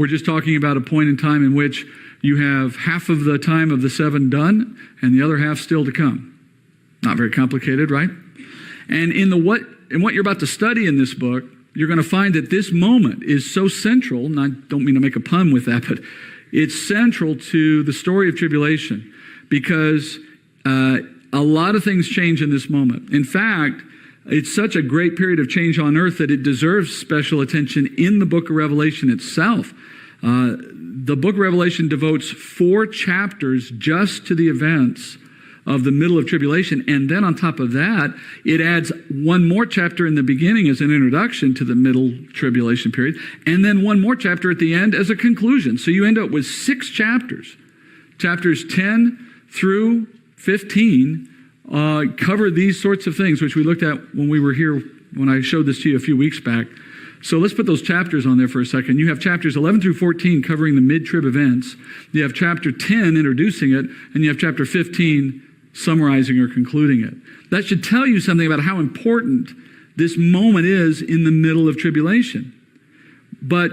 We're just talking about a point in time in which you have half of the time of the 7 done and the other half still to come. Not very complicated, right? And in what you're about to study in this book, you're going to find that this moment is so central, and I don't mean to make a pun with that, but it's central to the story of tribulation because a lot of things change in this moment. In fact, it's such a great period of change on earth that it deserves special attention in the book of Revelation itself. The book of Revelation devotes 4 chapters just to the events of the middle of tribulation. And then on top of that, it adds one more chapter in the beginning as an introduction to the middle tribulation period, and then one more chapter at the end as a conclusion. So you end up with 6 chapters. Chapters 10 through 15 cover these sorts of things, which we looked at when we were here, when I showed this to you a few weeks back. So let's put those chapters on there for a second. You have chapters 11 through 14 covering the mid-trib events. You have chapter 10 introducing it, and you have chapter 15 summarizing or concluding it. That should tell you something about how important this moment is in the middle of tribulation. But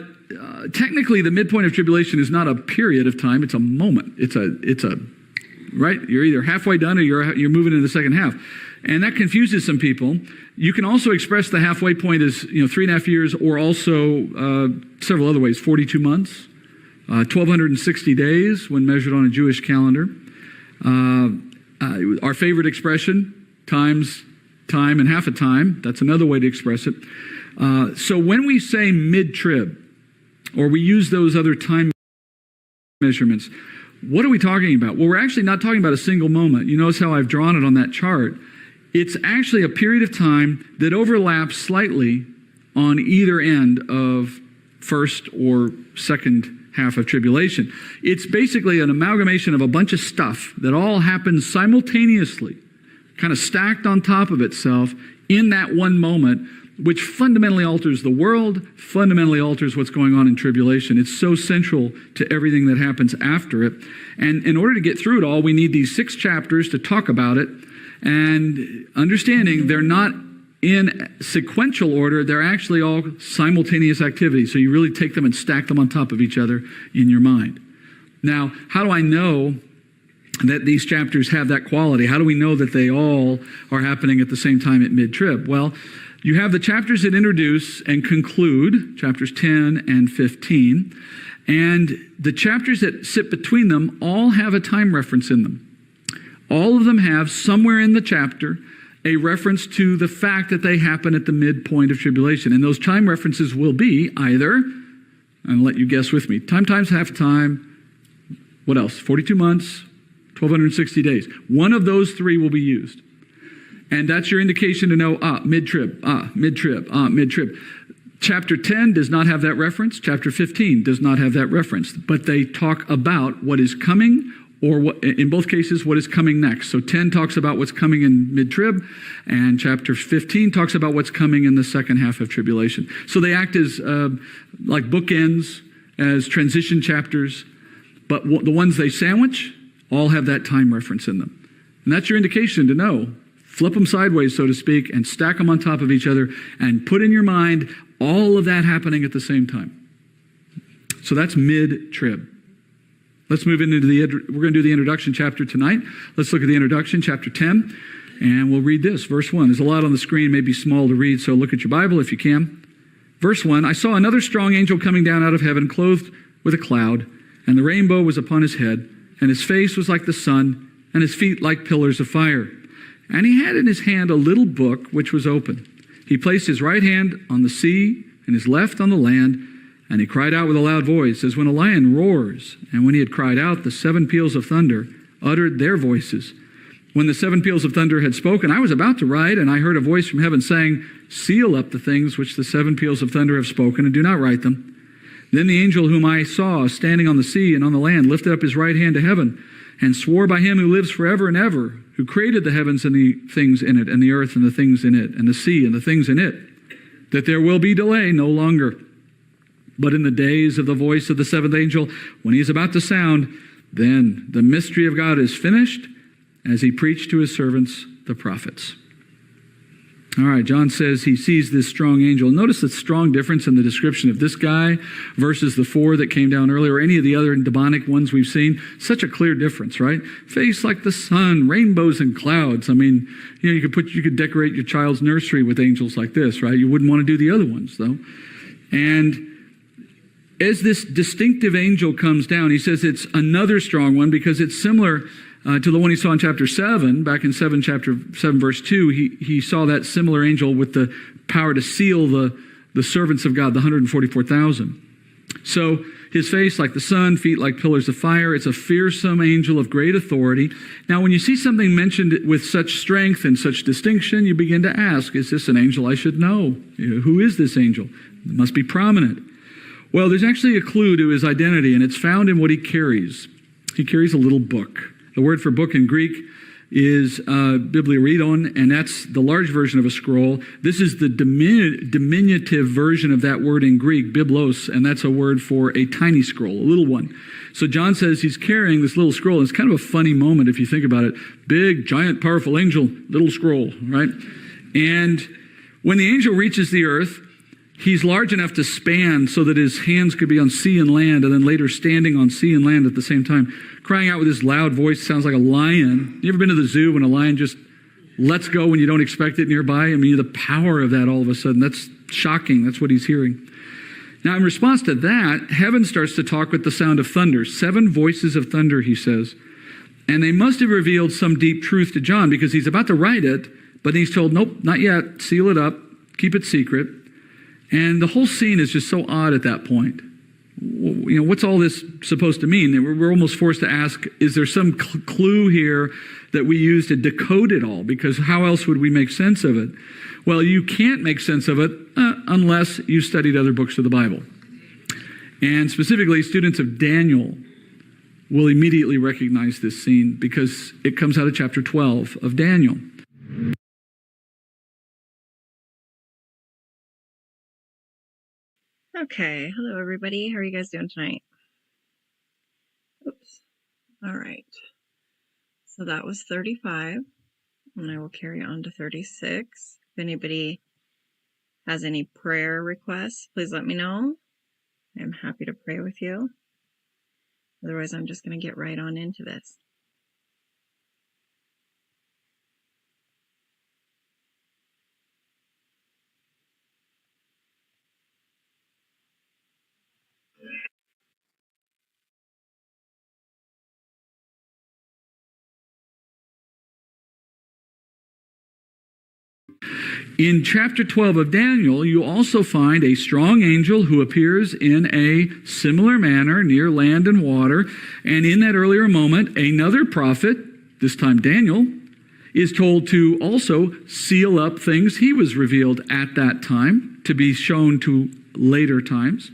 technically, the midpoint of tribulation is not a period of time, it's a moment. It's a right? You're either halfway done or you're moving into the second half. And that confuses some people. You can also express the halfway point as 3.5 years, or also several other ways: 42 months, 1,260 days when measured on a Jewish calendar. Our favorite expression, times time and half a time. That's another way to express it. So when we say mid-trib, or we use those other time measurements, what are we talking about? Well, we're actually not talking about a single moment. You notice how I've drawn it on that chart. It's actually a period of time that overlaps slightly on either end of first or second half of tribulation. It's basically an amalgamation of a bunch of stuff that all happens simultaneously, kind of stacked on top of itself in that one moment, which fundamentally alters the world, fundamentally alters what's going on in tribulation. It's so central to everything that happens after it. And in order to get through it all, we need these 6 chapters to talk about it. And understanding they're not in sequential order, they're actually all simultaneous activities. So you really take them and stack them on top of each other in your mind. Now, how do I know that these chapters have that quality? How do we know that they all are happening at the same time at mid-trib? Well, you have the chapters that introduce and conclude, chapters 10 and 15, and the chapters that sit between them all have a time reference in them. All of them have somewhere in the chapter a reference to the fact that they happen at the midpoint of tribulation. And those time references will be either, I'll let you guess with me, time times half time, what else? 42 months, 1,260 days. One of those 3 will be used. And that's your indication to know, mid-trib, mid-trib, mid-trib. Chapter 10 does not have that reference. Chapter 15 does not have that reference. But they talk about what is coming, or what, in both cases, what is coming next. So 10 talks about what's coming in mid-trib, and chapter 15 talks about what's coming in the second half of tribulation. So they act as like bookends, as transition chapters, but the ones they sandwich all have that time reference in them. And that's your indication to know. Flip them sideways, so to speak, and stack them on top of each other, and put in your mind all of that happening at the same time. So that's mid-trib. Let's move into we're going to do the introduction chapter tonight. Let's look at the introduction, chapter 10, and we'll read this, verse 1. There's a lot on the screen, it may be small to read, so look at your Bible if you can. Verse 1, I saw another strong angel coming down out of heaven, clothed with a cloud, and the rainbow was upon his head, and his face was like the sun, and his feet like pillars of fire. And he had in his hand a little book which was open. He placed his right hand on the sea and his left on the land, and he cried out with a loud voice, as when a lion roars. And when he had cried out, the 7 peals of thunder uttered their voices. When the 7 peals of thunder had spoken, I was about to write, and I heard a voice from heaven saying, seal up the things which the 7 peals of thunder have spoken, and do not write them. Then the angel whom I saw standing on the sea and on the land lifted up his right hand to heaven, and swore by him who lives forever and ever, who created the heavens and the things in it, and the earth and the things in it, and the sea and the things in it, that there will be delay no longer. But in the days of the voice of the 7th angel, when he is about to sound, then the mystery of God is finished, as he preached to his servants, the prophets. All right, John says he sees this strong angel. Notice the strong difference in the description of this guy versus the four that came down earlier, or any of the other demonic ones we've seen. Such a clear difference, right? Face like the sun, rainbows and clouds. I mean, you could decorate your child's nursery with angels like this, right? You wouldn't want to do the other ones, though. And as this distinctive angel comes down, he says it's another strong one because it's similar to the one he saw in chapter 7, back in chapter 7, verse 2, he saw that similar angel with the power to seal the servants of God, the 144,000. So his face like the sun, feet like pillars of fire. It's a fearsome angel of great authority. Now, when you see something mentioned with such strength and such distinction, you begin to ask, is this an angel I should know? Who is this angel? It must be prominent. Well, there's actually a clue to his identity, and it's found in what he carries. He carries a little book. The word for book in Greek is biblioreton, and that's the large version of a scroll. This is the diminutive version of that word in Greek, biblos, and that's a word for a tiny scroll, a little one. So John says he's carrying this little scroll. It's kind of a funny moment if you think about it. Big, giant, powerful angel, little scroll, right? And when the angel reaches the earth, he's large enough to span so that his hands could be on sea and land, and then later standing on sea and land at the same time. Crying out with his loud voice, sounds like a lion. You ever been to the zoo when a lion just lets go when you don't expect it nearby? I mean, the power of that all of a sudden, that's shocking. That's what he's hearing. Now, in response to that, heaven starts to talk with the sound of thunder. 7 voices of thunder, he says. And they must have revealed some deep truth to John because he's about to write it, but he's told, nope, not yet. Seal it up. Keep it secret. And the whole scene is just so odd at that point. What's all this supposed to mean? We're almost forced to ask, is there some clue here that we use to decode it all? Because how else would we make sense of it? Well, you can't make sense of it unless you studied other books of the Bible. And specifically, students of Daniel will immediately recognize this scene because it comes out of chapter 12 of Daniel. Okay, hello everybody. How are you guys doing tonight? Oops. All right. So that was 35, and I will carry on to 36. If anybody has any prayer requests, please let me know. I'm happy to pray with you. Otherwise, I'm just going to get right on into this. In chapter 12 of Daniel, you also find a strong angel who appears in a similar manner near land and water. And in that earlier moment, another prophet, this time Daniel, is told to also seal up things he was revealed at that time to be shown to later times.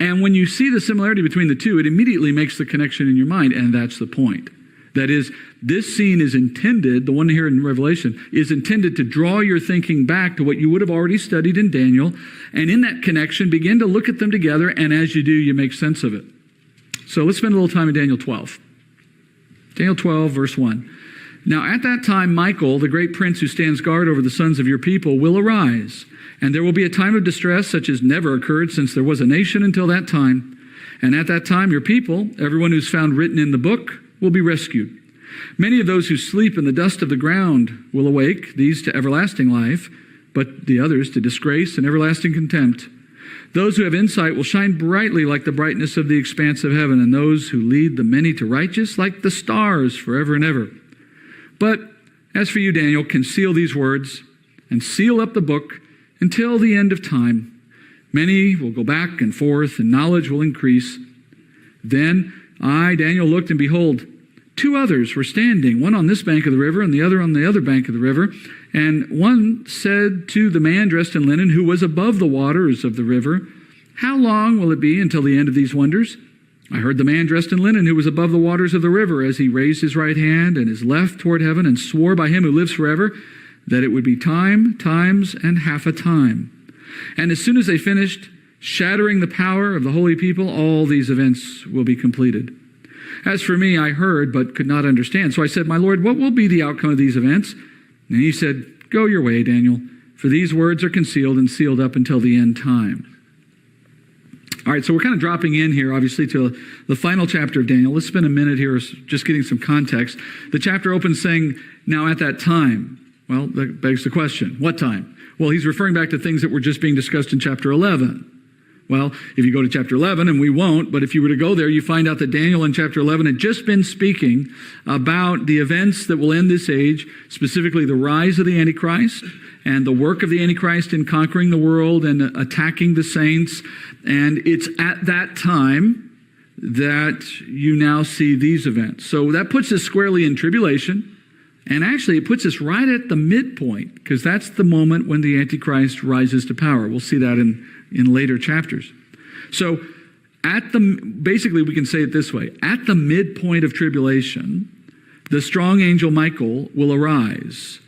And when you see the similarity between the two, it immediately makes the connection in your mind, and that's the point. That is, this scene is intended, the one here in Revelation, is intended to draw your thinking back to what you would have already studied in Daniel, and in that connection, begin to look at them together, and as you do, you make sense of it. So let's spend a little time in Daniel 12. Daniel 12, verse 1. Now at that time, Michael, the great prince who stands guard over the sons of your people, will arise, and there will be a time of distress such as never occurred since there was a nation until that time. And at that time, your people, everyone who's found written in the book, will be rescued. Many of those who sleep in the dust of the ground will awake, these to everlasting life, but the others to disgrace and everlasting contempt. Those who have insight will shine brightly like the brightness of the expanse of heaven, and those who lead the many to righteous like the stars forever and ever. But as for you, Daniel, conceal these words and seal up the book until the end of time. Many will go back and forth, and knowledge will increase. Then I, Daniel, looked, and behold, 2 others were standing, one on this bank of the river and the other on the other bank of the river. And one said to the man dressed in linen who was above the waters of the river, how long will it be until the end of these wonders? I heard the man dressed in linen who was above the waters of the river as he raised his right hand and his left toward heaven and swore by him who lives forever that it would be time, times, and half a time. And as soon as they finished shattering the power of the holy people, all these events will be completed. As for me, I heard but could not understand. So I said, my Lord, what will be the outcome of these events? And he said, go your way, Daniel. For these words are concealed and sealed up until the end time. All right, so we're kind of dropping in here, obviously, to the final chapter of Daniel. Let's spend a minute here just getting some context. The chapter opens saying, now at that time. Well, that begs the question, what time? Well, he's referring back to things that were just being discussed in chapter 11. Well, if you go to chapter 11, and we won't, but if you were to go there, you find out that Daniel in chapter 11 had just been speaking about the events that will end this age, specifically the rise of the Antichrist and the work of the Antichrist in conquering the world and attacking the saints. And it's at that time that you now see these events. So that puts us squarely in tribulation. And actually, it puts us right at the midpoint, because that's the moment when the Antichrist rises to power. We'll see that in later chapters. So basically we can say it this way. At the midpoint of tribulation, the strong angel Michael will arise.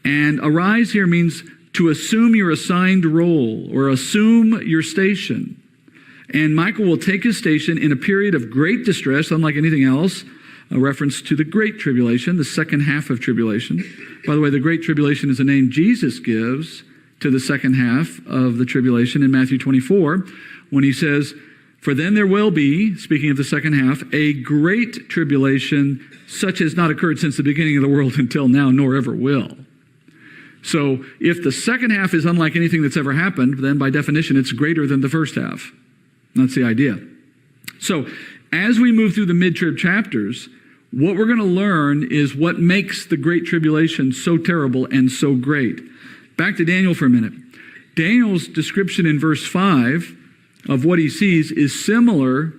And arise here means to assume your assigned role or assume your station. And Michael will take his station in a period of great distress, unlike anything else, a reference to the Great Tribulation, the second half of tribulation. By the way, the Great Tribulation is a name Jesus gives to the second half of the tribulation in Matthew 24, when he says, for then there will be, speaking of the second half, a great tribulation such as not occurred since the beginning of the world until now, nor ever will. So if the second half is unlike anything that's ever happened, then by definition it's greater than the first half. That's the idea. So as we move through the mid-trib chapters, what we're going to learn is what makes the Great Tribulation so terrible and so great. Back to Daniel for a minute. Daniel's description in verse 5 of what he sees is similar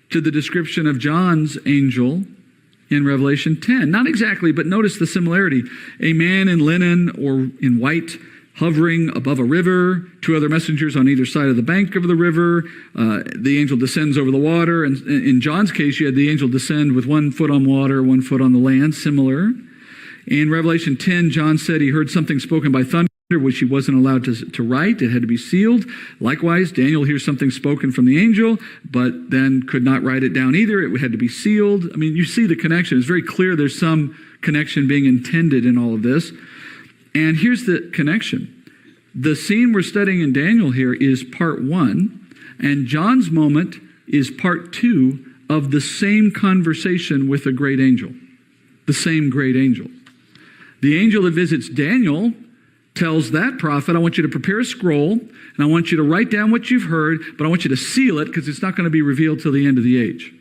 to the description of John's angel in Revelation 10. Not exactly, but notice the similarity. A man in linen or in white hovering above a river, two other messengers on either side of the bank of the river. The angel descends over the water. And in John's case, you had the angel descend with 1 foot on water, 1 foot on the land, similar. In Revelation 10, John said he heard something spoken by thunder, which he wasn't allowed to write. It had to be sealed. Likewise, Daniel hears something spoken from the angel, but then could not write it down either. It had to be sealed. I mean, you see the connection. It's very clear there's some connection being intended in all of this. And here's the connection. The scene we're studying in Daniel here is part 1, and John's moment is part 2 of the same conversation with a great angel. The same great angel. The angel that visits Daniel tells that prophet, I want you to prepare a scroll, and I want you to write down what you've heard, but I want you to seal it because it's not going to be revealed till the end of the age.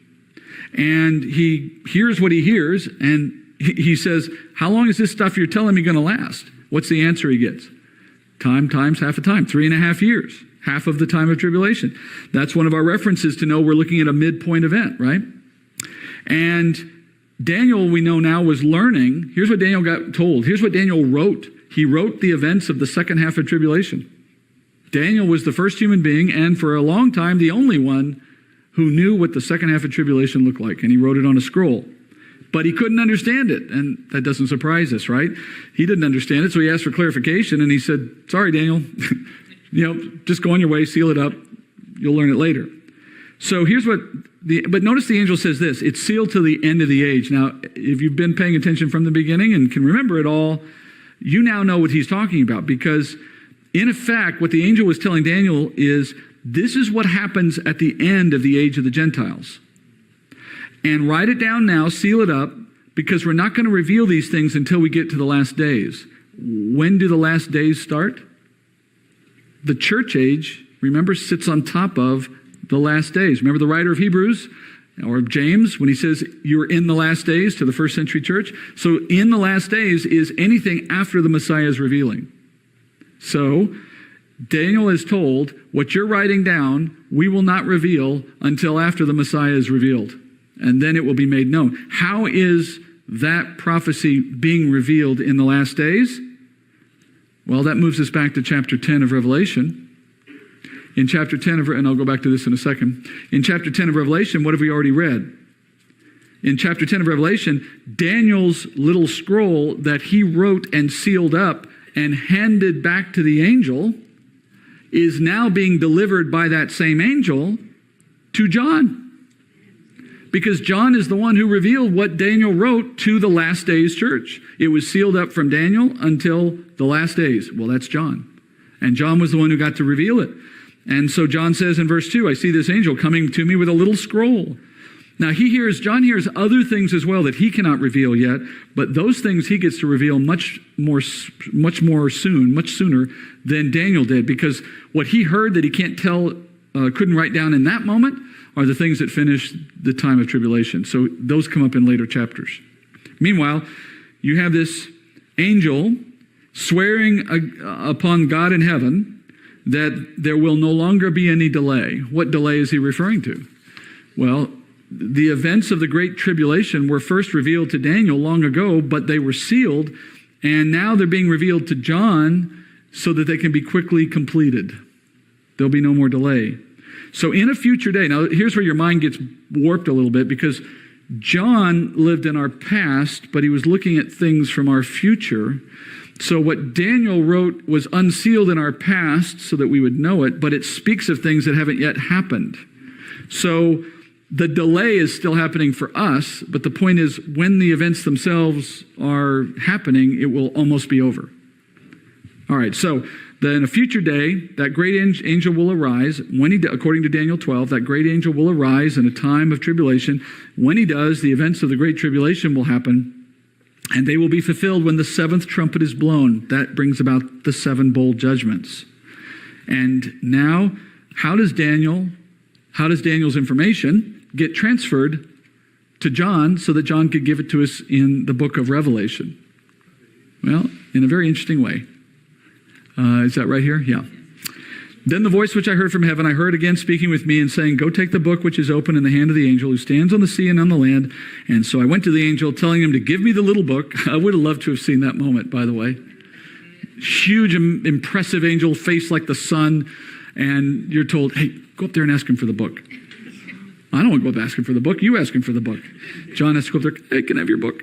And he hears what he hears, and he says, how long is this stuff you're telling me going to last? What's the answer he gets? Time times half a time, 3.5 years, half of the time of tribulation. That's one of our references to know we're looking at a midpoint event, right? And Daniel, we know now, was learning. Here's what Daniel got told. Here's what Daniel wrote. He wrote the events of the second half of tribulation. Daniel was the first human being, and for a long time, the only one who knew what the second half of tribulation looked like. And he wrote it on a scroll. But he couldn't understand it, and that doesn't surprise us, right? He didn't understand it, so he asked for clarification, and he said, sorry, Daniel, just go on your way, seal it up, you'll learn it later. So here's but notice the angel says this, it's sealed to the end of the age. Now, if you've been paying attention from the beginning and can remember it all, you now know what he's talking about, because in effect, what the angel was telling Daniel is, this is what happens at the end of the age of the Gentiles. And write it down now, seal it up, because we're not going to reveal these things until we get to the last days. When do the last days start? The church age, remember, sits on top of the last days. Remember the writer of Hebrews, or James, when he says you're in the last days to the first century church? So in the last days is anything after the Messiah is revealing. So Daniel is told, what you're writing down, we will not reveal until after the Messiah is revealed. And then it will be made known. How is that prophecy being revealed in the last days? Well, that moves us back to chapter 10 of Revelation. In chapter 10 and I'll go back to this in a second. In chapter 10 of Revelation, what have we already read? In chapter 10 of Revelation, Daniel's little scroll that he wrote and sealed up and handed back to the angel is now being delivered by that same angel to John. Because John is the one who revealed what Daniel wrote to the last days church. It was sealed up from Daniel until the last days. Well, that's John. And John was the one who got to reveal it. And so John says in verse 2, I see this angel coming to me with a little scroll. Now John hears other things as well that he cannot reveal yet, but those things he gets to reveal much sooner than Daniel did, because what he heard that he can't tell, couldn't write down in that moment, are the things that finish the time of tribulation. So those come up in later chapters. Meanwhile, you have this angel swearing upon God in heaven that there will no longer be any delay. What delay is he referring to? Well, the events of the Great Tribulation were first revealed to Daniel long ago, but they were sealed, and now they're being revealed to John so that they can be quickly completed. There'll be no more delay. So in a future day, now here's where your mind gets warped a little bit, because John lived in our past, but he was looking at things from our future. So what Daniel wrote was unsealed in our past so that we would know it, but it speaks of things that haven't yet happened. So the delay is still happening for us, but the point is, when the events themselves are happening, it will almost be over. All right, so in a future day, that great angel will arise. According to Daniel 12, that great angel will arise in a time of tribulation. When he does, the events of the great tribulation will happen, and they will be fulfilled when the seventh trumpet is blown. That brings about the 7 bowl judgments. And now, how does Daniel's information get transferred to John so that John could give it to us in the book of Revelation? Well, in a very interesting way. Is that right here? Yeah. Then the voice which I heard from heaven, I heard again speaking with me and saying, go take the book which is open in the hand of the angel who stands on the sea and on the land. And so I went to the angel telling him to give me the little book. I would have loved to have seen that moment, by the way. Huge, impressive angel, face like the sun. And you're told, hey, go up there and ask him for the book. I don't want to go up asking for the book. You ask him for the book. John has to go up there, hey, can I have your book?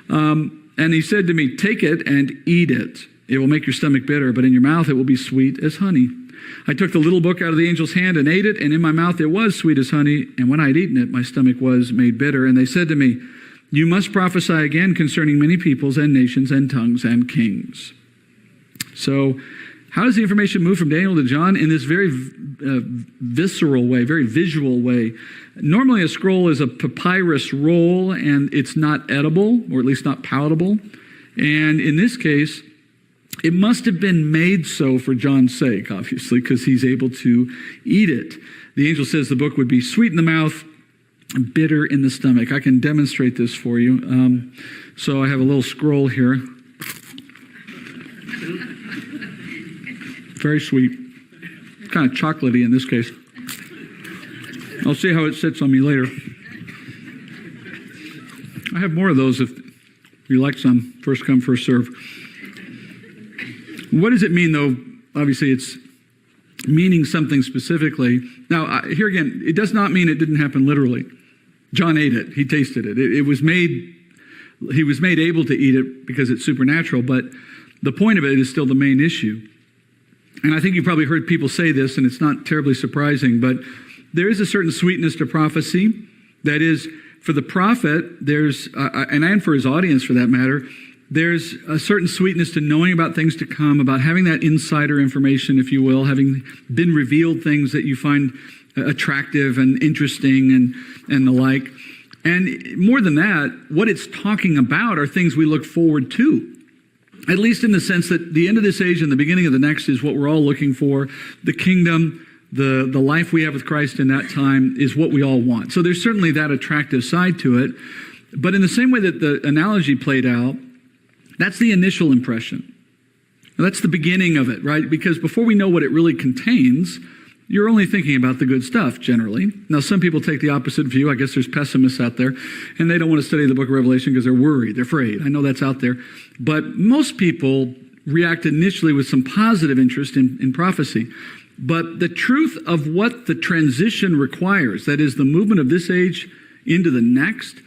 And he said to me, take it and eat it. It will make your stomach bitter, but in your mouth it will be sweet as honey. I took the little book out of the angel's hand and ate it, and in my mouth it was sweet as honey, and when I had eaten it, my stomach was made bitter. And they said to me, you must prophesy again concerning many peoples and nations and tongues and kings. So how does the information move from Daniel to John? In this very visceral way, very visual way. Normally a scroll is a papyrus roll, and it's not edible, or at least not palatable. And in this case, it must have been made so for John's sake, obviously, because he's able to eat it. The angel says the book would be sweet in the mouth, bitter in the stomach. I can demonstrate this for you. So I have a little scroll here. Very sweet. Kind of chocolatey in this case. I'll see how it sits on me later. I have more of those if you like some. First come, first serve. What does it mean, though? Obviously, it's meaning something specifically. Now, here again, it does not mean it didn't happen literally. John ate it. He tasted it. He was made able to eat it because it's supernatural, but the point of it is still the main issue. And I think you've probably heard people say this, and it's not terribly surprising, but there is a certain sweetness to prophecy. That is, for the prophet, and for his audience for that matter, there's a certain sweetness to knowing about things to come, about having that insider information, if you will, having been revealed things that you find attractive and interesting and the like. And more than that, what it's talking about are things we look forward to, at least in the sense that the end of this age and the beginning of the next is what we're all looking for. The kingdom, the life we have with Christ in that time is what we all want. So there's certainly that attractive side to it. But in the same way that the analogy played out, that's the initial impression. Now, that's the beginning of it, right? Because before we know what it really contains, you're only thinking about the good stuff, generally. Now, some people take the opposite view. I guess there's pessimists out there, and they don't want to study the book of Revelation because they're worried, they're afraid. I know that's out there. But most people react initially with some positive interest in prophecy. But the truth of what the transition requires, that is the movement of this age into the next,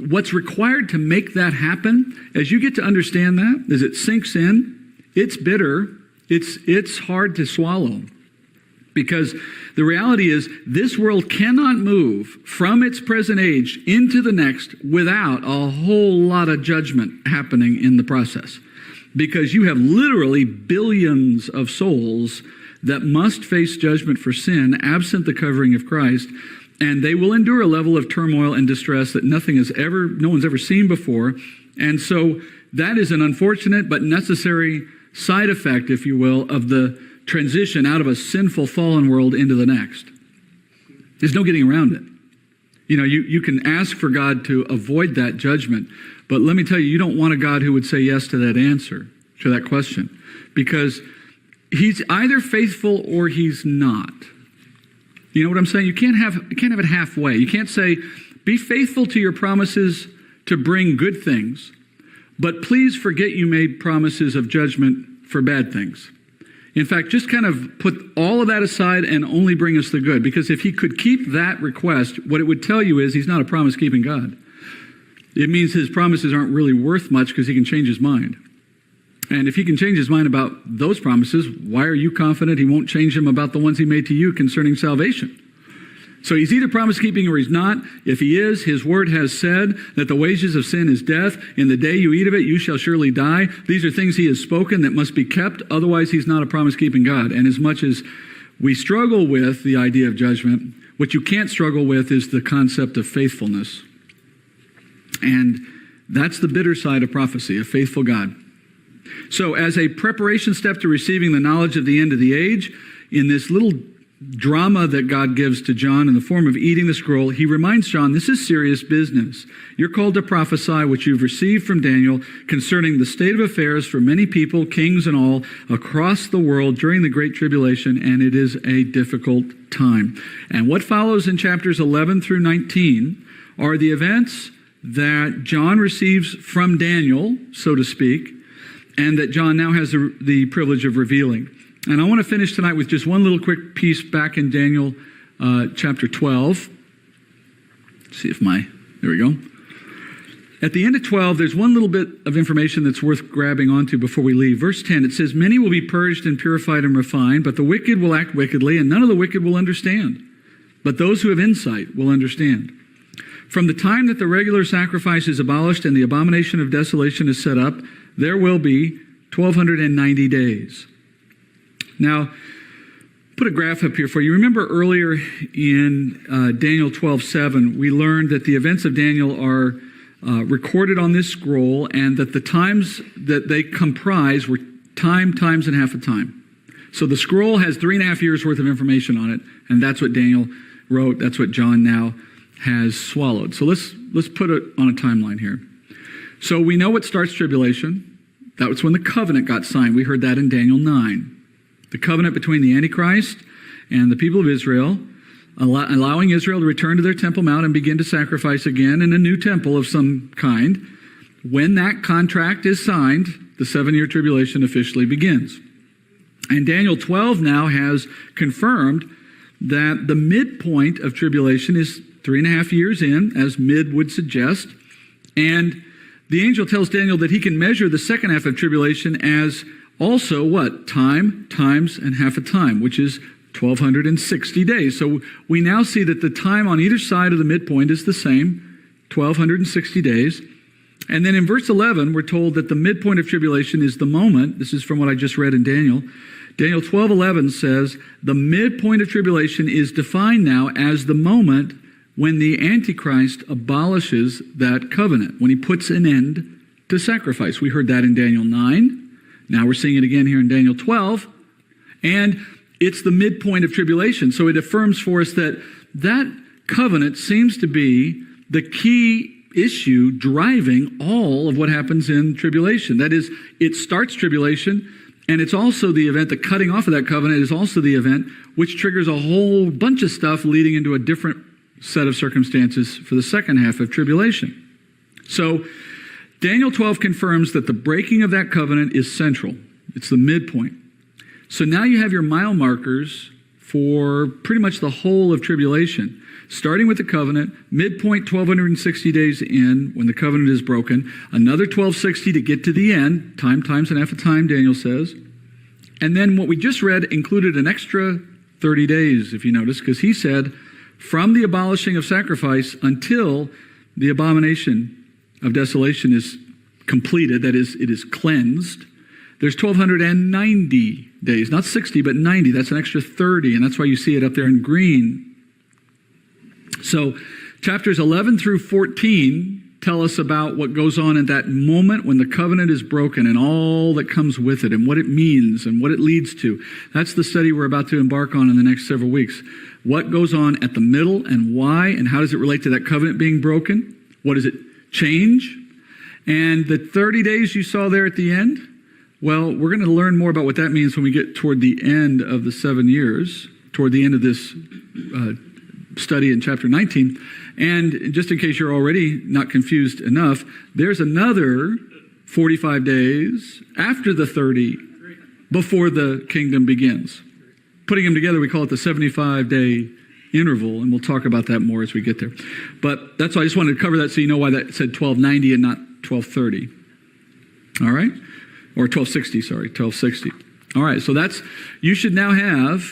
what's required to make that happen, as you get to understand that, as it sinks in, it's bitter, it's hard to swallow. Because the reality is, this world cannot move from its present age into the next without a whole lot of judgment happening in the process. because you have literally billions of souls that must face judgment for sin absent the covering of Christ, and they will endure a level of turmoil and distress that no one's ever seen before. And so that is an unfortunate but necessary side effect, if you will, of the transition out of a sinful, fallen world into the next. There's no getting around it. You know, you can ask for God to avoid that judgment, but let me tell you, you don't want a God who would say yes to that answer, to that question, because he's either faithful or he's not. You know what I'm saying? You can't have it halfway. You can't say, be faithful to your promises to bring good things, but please forget you made promises of judgment for bad things. In fact, just kind of put all of that aside and only bring us the good. Because if he could keep that request, what it would tell you is he's not a promise-keeping God. It means his promises aren't really worth much because he can change his mind. And if he can change his mind about those promises, why are you confident he won't change them about the ones he made to you concerning salvation? So he's either promise-keeping or he's not. If he is, his word has said that the wages of sin is death. In the day you eat of it, you shall surely die. These are things he has spoken that must be kept. Otherwise, he's not a promise-keeping God. And as much as we struggle with the idea of judgment, what you can't struggle with is the concept of faithfulness. And that's the bitter side of prophecy, a faithful God. So as a preparation step to receiving the knowledge of the end of the age, in this little drama that God gives to John in the form of eating the scroll, he reminds John, this is serious business. You're called to prophesy what you've received from Daniel concerning the state of affairs for many people, kings and all, across the world during the Great Tribulation, and it is a difficult time. And what follows in chapters 11 through 19 are the events that John receives from Daniel, so to speak, and that John now has the privilege of revealing. And I want to finish tonight with just one little quick piece back in Daniel chapter 12. Let's see if there we go. At the end of 12, there's one little bit of information that's worth grabbing onto before we leave. Verse 10, it says, many will be purged and purified and refined, but the wicked will act wickedly, and none of the wicked will understand. But those who have insight will understand. From the time that the regular sacrifice is abolished and the abomination of desolation is set up, there will be 1,290 days. Now, put a graph up here for you. Remember earlier in Daniel 12:7, we learned that the events of Daniel are recorded on this scroll, and that the times that they comprise were time, times, and half a time. So the scroll has 3.5 years worth of information on it, and that's what Daniel wrote. That's what John now has swallowed. So let's put it on a timeline here. So we know what starts tribulation. That was when the covenant got signed. We heard that in Daniel 9. The covenant between the Antichrist and the people of Israel, allowing Israel to return to their Temple Mount and begin to sacrifice again in a new temple of some kind. When that contract is signed, the 7-year tribulation officially begins. And Daniel 12 now has confirmed that the midpoint of tribulation is 3.5 years in, as mid would suggest. And the angel tells Daniel that he can measure the second half of tribulation as also what? Time, times, and half a time, which is 1,260 days. So we now see that the time on either side of the midpoint is the same, 1,260 days. And then in verse 11, we're told that the midpoint of tribulation is the moment. This is from what I just read in Daniel. Daniel 12:11 says, the midpoint of tribulation is defined now as the moment when the Antichrist abolishes that covenant, when he puts an end to sacrifice. We heard that in Daniel 9. Now we're seeing it again here in Daniel 12. And it's the midpoint of tribulation. So it affirms for us that that covenant seems to be the key issue driving all of what happens in tribulation. That is, it starts tribulation, and it's also the event, the cutting off of that covenant is also the event which triggers a whole bunch of stuff leading into a different set of circumstances for the second half of tribulation. So Daniel 12 confirms that the breaking of that covenant is central. It's the midpoint. So now you have your mile markers for pretty much the whole of tribulation. Starting with the covenant, midpoint 1,260 days in when the covenant is broken, another 1,260 to get to the end, time, times, and half a time, Daniel says. And then what we just read included an extra 30 days, if you notice, because he said, from the abolishing of sacrifice until the abomination of desolation is completed, that is, it is cleansed, There's 1,290 days, not 60, but 90. That's an extra 30, and that's why you see it up there in green. So chapters 11 through 14 tell us about what goes on at that moment when the covenant is broken and all that comes with it and what it means and what it leads to. That's the study we're about to embark on in the next several weeks. What goes on at the middle and why, and how does it relate to that covenant being broken? What does it change? And the 30 days you saw there at the end, well, we're going to learn more about what that means when we get toward the end of the 7 years, toward the end of this study in chapter 19. And just in case you're already not confused enough, there's another 45 days after the 30 before the kingdom begins. Putting them together, we call it the 75-day interval, and we'll talk about that more as we get there. But that's why I just wanted to cover that so you know why that said 1290 and not 1230. All right? Or 1260, sorry, 1260. All right, so that's, you should now have,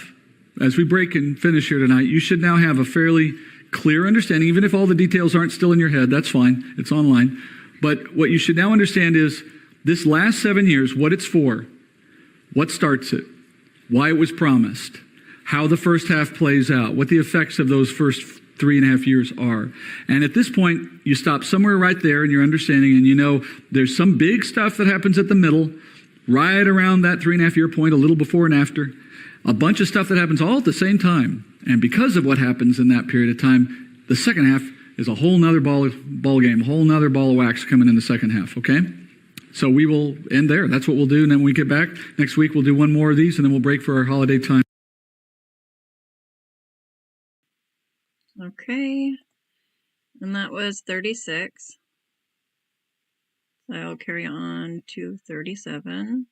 as we break and finish here tonight, you should now have a fairly clear understanding, even if all the details aren't still in your head, that's fine, it's online. But what you should now understand is this last 7 years, what it's for, what starts it, why it was promised, how the first half plays out, what the effects of those first 3.5 years are. And at this point, you stop somewhere right there in your understanding, and you know there's some big stuff that happens at the middle, right around that 3.5 year point, a little before and after. A bunch of stuff that happens all at the same time. And because of what happens in that period of time, the second half is a whole nother ball game, a whole nother ball of wax coming in the second half, okay? So we will end there. That's what we'll do. And then when we get back next week, we'll do one more of these, and then we'll break for our holiday time. Okay. And that was 36. So I'll carry on to 37.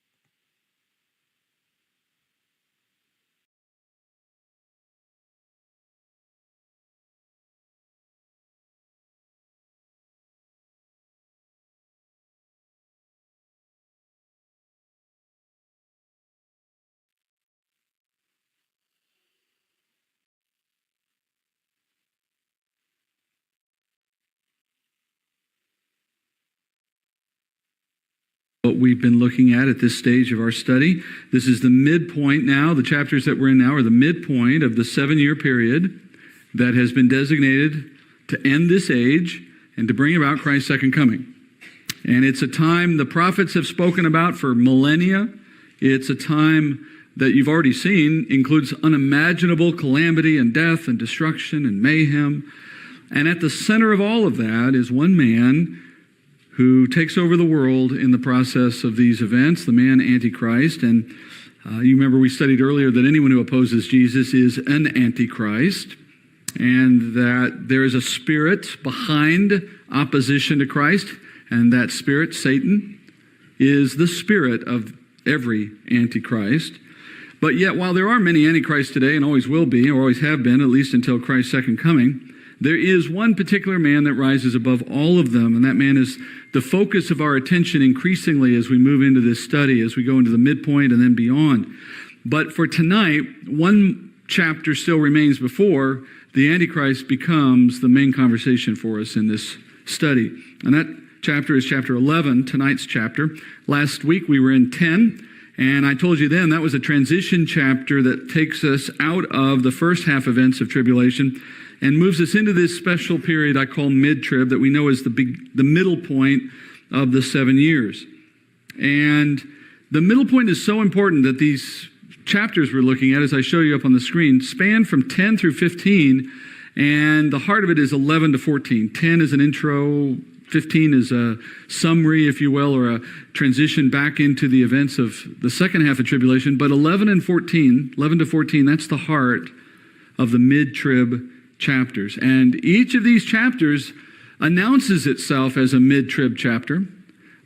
What we've been looking at this stage of our study. This is the midpoint now. The chapters that we're in now are the midpoint of the 7-year period that has been designated to end this age and to bring about Christ's second coming. And it's a time the prophets have spoken about for millennia. It's a time that you've already seen includes unimaginable calamity and death and destruction and mayhem. And at the center of all of that is one man who takes over the world in the process of these events, the man Antichrist. And you remember we studied earlier that anyone who opposes Jesus is an Antichrist, and that there is a spirit behind opposition to Christ, and that spirit, Satan, is the spirit of every Antichrist. But yet, while there are many Antichrists today, and always will be, or always have been, at least until Christ's second coming, there is one particular man that rises above all of them, and that man is the focus of our attention increasingly as we move into this study, as we go into the midpoint and then beyond. But for tonight, one chapter still remains before the Antichrist becomes the main conversation for us in this study. And that chapter is chapter 11, tonight's chapter. Last week we were in 10, and I told you then that was a transition chapter that takes us out of the first half events of tribulation and moves us into this special period I call mid-trib that we know is the middle point of the 7 years. And the middle point is so important that these chapters we're looking at, as I show you up on the screen, span from 10 through 15, and the heart of it is 11 to 14. 10 is an intro, 15 is a summary, if you will, or a transition back into the events of the second half of tribulation. But 11 to 14, that's the heart of the mid-trib chapters. And each of these chapters announces itself as a mid-trib chapter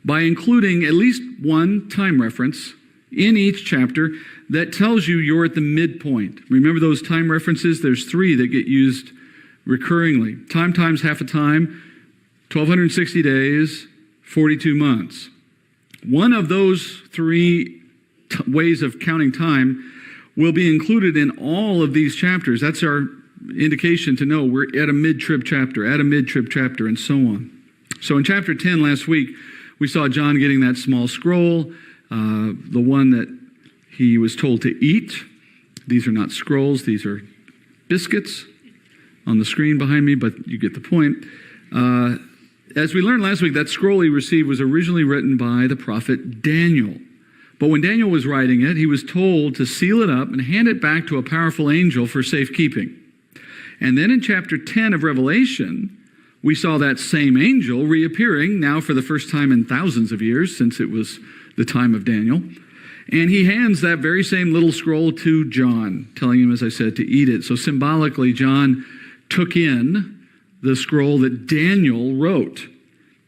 by including at least one time reference in each chapter that tells you you're at the midpoint. Remember those time references? There's 3 that get used recurringly. Time times half a time, 1,260 days, 42 months. One of those 3 ways of counting time will be included in all of these chapters. That's our indication to know we're at a mid-trib chapter, and so on. So in chapter 10 last week, we saw John getting that small scroll, the one that he was told to eat. These are not scrolls, these are biscuits on the screen behind me, but you get the point. As we learned last week, that scroll he received was originally written by the prophet Daniel. But when Daniel was writing it, he was told to seal it up and hand it back to a powerful angel for safekeeping. And then in chapter 10 of Revelation, we saw that same angel reappearing, now for the first time in thousands of years, since it was the time of Daniel. And he hands that very same little scroll to John, telling him, as I said, to eat it. So symbolically, John took in the scroll that Daniel wrote.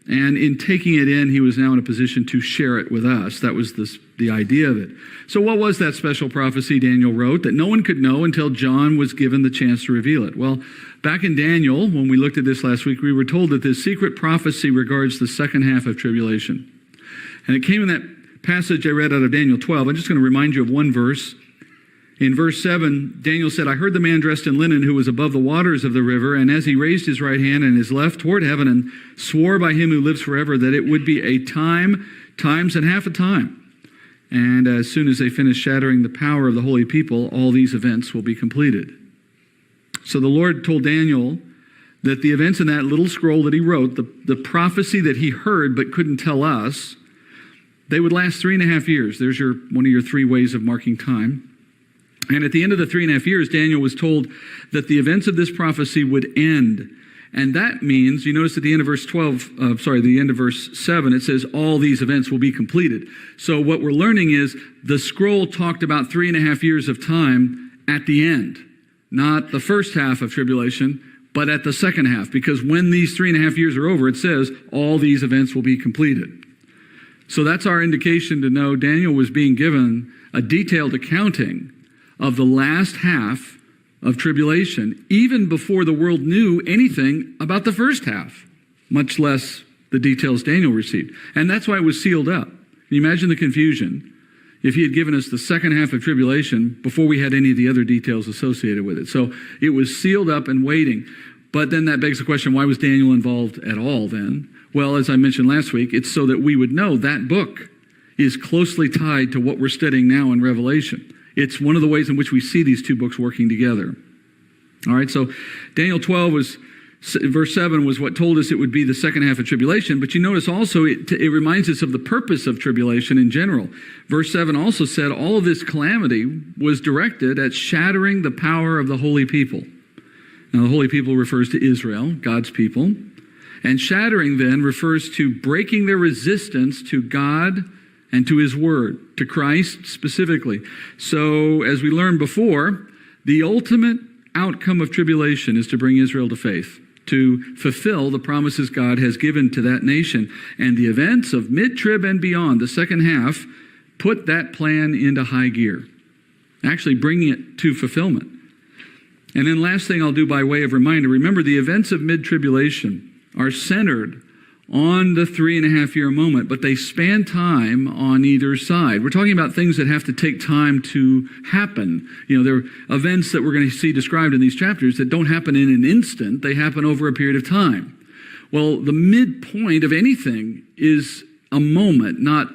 And in taking it in, he was now in a position to share it with us. That was the idea of it. So what was that special prophecy Daniel wrote that no one could know until John was given the chance to reveal it? Well, back in Daniel, when we looked at this last week, we were told that this secret prophecy regards the second half of tribulation. And it came in that passage I read out of Daniel 12. I'm just going to remind you of one verse. In verse 7, Daniel said, I heard the man dressed in linen who was above the waters of the river, and as he raised his right hand and his left toward heaven and swore by him who lives forever that it would be a time, times, and half a time. And as soon as they finish shattering the power of the holy people, all these events will be completed. So the Lord told Daniel that the events in that little scroll that he wrote, the prophecy that he heard but couldn't tell us, they would last 3.5 years. There's one of your 3 ways of marking time. And at the end of the 3.5 years, Daniel was told that the events of this prophecy would end. And that means, you notice at the end of verse the end of verse 7, it says all these events will be completed. So what we're learning is the scroll talked about 3.5 years of time at the end, not the first half of tribulation, but at the second half. Because when these 3.5 years are over, it says all these events will be completed. So that's our indication to know Daniel was being given a detailed accounting of the last half of tribulation, even before the world knew anything about the first half, much less the details Daniel received. And that's why it was sealed up. Can you imagine the confusion if he had given us the second half of tribulation before we had any of the other details associated with it? So it was sealed up and waiting. But then that begs the question, why was Daniel involved at all then? Well, as I mentioned last week, it's so that we would know that book is closely tied to what we're studying now in Revelation. It's one of the ways in which we see these 2 books working together. All right, so Daniel 12 verse 7 was what told us it would be the second half of tribulation, but you notice also it reminds us of the purpose of tribulation in general. Verse 7 also said all of this calamity was directed at shattering the power of the holy people. Now, the holy people refers to Israel, God's people, and shattering then refers to breaking their resistance to God and to his word, to Christ specifically. So, as we learned before, the ultimate outcome of tribulation is to bring Israel to faith, to fulfill the promises God has given to that nation. And the events of mid-trib and beyond, the second half, put that plan into high gear, actually bringing it to fulfillment. And then last thing I'll do by way of reminder, remember the events of mid-tribulation are centered on the 3.5-year moment, but they span time on either side. We're talking about things that have to take time to happen. You know, there are events that we're going to see described in these chapters that don't happen in an instant. They happen over a period of time. Well, the midpoint of anything is a moment, not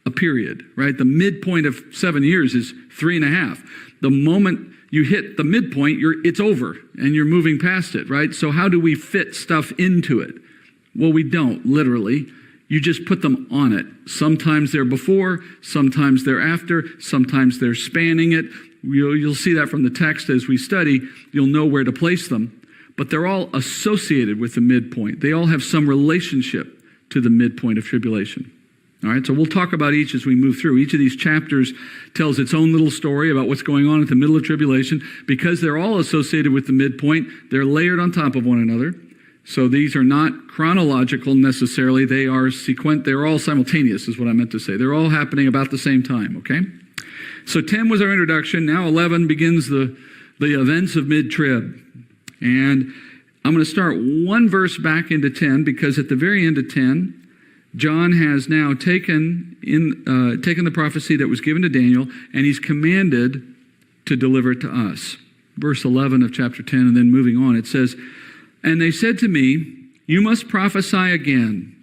a period, right? The midpoint of 7 years is 3.5. The moment you hit the midpoint, it's over, and you're moving past it, right? So how do we fit stuff into it? Well, we don't, literally. You just put them on it. Sometimes they're before, sometimes they're after, sometimes they're spanning it. You'll see that from the text as we study. You'll know where to place them. But they're all associated with the midpoint. They all have some relationship to the midpoint of tribulation. All right, so we'll talk about each as we move through. Each of these chapters tells its own little story about what's going on at the middle of tribulation. Because they're all associated with the midpoint, they're layered on top of one another. So these are not chronological necessarily. They're all simultaneous is what I meant to say. They're all happening about the same time, okay? So 10 was our introduction. Now 11 begins the events of mid-trib. And I'm going to start one verse back into 10 because at the very end of 10, John has now taken the prophecy that was given to Daniel and he's commanded to deliver it to us. Verse 11 of chapter 10 and then moving on, it says, "And they said to me, you must prophesy again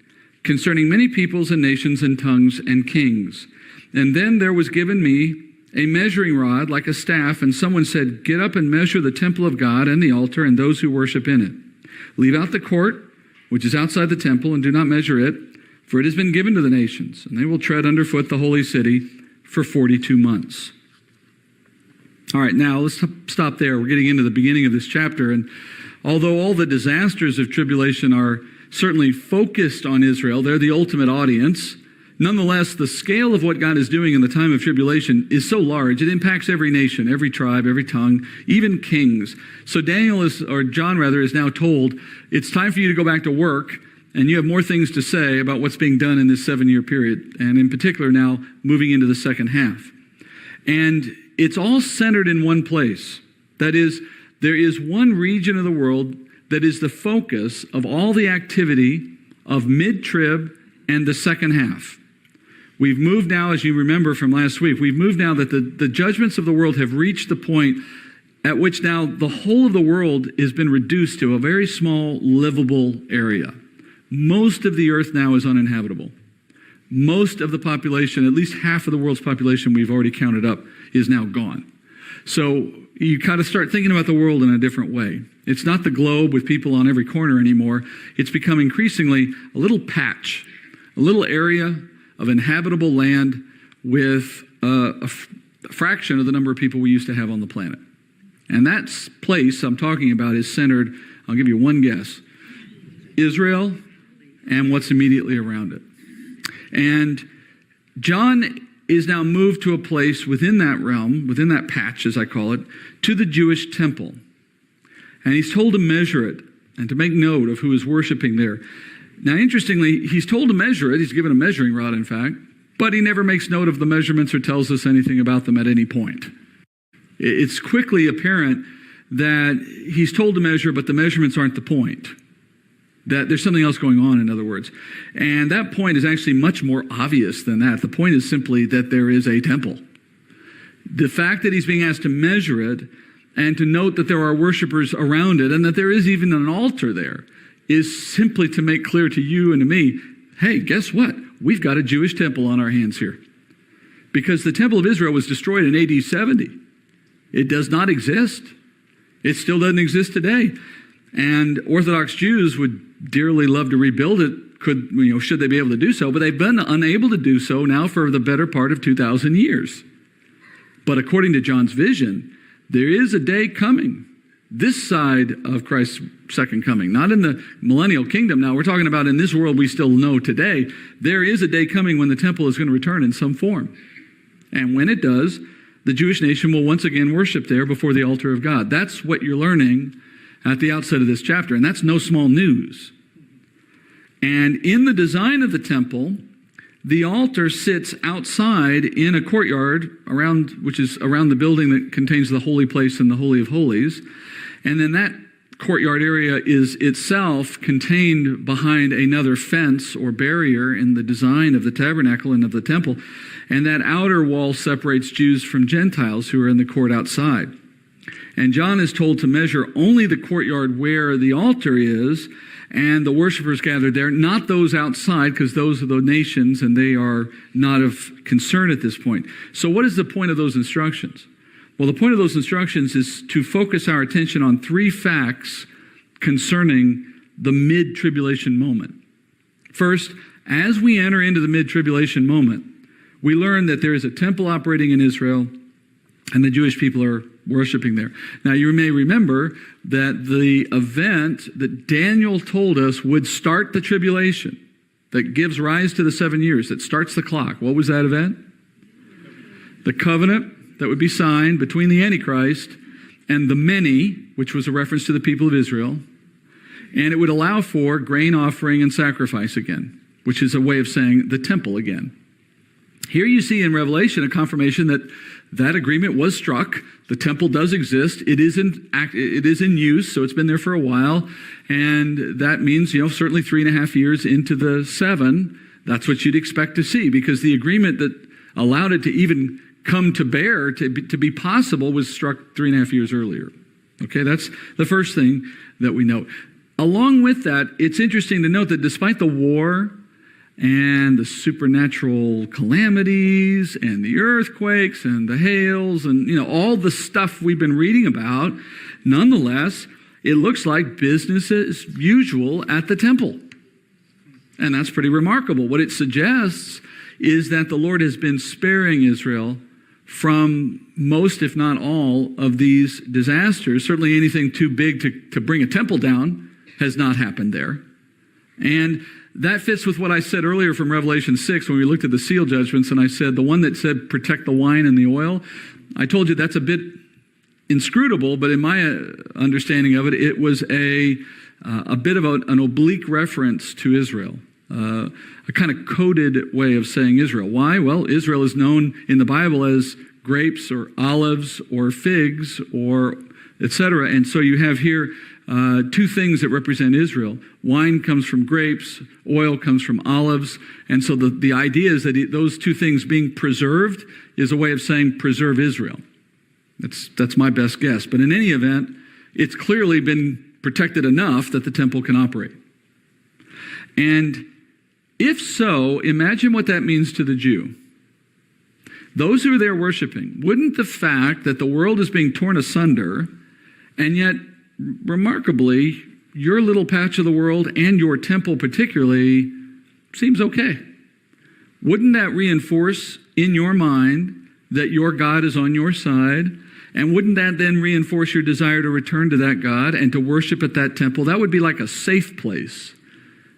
concerning many peoples and nations and tongues and kings. And then there was given me a measuring rod like a staff, and someone said, get up and measure the temple of God and the altar and those who worship in it. Leave out the court, which is outside the temple, and do not measure it, for it has been given to the nations, and they will tread underfoot the holy city for 42 months. All right, now let's stop there. We're getting into the beginning of this chapter, and although all the disasters of tribulation are certainly focused on Israel, they're the ultimate audience, nonetheless, the scale of what God is doing in the time of tribulation is so large, it impacts every nation, every tribe, every tongue, even kings. So John is now told, it's time for you to go back to work, and you have more things to say about what's being done in this 7-year period, and in particular now moving into the second half. And it's all centered in one place. That is, there is one region of the world that is the focus of all the activity of mid-trib and the second half. We've moved now, as you remember from last week, we've moved now that the judgments of the world have reached the point at which now the whole of the world has been reduced to a very small, livable area. Most of the earth now is uninhabitable. Most of the population, at least half of the world's population we've already counted up, is now gone. So you kind of start thinking about the world in a different way. It's not the globe with people on every corner anymore. It's become increasingly a little patch, a little area of inhabitable land with a fraction of the number of people we used to have on the planet. And that place I'm talking about is centered, I'll give you one guess, Israel and what's immediately around it. And John is now moved to a place within that realm, within that patch, as I call it, to the Jewish temple. And he's told to measure it and to make note of who is worshiping there. Now, interestingly, he's told to measure it. He's given a measuring rod, in fact, but he never makes note of the measurements or tells us anything about them at any point. It's quickly apparent that he's told to measure, but the measurements aren't the point. That there's something else going on, in other words. And that point is actually much more obvious than that. The point is simply that there is a temple. The fact that he's being asked to measure it and to note that there are worshipers around it and that there is even an altar there is simply to make clear to you and to me, hey, guess what? We've got a Jewish temple on our hands here. Because the temple of Israel was destroyed in AD 70. It does not exist. It still doesn't exist today. And Orthodox Jews would dearly love to rebuild it, should they be able to do so, but they've been unable to do so now for the better part of 2,000 years. But according to John's vision, there is a day coming, this side of Christ's second coming, not in the millennial kingdom. Now, we're talking about in this world we still know today, there is a day coming when the temple is going to return in some form. And when it does, the Jewish nation will once again worship there before the altar of God. That's what you're learning at the outset of this chapter, and that's no small news. And in the design of the temple, the altar sits outside in a courtyard which is around the building that contains the holy place and the Holy of Holies. And then that courtyard area is itself contained behind another fence or barrier in the design of the tabernacle and of the temple. And that outer wall separates Jews from Gentiles who are in the court outside. And John is told to measure only the courtyard where the altar is and the worshipers gathered there, not those outside, because those are the nations and they are not of concern at this point. So what is the point of those instructions? Well, the point of those instructions is to focus our attention on 3 facts concerning the mid-tribulation moment. First, as we enter into the mid-tribulation moment, we learn that there is a temple operating in Israel and the Jewish people are worshiping there. Now, you may remember that the event that Daniel told us would start the tribulation, that gives rise to the 7 years, that starts the clock. What was that event? The covenant that would be signed between the antichrist and the many, which was a reference to the people of Israel, and it would allow for grain offering and sacrifice again, which is a way of saying the temple again. Here you see in Revelation a confirmation that agreement was struck. The temple does exist. It is in use, so it's been there for a while. And that means, certainly 3.5 years into the 7, that's what you'd expect to see, because the agreement that allowed it to even come to bear, to be possible, was struck 3.5 years earlier. Okay, that's the first thing that we note. Along with that, it's interesting to note that despite the war and the supernatural calamities and the earthquakes and the hails and, all the stuff we've been reading about. Nonetheless, it looks like business as usual at the temple. And that's pretty remarkable. What it suggests is that the Lord has been sparing Israel from most, if not all, of these disasters. Certainly anything too big to bring a temple down has not happened there. And that fits with what I said earlier from Revelation 6 when we looked at the seal judgments, and I said the one that said protect the wine and the oil, I told you that's a bit inscrutable, but in my understanding of it, it was a bit of an oblique reference to Israel. A kind of coded way of saying Israel. Why? Well, Israel is known in the Bible as grapes or olives or figs or etc. And so you have here two things that represent Israel. Wine comes from grapes, oil comes from olives. And so the idea is that those two things being preserved is a way of saying preserve Israel. That's my best guess. But in any event, it's clearly been protected enough that the temple can operate. And if so, imagine what that means to the Jew. Those who are there worshiping, wouldn't the fact that the world is being torn asunder, and yet, remarkably, your little patch of the world and your temple particularly seems okay? Wouldn't that reinforce in your mind that your God is on your side? And wouldn't that then reinforce your desire to return to that God and to worship at that temple? That would be like a safe place.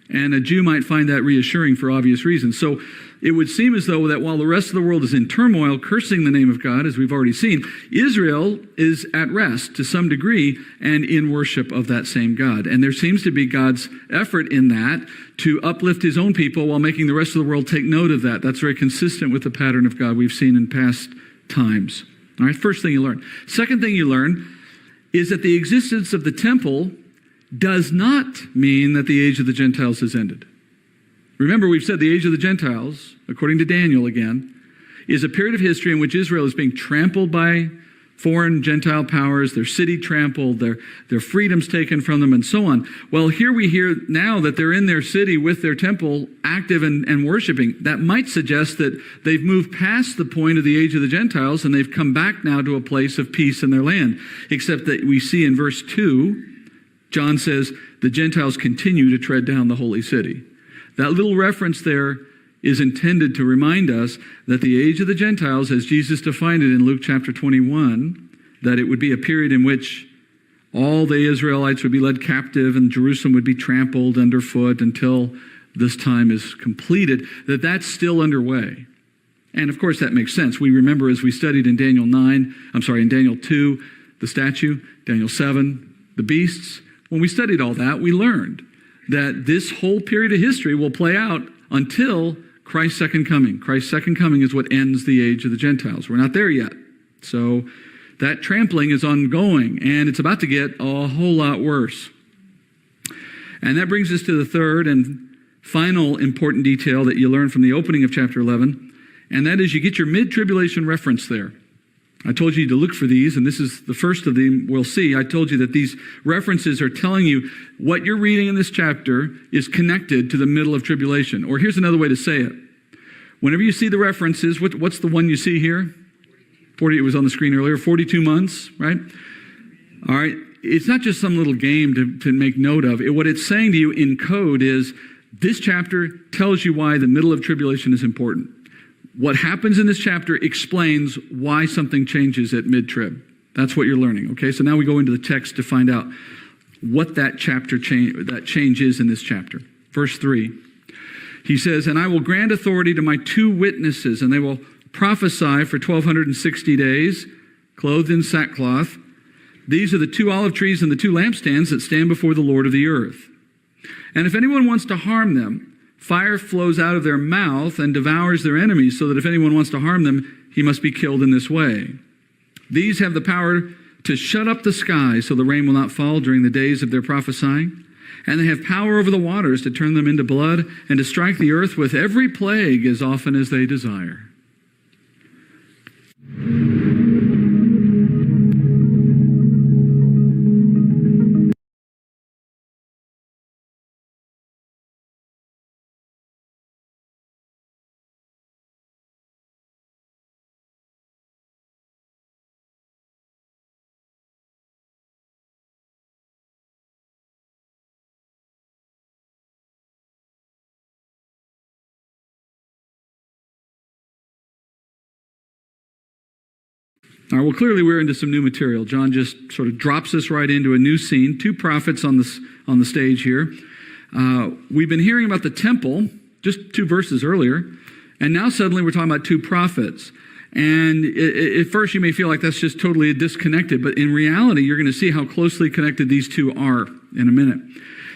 And a Jew might find that reassuring for obvious reasons. So it would seem as though that while the rest of the world is in turmoil, cursing the name of God, as we've already seen, Israel is at rest to some degree and in worship of that same God. And there seems to be God's effort in that to uplift his own people while making the rest of the world take note of that. That's very consistent with the pattern of God we've seen in past times. All right, first thing you learn. Second thing you learn is that the existence of the temple does not mean that the age of the Gentiles has ended. Remember, we've said the age of the Gentiles, according to Daniel again, is a period of history in which Israel is being trampled by foreign Gentile powers, their city trampled, their freedoms taken from them, and so on. Well, here we hear now that they're in their city with their temple active and worshiping. That might suggest that they've moved past the point of the age of the Gentiles and they've come back now to a place of peace in their land. Except that we see in verse 2, John says, the Gentiles continue to tread down the holy city. That little reference there is intended to remind us that the age of the Gentiles, as Jesus defined it in Luke chapter 21, that it would be a period in which all the Israelites would be led captive and Jerusalem would be trampled underfoot until this time is completed, that's still underway. And of course that makes sense. We remember as we studied in Daniel 2, the statue, Daniel 7, the beasts. When we studied all that, we learned that this whole period of history will play out until Christ's second coming. Christ's second coming is what ends the age of the Gentiles. We're not there yet. So that trampling is ongoing, and it's about to get a whole lot worse. And that brings us to the third and final important detail that you learn from the opening of chapter 11, and that is you get your mid-tribulation reference there. I told you to look for these, and this is the first of them we'll see. I told you that these references are telling you what you're reading in this chapter is connected to the middle of tribulation. Or here's another way to say it. Whenever you see the references, what's the one you see here? 40, it was on the screen earlier, 42 months, right? All right, it's not just some little game to make note of. What it's saying to you in code is this chapter tells you why the middle of tribulation is important. What happens in this chapter explains why something changes at mid-trib. That's what you're learning, okay? So now we go into the text to find out what that change is in this chapter. Verse 3, he says, and I will grant authority to my two witnesses, and they will prophesy for 1,260 days, clothed in sackcloth. These are the two olive trees and the two lampstands that stand before the Lord of the earth. And if anyone wants to harm them, fire flows out of their mouth and devours their enemies, so that if anyone wants to harm them, he must be killed in this way. These have the power to shut up the sky so the rain will not fall during the days of their prophesying. And they have power over the waters to turn them into blood and to strike the earth with every plague as often as they desire. All right, well, clearly we're into some new material. John just sort of drops us right into a new scene. Two prophets on the stage here. We've been hearing about the temple just 2 verses earlier, and now suddenly we're talking about 2 prophets. And at first you may feel like that's just totally disconnected, but in reality you're going to see how closely connected these two are in a minute.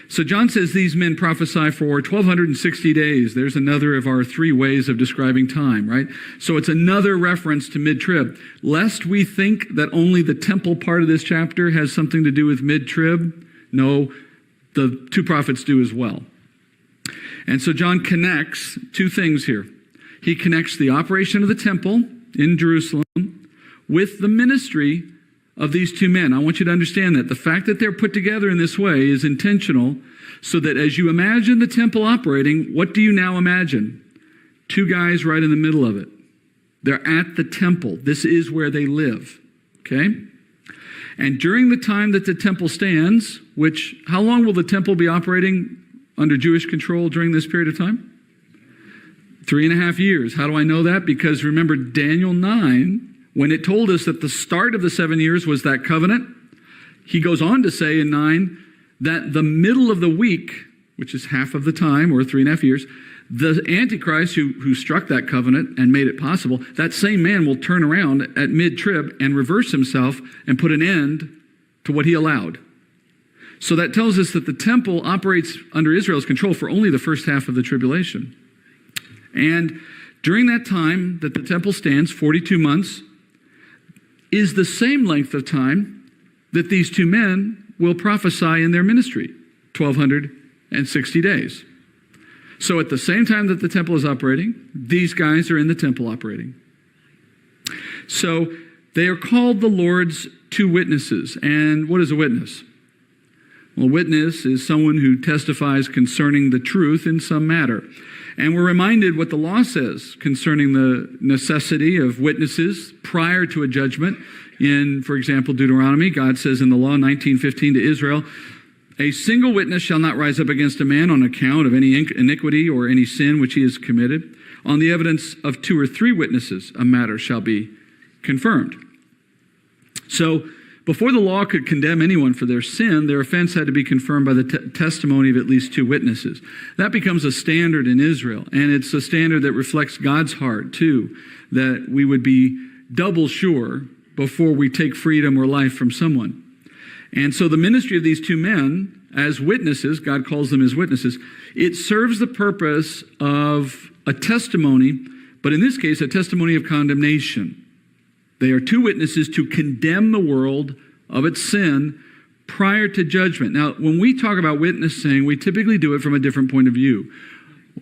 So John says these men prophesy for 1,260 days. There's another of our 3 ways of describing time, right? So it's another reference to mid-trib. Lest we think that only the temple part of this chapter has something to do with mid-trib, no, the 2 prophets do as well. And so John connects 2 things here. He connects the operation of the temple in Jerusalem with the ministry of these 2 men. I want you to understand that. The fact that they're put together in this way is intentional, so that as you imagine the temple operating, what do you now imagine? 2 guys right in the middle of it. They're at the temple. This is where they live. Okay? And during the time that the temple stands, which, how long will the temple be operating under Jewish control during this period of time? 3.5 years. How do I know that? Because remember Daniel 9, when it told us that the start of the 7 years was that covenant, he goes on to say in 9 that the middle of the week, which is half of the time, or 3.5 years, the antichrist who struck that covenant and made it possible, that same man will turn around at mid-trib and reverse himself and put an end to what he allowed. So that tells us that the temple operates under Israel's control for only the first half of the tribulation. And during that time that the temple stands, 42 months, is the same length of time that these 2 men will prophesy in their ministry, 1,260 days. So at the same time that the temple is operating, these guys are in the temple operating. So they are called the Lord's 2 witnesses. And what is a witness? Well, a witness is someone who testifies concerning the truth in some matter. And we're reminded what the law says concerning the necessity of witnesses prior to a judgment. In, for example, Deuteronomy, God says in the law, 19:15 to Israel, a single witness shall not rise up against a man on account of any iniquity or any sin which he has committed. On the evidence of 2 or 3 witnesses, a matter shall be confirmed. So, before the law could condemn anyone for their sin, their offense had to be confirmed by the testimony of at least 2 witnesses. That becomes a standard in Israel, and it's a standard that reflects God's heart, too, that we would be double sure before we take freedom or life from someone. And so the ministry of these 2 men as witnesses, God calls them as witnesses, it serves the purpose of a testimony, but in this case, a testimony of condemnation. They are 2 witnesses to condemn the world of its sin prior to judgment. Now, when we talk about witnessing, we typically do it from a different point of view.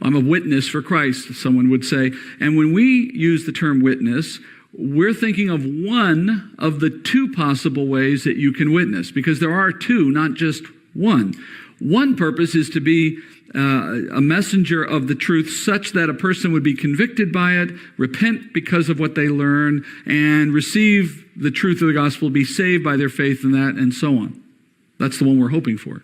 I'm a witness for Christ, someone would say. And when we use the term witness, we're thinking of one of the 2 possible ways that you can witness, because there are 2, not just one. One purpose is to be a messenger of the truth such that a person would be convicted by it, repent because of what they learn, and receive the truth of the gospel, be saved by their faith in that, and so on. That's the one we're hoping for.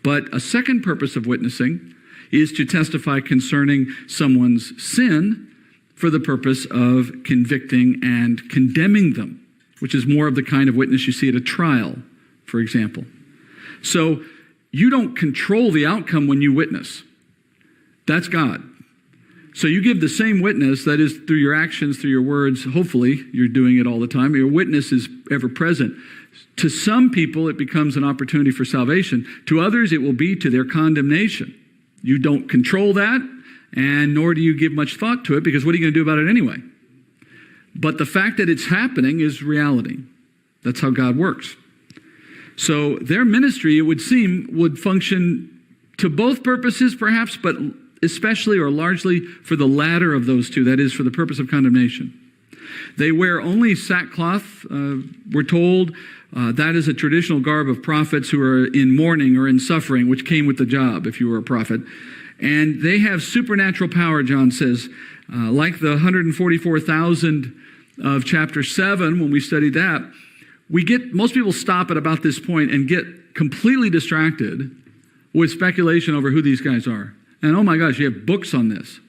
But a second purpose of witnessing is to testify concerning someone's sin for the purpose of convicting and condemning them, which is more of the kind of witness you see at a trial, for example. So you don't control the outcome when you witness. That's God. So you give the same witness, that is through your actions, through your words. Hopefully you're doing it all the time. Your witness is ever present. To some people, it becomes an opportunity for salvation. To others, it will be to their condemnation. You don't control that, and nor do you give much thought to it, because what are you going to do about it anyway? But the fact that it's happening is reality. That's how God works. So their ministry, it would seem, would function to both purposes perhaps, but especially or largely for the latter of those 2, that is, for the purpose of condemnation. They wear only sackcloth, we're told. That is a traditional garb of prophets who are in mourning or in suffering, which came with the job if you were a prophet. And they have supernatural power, John says, like the 144,000 of chapter 7 when we studied that. Most people stop at about this point and get completely distracted with speculation over who these guys are. And oh my gosh, you have books on this.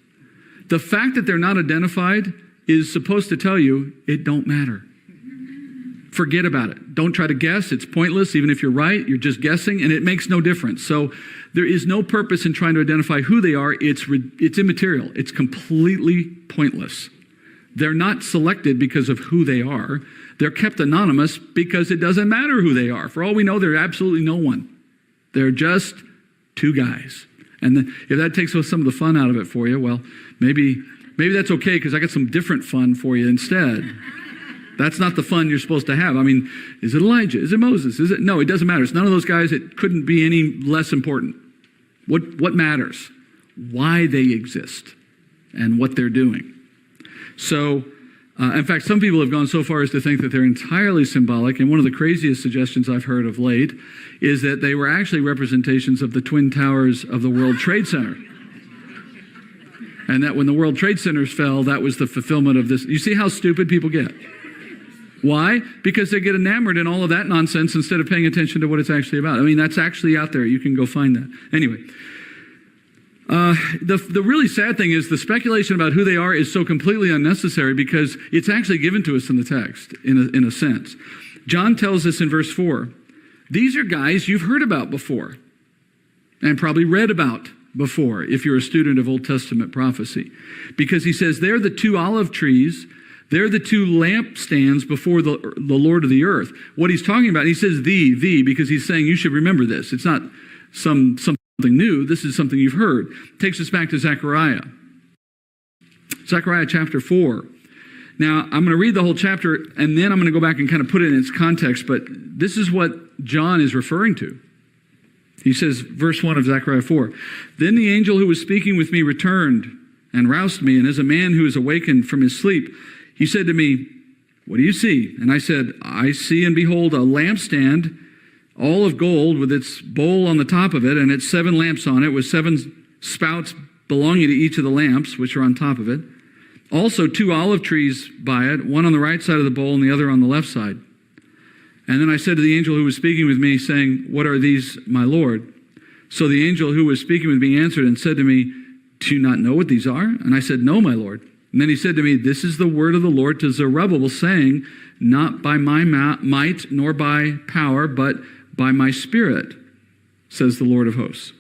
The fact that they're not identified is supposed to tell you it don't matter. Forget about it. Don't try to guess. It's pointless. Even if you're right, you're just guessing, and it makes no difference. So there is no purpose in trying to identify who they are. It's immaterial. It's completely pointless. They're not selected because of who they are. They're kept anonymous because it doesn't matter who they are. For all we know, they're absolutely no one. They're just two guys. And then, if that takes some of the fun out of it for you, well, maybe that's okay, because I got some different fun for you instead. That's not the fun you're supposed to have. I mean, is it Elijah? Is it Moses? Is it? No, it doesn't matter. It's none of those guys. It couldn't be any less important. What matters? Why they exist and what they're doing. So, in fact, some people have gone so far as to think that they're entirely symbolic, and one of the craziest suggestions I've heard of late is that they were actually representations of the Twin Towers of the World Trade Center. And that when the World Trade Centers fell, that was the fulfillment of this. You see how stupid people get? Why? Because they get enamored in all of that nonsense instead of paying attention to what it's actually about. I mean, that's actually out there. You can go find that. Anyway, the really sad thing is the speculation about who they are is so completely unnecessary, because it's actually given to us in the text, in a sense. John tells us in verse 4, these are guys you've heard about before and probably read about before if you're a student of Old Testament prophecy. Because he says they're the two olive trees, they're the two lampstands before the Lord of the earth. What he's talking about, he says the, because he's saying you should remember this. It's not something new. This is something you've heard. Takes us back to Zechariah. Zechariah chapter 4. Now, I'm going to read the whole chapter, and then I'm going to go back and kind of put it in its context, but this is what John is referring to. He says, verse 1 of Zechariah 4, then the angel who was speaking with me returned and roused me, and as a man who is awakened from his sleep, he said to me, what do you see? And I said, I see and behold a lampstand, all of gold, with its bowl on the top of it, and its 7 lamps on it, with 7 spouts belonging to each of the lamps, which are on top of it. Also 2 olive trees by it, one on the right side of the bowl and the other on the left side. And then I said to the angel who was speaking with me, saying, what are these, my Lord? So the angel who was speaking with me answered and said to me, do you not know what these are? And I said, no, my Lord. And then he said to me, this is the word of the Lord to Zerubbabel, saying, not by my might nor by power, but by my spirit, says the Lord of hosts.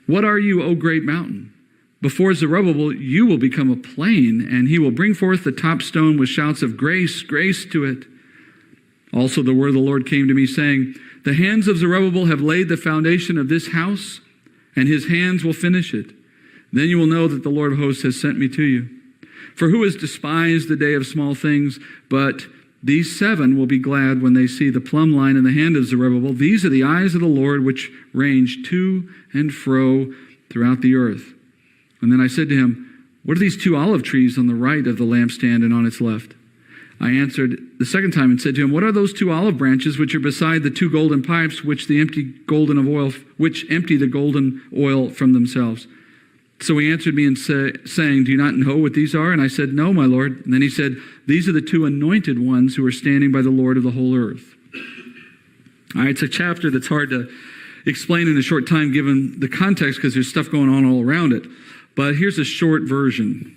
What are you, O great mountain? Before Zerubbabel, you will become a plain, and he will bring forth the top stone with shouts of grace, grace to it. Also the word of the Lord came to me, saying, the hands of Zerubbabel have laid the foundation of this house, and his hands will finish it. Then you will know that the Lord of hosts has sent me to you. For who has despised the day of small things? But these 7 will be glad when they see the plumb line in the hand of Zerubbabel. These are the eyes of the Lord, which range to and fro throughout the earth. And then I said to him, what are these 2 olive trees on the right of the lampstand and on its left? I answered the second time and said to him, what are those 2 olive branches which are beside the 2 golden pipes which empty the golden oil from themselves? So he answered me and saying, do you not know what these are? And I said, no, my Lord. And then he said, these are the 2 anointed ones who are standing by the Lord of the whole earth. All right, it's a chapter that's hard to explain in a short time given the context, because there's stuff going on all around it. But here's a short version.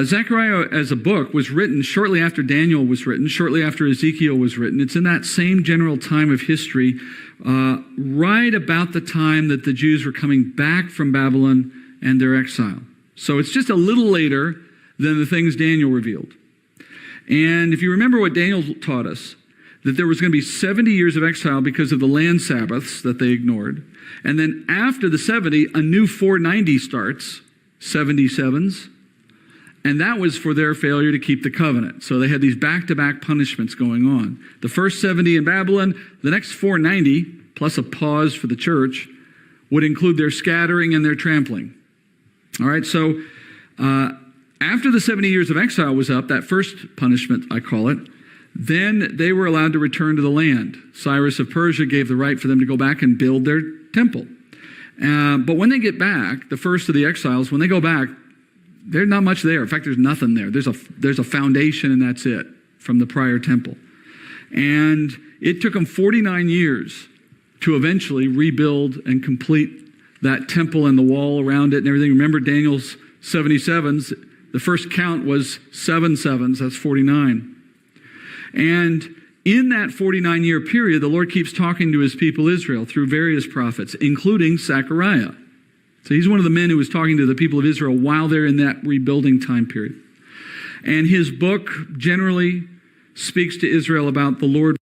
Zechariah as a book was written shortly after Daniel was written, shortly after Ezekiel was written. It's in that same general time of history, right about the time that the Jews were coming back from Babylon and their exile. So it's just a little later than the things Daniel revealed. And if you remember what Daniel taught us, that there was going to be 70 years of exile because of the land Sabbaths that they ignored. And then after the 70, a new 490 starts, 77s. And that was for their failure to keep the covenant. So they had these back-to-back punishments going on. The first 70 in Babylon, the next 490, plus a pause for the church, would include their scattering and their trampling. All right, so after the 70 years of exile was up, that first punishment, I call it, then they were allowed to return to the land. Cyrus of Persia gave the right for them to go back and build their temple. But when they get back, the first of the exiles, when they go back, there's not much there. In fact, there's nothing there. There's a foundation, and that's it, from the prior temple. And it took them 49 years to eventually rebuild and complete that temple and the wall around it and everything. Remember Daniel's 77s? The first count was 7 sevens. That's 49. And In that 49-year period, the Lord keeps talking to his people Israel through various prophets, including Zechariah. So he's one of the men who was talking to the people of Israel while they're in that rebuilding time period. And his book generally speaks to Israel about the Lord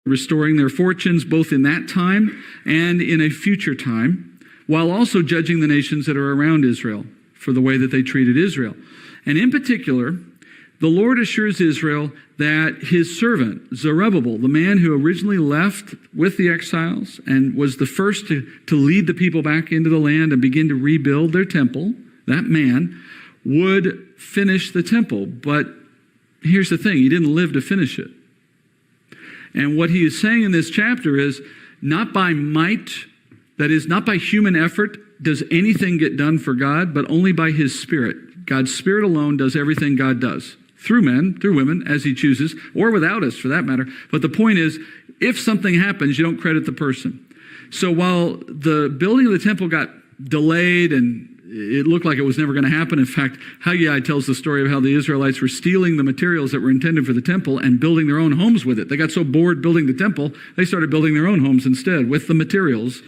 restoring their fortunes both in that time and in a future time, while also judging the nations that are around Israel for the way that they treated Israel. And in particular, the Lord assures Israel that his servant, Zerubbabel, the man who originally left with the exiles and was the first to lead the people back into the land and begin to rebuild their temple, that man would finish the temple. But here's the thing, he didn't live to finish it. And what he is saying in this chapter is, not by might, that is, not by human effort, does anything get done for God, but only by his Spirit. God's Spirit alone does everything God does. Through men, through women, as he chooses, or without us for that matter. But the point is, if something happens, you don't credit the person. So while the building of the temple got delayed and it looked like it was never going to happen. In fact, Haggai tells the story of how the Israelites were stealing the materials that were intended for the temple and building their own homes with it. They got so bored building the temple, they started building their own homes instead with the materials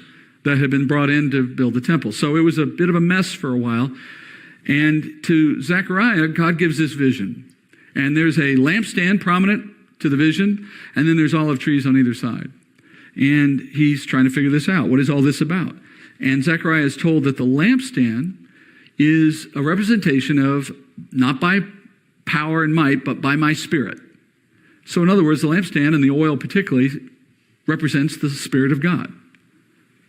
that had been brought in to build the temple. So it was a bit of a mess for a while. And to Zechariah, God gives this vision. And there's a lampstand prominent to the vision, and then there's olive trees on either side. And he's trying to figure this out. What is all this about? And Zechariah is told that the lampstand is a representation of, not by power and might, but by my Spirit. So in other words, the lampstand and the oil particularly represents the Spirit of God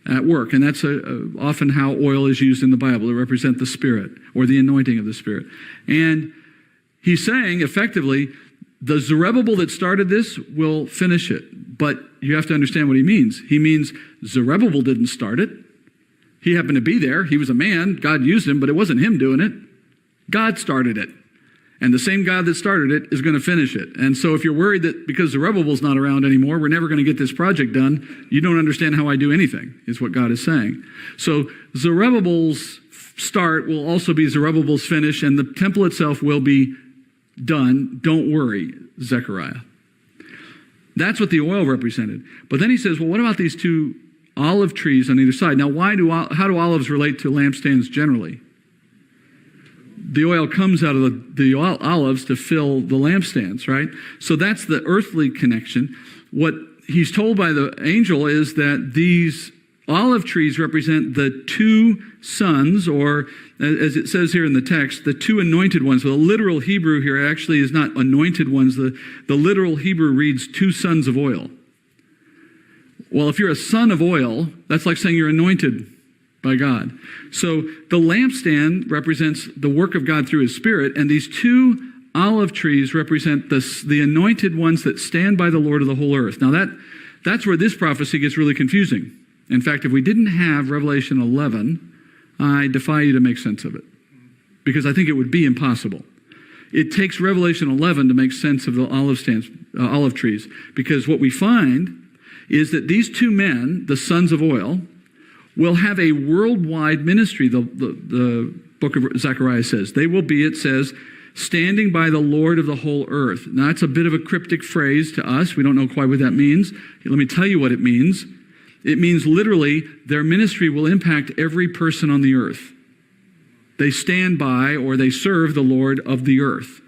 at work. And that's often how oil is used in the Bible, to represent the Spirit or the anointing of the Spirit. And he's saying, effectively, the Zerubbabel that started this will finish it. But you have to understand what he means. He means Zerubbabel didn't start it. He happened to be there. He was a man. God used him, but it wasn't him doing it. God started it. And the same God that started it is going to finish it. And so if you're worried that because Zerubbabel's not around anymore, we're never going to get this project done, you don't understand how I do anything, is what God is saying. So Zerubbabel's start will also be Zerubbabel's finish, and the temple itself will be done. Don't worry, Zechariah. That's what the oil represented. But then he says, well, what about these two olive trees on either side? Now, how do olives relate to lampstands generally? The oil comes out of the olives to fill the lampstands, right? So that's the earthly connection. What he's told by the angel is that these olive trees represent the two sons, or as it says here in the text, the two anointed ones. So the literal Hebrew here actually is not anointed ones. The literal Hebrew reads two sons of oil. Well, if you're a son of oil, that's like saying you're anointed by God. So the lampstand represents the work of God through his Spirit, and these two olive trees represent the anointed ones that stand by the Lord of the whole earth. Now that's where this prophecy gets really confusing. In fact, if we didn't have Revelation 11, I defy you to make sense of it, because I think it would be impossible. It takes Revelation 11 to make sense of the olive trees, because what we find is that these two men, the sons of oil, will have a worldwide ministry, the book of Zechariah says. They will be, it says, standing by the Lord of the whole earth. Now, that's a bit of a cryptic phrase to us. We don't know quite what that means. Let me tell you what it means. It means literally their ministry will impact every person on the earth. They stand by or they serve the Lord of the earth.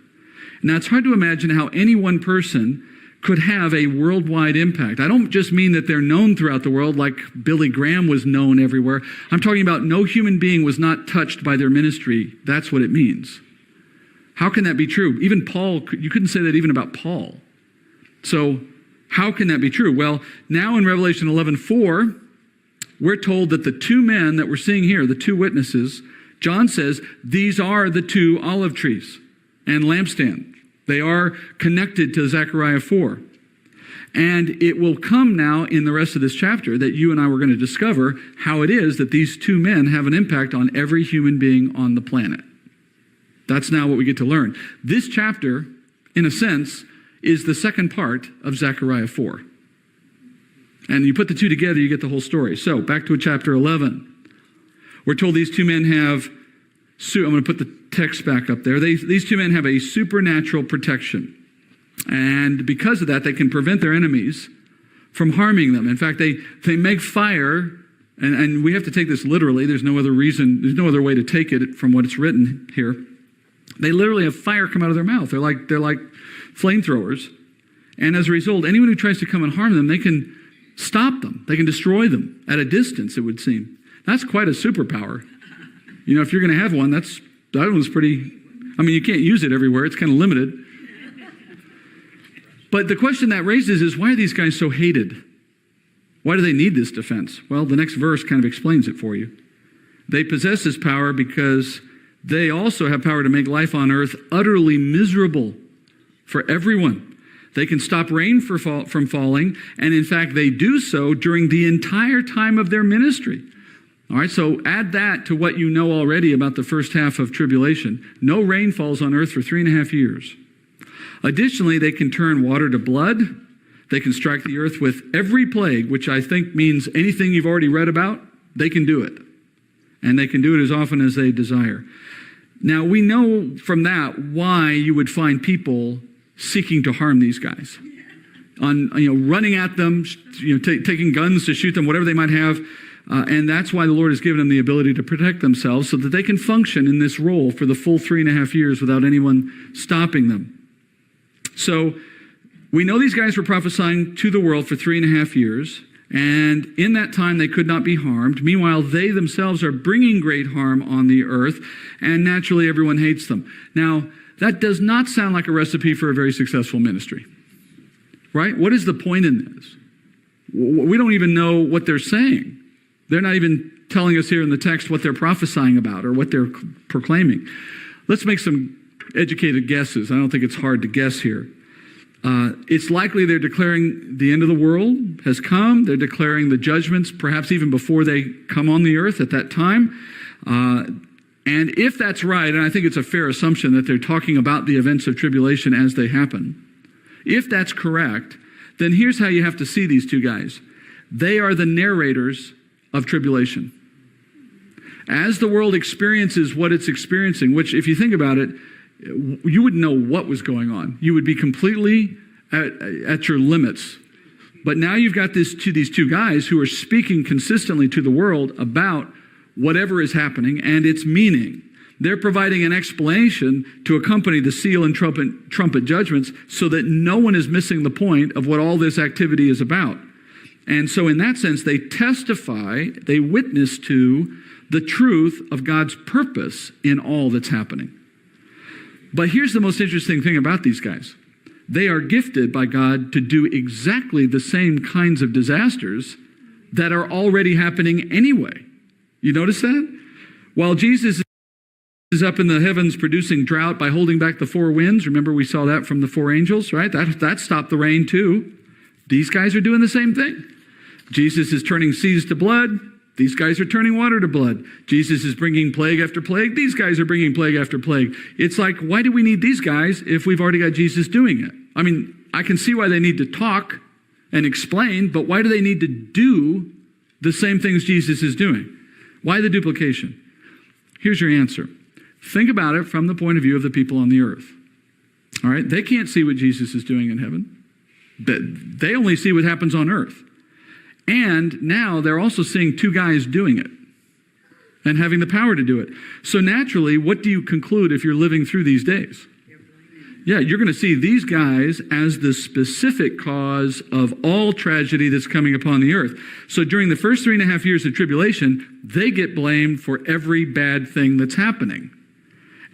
Now, it's hard to imagine how any one person could have a worldwide impact. I don't just mean that they're known throughout the world like Billy Graham was known everywhere. I'm talking about no human being was not touched by their ministry. That's what it means. How can that be true? Even Paul, you couldn't say that even about Paul. So how can that be true? Well, now in Revelation 11:4, we're told that the two men that we're seeing here, the two witnesses, John says, these are the two olive trees and lampstand. They are connected to Zechariah 4. And it will come now in the rest of this chapter that you and I were going to discover how it is that these two men have an impact on every human being on the planet. That's now what we get to learn. This chapter, in a sense, is the second part of Zechariah 4. And you put the two together, you get the whole story. So back to chapter 11. We're told these two men have, I'm going to put the text back up there. These two men have a supernatural protection. And because of that, they can prevent their enemies from harming them. In fact, they make fire, and we have to take this literally. There's no other reason, there's no other way to take it from what it's written here. They literally have fire come out of their mouth. They're like flamethrowers. And as a result, anyone who tries to come and harm them, they can stop them. They can destroy them at a distance, it would seem. That's quite a superpower. You know, if you're going to have one, that one's pretty, I mean, you can't use it everywhere. It's kind of limited. But the question that raises is, why are these guys so hated? Why do they need this defense? Well, the next verse kind of explains it for you. They possess this power because they also have power to make life on earth utterly miserable for everyone. They can stop rain from falling, and in fact, they do so during the entire time of their ministry. All right, so add that to what you know already about the first half of tribulation. No rain falls on earth for 3.5 years. Additionally, they can turn water to blood. They can strike the earth with every plague, which I think means anything you've already read about, they can do it. And they can do it as often as they desire. Now, we know from that why you would find people seeking to harm these guys. Running at them, taking guns to shoot them, whatever they might have. And that's why the Lord has given them the ability to protect themselves so that they can function in this role for the full 3.5 years without anyone stopping them. So we know these guys were prophesying to the world for 3.5 years, and in that time they could not be harmed. Meanwhile, they themselves are bringing great harm on the earth, and naturally everyone hates them. Now, that does not sound like a recipe for a very successful ministry, right? What is the point in this? We don't even know what they're saying. They're not even telling us here in the text what they're prophesying about or what they're proclaiming. Let's make some educated guesses. I don't think it's hard to guess here. It's likely they're declaring the end of the world has come. They're declaring the judgments, perhaps even before they come on the earth at that time. And if that's right, and I think it's a fair assumption that they're talking about the events of tribulation as they happen, if that's correct, then here's how you have to see these two guys. They are the narrators of tribulation. As the world experiences what it's experiencing, which if you think about it, you wouldn't know what was going on. You would be completely at your limits. But now you've got these two guys who are speaking consistently to the world about whatever is happening and its meaning. They're providing an explanation to accompany the seal and trumpet judgments so that no one is missing the point of what all this activity is about. And so in that sense, they testify, they witness to the truth of God's purpose in all that's happening. But here's the most interesting thing about these guys. They are gifted by God to do exactly the same kinds of disasters that are already happening anyway. You notice that? While Jesus is up in the heavens producing drought by holding back the four winds, remember we saw that from the four angels, right? That stopped the rain too. These guys are doing the same thing. Jesus is turning seas to blood. These guys are turning water to blood. Jesus is bringing plague after plague. These guys are bringing plague after plague. It's like, why do we need these guys if we've already got Jesus doing it? I mean, I can see why they need to talk and explain, but why do they need to do the same things Jesus is doing? Why the duplication? Here's your answer. Think about it from the point of view of the people on the earth. All right? They can't see what Jesus is doing in heaven. They only see what happens on earth. And now they're also seeing two guys doing it and having the power to do it. So naturally, what do you conclude if you're living through these days? Yeah, you're going to see these guys as the specific cause of all tragedy that's coming upon the earth. So during the first 3.5 years of tribulation, they get blamed for every bad thing that's happening.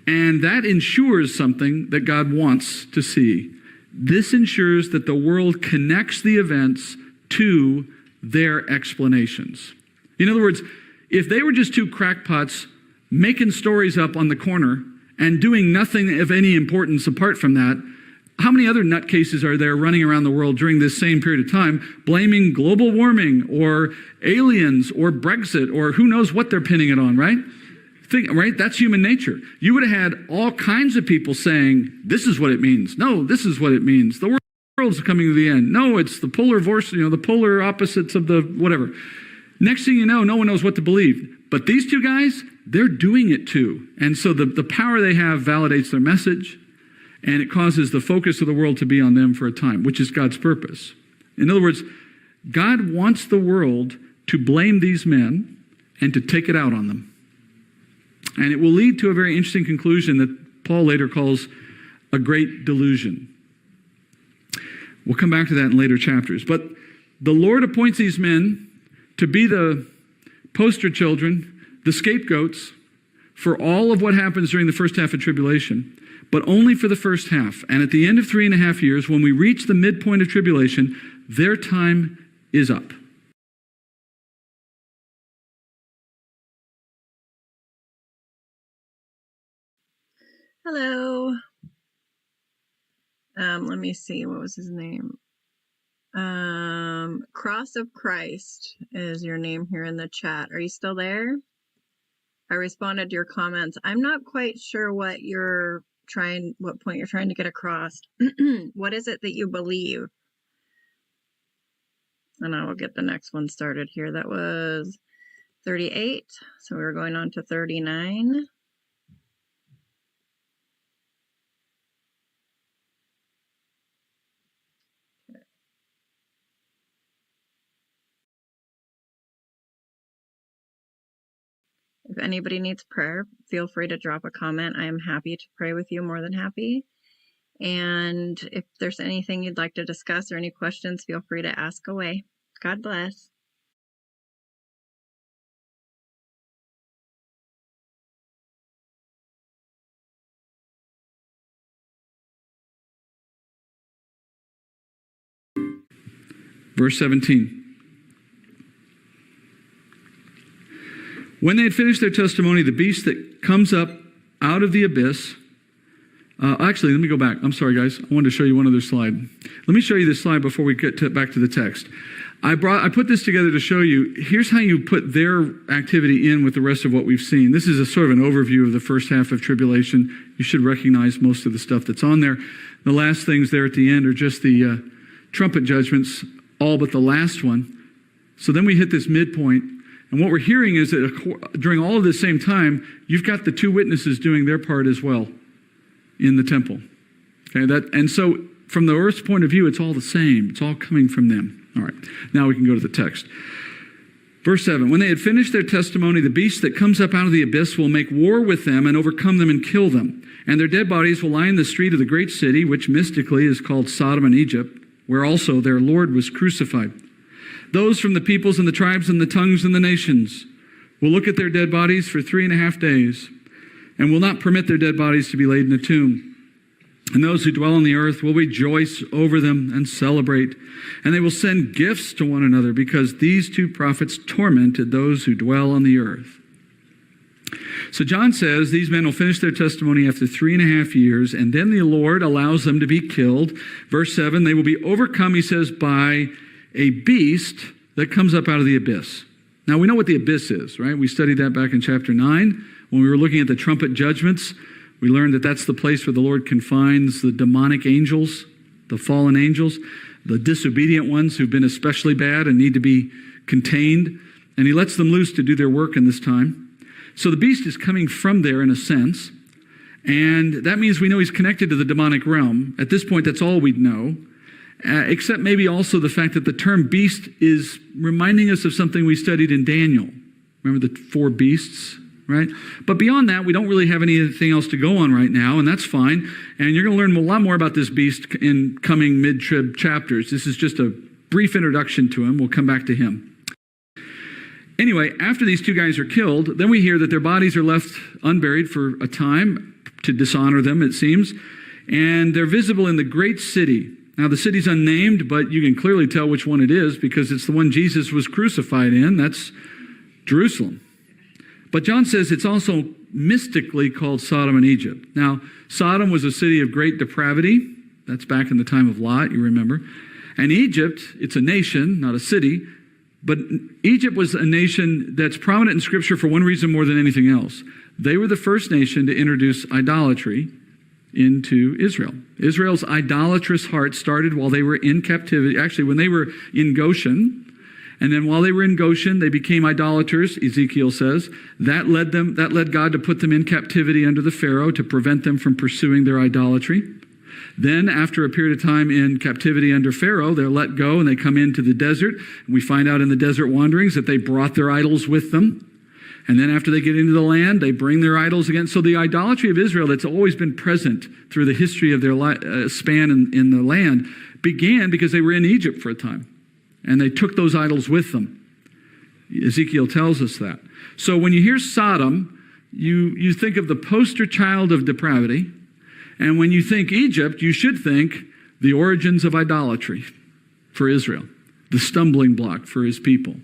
And that ensures something that God wants to see. This ensures that the world connects the events to their explanations. In other words, if they were just two crackpots making stories up on the corner and doing nothing of any importance apart from that, how many other nutcases are there running around the world during this same period of time blaming global warming or aliens or Brexit or who knows what they're pinning it on, right? Right? That's human nature. You would have had all kinds of people saying, this is what it means. No, this is what it means. The world's coming to the end. No, it's the polar the polar opposites of the whatever. Next thing you know, no one knows what to believe. But these two guys, they're doing it too. And so the power they have validates their message. And it causes the focus of the world to be on them for a time, which is God's purpose. In other words, God wants the world to blame these men and to take it out on them. And it will lead to a very interesting conclusion that Paul later calls a great delusion. We'll come back to that in later chapters. But the Lord appoints these men to be the poster children, the scapegoats for all of what happens during the first half of tribulation, but only for the first half. And at the end of 3.5 years, when we reach the midpoint of tribulation, their time is up. Hello. Let me see. What was his name? Cross of Christ is your name here in the chat. Are you still there? I responded to your comments. I'm not quite sure what point you're trying to get across. What is it that you believe? And I will get the next one started here. That was 38. So we're going on to 39. If anybody needs prayer, feel free to drop a comment. I am happy to pray with you, more than happy. And if there's anything you'd like to discuss or any questions, feel free to ask away. God bless. Verse 17. When they had finished their testimony, the beast that comes up out of the abyss. Actually, let me go back. I'm sorry, guys. I wanted to show you one other slide. Let me show you this slide before we get back to the text. I put this together to show you, here's how you put their activity in with the rest of what we've seen. This is a sort of an overview of the first half of tribulation. You should recognize most of the stuff that's on there. The last things there at the end are just the trumpet judgments, all but the last one. So then we hit this midpoint. And what we're hearing is that during all of this same time, you've got the two witnesses doing their part as well in the temple. Okay, and so from the earth's point of view, it's all the same. It's all coming from them. All right, now we can go to the text. Verse 7, when they had finished their testimony, the beast that comes up out of the abyss will make war with them and overcome them and kill them. And their dead bodies will lie in the street of the great city, which mystically is called Sodom and Egypt, where also their Lord was crucified. Those from the peoples and the tribes and the tongues and the nations will look at their dead bodies for 3.5 days and will not permit their dead bodies to be laid in a tomb. And those who dwell on the earth will rejoice over them and celebrate. And they will send gifts to one another because these two prophets tormented those who dwell on the earth. So John says these men will finish their testimony after 3.5 years, and then the Lord allows them to be killed. Verse 7, they will be overcome, he says, by a beast that comes up out of the abyss. Now, we know what the abyss is, right? We studied that back in chapter 9. When we were looking at the trumpet judgments, we learned that that's the place where the Lord confines the demonic angels, the fallen angels, the disobedient ones who've been especially bad and need to be contained. And he lets them loose to do their work in this time. So the beast is coming from there in a sense. And that means we know he's connected to the demonic realm. At this point, that's all we'd know. Except maybe also the fact that the term beast is reminding us of something we studied in Daniel. Remember the 4 beasts, right? But beyond that, we don't really have anything else to go on right now, and that's fine. And you're going to learn a lot more about this beast in coming mid-trib chapters. This is just a brief introduction to him. We'll come back to him. Anyway, after these two guys are killed, then we hear that their bodies are left unburied for a time to dishonor them, it seems. And they're visible in the great city. Now, the city's unnamed, but you can clearly tell which one it is because it's the one Jesus was crucified in. That's Jerusalem. But John says it's also mystically called Sodom and Egypt. Now, Sodom was a city of great depravity. That's back in the time of Lot, you remember. And Egypt, it's a nation, not a city. But Egypt was a nation that's prominent in Scripture for one reason more than anything else. They were the first nation to introduce idolatry into Israel. Israel's idolatrous heart started while they were in captivity. Actually, when they were in Goshen, and then while they were in Goshen, they became idolaters, Ezekiel says. That led God to put them in captivity under the Pharaoh to prevent them from pursuing their idolatry. Then after a period of time in captivity under Pharaoh, they're let go and they come into the desert. We find out in the desert wanderings that they brought their idols with them. And then after they get into the land, they bring their idols again. So the idolatry of Israel that's always been present through the history of their span in the land began because they were in Egypt for a time. And they took those idols with them. Ezekiel tells us that. So when you hear Sodom, you think of the poster child of depravity. And when you think Egypt, you should think the origins of idolatry for Israel, the stumbling block for his people.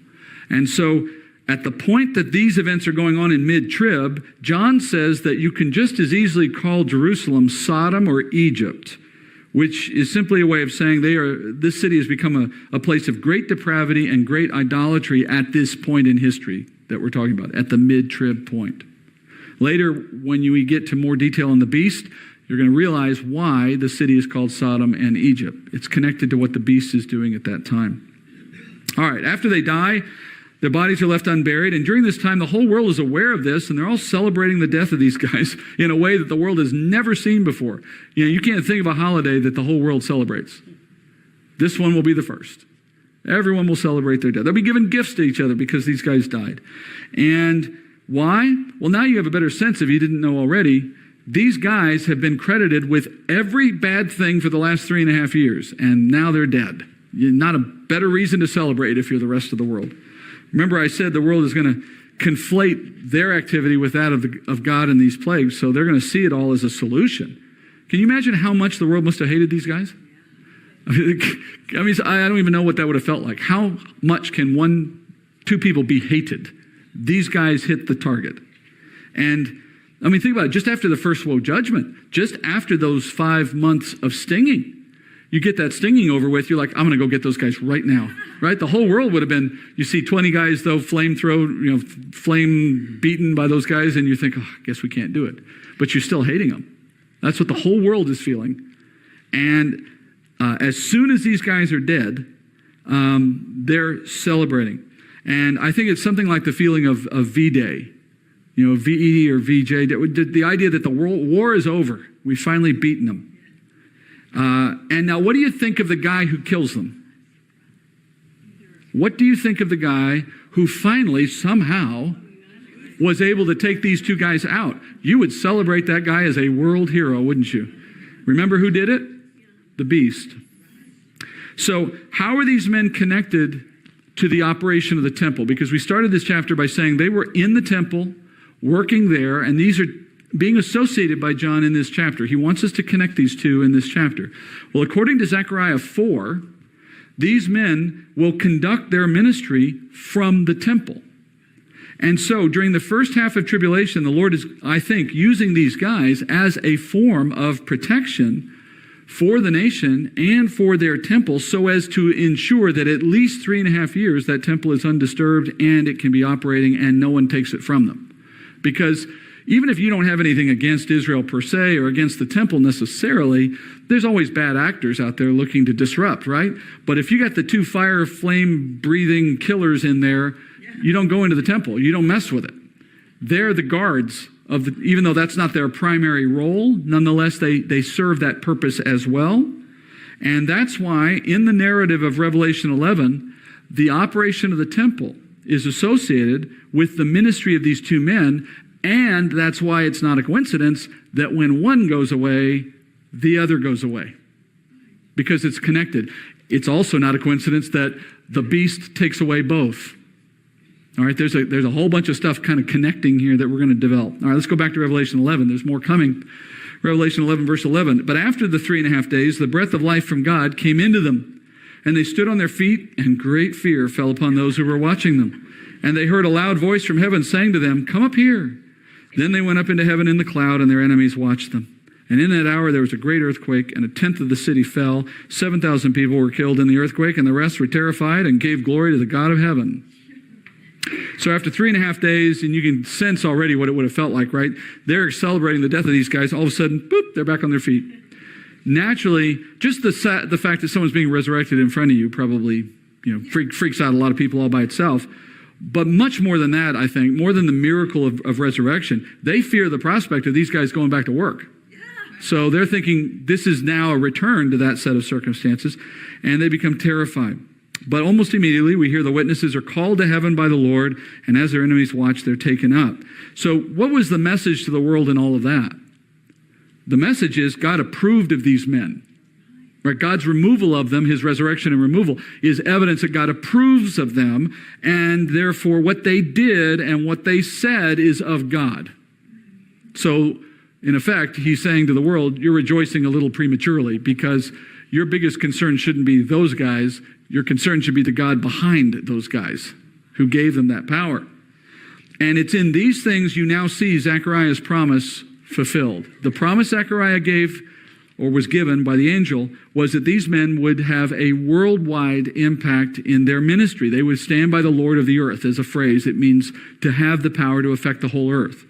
And so at the point that these events are going on in mid-trib, John says that you can just as easily call Jerusalem Sodom or Egypt, which is simply a way of saying this city has become a place of great depravity and great idolatry at this point in history that we're talking about, at the mid-trib point. Later, when we get to more detail on the beast, you're going to realize why the city is called Sodom and Egypt. It's connected to what the beast is doing at that time. All right, after they die, their bodies are left unburied, and during this time, the whole world is aware of this, and they're all celebrating the death of these guys in a way that the world has never seen before. You can't think of a holiday that the whole world celebrates. This one will be the first. Everyone will celebrate their death. They'll be giving gifts to each other because these guys died. And why? Well, now you have a better sense, if you didn't know already. These guys have been credited with every bad thing for the last 3.5 years, and now they're dead. Not a better reason to celebrate if you're the rest of the world. Remember, I said the world is going to conflate their activity with that of God in these plagues, so they're going to see it all as a solution. Can you imagine how much the world must have hated these guys? I don't even know what that would have felt like. How much can two people be hated? These guys hit the target. And think about it. Just after the first woe judgment, just after those 5 months of stinging, you get that stinging over with, you're like, I'm going to go get those guys right now, right? The whole world would have been, you see 20 guys, though, flame beaten by those guys, and you think, I guess we can't do it. But you're still hating them. That's what the whole world is feeling. And as soon as these guys are dead, they're celebrating. And I think it's something like the feeling of V-Day, VED or VJ, the idea that the world war is over. We've finally beaten them. And now what do you think of the guy who kills them? What do you think of the guy who finally, somehow, was able to take these two guys out? You would celebrate that guy as a world hero, wouldn't you? Remember who did it? The beast. So how are these men connected to the operation of the temple? Because we started this chapter by saying they were in the temple, working there, and these are being associated by John in this chapter. He wants us to connect these two in this chapter. Well, according to Zechariah 4, these men will conduct their ministry from the temple. And so during the first half of tribulation, the Lord is, I think, using these guys as a form of protection for the nation and for their temple, so as to ensure that at least 3.5 years that temple is undisturbed and it can be operating and no one takes it from them. Because even if you don't have anything against Israel per se or against the temple necessarily, there's always bad actors out there looking to disrupt, right? But if you got the two fire flame breathing killers in there, you don't go into the temple. You don't mess with it. They're the guards of even though that's not their primary role, nonetheless, they serve that purpose as well. And that's why in the narrative of Revelation 11, the operation of the temple is associated with the ministry of these two men. And that's why it's not a coincidence that when one goes away, the other goes away. Because it's connected. It's also not a coincidence that the beast takes away both. All right, there's a whole bunch of stuff kind of connecting here that we're going to develop. All right, let's go back to Revelation 11. There's more coming. Revelation 11, verse 11. But after the 3.5 days, the breath of life from God came into them. And they stood on their feet, and great fear fell upon those who were watching them. And they heard a loud voice from heaven saying to them, "Come up here." Then they went up into heaven in the cloud, and their enemies watched them. And in that hour there was a great earthquake, and 1/10 of the city fell. 7,000 people were killed in the earthquake, and the rest were terrified and gave glory to the God of heaven. So after 3.5 days, and you can sense already what it would have felt like, right? They're celebrating the death of these guys. All of a sudden, boop, they're back on their feet. Naturally, just the fact that someone's being resurrected in front of you probably freaks out a lot of people all by itself. But much more than that, I think, more than the miracle of resurrection, they fear the prospect of these guys going back to work. So they're thinking this is now a return to that set of circumstances, and they become terrified. But almost immediately, we hear the witnesses are called to heaven by the Lord, and as their enemies watch, they're taken up. So what was the message to the world in all of that? The message is God approved of these men. Right? God's removal of them, his resurrection and removal, is evidence that God approves of them, and therefore what they did and what they said is of God. So, in effect, he's saying to the world, you're rejoicing a little prematurely because your biggest concern shouldn't be those guys. Your concern should be the God behind those guys who gave them that power. And it's in these things you now see Zechariah's promise fulfilled. The promise Zechariah gave or was given by the angel was that these men would have a worldwide impact in their ministry. They would stand by the Lord of the earth as a phrase. It means to have the power to affect the whole earth.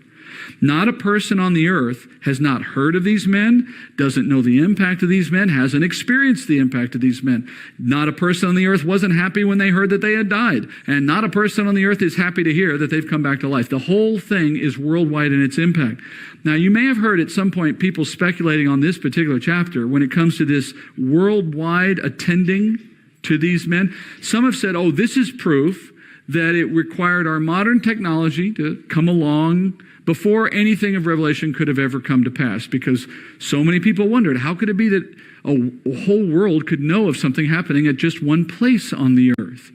Not a person on the earth has not heard of these men, doesn't know the impact of these men, hasn't experienced the impact of these men. Not a person on the earth wasn't happy when they heard that they had died. And not a person on the earth is happy to hear that they've come back to life. The whole thing is worldwide in its impact. Now, you may have heard at some point people speculating on this particular chapter when it comes to this worldwide attending to these men. Some have said, oh, this is proof that it required our modern technology to come along before anything of Revelation could have ever come to pass, because so many people wondered, how could it be that a whole world could know of something happening at just one place on the earth?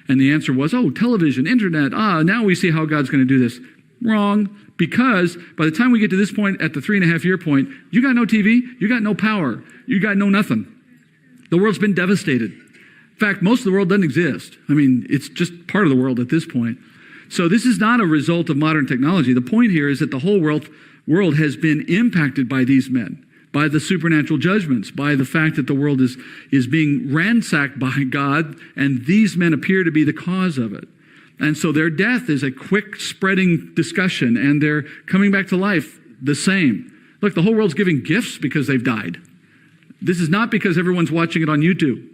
And the answer was, oh, television, internet, now we see how God's going to do this. Wrong, because by the time we get to this point, at the 3.5 year point, you got no TV, you got no power, you got no nothing. The world's been devastated. In fact, most of the world doesn't exist. I mean, it's just part of the world at this point. So this is not a result of modern technology. The point here is that the whole world has been impacted by these men, by the supernatural judgments, by the fact that the world is being ransacked by God, and these men appear to be the cause of it. And so their death is a quick spreading discussion, and they're coming back to life the same. Look, the whole world's giving gifts because they've died. This is not because everyone's watching it on YouTube.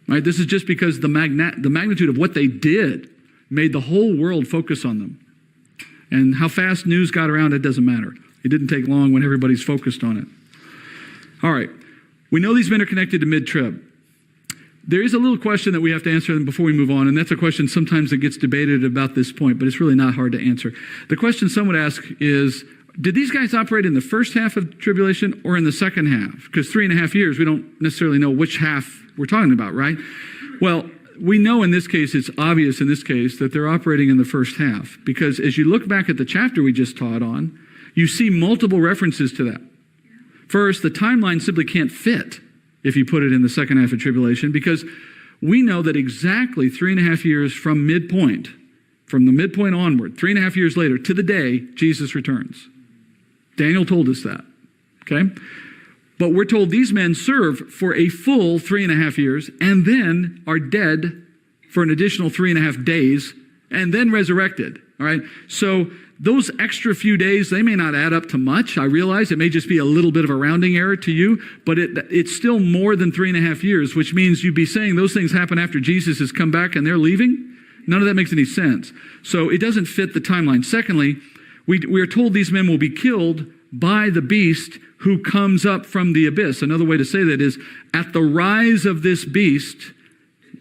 Right? This is just because the magnitude of what they did made the whole world focus on them. And how fast news got around, it doesn't matter. It didn't take long when everybody's focused on it. All right. We know these men are connected to mid-trib. There is a little question that we have to answer before we move on, and that's a question sometimes that gets debated about this point, but it's really not hard to answer. The question some would ask is, did these guys operate in the first half of tribulation or in the second half? Because 3.5 years, we don't necessarily know which half we're talking about, right? Well, we know in this case, it's obvious in this case, that they're operating in the first half. Because as you look back at the chapter we just taught on, you see multiple references to that. First, the timeline simply can't fit if you put it in the second half of tribulation, because we know that exactly 3.5 years from midpoint, from the midpoint onward, 3.5 years later, to the day, Jesus returns. Daniel told us that, okay? But we're told these men serve for a full 3.5 years and then are dead for an additional 3.5 days and then resurrected, all right? So those extra few days, they may not add up to much. I realize it may just be a little bit of a rounding error to you, but it's still more than 3.5 years, which means you'd be saying those things happen after Jesus has come back and they're leaving. None of that makes any sense. So it doesn't fit the timeline. Secondly, we are told these men will be killed by the beast who comes up from the abyss. Another way to say that is, at the rise of this beast,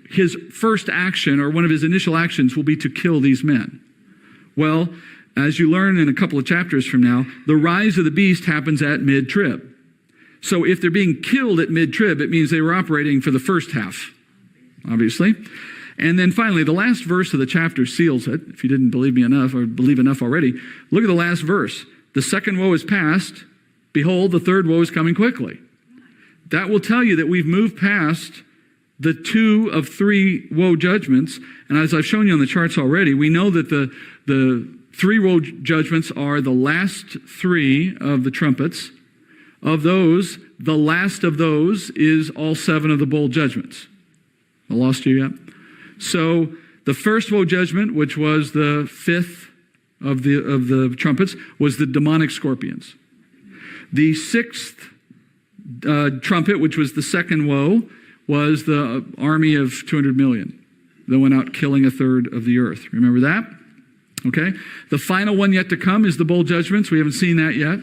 his first action, or one of his initial actions, will be to kill these men. Well, as you learn in a couple of chapters from now, the rise of the beast happens at mid-trib. So if they're being killed at mid-trib, it means they were operating for the first half, obviously. And then finally, the last verse of the chapter seals it. If you didn't believe me enough, or believe enough already, look at the last verse. The second woe is past. Behold, the third woe is coming quickly. That will tell you that we've moved past the 2 of 3 woe judgments. And as I've shown you on the charts already, we know that the 3 woe judgments are the last 3 of the trumpets. Of those, the last of those is all 7 of the bowl judgments. I lost you yet? So the first woe judgment, which was the 5th of the trumpets, was the demonic scorpions. The 6th trumpet, which was the second woe, was the army of 200 million that went out killing 1/3 of the earth. Remember that? Okay. The final one yet to come is the bowl judgments. We haven't seen that yet.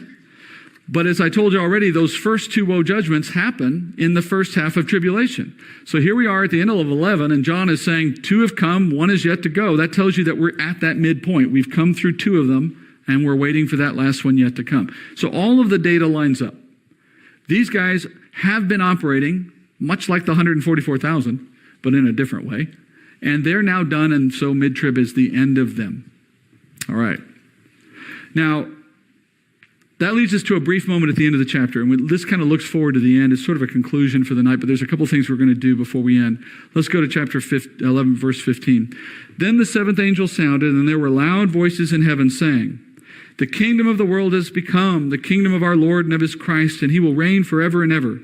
But as I told you already, those first two woe judgments happen in the first half of tribulation. So here we are at the end of 11, and John is saying, two have come, one is yet to go. That tells you that we're at that midpoint. We've come through two of them, and we're waiting for that last one yet to come. So all of the data lines up. These guys have been operating much like the 144,000, but in a different way. And they're now done, and so mid-trib is the end of them. All right. Now, that leads us to a brief moment at the end of the chapter, and this kind of looks forward to the end. It's sort of a conclusion for the night, but there's a couple things we're going to do before we end. Let's go to chapter 11, verse 15. Then the seventh angel sounded, and there were loud voices in heaven saying, "The kingdom of the world has become the kingdom of our Lord and of his Christ, and he will reign forever and ever."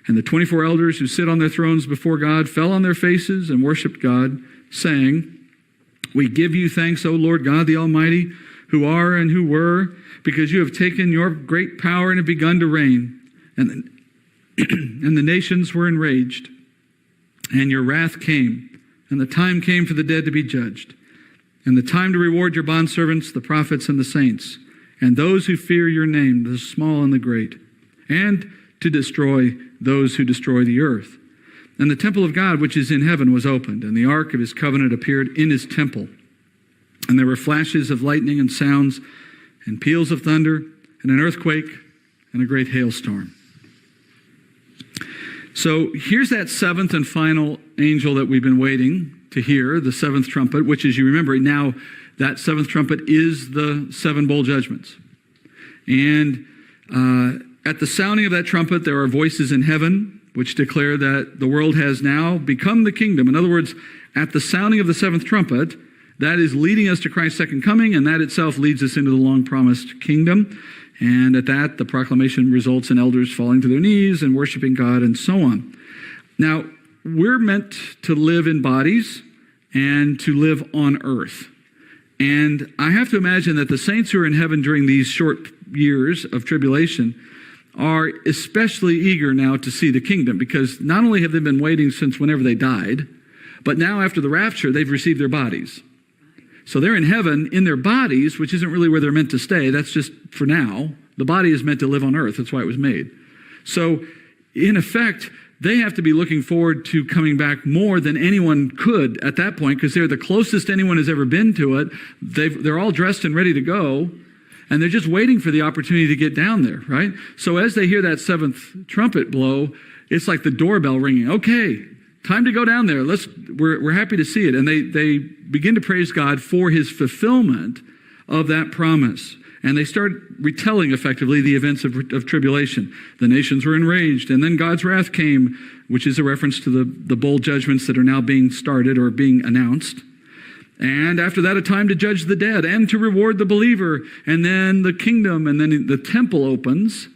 And the 24 elders who sit on their thrones before God fell on their faces and worshiped God, saying, "We give you thanks, O Lord God the Almighty, who are and who were, because you have taken your great power and have begun to reign. And the nations were enraged, and your wrath came, and the time came for the dead to be judged, and the time to reward your bondservants, the prophets and the saints, and those who fear your name, the small and the great, and to destroy those who destroy the earth. And the temple of God, which is in heaven, was opened, and the ark of his covenant appeared in his temple. And there were flashes of lightning and sounds and peals of thunder and an earthquake and a great hailstorm." So here's that seventh and final angel that we've been waiting to hear, the seventh trumpet, which, as you remember, now that seventh trumpet is the seven bowl judgments. And at the sounding of that trumpet, there are voices in heaven which declare that the world has now become the kingdom. In other words, at the sounding of the seventh trumpet, that is leading us to Christ's second coming, and that itself leads us into the long-promised kingdom. And at that, the proclamation results in elders falling to their knees and worshiping God and so on. Now, we're meant to live in bodies and to live on earth. And I have to imagine that the saints who are in heaven during these short years of tribulation are especially eager now to see the kingdom, because not only have they been waiting since whenever they died, but now after the rapture, they've received their bodies. So they're in heaven in their bodies, which isn't really where they're meant to stay. That's just for now. The body is meant to live on earth. That's why it was made. So in effect, they have to be looking forward to coming back more than anyone could at that point, because they're the closest anyone has ever been to it. They're all dressed and ready to go, and they're just waiting for the opportunity to get down there, right? So as they hear that seventh trumpet blow, it's like the doorbell ringing. Okay, time to go down there. We're happy to see it. And they begin to praise God for his fulfillment of that promise. And they start retelling effectively the events of tribulation. The nations were enraged, and then God's wrath came, which is a reference to the bowl judgments that are now being started or being announced. And after that, a time to judge the dead and to reward the believer. And then the kingdom, and then the temple opens,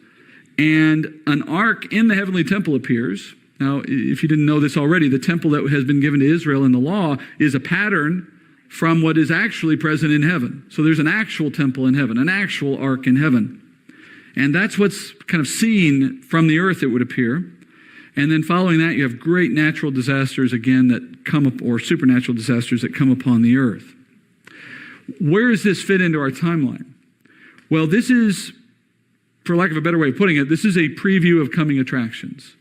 and an ark in the heavenly temple appears. Now, if you didn't know this already, the temple that has been given to Israel in the law is a pattern from what is actually present in heaven. So there's an actual temple in heaven, an actual ark in heaven. And that's what's kind of seen from the earth, it would appear. And then following that, you have great natural disasters again that come up, or supernatural disasters that come upon the earth. Where does this fit into our timeline? Well, this is, for lack of a better way of putting it, this is a preview of coming attractions.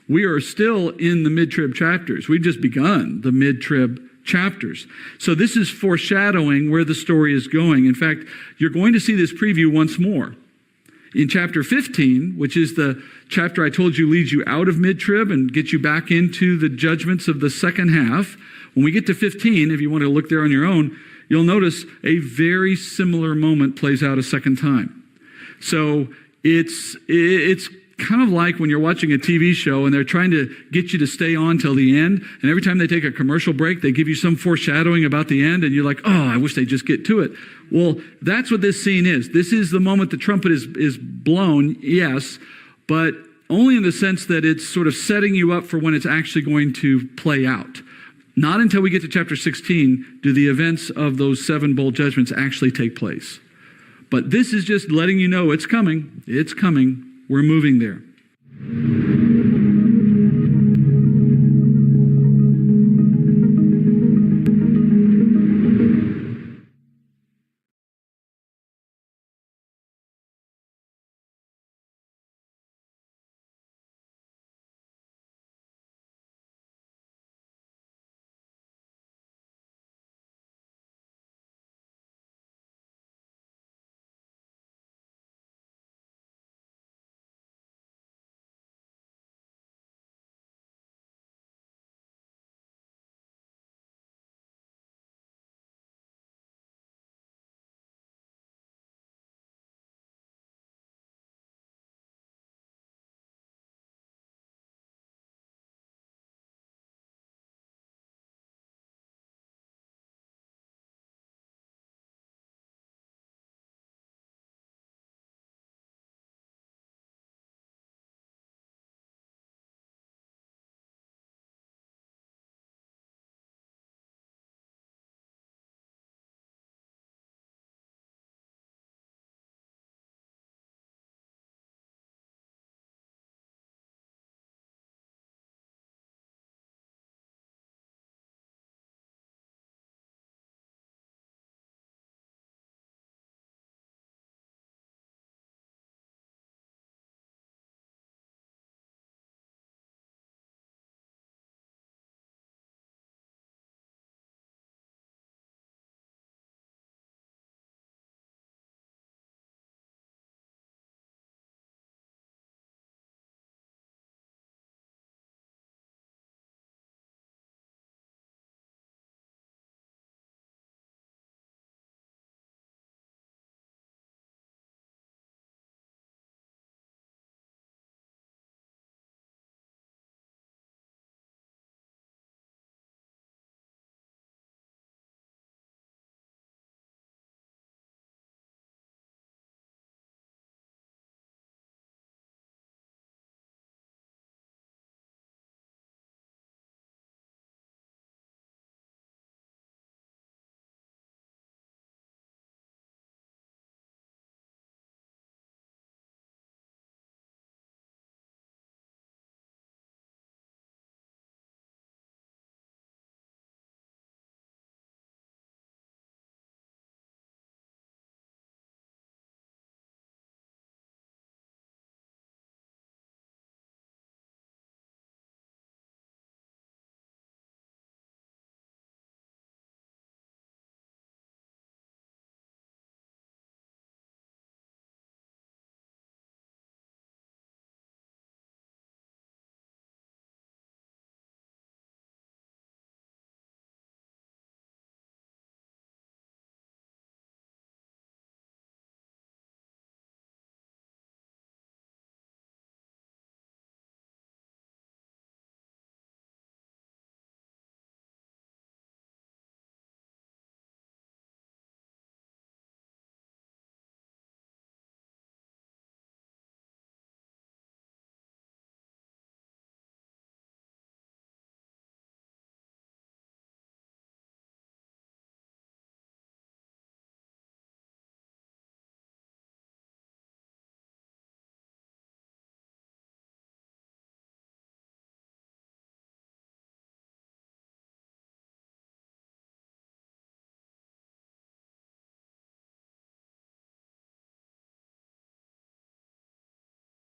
We are still in the mid-trib chapters. We've just begun the mid-trib chapters. So this is foreshadowing where the story is going. In fact, you're going to see this preview once more. In chapter 15, which is the chapter I told you leads you out of mid-trib and gets you back into the judgments of the second half, when we get to 15, if you want to look there on your own, you'll notice a very similar moment plays out a second time. So it's kind of like when you're watching a TV show and they're trying to get you to stay on till the end, and every time they take a commercial break, they give you some foreshadowing about the end, and you're like, oh, I wish they'd just get to it. Well, that's what this scene is. This is the moment the trumpet is blown, yes, but only in the sense that it's sort of setting you up for when it's actually going to play out. Not until we get to chapter 16 do the events of those seven bowl judgments actually take place. But this is just letting you know it's coming. It's coming. We're moving there.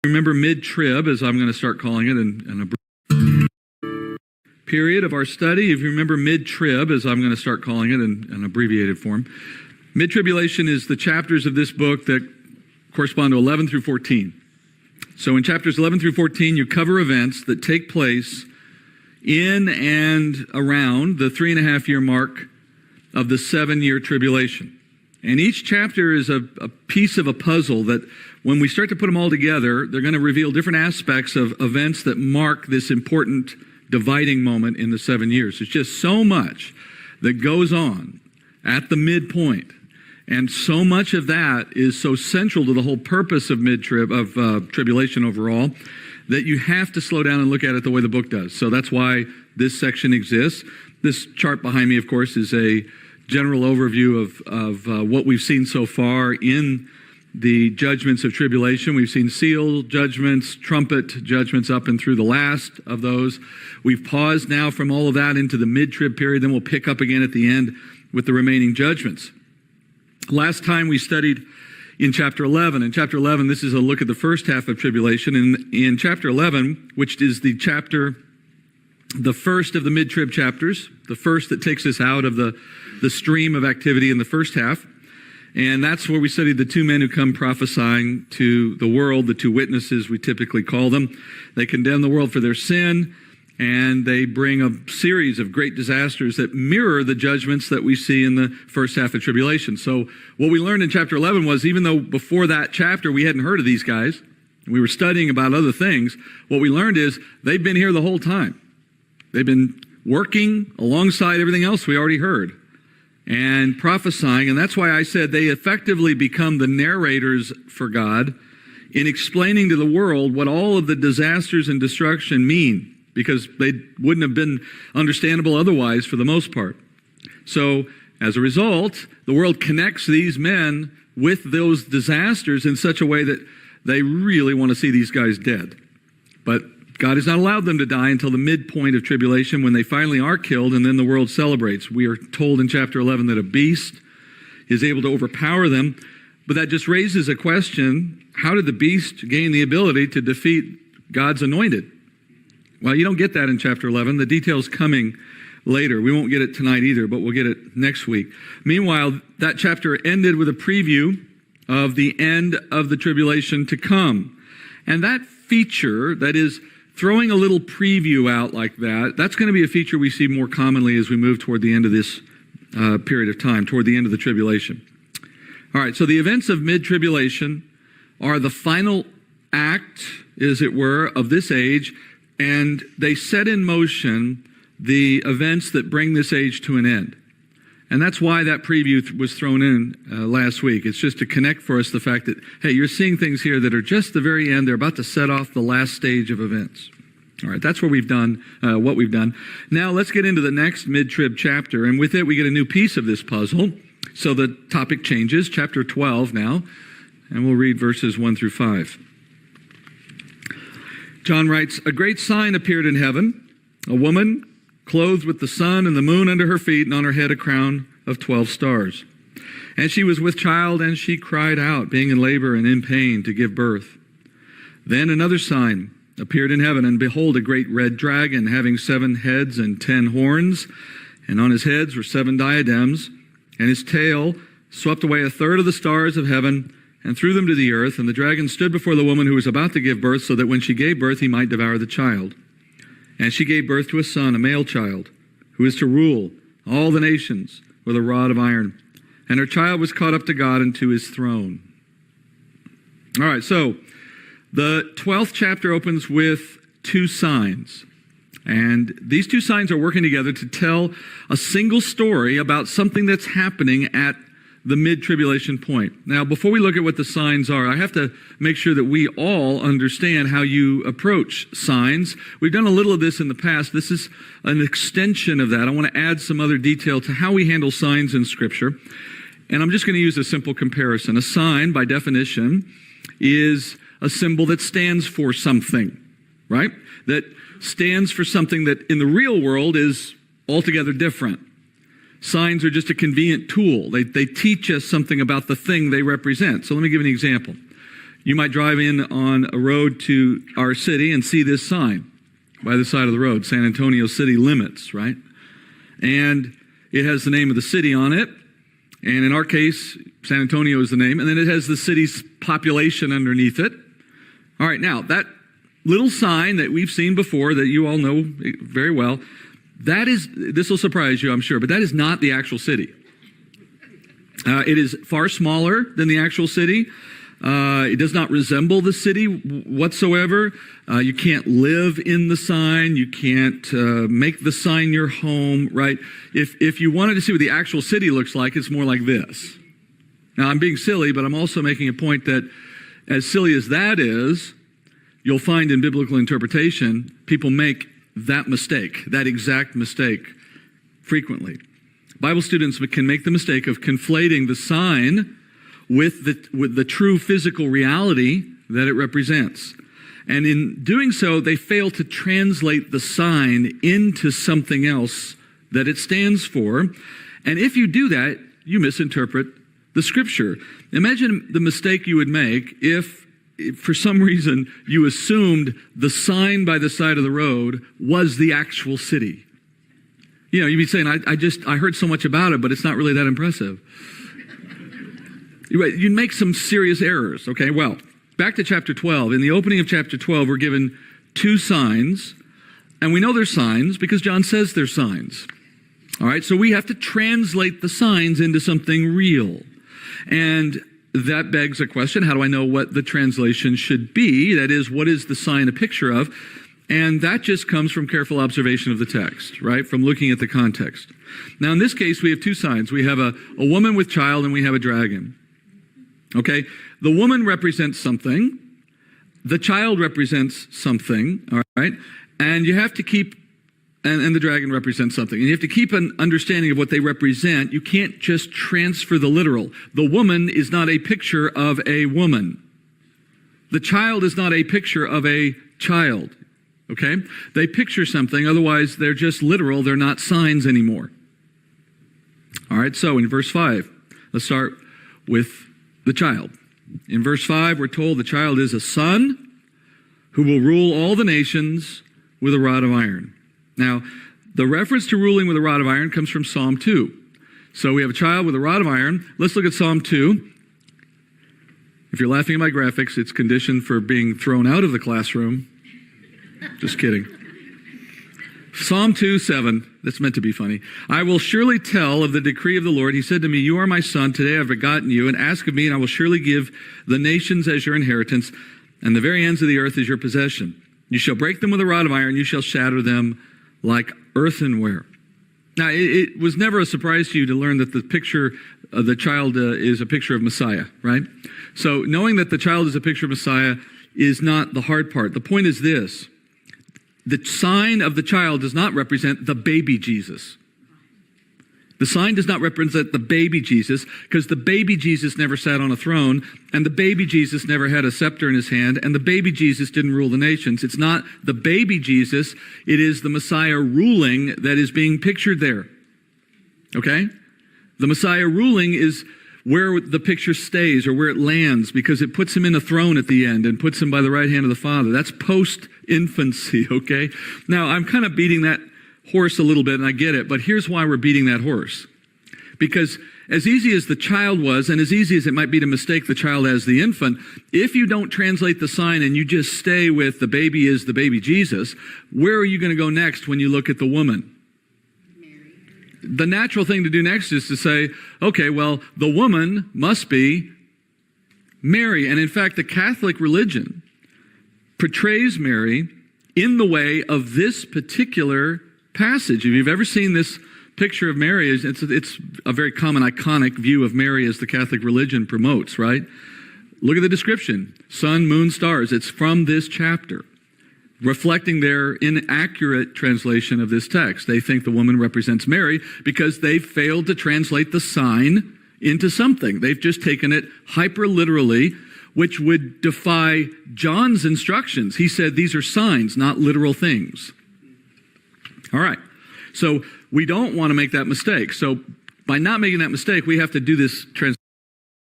Remember mid-trib, as I'm going to start calling it, in a period of our study. If you remember mid-trib, as I'm going to start calling it in an abbreviated form, mid-tribulation is the chapters of this book that correspond to 11 through 14. So in chapters 11 through 14, you cover events that take place in and around the 3.5-year mark of the 7-year tribulation. And each chapter is a piece of a puzzle that when we start to put them all together, they're going to reveal different aspects of events that mark this important dividing moment in the 7 years. It's just so much that goes on at the midpoint. And so much of that is so central to the whole purpose of tribulation overall, that you have to slow down and look at it the way the book does. So that's why this section exists. This chart behind me, of course, is a general overview of what we've seen so far in the judgments of tribulation. We've seen seal judgments, trumpet judgments up and through the last of those. We've paused now from all of that into the mid-trib period. Then we'll pick up again at the end with the remaining judgments. Last time we studied in chapter 11. In chapter 11, this is a look at the first half of tribulation. And in chapter 11, which is the first of the mid-trib chapters, the first that takes us out of the stream of activity in the first half. And that's where we studied the two men who come prophesying to the world, the two witnesses we typically call them. They condemn the world for their sin, and they bring a series of great disasters that mirror the judgments that we see in the first half of tribulation. So what we learned in chapter 11 was, even though before that chapter we hadn't heard of these guys, we were studying about other things, what we learned is they've been here the whole time. They've been working alongside everything else we already heard and prophesying. And that's why I said they effectively become the narrators for God in explaining to the world what all of the disasters and destruction mean, because they wouldn't have been understandable otherwise for the most part. So as a result, the world connects these men with those disasters in such a way that they really want to see these guys dead. But God has not allowed them to die until the midpoint of tribulation, when they finally are killed, and then the world celebrates. We are told in chapter 11 that a beast is able to overpower them, but that just raises a question: how did the beast gain the ability to defeat God's anointed? Well, you don't get that in chapter 11. The detail's coming later. We won't get it tonight either, but we'll get it next week. Meanwhile, that chapter ended with a preview of the end of the tribulation to come. And that feature, that is, throwing a little preview out like that, that's going to be a feature we see more commonly as we move toward the end of this period of time, toward the end of the tribulation. All right, so the events of mid-tribulation are the final act, as it were, of this age, and they set in motion the events that bring this age to an end. And that's why that preview was thrown in last week. It's just to connect for us the fact that, hey, you're seeing things here that are just the very end. They're about to set off the last stage of events. All right, that's where we've done what we've done. Now let's get into the next mid-trib chapter, and with it we get a new piece of this puzzle. So the topic changes, chapter 12 now, and we'll read verses 1 through 5. John writes, "A great sign appeared in heaven, a woman clothed with the sun and the moon under her feet, and on her head a crown of 12 stars. And she was with child, and she cried out, being in labor and in pain to give birth. Then another sign appeared in heaven, and behold, a great red dragon, having 7 heads and 10 horns, and on his heads were 7 diadems, and his tail swept away 1/3 of the stars of heaven and threw them to the earth. And the dragon stood before the woman who was about to give birth, so that when she gave birth, he might devour the child. And she gave birth to a son, a male child, who is to rule all the nations with a rod of iron. And her child was caught up to God and to his throne." All right, so the 12th chapter opens with 2 signs. And these 2 signs are working together to tell a single story about something that's happening at the mid-tribulation point. Now, before we look at what the signs are, I have to make sure that we all understand how you approach signs. We've done a little of this in the past. This is an extension of that. I want to add some other detail to how we handle signs in Scripture. And I'm just going to use a simple comparison. A sign, by definition, is a symbol that stands for something, right? That stands for something that in the real world is altogether different. Signs are just a convenient tool. They teach us something about the thing they represent. So let me give an example. You might drive in on a road to our city and see this sign by the side of the road, San Antonio City Limits, right? And it has the name of the city on it. And in our case, San Antonio is the name. And then it has the city's population underneath it. All right, now, that little sign that we've seen before that you all know very well, this will surprise you, I'm sure, but that is not the actual city. It is far smaller than the actual city. It does not resemble the city whatsoever. You can't live in the sign. You can't make the sign your home, right? If you wanted to see what the actual city looks like, it's more like this. Now, I'm being silly, but I'm also making a point that as silly as that is, you'll find in biblical interpretation, people make that mistake, that exact mistake, frequently. Bible students can make the mistake of conflating the sign with the true physical reality that it represents. And in doing so, they fail to translate the sign into something else that it stands for. And if you do that, you misinterpret the scripture. Imagine the mistake you would make if for some reason you assumed the sign by the side of the road was the actual city. You know, you'd be saying, I heard so much about it, but it's not really that impressive. You'd make some serious errors. Okay, well, back to chapter 12. In the opening of chapter 12, we're given two signs, and we know they're signs because John says they're signs. All right, so we have to translate the signs into something real. And that begs a question, how do I know what the translation should be? That is, what is the sign a picture of? And that just comes from careful observation of the text, right? From looking at the context. Now, in this case, we have two signs. We have a woman with child and we have a dragon. Okay? The woman represents something. The child represents something, all right? And you have to keep, and the dragon represents something. And you have to keep an understanding of what they represent. You can't just transfer the literal. The woman is not a picture of a woman. The child is not a picture of a child. Okay? They picture something, otherwise they're just literal, they're not signs anymore. All right, so in verse 5, let's start with the child. In verse 5, we're told the child is a son who will rule all the nations with a rod of iron. Now, the reference to ruling with a rod of iron comes from Psalm 2. So we have a child with a rod of iron. Let's look at Psalm 2. If you're laughing at my graphics, it's conditioned for being thrown out of the classroom. Just kidding. Psalm 2:7. That's meant to be funny. I will surely tell of the decree of the Lord. He said to me, you are my son. Today I've begotten you. And ask of me, and I will surely give the nations as your inheritance, and the very ends of the earth as your possession. You shall break them with a rod of iron. You shall shatter them like earthenware. Now, it was never a surprise to you to learn that the picture of the child is a picture of Messiah, right? So knowing that the child is a picture of Messiah is not the hard part. The point is this. The sign of the child does not represent the baby Jesus. The sign does not represent the baby Jesus because the baby Jesus never sat on a throne and the baby Jesus never had a scepter in his hand and the baby Jesus didn't rule the nations. It's not the baby Jesus. It is the Messiah ruling that is being pictured there. Okay? The Messiah ruling is where the picture stays or where it lands because it puts him in a throne at the end and puts him by the right hand of the Father. That's post-infancy, okay? Now, I'm kind of beating that horse a little bit, and I get it, but here's why we're beating that horse. Because as easy as the child was, and as easy as it might be to mistake the child as the infant, if you don't translate the sign and you just stay with the baby is the baby Jesus, where are you going to go next when you look at the woman? The natural thing to do next is to say, okay, well, the woman must be Mary. And in fact, the Catholic religion portrays Mary in the way of this particular passage. If you've ever seen this picture of Mary, it's a very common iconic view of Mary as the Catholic religion promotes, right? Look at the description. Sun, moon, stars. It's from this chapter, reflecting their inaccurate translation of this text. They think the woman represents Mary because they failed to translate the sign into something. They've just taken it hyper-literally, which would defy John's instructions. He said these are signs, not literal things. All right. So we don't want to make that mistake. So by not making that mistake, we have to do this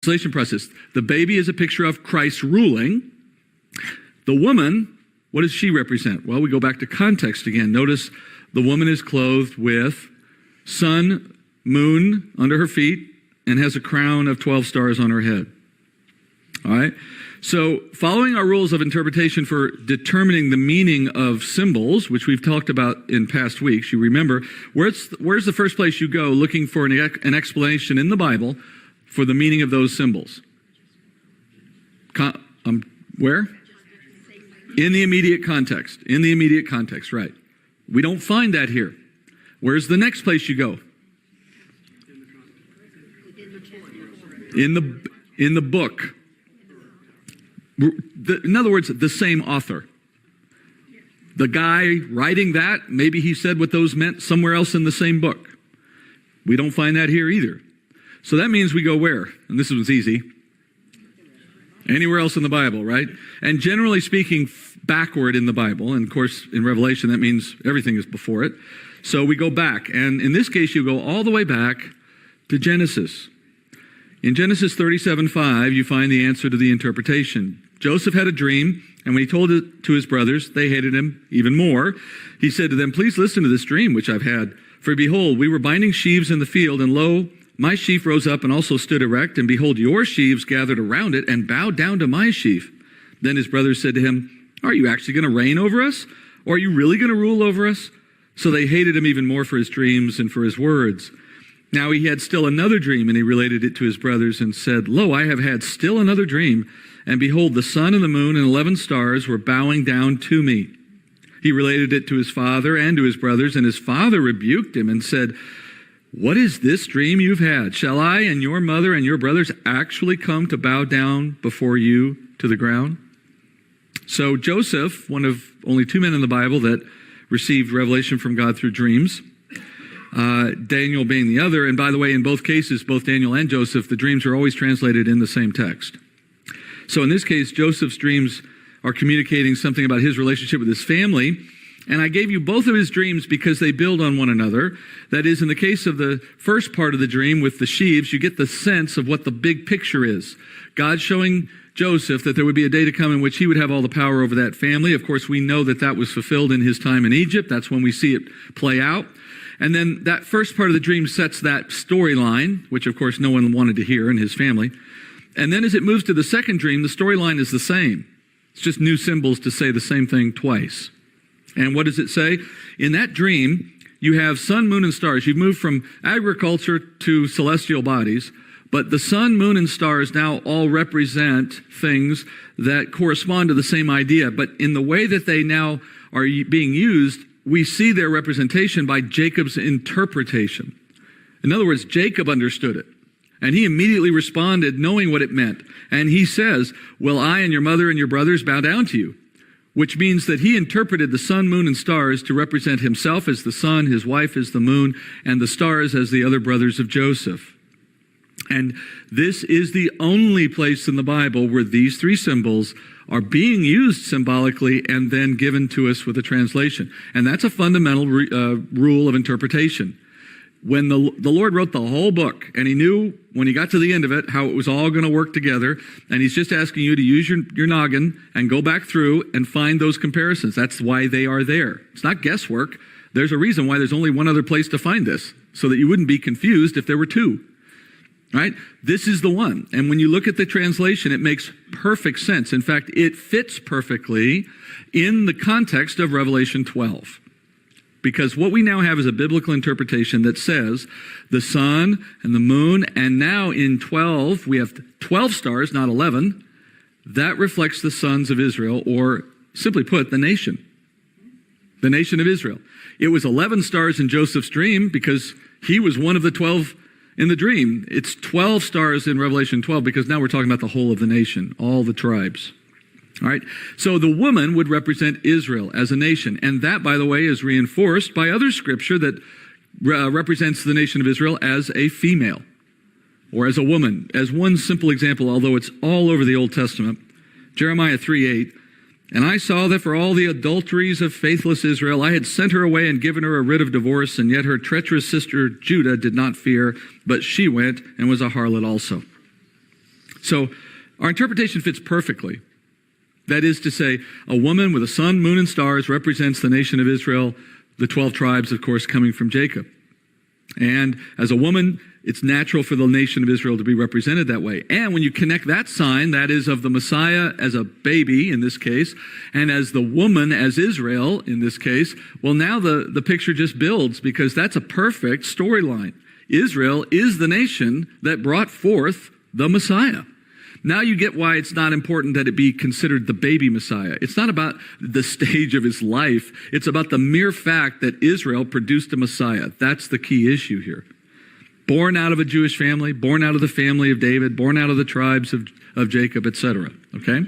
translation process. The baby is a picture of Christ ruling. The woman, what does she represent? Well, we go back to context again. Notice the woman is clothed with sun, moon under her feet, and has a crown of 12 stars on her head. All right? So following our rules of interpretation for determining the meaning of symbols, which we've talked about in past weeks, you remember, where's the first place you go looking for an explanation in the Bible for the meaning of those symbols? Where? In the immediate context. In the immediate context, right. We don't find that here. Where's the next place you go? In the book. In other words, the same author. The guy writing that, maybe he said what those meant somewhere else in the same book. We don't find that here either. So that means we go where? And this was easy. Anywhere else in the Bible, right? And generally speaking, backward in the Bible. And of course, in Revelation, that means everything is before it. So we go back. And in this case, you go all the way back to Genesis. In Genesis 37:5, you find the answer to the interpretation. Joseph had a dream, and when he told it to his brothers, they hated him even more. He said to them, "Please listen to this dream which I've had. For behold, we were binding sheaves in the field, and lo, my sheaf rose up and also stood erect, and behold, your sheaves gathered around it and bowed down to my sheaf." Then his brothers said to him, "Are you actually going to reign over us? Or are you really going to rule over us?" So they hated him even more for his dreams and for his words. Now he had still another dream, and he related it to his brothers and said, "Lo, I have had still another dream, and behold, the sun and the moon and 11 stars were bowing down to me." He related it to his father and to his brothers, and his father rebuked him and said, "What is this dream you've had? Shall I and your mother and your brothers actually come to bow down before you to the ground?" So Joseph, one of only 2 men in the Bible that received revelation from God through dreams, Daniel being the other. And by the way, in both cases, both Daniel and Joseph, the dreams are always translated in the same text. So in this case, Joseph's dreams are communicating something about his relationship with his family. And I gave you both of his dreams because they build on one another. That is, in the case of the first part of the dream with the sheaves, you get the sense of what the big picture is. God showing Joseph that there would be a day to come in which he would have all the power over that family. Of course, we know that that was fulfilled in his time in Egypt. That's when we see it play out. And then that first part of the dream sets that storyline, which of course no one wanted to hear in his family. And then as it moves to the second dream, the storyline is the same. It's just new symbols to say the same thing twice. And what does it say? In that dream, you have sun, moon, and stars. You've moved from agriculture to celestial bodies, but the sun, moon, and stars now all represent things that correspond to the same idea. But in the way that they now are being used, we see their representation by Jacob's interpretation. In other words, Jacob understood it. And he immediately responded knowing what it meant. And he says, "Will I and your mother and your brothers bow down to you?" Which means that he interpreted the sun, moon, and stars to represent himself as the sun, his wife as the moon, and the stars as the other brothers of Joseph. And this is the only place in the Bible where these three symbols are being used symbolically and then given to us with a translation. And that's a fundamental rule of interpretation. When the Lord wrote the whole book, and he knew when he got to the end of it how it was all going to work together, and he's just asking you to use your noggin and go back through and find those comparisons. That's why they are there. It's not guesswork. There's a reason why there's only one other place to find this, so that you wouldn't be confused if there were two. Right? This is the one. And when you look at the translation, it makes perfect sense. In fact, it fits perfectly in the context of Revelation 12. Because what we now have is a biblical interpretation that says the sun and the moon, and now in 12, we have 12 stars, not 11. That reflects the sons of Israel, or simply put, the nation of Israel. It was 11 stars in Joseph's dream because he was one of the 12 in the dream. It's 12 stars in Revelation 12 because now we're talking about the whole of the nation, all the tribes. All right, so the woman would represent Israel as a nation. And that, by the way, is reinforced by other scripture that represents the nation of Israel as a female or as a woman. As one simple example, although it's all over the Old Testament, Jeremiah 3:8, "And I saw that for all the adulteries of faithless Israel, I had sent her away and given her a writ of divorce, and yet her treacherous sister Judah did not fear, but she went and was a harlot also." So our interpretation fits perfectly. That is to say, a woman with a sun, moon, and stars represents the nation of Israel, the 12 tribes, of course, coming from Jacob. And as a woman, it's natural for the nation of Israel to be represented that way. And when you connect that sign, that is of the Messiah as a baby in this case, and as the woman as Israel in this case, well, now the picture just builds, because that's a perfect storyline. Israel is the nation that brought forth the Messiah. Now you get why it's not important that it be considered the baby Messiah. It's not about the stage of his life. It's about the mere fact that Israel produced a Messiah. That's the key issue here. Born out of a Jewish family, born out of the family of David, born out of the tribes of Jacob, etc. Okay?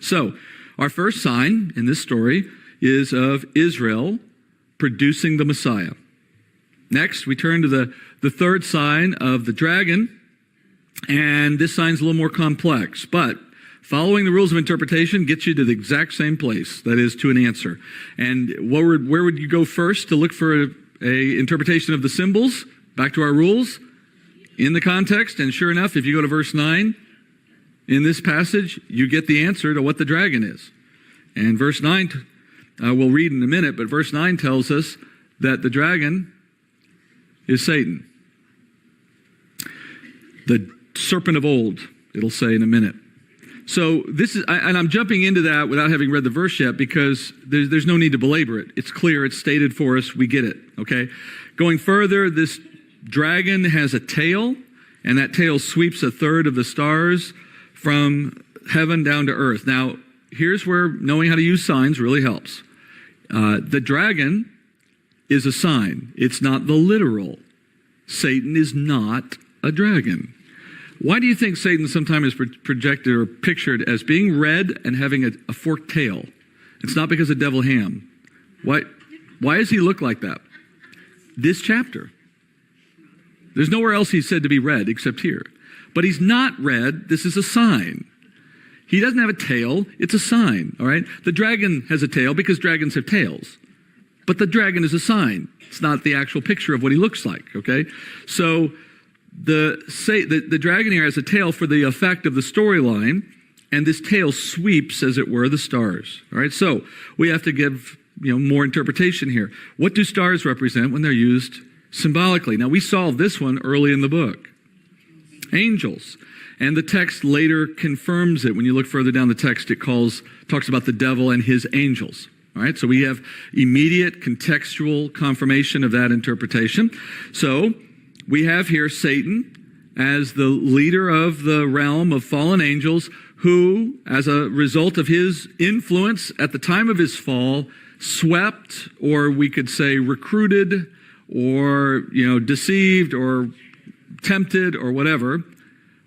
So, our first sign in this story is of Israel producing the Messiah. Next, we turn to the third sign of the dragon. And this sign's a little more complex, but following the rules of interpretation gets you to the exact same place, that is, to an answer. And where would you go first to look for a interpretation of the symbols? Back to our rules, in the context, and sure enough, if you go to verse 9, in this passage, you get the answer to what the dragon is. And verse 9, we'll read in a minute, but verse 9 tells us that the dragon is Satan. The serpent of old, it'll say in a minute. So this is, and I'm jumping into that without having read the verse yet, because there's no need to belabor it. It's clear, it's stated for us, we get it, okay? Going further, this dragon has a tail, and that tail sweeps a third of the stars from heaven down to earth. Now, here's where knowing how to use signs really helps. The dragon is a sign. It's not the literal. Satan is not a dragon. Why do you think Satan sometimes is projected or pictured as being red and having a forked tail? It's not because of devil ham. Why does he look like that? This chapter. There's nowhere else he's said to be red except here. But he's not red. This is a sign. He doesn't have a tail. It's a sign, all right? The dragon has a tail because dragons have tails. But the dragon is a sign. It's not the actual picture of what he looks like, okay? So the dragon here has a tail for the effect of the storyline, and this tail sweeps, as it were, the stars. All right, so we have to give more interpretation here. What do stars represent when they're used symbolically? Now, we solved this one early in the book. Angels. And the text later confirms it. When you look further down the text, it talks about the devil and his angels. All right, so we have immediate contextual confirmation of that interpretation. So we have here Satan as the leader of the realm of fallen angels who, as a result of his influence at the time of his fall, swept, or we could say recruited, or deceived, or tempted, or whatever,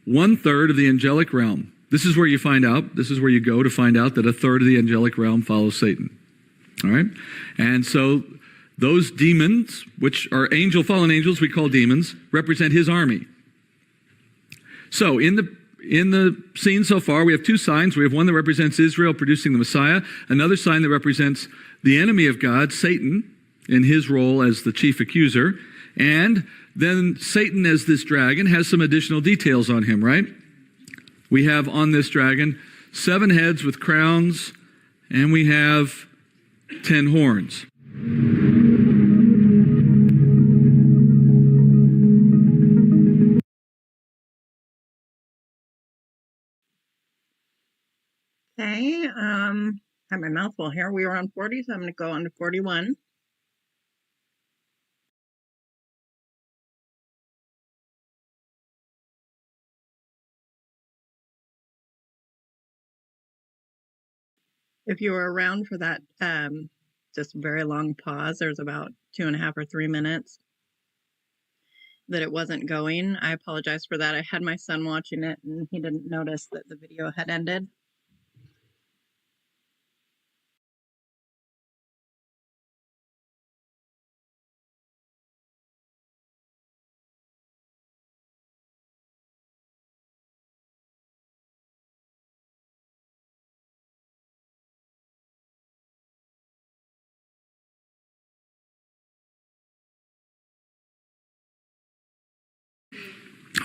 1/3 of the angelic realm. This is where you go to find out that 1/3 of the angelic realm follows Satan. All right? And so those demons, which are fallen angels we call demons, represent his army. So in the scene so far, we have two signs. We have one that represents Israel producing the Messiah, another sign that represents the enemy of God, Satan, in his role as the chief accuser. And then Satan, as this dragon, has some additional details on him, right? We have on this dragon 7 heads with crowns, and we have 10 horns. Okay, I have my mouth full here. We were on 40, so I'm going to go on to 41. If you were around for that just very long pause, there's about 2.5 or 3 minutes that it wasn't going. I apologize for that. I had my son watching it and he didn't notice that the video had ended.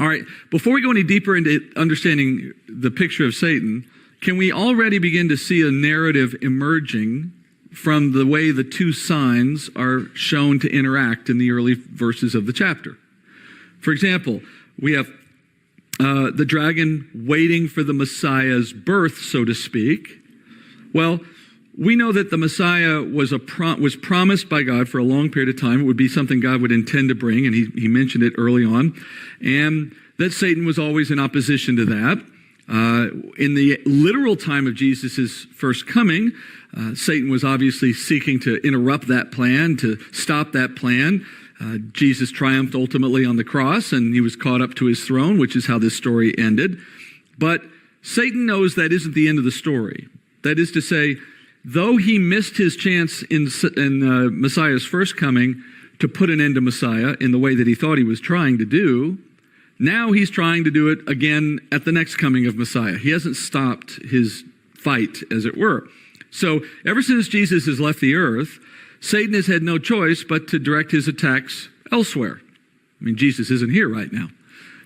All right, before we go any deeper into understanding the picture of Satan, can we already begin to see a narrative emerging from the way the two signs are shown to interact in the early verses of the chapter? For example, we have the dragon waiting for the Messiah's birth, so to speak. Well, we know that the Messiah was promised by God for a long period of time. It would be something God would intend to bring, and he mentioned it early on, and that Satan was always in opposition to that. In the literal time of Jesus' first coming, Satan was obviously seeking to interrupt that plan, to stop that plan. Jesus triumphed ultimately on the cross, and he was caught up to his throne, which is how this story ended. But Satan knows that isn't the end of the story. That is to say, though he missed his chance in Messiah's first coming to put an end to Messiah in the way that he thought he was trying to do, now he's trying to do it again at the next coming of Messiah. He hasn't stopped his fight, as it were. So ever since Jesus has left the earth, Satan has had no choice but to direct his attacks elsewhere. I mean, Jesus isn't here right now.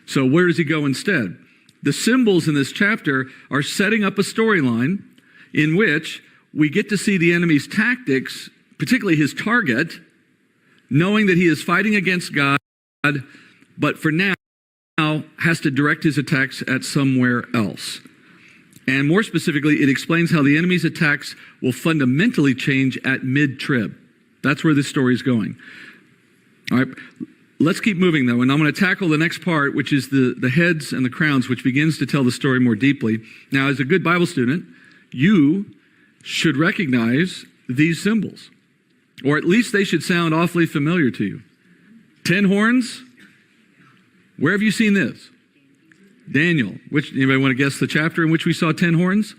So where does he go instead? The symbols in this chapter are setting up a storyline in which we get to see the enemy's tactics, particularly his target, knowing that he is fighting against God, but for now has to direct his attacks at somewhere else. And more specifically, it explains how the enemy's attacks will fundamentally change at mid-trib. That's where this story is going. All right, let's keep moving though, and I'm going to tackle the next part, which is the heads and the crowns, which begins to tell the story more deeply. Now, as a good Bible student, you should recognize these symbols, or at least they should sound awfully familiar to you. 10 horns. Where have you seen this? Daniel. Anybody want to guess the chapter in which we saw 10 horns?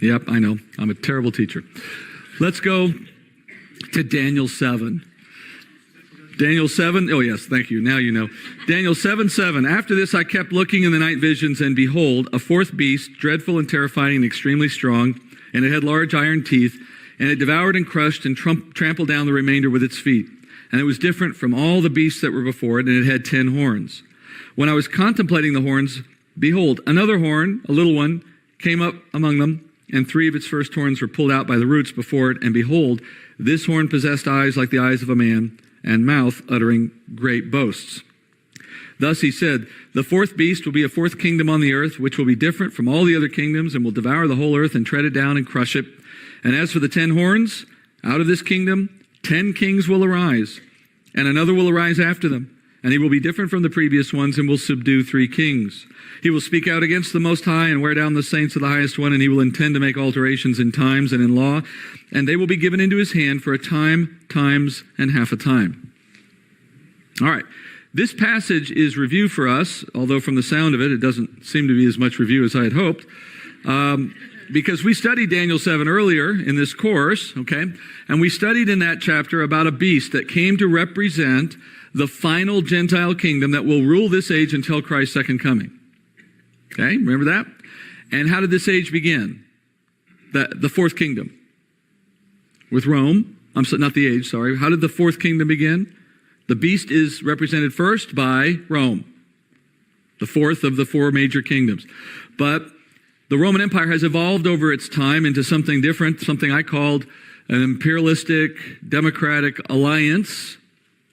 Yep, I know. I'm a terrible teacher. Let's go to Daniel 7. Daniel 7. Oh, yes, thank you. Now you know. Daniel 7:7. After this, I kept looking in the night visions, and behold, a fourth beast, dreadful and terrifying and extremely strong, and it had large iron teeth, and it devoured and crushed and trampled down the remainder with its feet. And it was different from all the beasts that were before it, and it had 10 horns. When I was contemplating the horns, behold, another horn, a little one, came up among them, and 3 of its first horns were pulled out by the roots before it, and behold, this horn possessed eyes like the eyes of a man, and mouth uttering great boasts. Thus he said, the fourth beast will be a fourth kingdom on the earth, which will be different from all the other kingdoms, and will devour the whole earth and tread it down and crush it. And as for the 10 horns, out of this kingdom 10 kings will arise, and another will arise after them. And he will be different from the previous ones and will subdue 3 kings. He will speak out against the Most High and wear down the saints of the Highest One, and he will intend to make alterations in times and in law, and they will be given into his hand for a time, times, and half a time. All right. This passage is review for us, although from the sound of it, it doesn't seem to be as much review as I had hoped. Because we studied Daniel 7 earlier in this course, okay? And we studied in that chapter about a beast that came to represent the final Gentile kingdom that will rule this age until Christ's second coming. Okay, remember that? And how did this age begin? The fourth kingdom. With Rome. Not the age, sorry. How did the fourth kingdom begin? The beast is represented first by Rome. The fourth of the 4 major kingdoms. But the Roman Empire has evolved over its time into something different, something I called an imperialistic democratic alliance.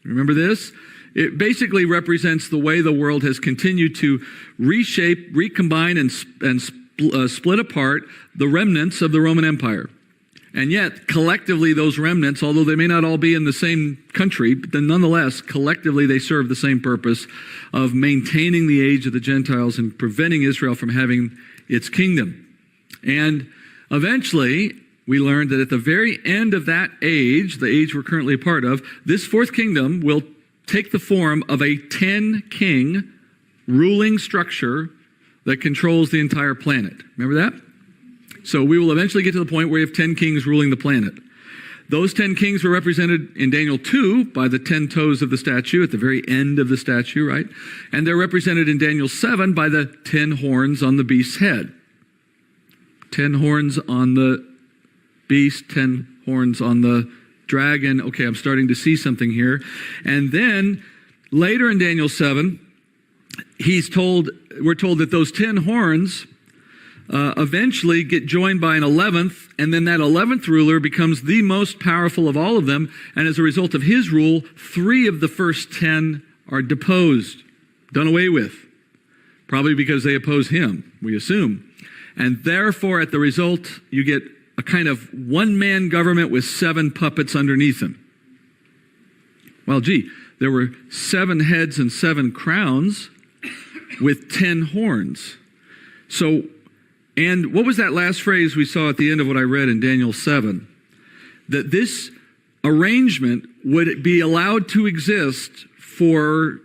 Remember this? It basically represents the way the world has continued to reshape, recombine, and split apart the remnants of the Roman Empire. And yet, collectively, those remnants, although they may not all be in the same country, but then nonetheless, collectively, they serve the same purpose of maintaining the age of the Gentiles and preventing Israel from having its kingdom. And eventually, we learned that at the very end of that age, the age we're currently a part of, this fourth kingdom will take the form of a 10-king ruling structure that controls the entire planet. Remember that? So we will eventually get to the point where we have 10 kings ruling the planet. Those 10 kings were represented in Daniel 2 by the 10 toes of the statue at the very end of the statue, right? And they're represented in Daniel 7 by the 10 horns on the beast's head. 10 horns on the beast, 10 horns on the dragon. Okay, I'm starting to see something here. And then later in Daniel 7, we're told that those 10 horns eventually get joined by an 11th, and then that 11th ruler becomes the most powerful of all of them, and as a result of his rule, 3 of the first 10 are deposed, done away with, probably because they oppose him, we assume. And therefore, at the result, you get a kind of one-man government with 7 puppets underneath him. Well, there were 7 heads and 7 crowns with 10 horns. So, and what was that last phrase we saw at the end of what I read in Daniel 7? That this arrangement would be allowed to exist for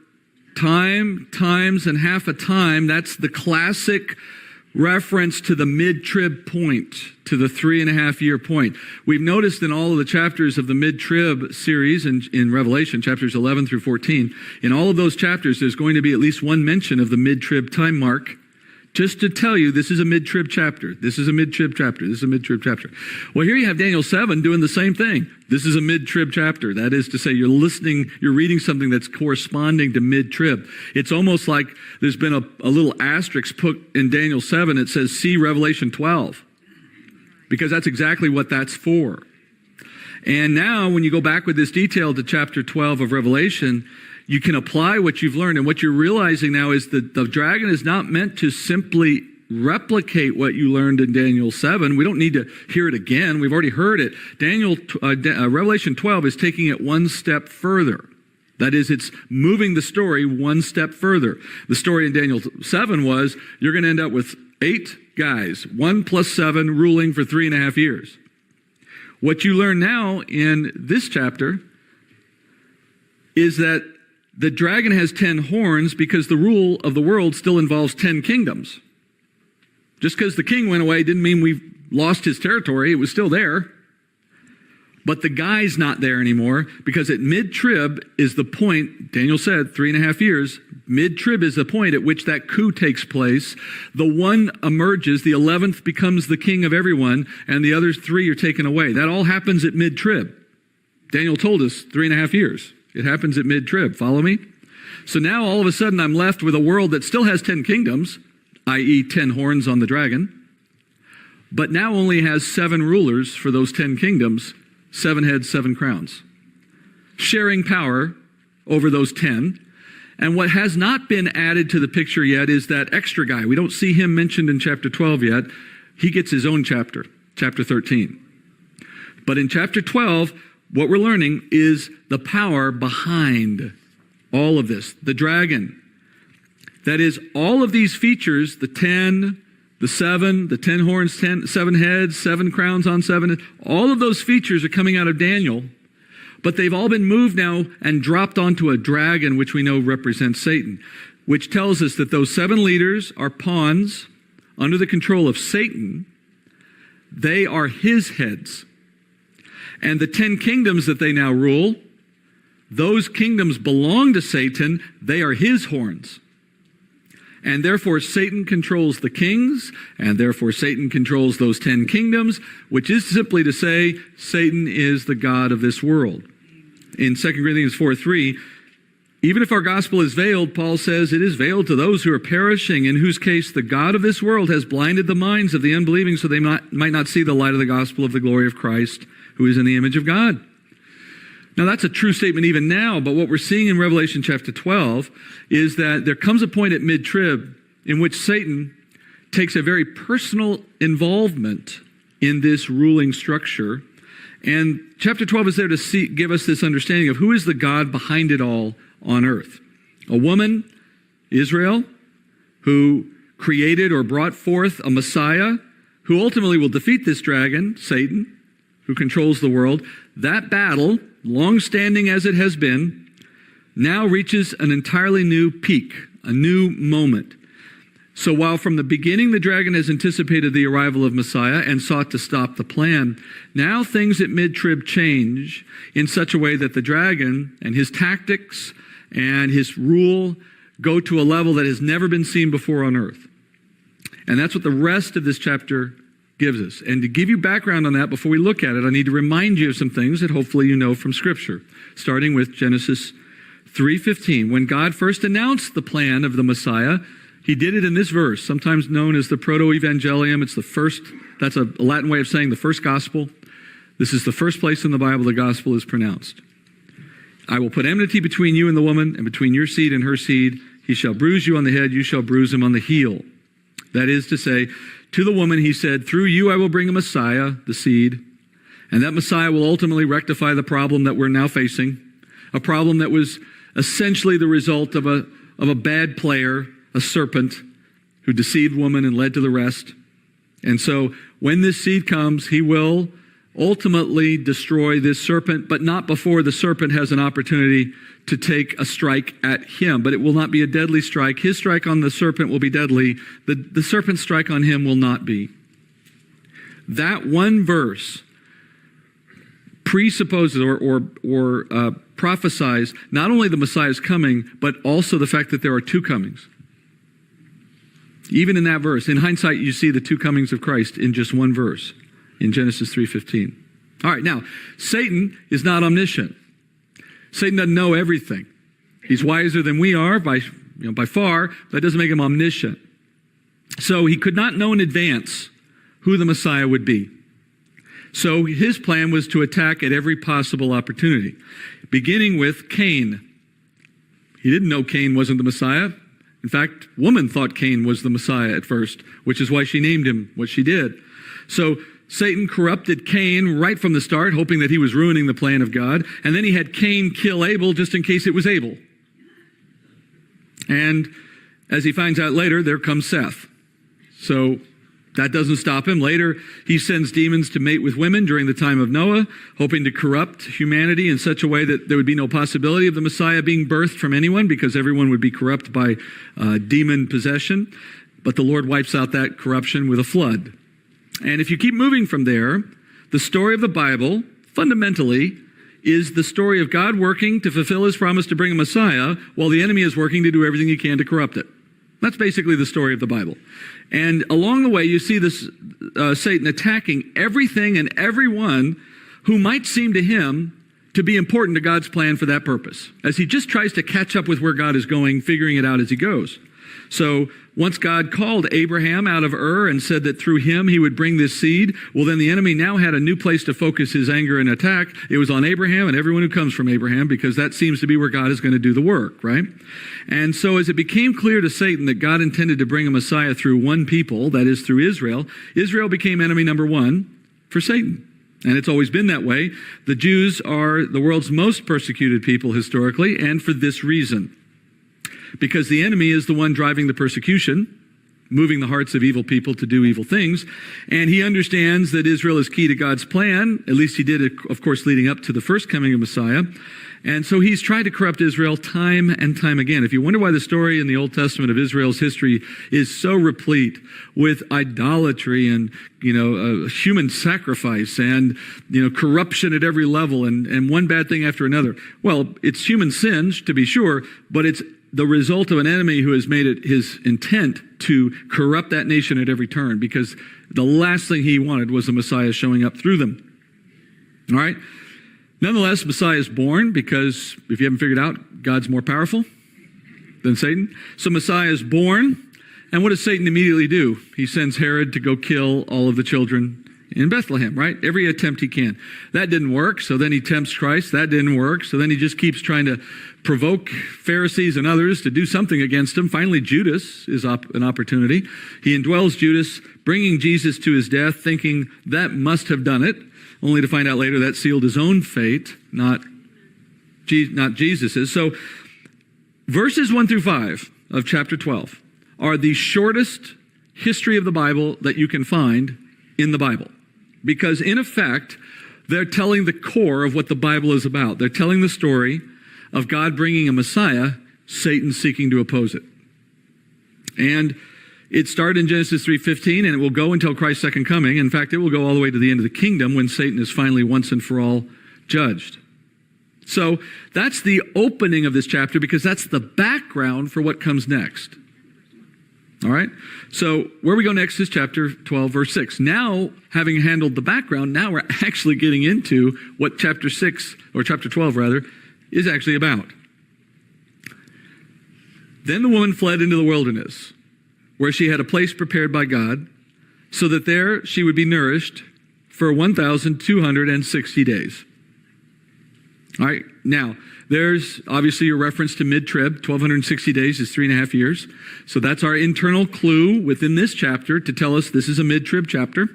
times, and half a time. That's the classic reference to the mid-trib point, to the 3.5 year point. We've noticed in all of the chapters of the mid-trib series in Revelation, chapters 11 through 14, in all of those chapters, there's going to be at least one mention of the mid-trib time mark, just to tell you this is a mid-trib chapter. This is a mid-trib chapter. This is a mid-trib chapter. Well, here you have Daniel 7 doing the same thing. This is a mid-trib chapter. That is to say, you're reading something that's corresponding to mid-trib. It's almost like there's been a little asterisk put in Daniel 7. It says, see Revelation 12. Because that's exactly what that's for. And now, when you go back with this detail to chapter 12 of Revelation, you can apply what you've learned. And what you're realizing now is that the dragon is not meant to simply replicate what you learned in Daniel 7. We don't need to hear it again. We've already heard it. Revelation 12 is taking it one step further. That is, it's moving the story one step further. The story in Daniel 7 was, you're going to end up with 8 guys, 1 plus 7, ruling for 3.5 years. What you learn now in this chapter is that the dragon has 10 horns because the rule of the world still involves 10 kingdoms. Just because the king went away didn't mean we've lost his territory. It was still there. But the guy's not there anymore because at mid-trib is the point, Daniel said, 3.5 years, mid-trib is the point at which that coup takes place. The one emerges, the 11th becomes the king of everyone, and the other 3 are taken away. That all happens at mid-trib. Daniel told us 3.5 years. It happens at mid-trib. Follow me? So now all of a sudden I'm left with a world that still has 10 kingdoms, i.e. 10 horns on the dragon, but now only has 7 rulers for those 10 kingdoms, 7 heads, 7 crowns, sharing power over those 10. And what has not been added to the picture yet is that extra guy. We don't see him mentioned in chapter 12 yet. He gets his own chapter, chapter 13. But in chapter 12, what we're learning is the power behind all of this, the dragon. That is, all of these features, the 10, the 7, the 10 horns, 7 heads, 7 crowns on 7, all of those features are coming out of Daniel, but they've all been moved now and dropped onto a dragon, which we know represents Satan, which tells us that those 7 leaders are pawns under the control of Satan. They are his heads. And the 10 kingdoms that they now rule, those kingdoms belong to Satan. They are his horns. And therefore Satan controls the kings, and therefore Satan controls those 10 kingdoms, which is simply to say Satan is the god of this world. In 2 Corinthians 4:3, even if our gospel is veiled, Paul says, it is veiled to those who are perishing, in whose case the god of this world has blinded the minds of the unbelieving so they might not see the light of the gospel of the glory of Christ, who is in the image of God. Now that's a true statement even now, but what we're seeing in Revelation chapter 12 is that there comes a point at mid-trib in which Satan takes a very personal involvement in this ruling structure. And chapter 12 is there to give us this understanding of who is the God behind it all on earth. A woman, Israel, who created or brought forth a Messiah who ultimately will defeat this dragon, Satan, who controls the world. That battle, long-standing as it has been, now reaches an entirely new peak, a new moment. So while from the beginning the dragon has anticipated the arrival of Messiah and sought to stop the plan, now things at mid-trib change in such a way that the dragon and his tactics and his rule go to a level that has never been seen before on earth. And that's what the rest of this chapter gives us. And to give you background on that before we look at it, I need to remind you of some things that hopefully you know from Scripture, starting with Genesis 3:15. When God first announced the plan of the Messiah, he did it in this verse, sometimes known as the proto-evangelium. It's the first, that's a Latin way of saying the first gospel. This is the first place in the Bible the gospel is pronounced. I will put enmity between you and the woman, and between your seed and her seed. He shall bruise you on the head, you shall bruise him on the heel. That is to say, to the woman he said, through you I will bring a Messiah, the seed, and that Messiah will ultimately rectify the problem that we're now facing, a problem that was essentially the result of a bad player, a serpent, who deceived woman and led to the rest. And so when this seed comes, he will ultimately destroy this serpent, but not before the serpent has an opportunity to take a strike at him. But it will not be a deadly strike. His strike on the serpent will be deadly. The serpent's strike on him will not be. That one verse presupposes or prophesies not only the Messiah's coming, but also the fact that there are two comings. Even in that verse, in hindsight, you see the two comings of Christ in just one verse in Genesis 3:15. All right, now, Satan is not omniscient. Satan doesn't know everything. He's wiser than we are by far, but that doesn't make him omniscient. So he could not know in advance who the Messiah would be. So his plan was to attack at every possible opportunity, beginning with Cain. He didn't know Cain wasn't the Messiah. In fact, woman thought Cain was the Messiah at first, which is why she named him what she did. So Satan corrupted Cain right from the start, hoping that he was ruining the plan of God. And then he had Cain kill Abel just in case it was Abel. And as he finds out later, there comes Seth. So that doesn't stop him. Later, he sends demons to mate with women during the time of Noah, hoping to corrupt humanity in such a way that there would be no possibility of the Messiah being birthed from anyone, because everyone would be corrupt by demon possession. But the Lord wipes out that corruption with a flood. And if you keep moving from there, the story of the Bible, fundamentally, is the story of God working to fulfill his promise to bring a Messiah, while the enemy is working to do everything he can to corrupt it. That's basically the story of the Bible. And along the way, you see this Satan attacking everything and everyone who might seem to him to be important to God's plan for that purpose, as he just tries to catch up with where God is going, figuring it out as he goes. So once God called Abraham out of Ur and said that through him he would bring this seed, well, then the enemy now had a new place to focus his anger and attack. It was on Abraham and everyone who comes from Abraham, because that seems to be where God is going to do the work, right? And so as it became clear to Satan that God intended to bring a Messiah through one people, that is through Israel, Israel became enemy number one for Satan. And it's always been that way. The Jews are the world's most persecuted people historically, and for this reason. Because the enemy is the one driving the persecution, moving the hearts of evil people to do evil things. And he understands that Israel is key to God's plan. At least he did, of course, leading up to the first coming of Messiah. And so he's tried to corrupt Israel time and time again. If you wonder why the story in the Old Testament of Israel's history is so replete with idolatry and, human sacrifice and, corruption at every level and one bad thing after another. Well, it's human sin, to be sure, but it's the result of an enemy who has made it his intent to corrupt that nation at every turn, because the last thing he wanted was the Messiah showing up through them. All right? Nonetheless, Messiah is born, because if you haven't figured out, God's more powerful than Satan. So Messiah is born, and what does Satan immediately do? He sends Herod to go kill all of the children in Bethlehem, right? Every attempt he can. That didn't work, so then he tempts Christ. That didn't work, so then he just keeps trying to provoke Pharisees and others to do something against him. Finally, Judas is an opportunity. He indwells Judas, bringing Jesus to his death, thinking that must have done it, only to find out later that sealed his own fate, not Jesus's. So verses 1 through 5 of chapter 12 are the shortest history of the Bible that you can find in the Bible. Because in effect, they're telling the core of what the Bible is about. They're telling the story of God bringing a Messiah, Satan seeking to oppose it. And it started in Genesis 3:15, and it will go until Christ's second coming. In fact, it will go all the way to the end of the kingdom, when Satan is finally once and for all judged. So that's the opening of this chapter, because that's the background for what comes next. All right? So where we go next is chapter 12, verse 6. Now, having handled the background, now we're actually getting into what chapter 6, or chapter 12 rather, is actually about. Then the woman fled into the wilderness, where she had a place prepared by God, so that there she would be nourished for 1,260 days. All right, now, there's obviously a reference to mid-trib. 1,260 days is 3.5 years. So that's our internal clue within this chapter to tell us this is a mid-trib chapter.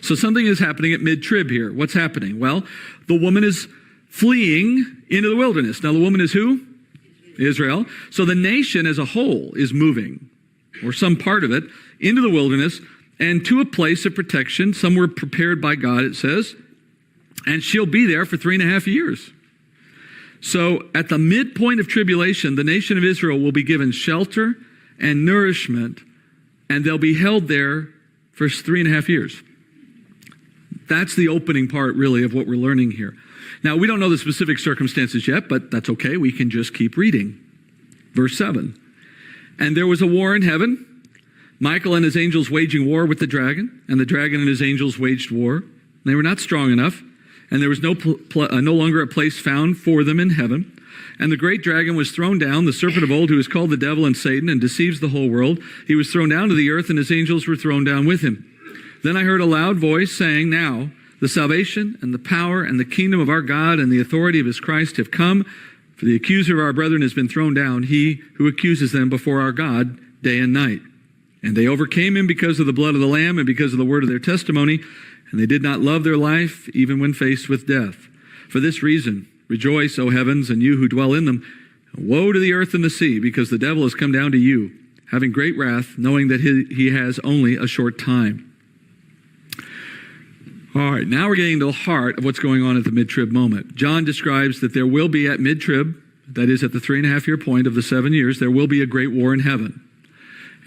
So something is happening at mid-trib here. What's happening? Well, the woman is fleeing into the wilderness. Now, the woman is who? Israel. So the nation as a whole is moving, or some part of it, into the wilderness and to a place of protection, somewhere prepared by God, it says, and she'll be there for 3.5 years. So at the midpoint of tribulation, the nation of Israel will be given shelter and nourishment, and they'll be held there for 3.5 years. That's the opening part, really, of what we're learning here. Now, we don't know the specific circumstances yet, but that's okay. We can just keep reading. Verse 7. And there was a war in heaven, Michael and his angels waging war with the dragon, and the dragon and his angels waged war. They were not strong enough, and there was no longer a place found for them in heaven. And the great dragon was thrown down, the serpent of old, who is called the devil and Satan, and deceives the whole world. He was thrown down to the earth, and his angels were thrown down with him. Then I heard a loud voice saying, now the salvation and the power and the kingdom of our God and the authority of his Christ have come, for the accuser of our brethren has been thrown down, he who accuses them before our God day and night. And they overcame him because of the blood of the Lamb and because of the word of their testimony, and they did not love their life even when faced with death. For this reason, rejoice, O heavens, and you who dwell in them. Woe to the earth and the sea, because the devil has come down to you, having great wrath, knowing that he has only a short time. All right, now we're getting to the heart of what's going on at the mid-trib moment. John describes that there will be at mid-trib, that is at the 3.5-year point of the 7 years, there will be a great war in heaven.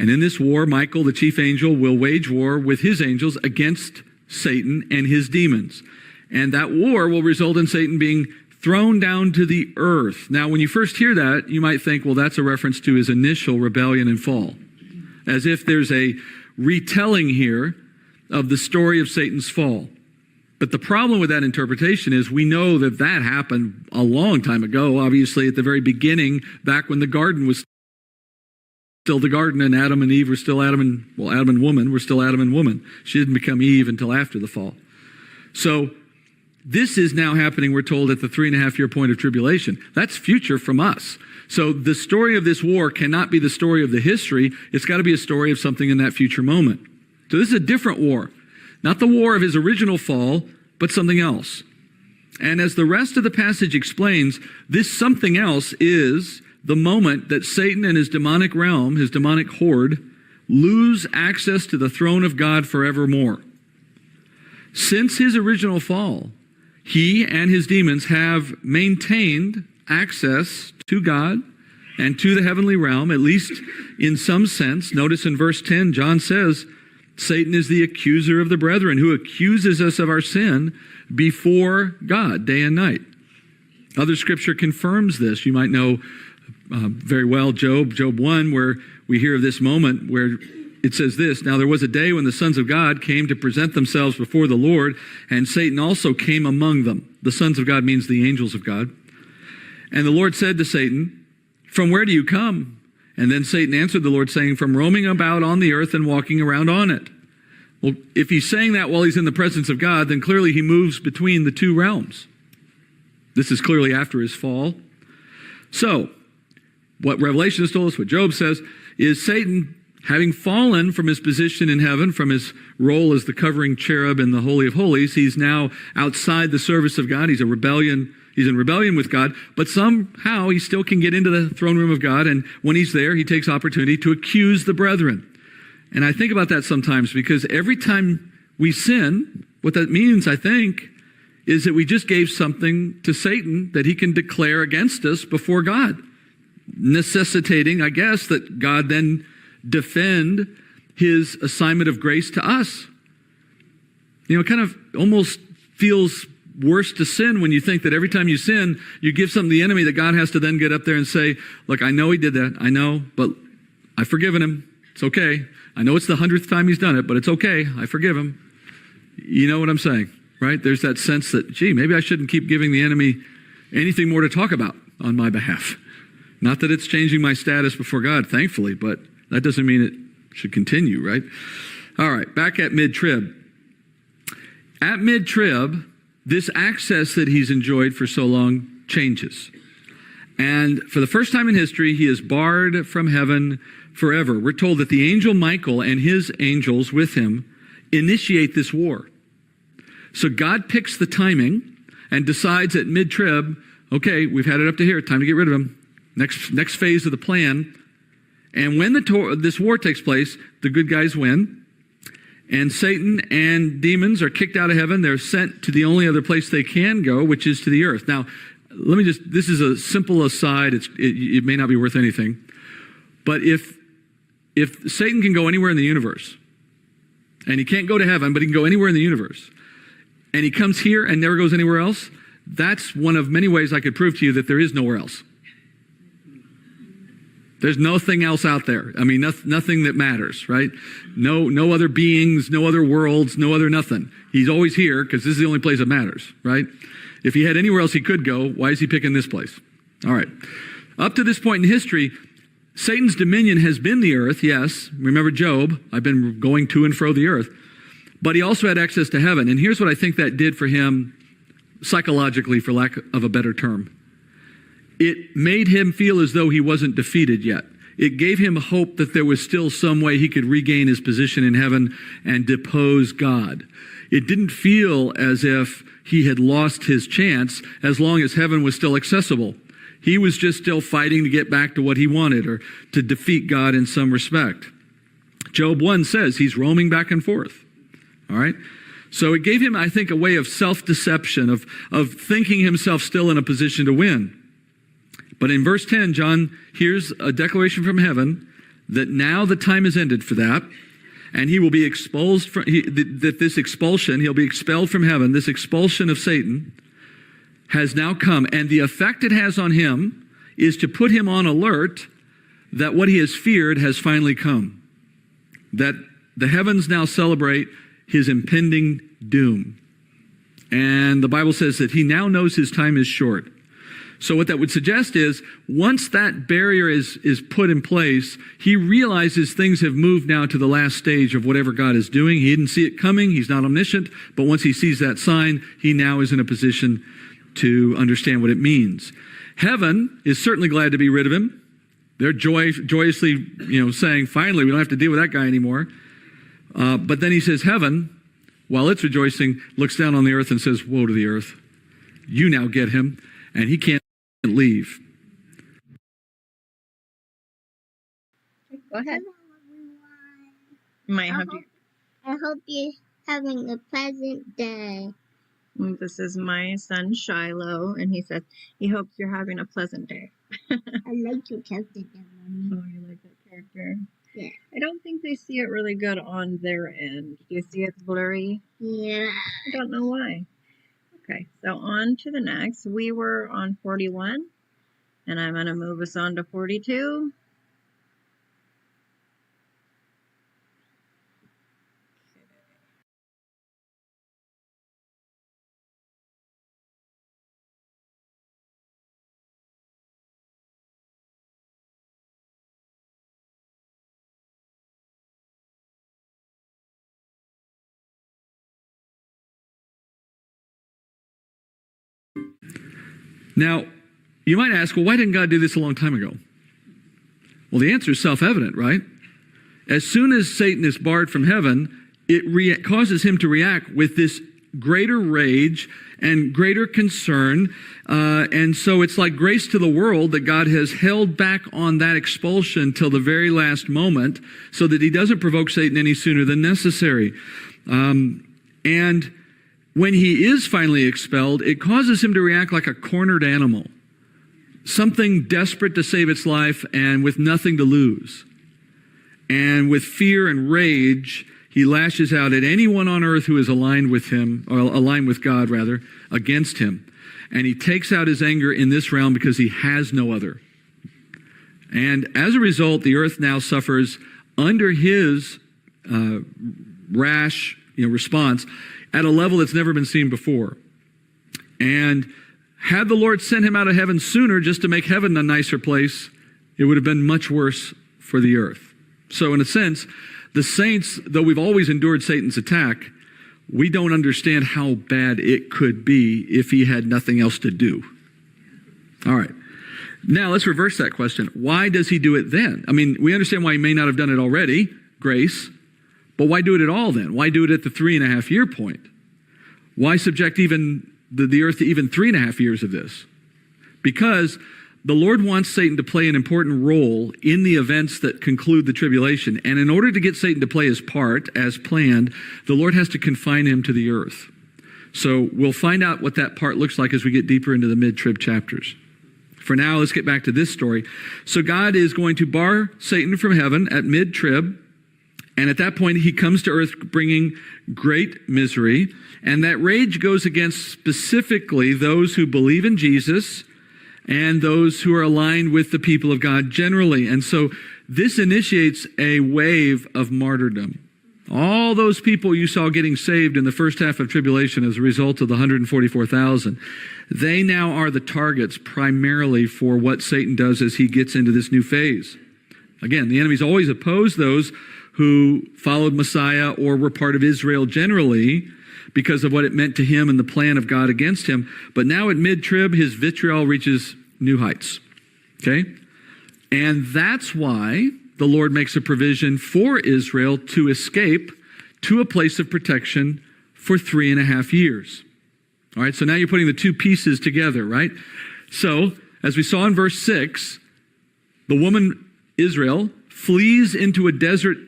And in this war, Michael, the chief angel, will wage war with his angels against Satan and his demons. And that war will result in Satan being thrown down to the earth. Now, when you first hear that, you might think, well, that's a reference to his initial rebellion and fall. As if there's a retelling here of the story of Satan's fall. But the problem with that interpretation is we know that that happened a long time ago, obviously at the very beginning, back when the garden was still the garden and Adam and Eve were still Adam and woman were still Adam and woman. She didn't become Eve until after the fall. So this is now happening, we're told, at the 3.5-year point of tribulation. That's future from us. So the story of this war cannot be the story of the history. It's got to be a story of something in that future moment. So this is a different war. Not the war of his original fall, but something else. And as the rest of the passage explains, this something else is the moment that Satan and his demonic realm, his demonic horde, lose access to the throne of God forevermore. Since his original fall, he and his demons have maintained access to God and to the heavenly realm, at least in some sense. Notice in verse 10, John says, Satan is the accuser of the brethren who accuses us of our sin before God day and night. Other scripture confirms this. You might know very well Job 1, where we hear of this moment where it says this, now there was a day when the sons of God came to present themselves before the Lord, and Satan also came among them. The sons of God means the angels of God. And the Lord said to Satan, from where do you come? And then Satan answered the Lord, saying, from roaming about on the earth and walking around on it. Well, if he's saying that while he's in the presence of God, then clearly he moves between the two realms. This is clearly after his fall. So, what Revelation has told us, what Job says, is Satan, having fallen from his position in heaven, from his role as the covering cherub in the Holy of Holies, he's now outside the service of God. He's in rebellion with God, but somehow he still can get into the throne room of God, and when he's there, he takes opportunity to accuse the brethren. And I think about that sometimes, because every time we sin, what that means, I think, is that we just gave something to Satan that he can declare against us before God, necessitating, I guess, that God then defend his assignment of grace to us. You know, it kind of almost feels worse to sin when you think that every time you sin, you give something to the enemy that God has to then get up there and say, look, I know he did that. I know, but I've forgiven him. It's okay. I know it's the 100th time he's done it, but it's okay. I forgive him. You know what I'm saying, right? There's that sense that, gee, maybe I shouldn't keep giving the enemy anything more to talk about on my behalf. Not that it's changing my status before God, thankfully, but that doesn't mean it should continue, right? All right, back at mid-trib. At mid-trib, this access that he's enjoyed for so long changes. And for the first time in history, he is barred from heaven forever. We're told that the angel Michael and his angels with him initiate this war. So God picks the timing and decides at mid-trib, okay, we've had it up to here, time to get rid of him. Next phase of the plan. And when this war takes place, the good guys win. And Satan and demons are kicked out of heaven. They're sent to the only other place they can go, which is to the earth. Now, this is a simple aside. It may not be worth anything. But if Satan can go anywhere in the universe, and he can't go to heaven, but he can go anywhere in the universe, and he comes here and never goes anywhere else, that's one of many ways I could prove to you that there is nowhere else. There's nothing else out there. I mean, nothing that matters, right? No other beings, no other worlds, no other nothing. He's always here because this is the only place that matters, right? If he had anywhere else he could go, why is he picking this place? All right. Up to this point in history, Satan's dominion has been the earth, yes. Remember Job, I've been going to and fro the earth. But he also had access to heaven. And here's what I think that did for him psychologically, for lack of a better term. It made him feel as though he wasn't defeated yet. It gave him hope that there was still some way he could regain his position in heaven and depose God. It didn't feel as if he had lost his chance as long as heaven was still accessible. He was just still fighting to get back to what he wanted or to defeat God in some respect. Job 1 says he's roaming back and forth. All right? So it gave him, I think, a way of self-deception, of thinking himself still in a position to win. But in verse 10, John hears a declaration from heaven that now the time is ended for that, and he will be expulsed from, that this expulsion, he'll be expelled from heaven, this expulsion of Satan has now come, and the effect it has on him is to put him on alert that what he has feared has finally come, that the heavens now celebrate his impending doom. And the Bible says that he now knows his time is short. So what that would suggest is once that barrier is put in place, he realizes things have moved now to the last stage of whatever God is doing. He didn't see it coming. He's not omniscient. But once he sees that sign, he now is in a position to understand what it means. Heaven is certainly glad to be rid of him. They're joyously, saying, finally, we don't have to deal with that guy anymore. But then he says, heaven, while it's rejoicing, looks down on the earth and says, woe to the earth. You now get him, and he can't leave. Go ahead. Hello, everyone. Might have to. I hope you're having a pleasant day. This is my son Shiloh, and he said he hopes you're having a pleasant day. I like your character, Mommy. Oh, you like that character? Yeah. I don't think they see it really good on their end. Do you see it's blurry? Yeah. I don't know why. Okay, so on to the next. We were on 41, and I'm going to move us on to 42. Now, you might ask, well, why didn't God do this a long time ago? Well, the answer is self-evident, right? As soon as Satan is barred from heaven, it causes him to react with this greater rage and greater concern. And so it's like grace to the world that God has held back on that expulsion till the very last moment so that he doesn't provoke Satan any sooner than necessary. And when he is finally expelled, it causes him to react like a cornered animal, something desperate to save its life and with nothing to lose. And with fear and rage, he lashes out at anyone on earth who is aligned with him, or aligned with God, rather, against him. And he takes out his anger in this realm because he has no other. And as a result, the earth now suffers under his rash response at a level that's never been seen before. And Had the Lord sent him out of heaven sooner just to make heaven a nicer place, it would have been much worse for the earth. So in a sense, the saints, though we've always endured Satan's attack, we don't understand how bad it could be if he had nothing else to do. All right. Now let's reverse that question. Why does he do it then? I mean, we understand why he may not have done it already, grace, but why do it at all then? Why do it at the 3.5 year point? Why subject even the earth to even 3.5 years of this? Because the Lord wants Satan to play an important role in the events that conclude the tribulation. And in order to get Satan to play his part as planned, the Lord has to confine him to the earth. So we'll find out what that part looks like as we get deeper into the mid-trib chapters. For now, let's get back to this story. So God is going to bar Satan from heaven at mid-trib. And at that point, he comes to earth bringing great misery. And that rage goes against specifically those who believe in Jesus and those who are aligned with the people of God generally. And so this initiates a wave of martyrdom. All those people you saw getting saved in the first half of tribulation as a result of the 144,000, they now are the targets primarily for what Satan does as he gets into this new phase. Again, the enemy's always opposed those who followed Messiah or were part of Israel generally because of what it meant to him and the plan of God against him. But now at mid-trib, his vitriol reaches new heights. Okay? And that's why the Lord makes a provision for Israel to escape to a place of protection for 3.5 years. All right, so now you're putting the two pieces together, right? So, as we saw in verse 6, the woman Israel flees into a desert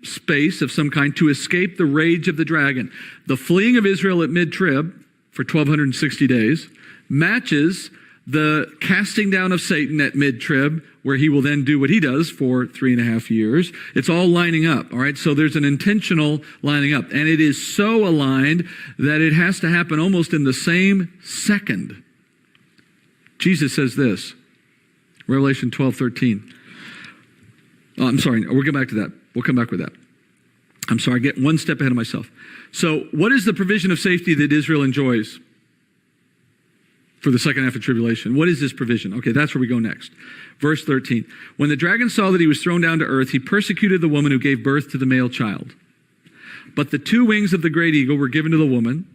space of some kind to escape the rage of the dragon. The fleeing of Israel at mid-trib for 1,260 days matches the casting down of Satan at mid-trib, where he will then do what he does for 3.5 years. It's all lining up, all right? So there's an intentional lining up. And it is so aligned that it has to happen almost in the same second. Jesus says this, Revelation 12:13. Oh, I'm sorry, we'll get back to that. We'll come back with that. I'm sorry, I get one step ahead of myself. So what is the provision of safety that Israel enjoys for the second half of tribulation? What is this provision? Okay, that's where we go next. Verse 13. When the dragon saw that he was thrown down to earth, he persecuted the woman who gave birth to the male child. But the two wings of the great eagle were given to the woman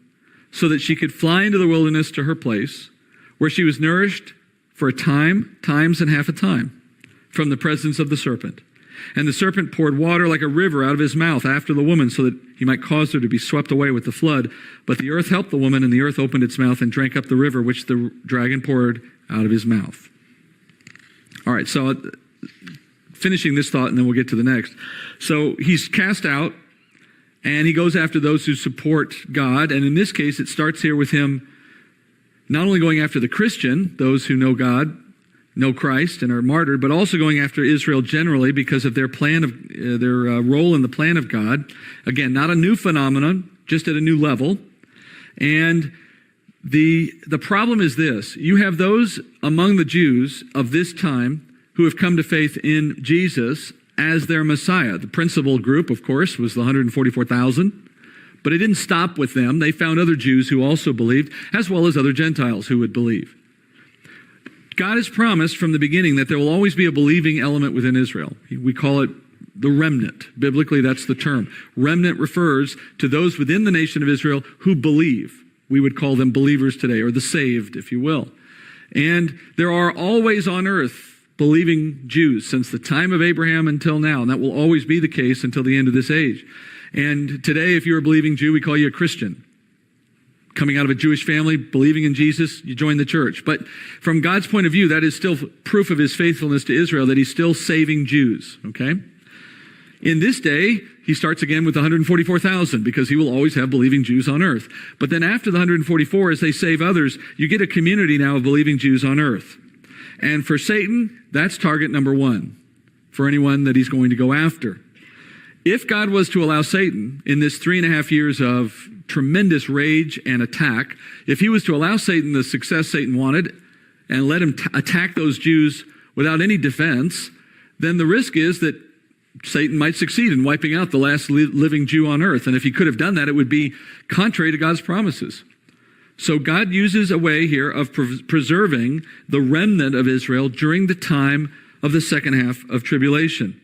so that she could fly into the wilderness to her place, where she was nourished for a time, times and half a time, from the presence of the serpent. And the serpent poured water like a river out of his mouth after the woman so that he might cause her to be swept away with the flood. But the earth helped the woman, and the earth opened its mouth and drank up the river which the dragon poured out of his mouth. All right, so finishing this thought, and then we'll get to the next. So he's cast out, and he goes after those who support God. And in this case, it starts here with him not only going after the Christian, those who know God, know Christ and are martyred, but also going after Israel generally because of their plan of their role in the plan of God. Again, not a new phenomenon, just at a new level. And the problem is this: you have those among the Jews of this time who have come to faith in Jesus as their Messiah. The principal group, of course, was the 144,000. But it didn't stop with them. They found other Jews who also believed, as well as other Gentiles who would believe. God has promised from the beginning that there will always be a believing element within Israel. We call it the remnant. Biblically, that's the term. Remnant refers to those within the nation of Israel who believe. We would call them believers today, or the saved, if you will. And there are always on earth believing Jews since the time of Abraham until now, and that will always be the case until the end of this age. And today, if you're a believing Jew, we call you a Christian. Coming out of a Jewish family, believing in Jesus, you join the church. But from God's point of view, that is still proof of his faithfulness to Israel, that he's still saving Jews, okay? In this day, he starts again with 144,000 because he will always have believing Jews on earth. But then after the 144, as they save others, you get a community now of believing Jews on earth. And for Satan, that's target number one for anyone that he's going to go after. If God was to allow Satan in this 3.5 years of tremendous rage and attack, if he was to allow Satan the success Satan wanted and let him attack those Jews without any defense, then the risk is that Satan might succeed in wiping out the last living Jew on earth. And if he could have done that, it would be contrary to God's promises. So God uses a way here of preserving the remnant of Israel during the time of the second half of tribulation.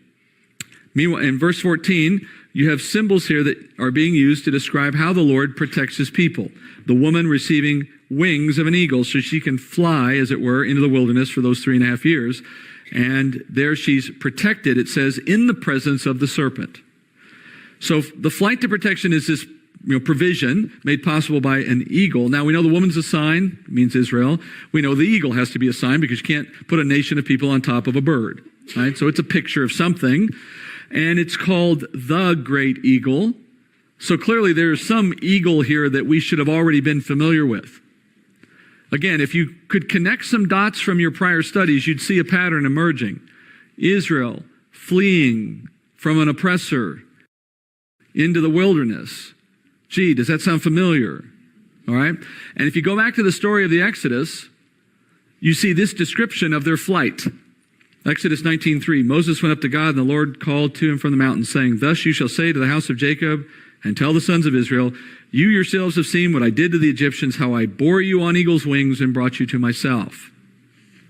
Meanwhile, in verse 14, you have symbols here that are being used to describe how the Lord protects his people. The woman receiving wings of an eagle so she can fly, as it were, into the wilderness for those 3.5 years. And there she's protected, it says, in the presence of the serpent. So the flight to protection is this provision made possible by an eagle. Now we know the woman's a sign, it means Israel. We know the eagle has to be a sign because you can't put a nation of people on top of a bird. Right? So it's a picture of something. And it's called the great eagle. So clearly there's some eagle here that we should have already been familiar with. Again, if you could connect some dots from your prior studies, you'd see a pattern emerging. Israel fleeing from an oppressor into the wilderness. Gee, does that sound familiar? All right. And if you go back to the story of the Exodus, you see this description of their flight. Exodus 19:3, Moses went up to God, and the Lord called to him from the mountain, saying, "Thus you shall say to the house of Jacob, and tell the sons of Israel, you yourselves have seen what I did to the Egyptians, how I bore you on eagle's wings and brought you to myself."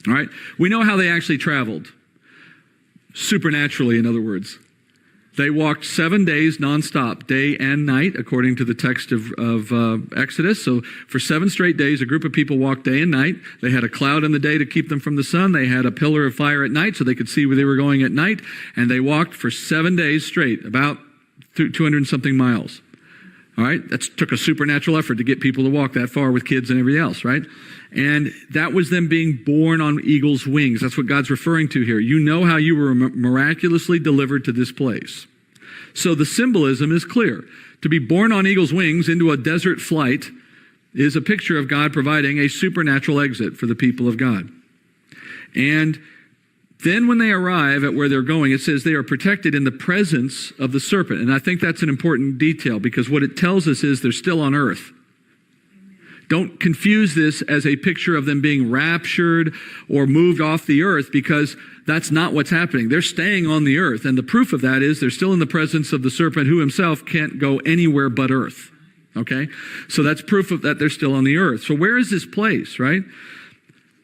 All right? We know how they actually traveled. Supernaturally, in other words. They walked 7 days nonstop, day and night, according to the text of Exodus. So for 7 straight days, a group of people walked day and night. They had a cloud in the day to keep them from the sun. They had a pillar of fire at night so they could see where they were going at night. And they walked for 7 days straight, about 200 and something miles. All right? That took a supernatural effort to get people to walk that far with kids and everything else, right? And that was them being born on eagle's wings. That's what God's referring to here. You know how you were miraculously delivered to this place. So the symbolism is clear. To be born on eagle's wings into a desert flight is a picture of God providing a supernatural exit for the people of God. And then when they arrive at where they're going, it says they are protected in the presence of the serpent. And I think that's an important detail because what it tells us is they're still on earth. Don't confuse this as a picture of them being raptured or moved off the earth because that's not what's happening. They're staying on the earth. And the proof of that is they're still in the presence of the serpent who himself can't go anywhere but earth. Okay? So that's proof of that they're still on the earth. So where is this place, right?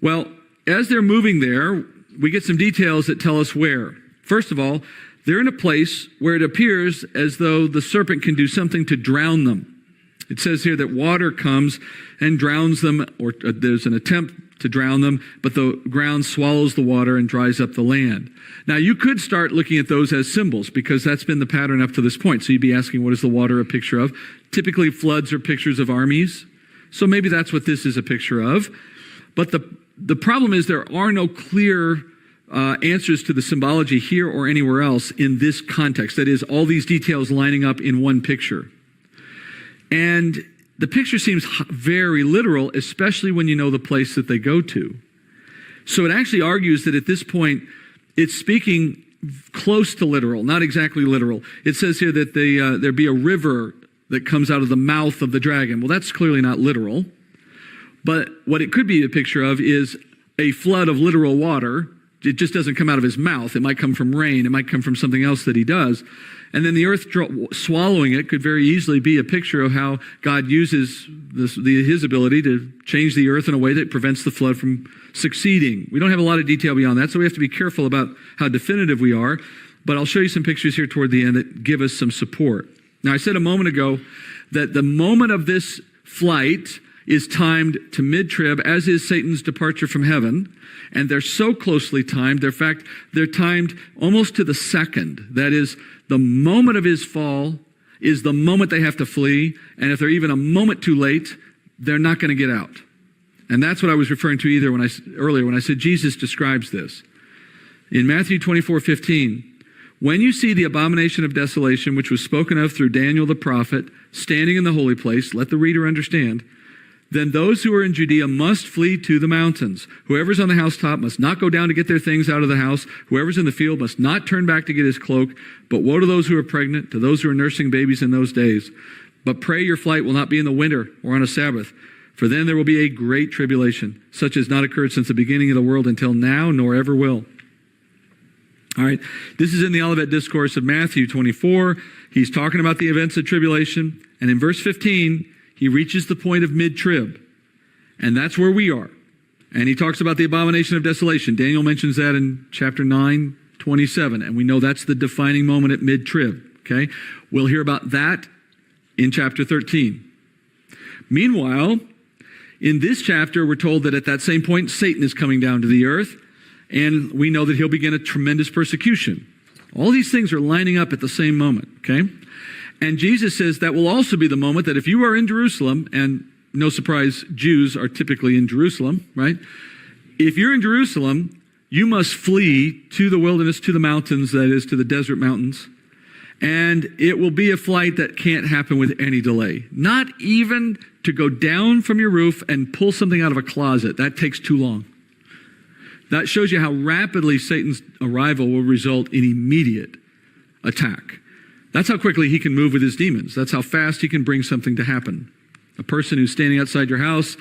Well, as they're moving there, we get some details that tell us where. First of all, they're in a place where it appears as though the serpent can do something to drown them. It says here that water comes and drowns them, or there's an attempt to drown them, but the ground swallows the water and dries up the land. Now, you could start looking at those as symbols because that's been the pattern up to this point. So you'd be asking, what is the water a picture of? Typically, floods are pictures of armies. So maybe that's what this is a picture of. But the problem is there are no clear answers to the symbology here or anywhere else in this context. That is, all these details lining up in one picture. And the picture seems very literal, especially when you know the place that they go to. So it actually argues that at this point, it's speaking close to literal, not exactly literal. It says here that there be a river that comes out of the mouth of the dragon. Well, that's clearly not literal. But what it could be a picture of is a flood of literal water. It just doesn't come out of his mouth. It might come from rain. It might come from something else that he does. And then the earth swallowing it could very easily be a picture of how God uses his ability to change the earth in a way that prevents the flood from succeeding. We don't have a lot of detail beyond that, so we have to be careful about how definitive we are. But I'll show you some pictures here toward the end that give us some support. Now, I said a moment ago that the moment of this flight is timed to mid-trib, as is Satan's departure from heaven. And they're so closely timed. In fact, they're timed almost to the second. That is, the moment of his fall is the moment they have to flee. And if they're even a moment too late, they're not going to get out. And that's what I was referring to earlier when I said Jesus describes this. In Matthew 24:15, when you see the abomination of desolation, which was spoken of through Daniel the prophet, standing in the holy place, let the reader understand, then those who are in Judea must flee to the mountains. Whoever's on the housetop must not go down to get their things out of the house. Whoever's in the field must not turn back to get his cloak. But woe to those who are pregnant, to those who are nursing babies in those days. But pray your flight will not be in the winter or on a Sabbath, for then there will be a great tribulation, such as not occurred since the beginning of the world until now, nor ever will. All right, this is in the Olivet Discourse of Matthew 24. He's talking about the events of tribulation. And in verse 15, he reaches the point of mid-trib. And that's where we are. And he talks about the abomination of desolation. Daniel mentions that in chapter 9:27. And we know that's the defining moment at mid-trib. Okay? We'll hear about that in chapter 13. Meanwhile, in this chapter, we're told that at that same point, Satan is coming down to the earth. And we know that he'll begin a tremendous persecution. All these things are lining up at the same moment. Okay? And Jesus says that will also be the moment that if you are in Jerusalem, and no surprise, Jews are typically in Jerusalem, right? If you're in Jerusalem, you must flee to the wilderness, to the mountains, that is, to the desert mountains. And it will be a flight that can't happen with any delay. Not even to go down from your roof and pull something out of a closet. That takes too long. That shows you how rapidly Satan's arrival will result in immediate attack. That's how quickly he can move with his demons. That's how fast he can bring something to happen. A person who's standing outside your house,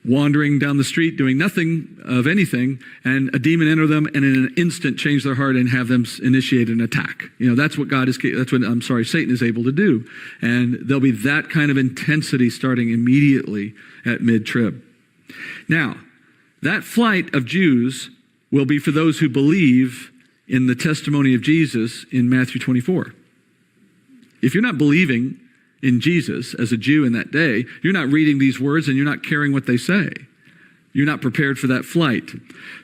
wandering down the street, doing nothing of anything, and a demon enter them and in an instant change their heart and have them initiate an attack. That's what Satan is able to do. And there'll be that kind of intensity starting immediately at mid-trib. Now, that flight of Jews will be for those who believe in the testimony of Jesus in Matthew 24. If you're not believing in Jesus as a Jew in that day, you're not reading these words and you're not caring what they say. You're not prepared for that flight.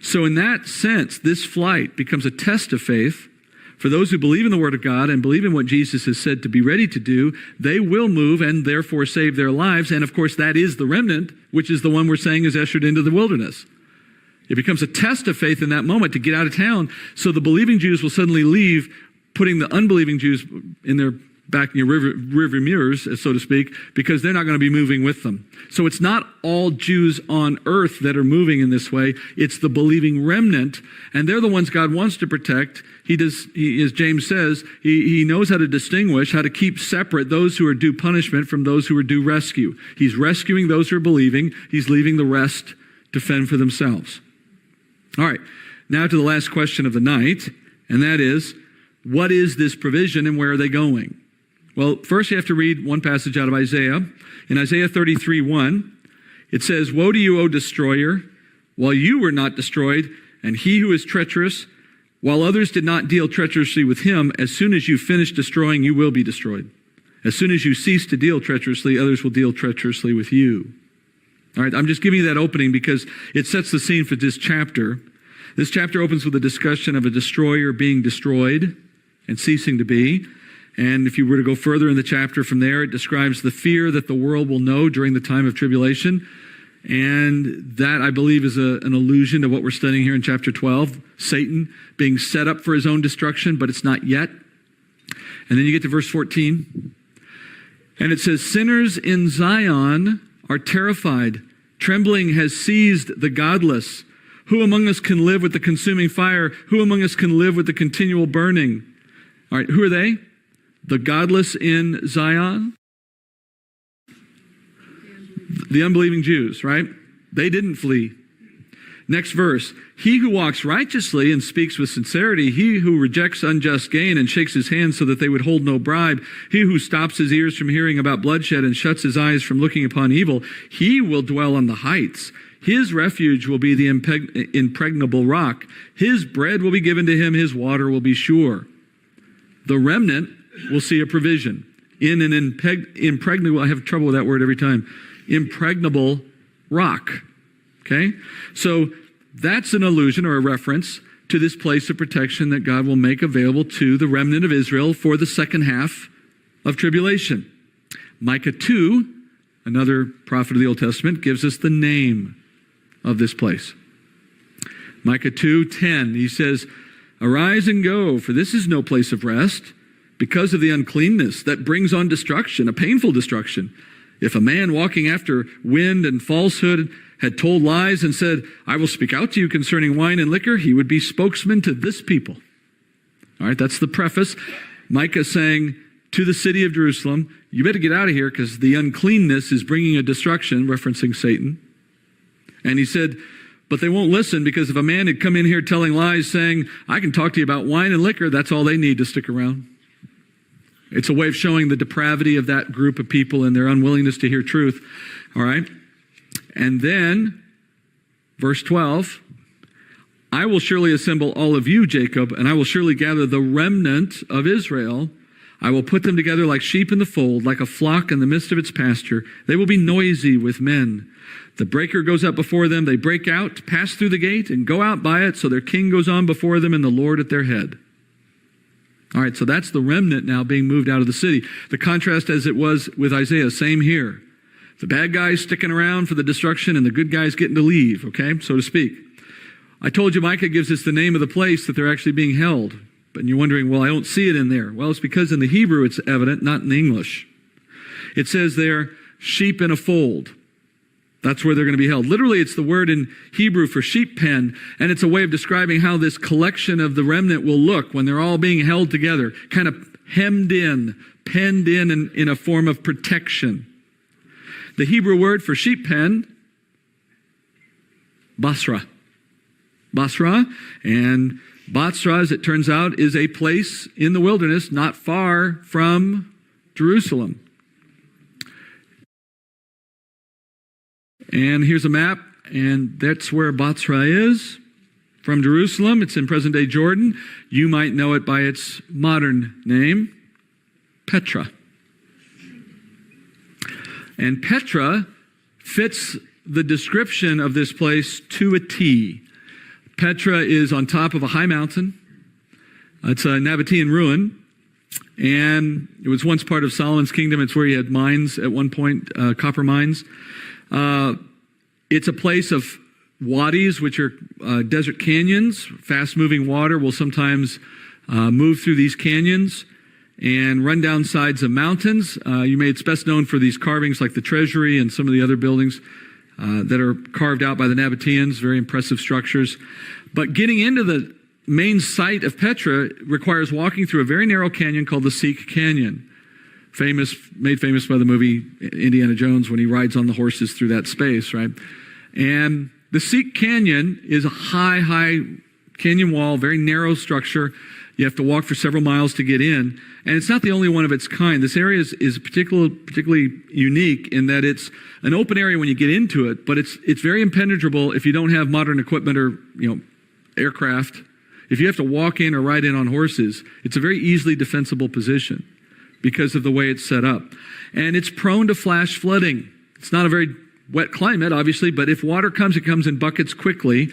So in that sense, this flight becomes a test of faith. For those who believe in the Word of God and believe in what Jesus has said to be ready to do, they will move and therefore save their lives. And of course, that is the remnant, which is the one we're saying is ushered into the wilderness. It becomes a test of faith in that moment to get out of town. So the believing Jews will suddenly leave, putting the unbelieving Jews in their back in your rear mirrors, so to speak, because they're not going to be moving with them. So it's not all Jews on earth that are moving in this way. It's the believing remnant, and they're the ones God wants to protect. As James says, he knows how to distinguish, how to keep separate those who are due punishment from those who are due rescue. He's rescuing those who are believing. He's leaving the rest to fend for themselves. All right, now to the last question of the night, and that is, what is this provision and where are they going? Well, first you have to read one passage out of Isaiah. In Isaiah 33:1, it says, "Woe to you, O destroyer, while you were not destroyed, and he who is treacherous, while others did not deal treacherously with him, as soon as you finish destroying, you will be destroyed. As soon as you cease to deal treacherously, others will deal treacherously with you." All right, I'm just giving you that opening because it sets the scene for this chapter. This chapter opens with a discussion of a destroyer being destroyed and ceasing to be. And if you were to go further in the chapter from there, it describes the fear that the world will know during the time of tribulation. And that, I believe, is an allusion to what we're studying here in chapter 12, Satan being set up for his own destruction, but it's not yet. And then you get to verse 14. And it says, "Sinners in Zion are terrified. Trembling has seized the godless. Who among us can live with the consuming fire? Who among us can live with the continual burning?" All right, who are they? The godless in Zion? The unbelieving Jews, right? They didn't flee. Next verse. "He who walks righteously and speaks with sincerity, he who rejects unjust gain and shakes his hands so that they would hold no bribe, he who stops his ears from hearing about bloodshed and shuts his eyes from looking upon evil, he will dwell on the heights. His refuge will be the impregnable rock. His bread will be given to him, his water will be sure." The remnant will see a provision in an impregnable, I have trouble with that word every time, impregnable rock. Okay? So that's an allusion or a reference to this place of protection that God will make available to the remnant of Israel for the second half of tribulation. Micah 2, another prophet of the Old Testament, gives us the name of this place. Micah 2:10, he says, "Arise and go, for this is no place of rest, because of the uncleanness that brings on destruction, a painful destruction. If a man walking after wind and falsehood had told lies and said, 'I will speak out to you concerning wine and liquor,' he would be spokesman to this people." All right, that's the preface. Micah saying to the city of Jerusalem, you better get out of here because the uncleanness is bringing a destruction, referencing Satan. And he said, but they won't listen because if a man had come in here telling lies saying, "I can talk to you about wine and liquor," that's all they need to stick around. It's a way of showing the depravity of that group of people and their unwillingness to hear truth. All right? And then, verse 12, I will surely assemble all of you, Jacob, and I will surely gather the remnant of Israel. I will put them together like sheep in the fold, like a flock in the midst of its pasture. They will be noisy with men. The breaker goes up before them. They break out, pass through the gate, and go out by it. So their king goes on before them and the Lord at their head. All right, so that's the remnant now being moved out of the city. The contrast as it was with Isaiah, same here. The bad guys sticking around for the destruction and the good guys getting to leave, okay, so to speak. I told you Micah gives us the name of the place that they're actually being held. But you're wondering, well, I don't see it in there. Well, it's because in the Hebrew it's evident, not in the English. It says there, sheep in a fold. That's where they're going to be held. Literally, it's the word in Hebrew for sheep pen, and it's a way of describing how this collection of the remnant will look when they're all being held together, kind of hemmed in, penned in a form of protection. The Hebrew word for sheep pen, Basra. Basra, and Basra, as it turns out, is a place in the wilderness not far from Jerusalem. And here's a map, and that's where Basra is from Jerusalem. It's in present-day Jordan. You might know it by its modern name, Petra. And Petra fits the description of this place to a T. Petra is on top of a high mountain. It's a Nabatean ruin, and it was once part of Solomon's kingdom. It's where he had mines at one point, copper mines. It's a place of wadis, which are desert canyons. Fast-moving water will sometimes move through these canyons and run down sides of mountains. It's best known for these carvings like the treasury and some of the other buildings that are carved out by the Nabateans, very impressive structures. But getting into the main site of Petra requires walking through a very narrow canyon called the Sikh Canyon, made famous by the movie Indiana Jones when he rides on the horses through that space, right? And the Sikh Canyon is a high canyon wall, very narrow structure. You have to walk for several miles to get in. And it's not the only one of its kind. This area is particularly unique in that it's an open area when you get into it, but it's very impenetrable if you don't have modern equipment or, aircraft. If you have to walk in or ride in on horses, it's a very easily defensible position because of the way it's set up. And it's prone to flash flooding. It's not a very wet climate, obviously, but if water comes, it comes in buckets quickly.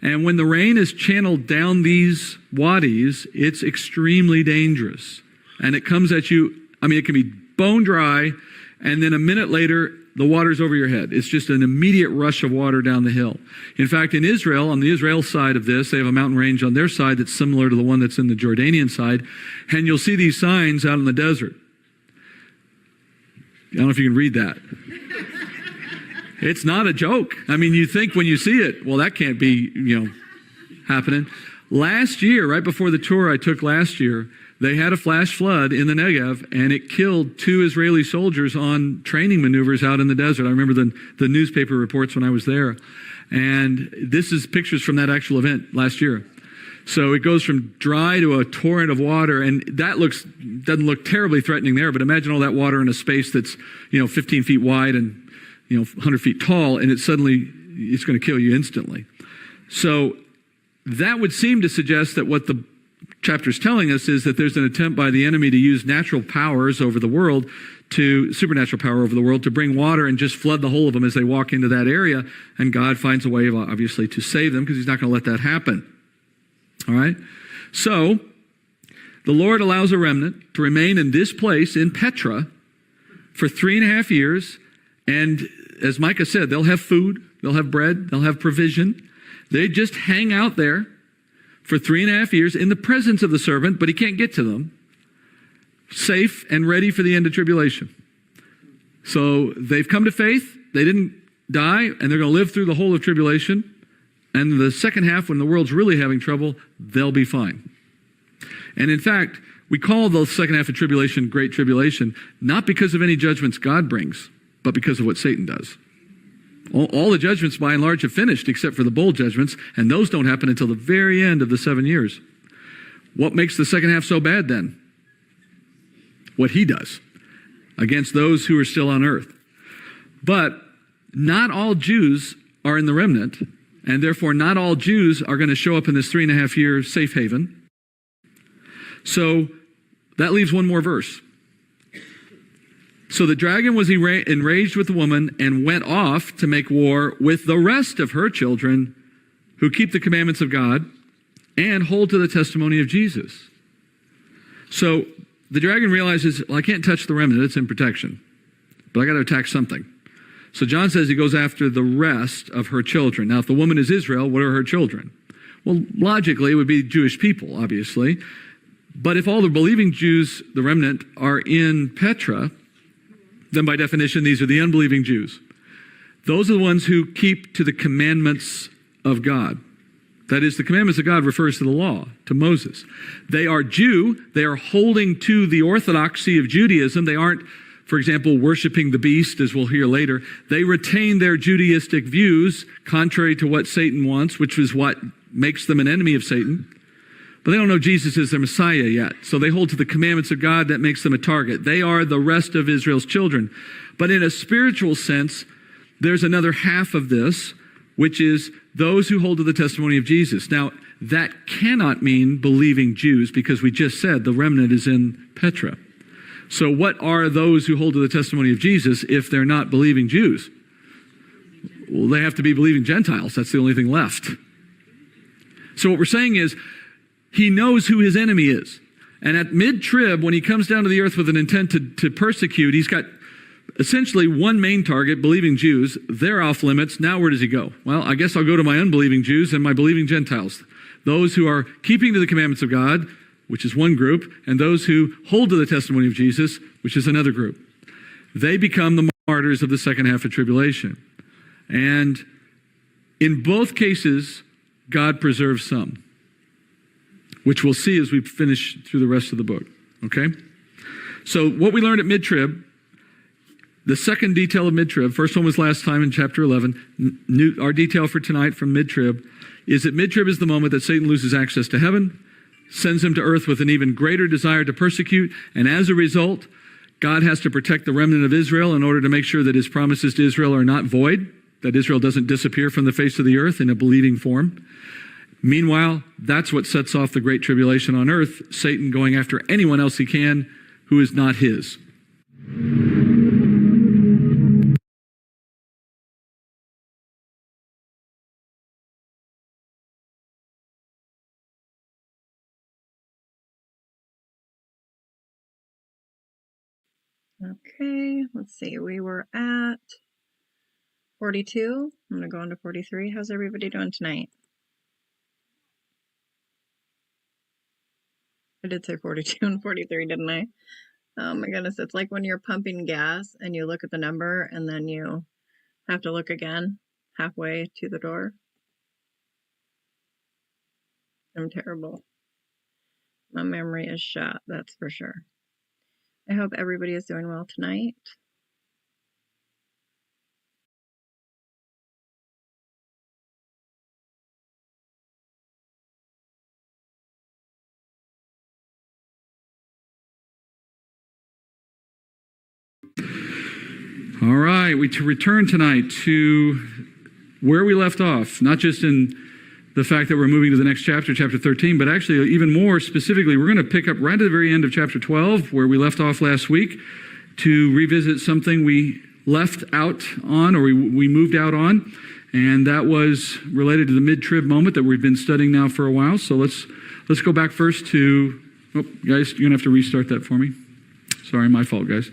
And when the rain is channeled down these wadis, it's extremely dangerous. And it comes at you, it can be bone dry, and then a minute later, the water's over your head. It's just an immediate rush of water down the hill. In fact, in Israel, on the Israel side of this, they have a mountain range on their side that's similar to the one that's in the Jordanian side, and you'll see these signs out in the desert. I don't know if you can read that. It's not a joke. You think when you see it, well, that can't be, happening. Last year, right before the tour I took last year, they had a flash flood in the Negev, and it killed 2 Israeli soldiers on training maneuvers out in the desert. I remember the newspaper reports when I was there. And this is pictures from that actual event last year. So it goes from dry to a torrent of water, and that doesn't look terribly threatening there, but imagine all that water in a space that's, 15 feet wide and 100 feet tall, and it's going to kill you instantly. So that would seem to suggest that what the chapter's telling us is that there's an attempt by the enemy to use natural powers over the world, supernatural power over the world, to bring water and just flood the whole of them as they walk into that area, and God finds a way, obviously, to save them because he's not going to let that happen. All right? So, the Lord allows a remnant to remain in this place in Petra for 3.5 years. And as Micah said, they'll have food, they'll have bread, they'll have provision. They just hang out there for 3.5 years in the presence of the servant, but he can't get to them, safe and ready for the end of tribulation. So they've come to faith, they didn't die, and they're going to live through the whole of tribulation. And the second half, when the world's really having trouble, they'll be fine. And in fact, we call the second half of tribulation Great Tribulation, not because of any judgments God brings, but because of what Satan does. All the judgments, by and large, have finished, except for the bowl judgments, and those don't happen until the very end of the 7 years. What makes the second half so bad, then? What he does against those who are still on earth. But not all Jews are in the remnant, and therefore not all Jews are going to show up in this 3.5 year safe haven. So that leaves one more verse. So the dragon was enraged with the woman and went off to make war with the rest of her children who keep the commandments of God and hold to the testimony of Jesus. So the dragon realizes, well, I can't touch the remnant, it's in protection, but I got to attack something. So John says he goes after the rest of her children. Now, if the woman is Israel, what are her children? Well, logically, it would be Jewish people, obviously. But if all the believing Jews, the remnant, are in Petra, then by definition, these are the unbelieving Jews. Those are the ones who keep to the commandments of God. That is, the commandments of God refers to the law, to Moses. They are Jew. They are holding to the orthodoxy of Judaism. They aren't, for example, worshiping the beast, as we'll hear later. They retain their Judaistic views, contrary to what Satan wants, which is what makes them an enemy of Satan. But they don't know Jesus is their Messiah yet. So they hold to the commandments of God. That makes them a target. They are the rest of Israel's children. But in a spiritual sense, there's another half of this, which is those who hold to the testimony of Jesus. Now, that cannot mean believing Jews, because we just said the remnant is in Petra. So what are those who hold to the testimony of Jesus if they're not believing Jews? Well, they have to be believing Gentiles. That's the only thing left. So what we're saying is, he knows who his enemy is. And at mid-trib, when he comes down to the earth with an intent to persecute, he's got essentially one main target, believing Jews. They're off limits. Now where does he go? Well, I guess I'll go to my unbelieving Jews and my believing Gentiles. Those who are keeping to the commandments of God, which is one group, and those who hold to the testimony of Jesus, which is another group. They become the martyrs of the second half of tribulation. And in both cases, God preserves some, which we'll see as we finish through the rest of the book, okay? So what we learned at mid-trib, the second detail of mid-trib, first one was last time in chapter 11, our detail for tonight from mid-trib, is that mid-trib is the moment that Satan loses access to heaven, sends him to earth with an even greater desire to persecute, and as a result, God has to protect the remnant of Israel in order to make sure that his promises to Israel are not void, that Israel doesn't disappear from the face of the earth in a believing form. Meanwhile, that's what sets off the great tribulation on earth, Satan going after anyone else he can who is not his. Okay, let's see. We were at 42. I'm going to go on to 43. How's everybody doing tonight? I did say 42 and 43, didn't I? Oh my goodness, it's like when you're pumping gas and you look at the number and then you have to look again halfway to the door. I'm terrible. My memory is shot, that's for sure. I hope everybody is doing well tonight. All right, we return tonight to where we left off, not just in the fact that we're moving to the next chapter, chapter 13, but actually even more specifically, we're going to pick up right at the very end of chapter 12, where we left off last week, to revisit something we left out on, or we moved out on, and that was related to the mid-trib moment that we've been studying now for a while. So let's go back first to, oh, guys, you're going to have to restart that for me. Sorry, my fault, guys.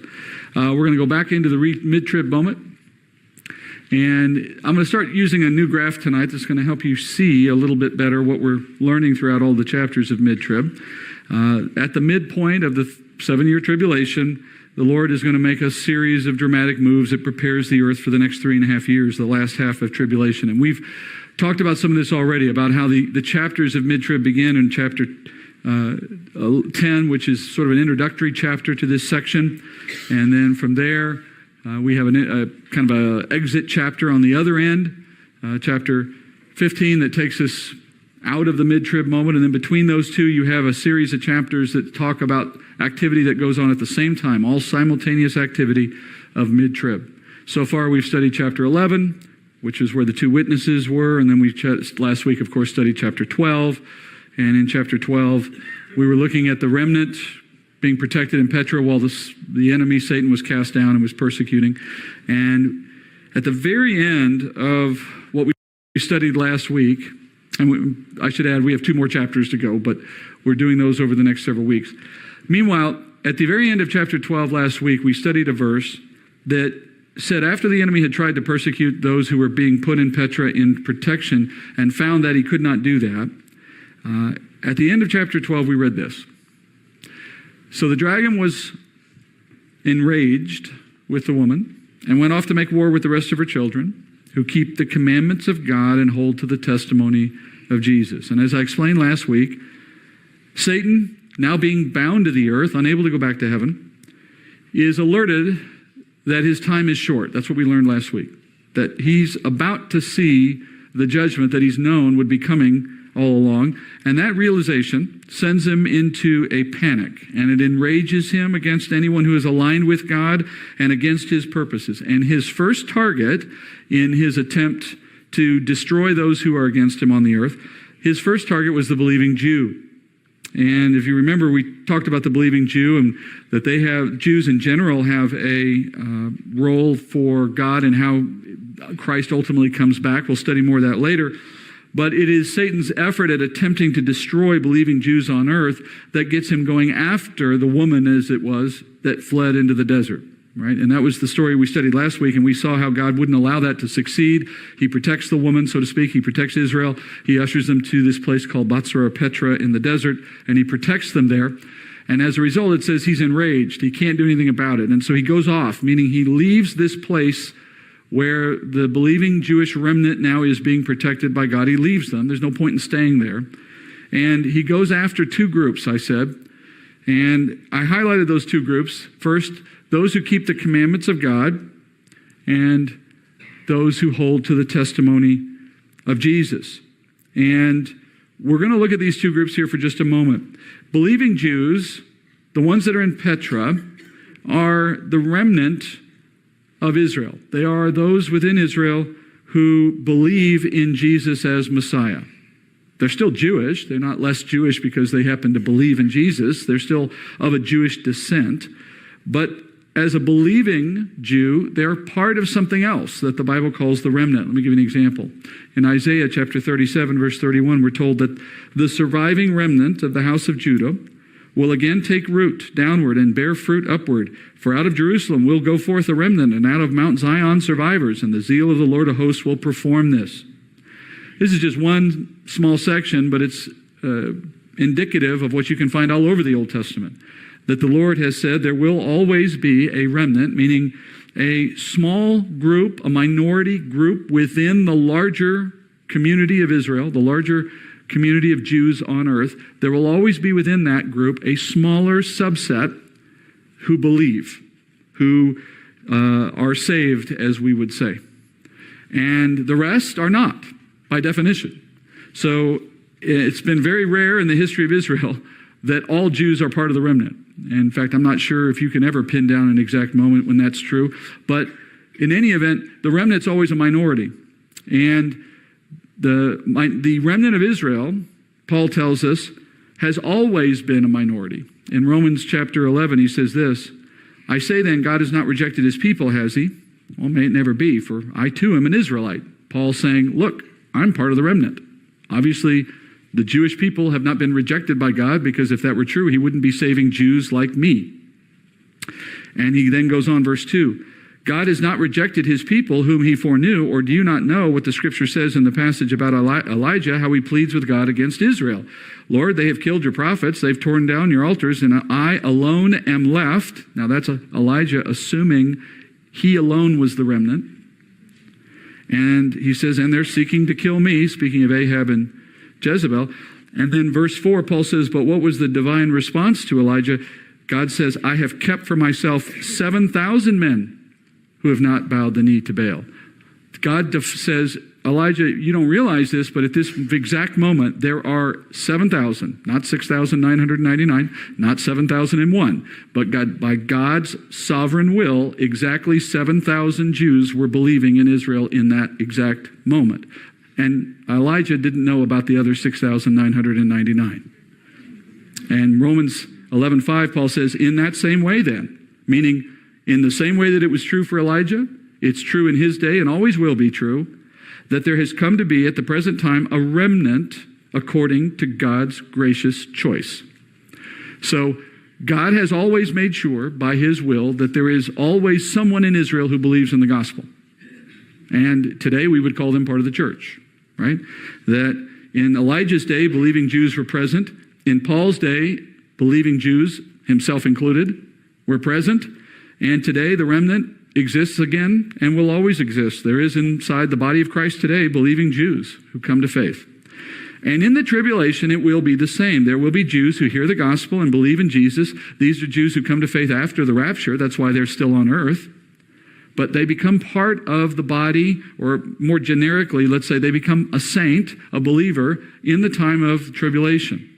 We're going to go back into the mid-trib moment. And I'm going to start using a new graph tonight that's going to help you see a little bit better what we're learning throughout all the chapters of mid-trib. At the midpoint of the 7-year tribulation, the Lord is going to make a series of dramatic moves that prepares the earth for the next 3.5 years, the last half of tribulation. And we've talked about some of this already, about how the chapters of mid-trib begin in chapter 10, which is sort of an introductory chapter to this section. And then from there, we have a kind of an exit chapter on the other end, chapter 15, that takes us out of the mid-trib moment. And then between those two, you have a series of chapters that talk about activity that goes on at the same time, all simultaneous activity of mid-trib. So far, we've studied chapter 11, which is where the two witnesses were, and then last week, of course, studied chapter 12. And in chapter 12, we were looking at the remnant being protected in Petra while the enemy, Satan, was cast down and was persecuting. And at the very end of what we studied last week, and I should add, we have 2 more chapters to go, but we're doing those over the next several weeks. Meanwhile, at the very end of chapter 12 last week, we studied a verse that said after the enemy had tried to persecute those who were being put in Petra in protection and found that he could not do that, at the end of chapter 12, we read this. So the dragon was enraged with the woman and went off to make war with the rest of her children who keep the commandments of God and hold to the testimony of Jesus. And as I explained last week, Satan, now being bound to the earth, unable to go back to heaven, is alerted that his time is short. That's what we learned last week. That he's about to see the judgment that he's known would be coming all along. And that realization sends him into a panic. And it enrages him against anyone who is aligned with God and against his purposes. And his first target in his attempt to destroy those who are against him on the earth, his first target was the believing Jew. And if you remember, we talked about the believing Jew and that Jews in general have a role for God and how Christ ultimately comes back. We'll study more of that later. But it is Satan's effort at attempting to destroy believing Jews on earth that gets him going after the woman, as it was, that fled into the desert. Right? And that was the story we studied last week, and we saw how God wouldn't allow that to succeed. He protects the woman, so to speak. He protects Israel. He ushers them to this place called Batsra or Petra in the desert, and he protects them there. And as a result, it says he's enraged. He can't do anything about it. And so he goes off, meaning he leaves this place where the believing Jewish remnant now is being protected by God. He leaves them. There's no point in staying there. And he goes after 2 groups, I said. And I highlighted those 2 groups. First, those who keep the commandments of God, and those who hold to the testimony of Jesus. And we're going to look at these 2 groups here for just a moment. Believing Jews, the ones that are in Petra, are the remnant of Israel. They are those within Israel who believe in Jesus as Messiah. They're still Jewish. They're not less Jewish because they happen to believe in Jesus. They're still of a Jewish descent. But as a believing Jew, they're part of something else that the Bible calls the remnant. Let me give you an example. In Isaiah chapter 37, verse 31, we're told that the surviving remnant of the house of Judah will again take root downward and bear fruit upward. For out of Jerusalem will go forth a remnant, and out of Mount Zion survivors, and the zeal of the Lord of hosts will perform this. This is just one small section, but it's indicative of what you can find all over the Old Testament. That the Lord has said there will always be a remnant, meaning a small group, a minority group within the larger community of Israel, the larger community of Jews on earth. There will always be within that group a smaller subset who believe, who are saved, as we would say. And the rest are not, by definition. So it's been very rare in the history of Israel that all Jews are part of the remnant. In fact, I'm not sure if you can ever pin down an exact moment when that's true. But in any event, the remnant's always a minority. And the remnant of Israel, Paul tells us, has always been a minority. In Romans chapter 11, he says this, I say then, God has not rejected his people, has he? Well, may it never be, for I too am an Israelite. Paul saying, look, I'm part of the remnant. Obviously, the Jewish people have not been rejected by God, because if that were true, he wouldn't be saving Jews like me. And he then goes on, verse 2, God has not rejected his people whom he foreknew, or do you not know what the scripture says in the passage about Elijah, how he pleads with God against Israel? Lord, they have killed your prophets, they've torn down your altars, and I alone am left. Now that's Elijah assuming he alone was the remnant. And he says, and they're seeking to kill me, speaking of Ahab and Jezebel. And then verse 4, Paul says, but what was the divine response to Elijah? God says, I have kept for myself 7,000 men who have not bowed the knee to Baal. God says, Elijah, you don't realize this, but at this exact moment, there are 7,000, not 6,999, not 7,001, but by God's sovereign will, exactly 7,000 Jews were believing in Israel in that exact moment. And Elijah didn't know about the other 6,999. And Romans 11:5, Paul says, in that same way then, meaning in the same way that it was true for Elijah, it's true in his day and always will be true, that there has come to be at the present time a remnant according to God's gracious choice. So God has always made sure by his will that there is always someone in Israel who believes in the gospel. And today we would call them part of the church, right? That in Elijah's day, believing Jews were present. In Paul's day, believing Jews, himself included, were present. And today the remnant exists again and will always exist. There is inside the body of Christ today believing Jews who come to faith. And in the tribulation, it will be the same. There will be Jews who hear the gospel and believe in Jesus. These are Jews who come to faith after the rapture. That's why they're still on earth. But they become part of the body, or more generically, let's say they become a saint, a believer, in the time of tribulation.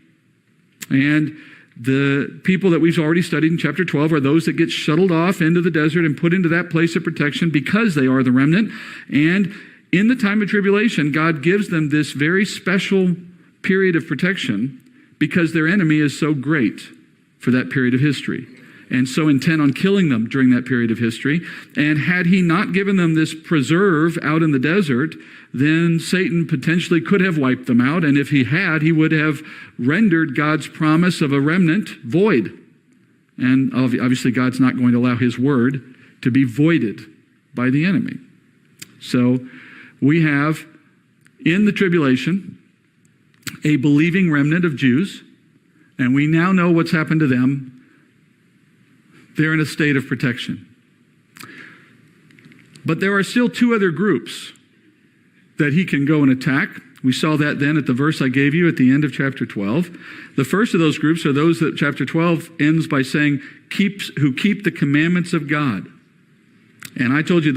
And the people that we've already studied in chapter 12 are those that get shuttled off into the desert and put into that place of protection because they are the remnant. And in the time of tribulation, God gives them this very special period of protection because their enemy is so great for that period of history and so intent on killing them during that period of history. And had he not given them this preserve out in the desert, then Satan potentially could have wiped them out. And if he had, he would have rendered God's promise of a remnant void. And obviously God's not going to allow his word to be voided by the enemy. So we have in the tribulation a believing remnant of Jews, and we now know what's happened to them. They're in a state of protection. But there are still two other groups that he can go and attack. We saw that then at the verse I gave you at the end of chapter 12. The first of those groups are those that chapter 12 ends by saying, who keep the commandments of God. And I told you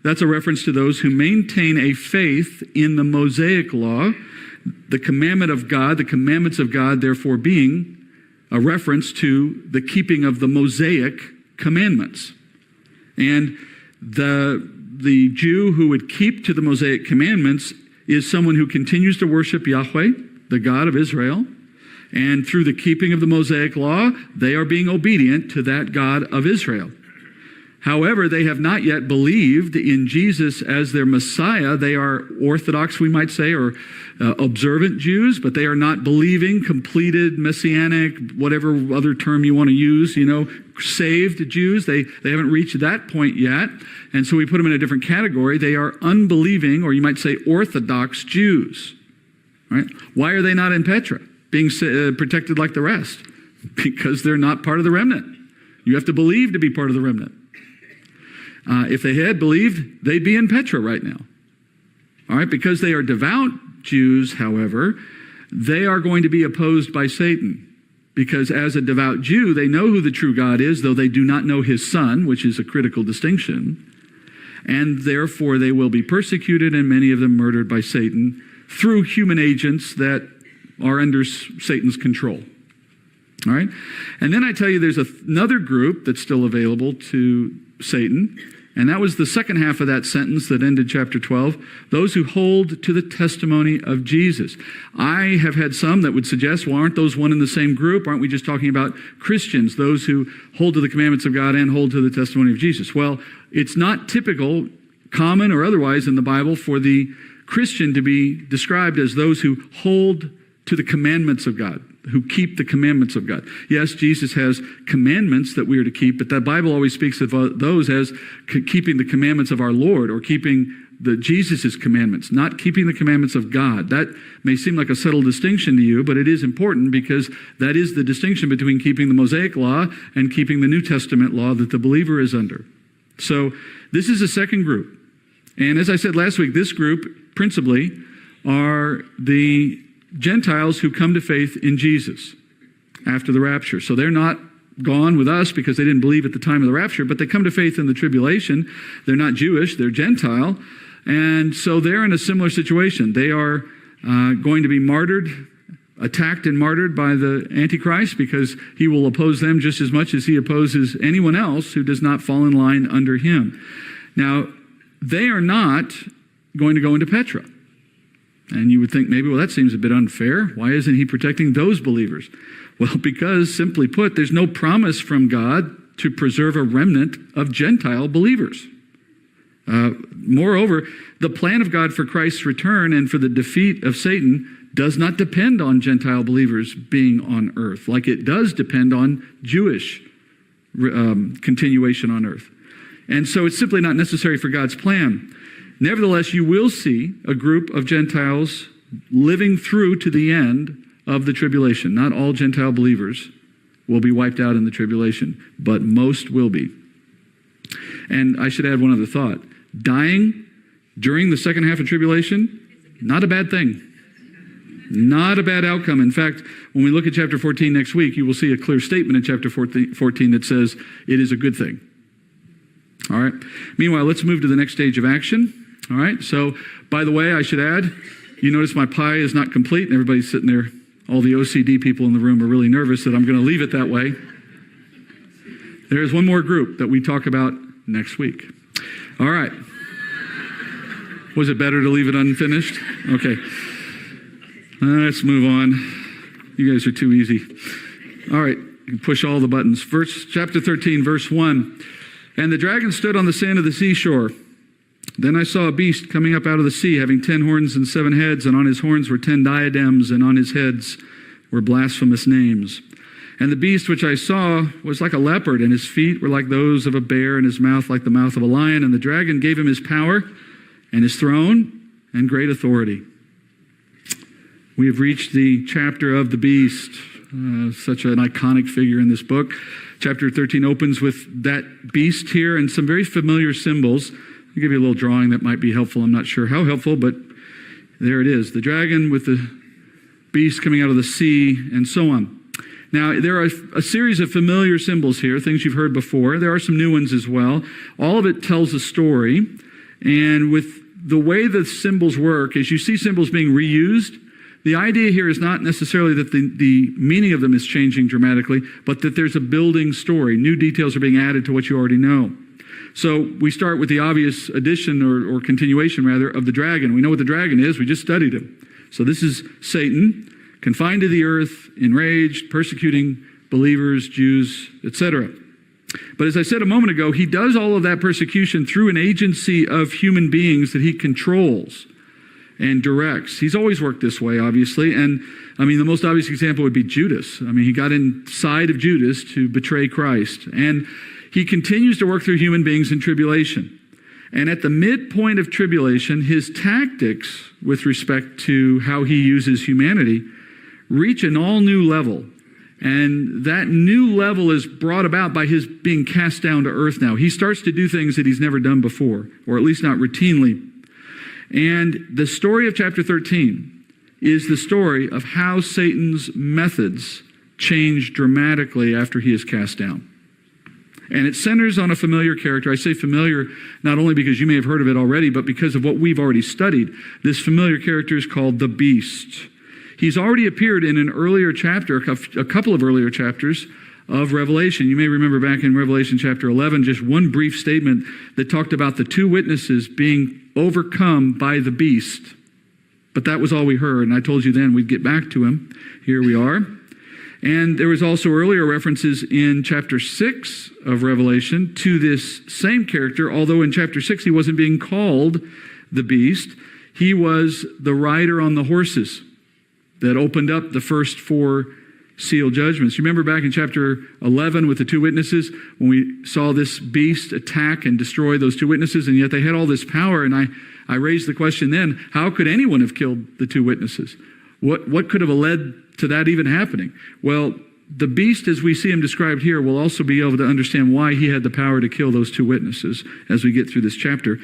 that's a reference to those who maintain a faith in the Mosaic law, the commandment of God, the commandments of God, therefore being a reference to the keeping of the Mosaic commandments. And the Jew who would keep to the Mosaic commandments is someone who continues to worship Yahweh, the God of Israel. And through the keeping of the Mosaic law, they are being obedient to that God of Israel. However, they have not yet believed in Jesus as their Messiah. They are Orthodox, we might say, or observant Jews, but they are not believing, completed, messianic, whatever other term you want to use, saved Jews. They haven't reached that point yet. And so we put them in a different category. They are unbelieving, or you might say Orthodox Jews. Right? Why are they not in Petra, being protected like the rest? Because they're not part of the remnant. You have to believe to be part of the remnant. If they had believed, they'd be in Petra right now. All right, because they are devout Jews, however, they are going to be opposed by Satan. Because as a devout Jew, they know who the true God is, though they do not know his Son, which is a critical distinction. And therefore they will be persecuted and many of them murdered by Satan through human agents that are under Satan's control. All right? And then I tell you there's another group that's still available to Satan, and that was the second half of that sentence that ended chapter 12, those who hold to the testimony of Jesus. I have had some that would suggest, well, aren't those one in the same group? Aren't we just talking about Christians, those who hold to the commandments of God and hold to the testimony of Jesus? Well, it's not typical, common or otherwise in the Bible for the Christian to be described as those who hold to the commandments of God, who keep the commandments of God. Yes, Jesus has commandments that we are to keep, but the Bible always speaks of those as keeping the commandments of our Lord, or keeping Jesus' commandments, not keeping the commandments of God. That may seem like a subtle distinction to you, but it is important because that is the distinction between keeping the Mosaic law and keeping the New Testament law that the believer is under. So this is a second group. And as I said last week, this group principally are the Gentiles who come to faith in Jesus after the rapture. So they're not gone with us because they didn't believe at the time of the rapture, but they come to faith in the tribulation. They're not Jewish, they're Gentile. And so they're in a similar situation. They are going to be martyred, attacked and martyred by the antichrist, because he will oppose them just as much as he opposes anyone else who does not fall in line under him. Now, they are not going to go into Petra. And you would think maybe, well, that seems a bit unfair. Why isn't he protecting those believers? Well, because, simply put, there's no promise from God to preserve a remnant of Gentile believers. Moreover, the plan of God for Christ's return and for the defeat of Satan does not depend on Gentile believers being on earth, like it does depend on Jewish continuation on earth. And so it's simply not necessary for God's plan. Nevertheless, you will see a group of Gentiles living through to the end of the tribulation. Not all Gentile believers will be wiped out in the tribulation, but most will be. And I should add one other thought. Dying during the second half of tribulation, not a bad thing. Not a bad outcome. In fact, when we look at chapter 14 next week, you will see a clear statement in chapter 14 that says it is a good thing. All right. Meanwhile, let's move to the next stage of action. All right. So, by the way, I should add, you notice my pie is not complete, and everybody's sitting there. All the OCD people in the room are really nervous that I'm going to leave it that way. There's one more group that we talk about next week. All right. Was it better to leave it unfinished? Okay. Let's move on. You guys are too easy. All right. You can push all the buttons. Chapter 13, verse 1. And the dragon stood on the sand of the seashore. Then I saw a beast coming up out of the sea, having 10 horns and 7 heads, and on his horns were 10 diadems, and on his heads were blasphemous names. And the beast which I saw was like a leopard, and his feet were like those of a bear, and his mouth like the mouth of a lion. And the dragon gave him his power and his throne and great authority. We have reached the chapter of the beast, such an iconic figure in this book. Chapter 13 opens with that beast here and some very familiar symbols. I'll give you a little drawing that might be helpful. I'm not sure how helpful, but there it is. The dragon with the beast coming out of the sea and so on. Now, there are a series of familiar symbols here, things you've heard before. There are some new ones as well. All of it tells a story. And with the way the symbols work, as you see symbols being reused, the idea here is not necessarily that the meaning of them is changing dramatically, but that there's a building story. New details are being added to what you already know. So we start with the obvious addition or continuation, rather, of the dragon. We know what the dragon is. We just studied him. So this is Satan, confined to the earth, enraged, persecuting believers, Jews, etc. But as I said a moment ago, he does all of that persecution through an agency of human beings that he controls and directs. He's always worked this way, obviously. And I mean, the most obvious example would be Judas. I mean, he got inside of Judas to betray Christ. And he continues to work through human beings in tribulation. And at the midpoint of tribulation, his tactics with respect to how he uses humanity reach an all new level. And that new level is brought about by his being cast down to earth now. He starts to do things that he's never done before, or at least not routinely. And the story of chapter 13 is the story of how Satan's methods change dramatically after he is cast down. And it centers on a familiar character. I say familiar not only because you may have heard of it already, but because of what we've already studied. This familiar character is called the Beast. He's already appeared in an earlier chapter, a couple of earlier chapters of Revelation. You may remember back in Revelation chapter 11, just one brief statement that talked about the 2 witnesses being overcome by the beast. But that was all we heard, and I told you then we'd get back to him. Here we are. And there was also earlier references in chapter 6 of Revelation to this same character, although in chapter 6 he wasn't being called the beast. He was the rider on the horses that opened up the first 4 seal judgments. You remember back in chapter 11 with the 2 witnesses, when we saw this beast attack and destroy those 2 witnesses, and yet they had all this power, and I raised the question then, how could anyone have killed the 2 witnesses? What could have led to that even happening? Well, the beast, as we see him described here, will also be able to understand why he had the power to kill those 2 witnesses as we get through this chapter.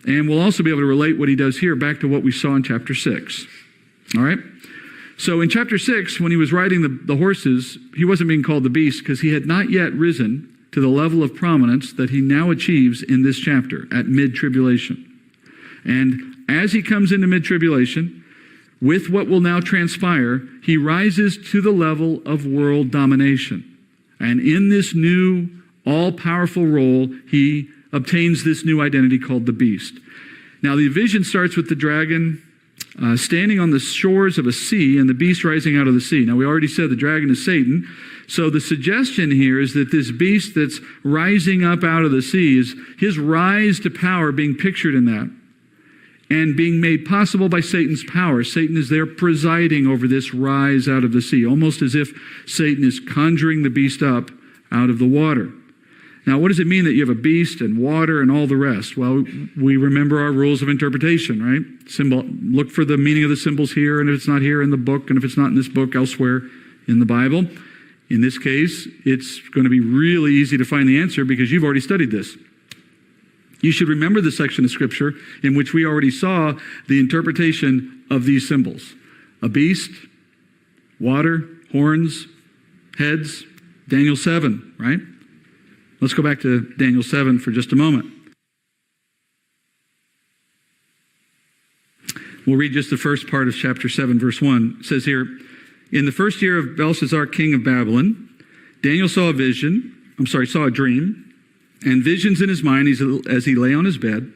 And we'll also be able to relate what he does here back to what we saw in chapter 6. All right? So in chapter 6, when he was riding the horses, he wasn't being called the beast because he had not yet risen to the level of prominence that he now achieves in this chapter at mid-tribulation. And as he comes into mid-tribulation, with what will now transpire, he rises to the level of world domination. And in this new, all-powerful role, he obtains this new identity called the beast. Now, the vision starts with the dragon standing on the shores of a sea and the beast rising out of the sea. Now, we already said the dragon is Satan. So the suggestion here is that this beast that's rising up out of the sea is his rise to power being pictured in that and being made possible by Satan's power. Satan is there presiding over this rise out of the sea, almost as if Satan is conjuring the beast up out of the water. Now, what does it mean that you have a beast and water and all the rest? Well, we remember our rules of interpretation, right? Look for the meaning of the symbols here, and if it's not here in the book, and if it's not in this book, elsewhere in the Bible. In this case, it's going to be really easy to find the answer because you've already studied this. You should remember the section of Scripture in which we already saw the interpretation of these symbols. A beast, water, horns, heads, Daniel 7, right? Let's go back to Daniel 7 for just a moment. We'll read just the first part of chapter 7, verse 1. It says here, in the first year of Belshazzar, king of Babylon, Daniel saw a dream, and visions in his mind as he lay on his bed.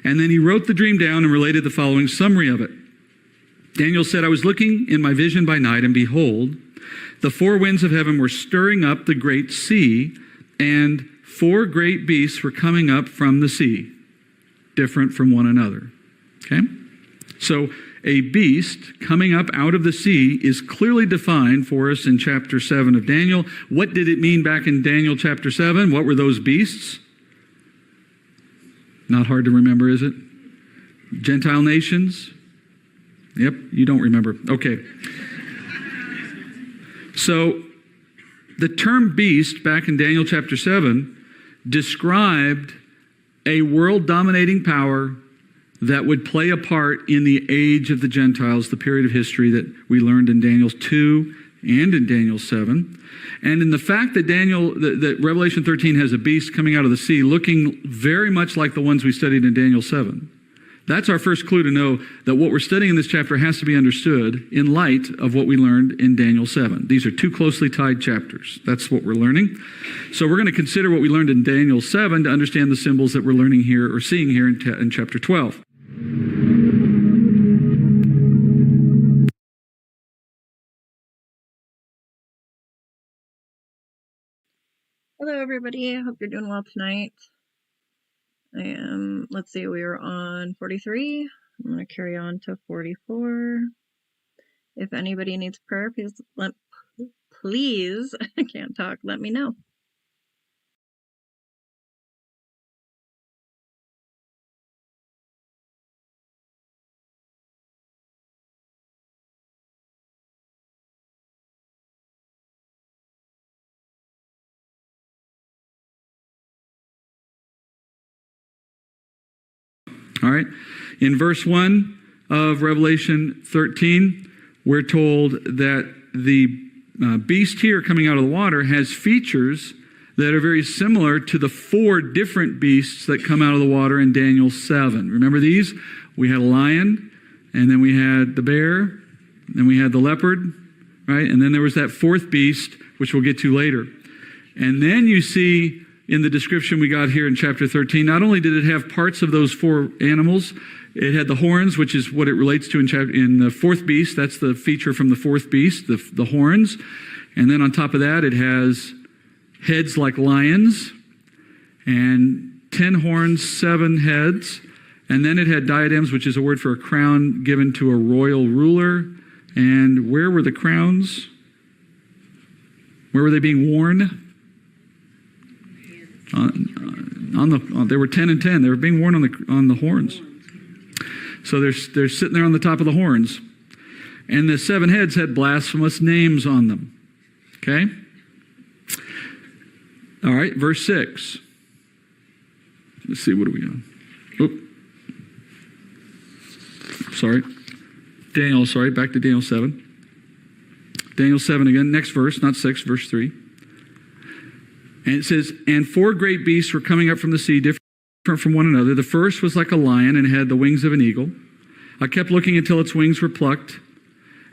And then he wrote the dream down and related the following summary of it. Daniel said, I was looking in my vision by night, and behold, the four winds of heaven were stirring up the great sea, and four great beasts were coming up from the sea, different from one another. Okay? So a beast coming up out of the sea is clearly defined for us in chapter 7 of Daniel. What did it mean back in Daniel chapter 7? What were those beasts? Not hard to remember, is it? Gentile nations? Yep, you don't remember. Okay. So the term beast back in Daniel chapter 7 described a world-dominating power that would play a part in the age of the Gentiles, the period of history that we learned in Daniel 2 and in Daniel 7. And in the fact that that Revelation 13 has a beast coming out of the sea looking very much like the ones we studied in Daniel 7, that's our first clue to know that what we're studying in this chapter has to be understood in light of what we learned in Daniel 7. These are two closely tied chapters. That's what we're learning. So we're going to consider what we learned in Daniel 7 to understand the symbols that we're learning here or seeing here in chapter 12. Hello, everybody. I hope you're doing well tonight. Let's see, we were on 43. I'm going to carry on to 44. If anybody needs prayer, please, I can't talk, let me know. All right. In verse 1 of Revelation 13, we're told that the beast here coming out of the water has features that are very similar to the four different beasts that come out of the water in Daniel 7. Remember these? We had a lion, and then we had the bear, then we had the leopard, right? And then there was that fourth beast, which we'll get to later. And then you see in the description we got here in chapter 13, not only did it have parts of those four animals, it had the horns, which is what it relates to in the fourth beast. That's the feature from the fourth beast, the horns. And then on top of that, it has heads like lions, and 10 horns, 7 heads. And then it had diadems, which is a word for a crown given to a royal ruler. And where were the crowns? Where were they being worn? They were 10 and 10. They were being worn on the horns. So they're sitting there on the top of the horns. And the 7 heads had blasphemous names on them. Okay? All right, verse 6. Let's see, what are we on? Back to Daniel 7. Daniel 7 again, next verse, not 6, verse 3. And it says, and 4 great beasts were coming up from the sea, different from one another. The first was like a lion and had the wings of an eagle. I kept looking until its wings were plucked,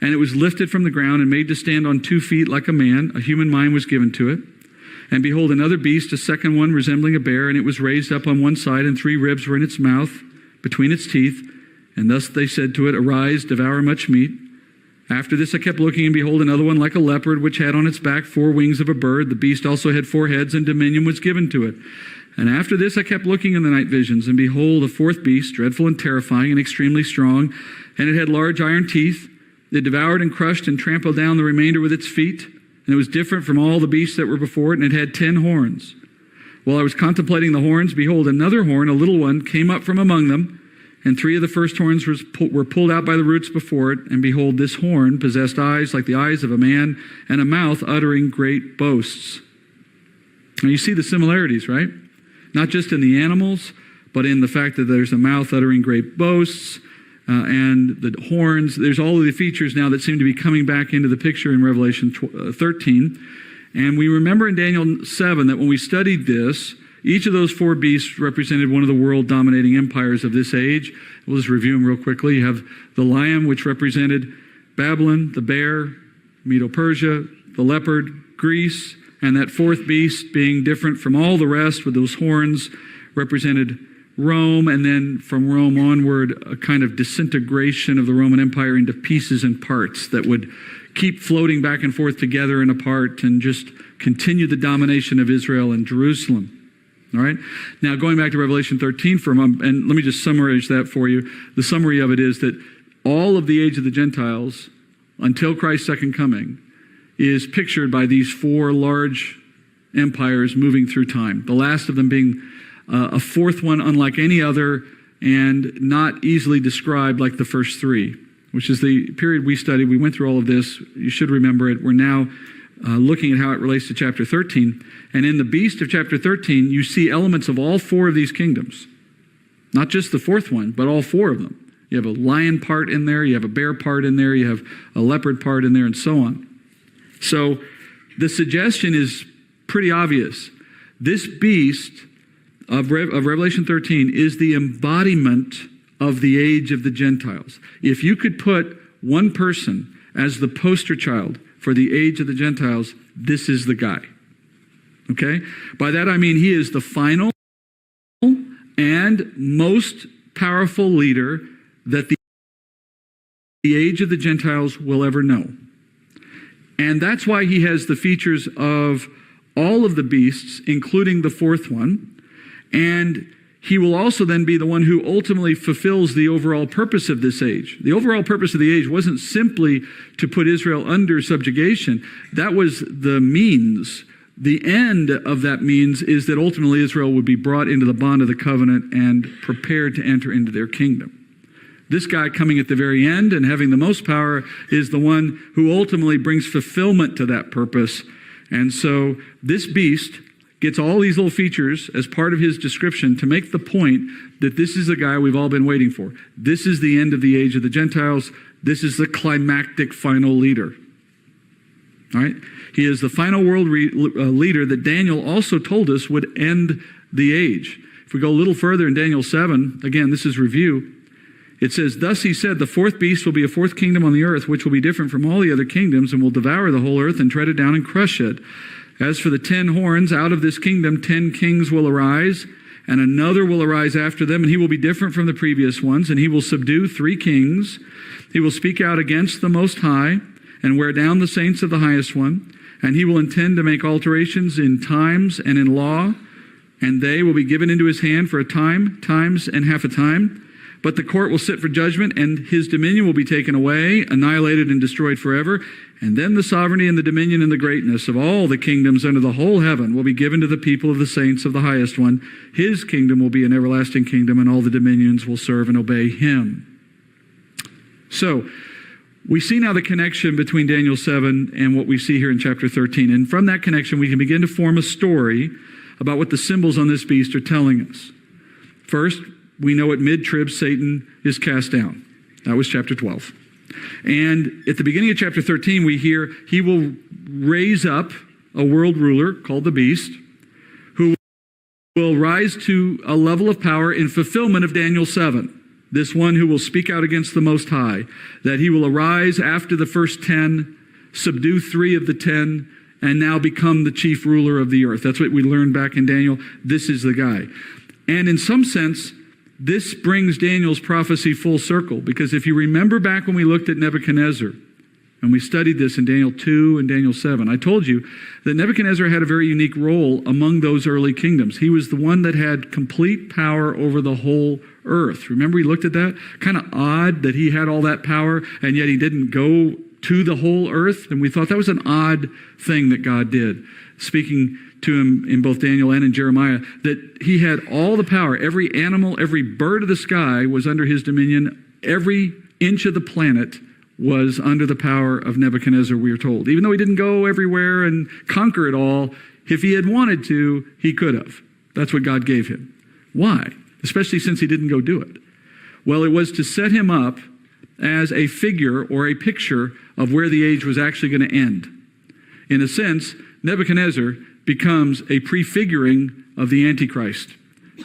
and it was lifted from the ground and made to stand on 2 feet like a man. A human mind was given to it. And behold, another beast, a second one resembling a bear, and it was raised up on one side, and 3 ribs were in its mouth, between its teeth. And thus they said to it, Arise, devour much meat. After this I kept looking, and behold, another one like a leopard, which had on its back 4 wings of a bird. The beast also had 4 heads, and dominion was given to it. And after this I kept looking in the night visions, and behold, a 4th beast, dreadful and terrifying and extremely strong, and it had large iron teeth. It devoured and crushed and trampled down the remainder with its feet. And it was different from all the beasts that were before it, and it had 10 horns. While I was contemplating the horns, behold, another horn, a little one, came up from among them, and 3 of the first horns were pulled out by the roots before it. And behold, this horn possessed eyes like the eyes of a man, and a mouth uttering great boasts. Now you see the similarities, right? Not just in the animals, but in the fact that there's a mouth uttering great boasts, and the horns. There's all of the features now that seem to be coming back into the picture in Revelation 13. And we remember in Daniel 7 that when we studied this, each of those 4 beasts represented one of the world-dominating empires of this age. We'll just review them real quickly. You have the lion, which represented Babylon, the bear, Medo-Persia, the leopard, Greece, and that 4th beast, being different from all the rest with those horns, represented Rome, and then from Rome onward, a kind of disintegration of the Roman Empire into pieces and parts that would keep floating back and forth together and apart and just continue the domination of Israel and Jerusalem. All right? Now, going back to Revelation 13 for a moment, and let me just summarize that for you. The summary of it is that all of the age of the Gentiles, until Christ's second coming, is pictured by these 4 large empires moving through time. The last of them being a 4th one unlike any other and not easily described like the first 3, which is the period we studied. We went through all of this. You should remember it. We're now looking at how it relates to chapter 13. And in the beast of chapter 13, you see elements of all 4 of these kingdoms. Not just the 4th one, but all 4 of them. You have a lion part in there, you have a bear part in there, you have a leopard part in there, and so on. So the suggestion is pretty obvious. This beast of Revelation 13 is the embodiment of the age of the Gentiles. If you could put one person as the poster child for the age of the Gentiles, this is the guy. Okay? By that I mean he is the final and most powerful leader that the age of the Gentiles will ever know. And that's why he has the features of all of the beasts, including the 4th one. And he will also then be the one who ultimately fulfills the overall purpose of this age. The overall purpose of the age wasn't simply to put Israel under subjugation. That was the means. The end of that means is that ultimately Israel would be brought into the bond of the covenant and prepared to enter into their kingdom. This guy coming at the very end and having the most power is the one who ultimately brings fulfillment to that purpose. And so this beast gets all these little features as part of his description to make the point that this is the guy we've all been waiting for. This is the end of the age of the Gentiles. This is the climactic final leader. All right? He is the final world leader that Daniel also told us would end the age. If we go a little further in Daniel 7, again, this is review. It says, Thus he said, the 4th beast will be a 4th kingdom on the earth, which will be different from all the other kingdoms, and will devour the whole earth and tread it down and crush it. As for the 10 horns, out of this kingdom 10 kings will arise, and another will arise after them, and he will be different from the previous ones, and he will subdue 3 kings. He will speak out against the Most High, and wear down the saints of the Highest One, and he will intend to make alterations in times and in law, and they will be given into his hand for a time, times, and half a time. But the court will sit for judgment, and his dominion will be taken away, annihilated and destroyed forever. And then the sovereignty and the dominion and the greatness of all the kingdoms under the whole heaven will be given to the people of the saints of the Highest One. His kingdom will be an everlasting kingdom, and all the dominions will serve and obey him. So, we see now the connection between Daniel 7 and what we see here in chapter 13. And from that connection, we can begin to form a story about what the symbols on this beast are telling us. First, we know at mid-trib, Satan is cast down. That was chapter 12. And at the beginning of chapter 13, we hear he will raise up a world ruler called the beast, who will rise to a level of power in fulfillment of Daniel 7. This one who will speak out against the Most High, that he will arise after the first 10, subdue 3 of the 10, and now become the chief ruler of the earth. That's what we learned back in Daniel. This is the guy. And in some sense, this brings Daniel's prophecy full circle, because if you remember back when we looked at Nebuchadnezzar, and we studied this in Daniel 2 and Daniel 7. I told you that Nebuchadnezzar had a very unique role among those early kingdoms. He was the one that had complete power over the whole earth. Remember we looked at that? Kind of odd that he had all that power, and yet he didn't go to the whole earth. And we thought that was an odd thing that God did, speaking to him in both Daniel and in Jeremiah, that he had all the power. Every animal, every bird of the sky was under his dominion. Every inch of the planet was under the power of Nebuchadnezzar, we are told. Even though he didn't go everywhere and conquer it all, if he had wanted to, he could have. That's what God gave him. Why? Especially since he didn't go do it. Well, it was to set him up as a figure or a picture of where the age was actually going to end. In a sense, Nebuchadnezzar becomes a prefiguring of the antichrist.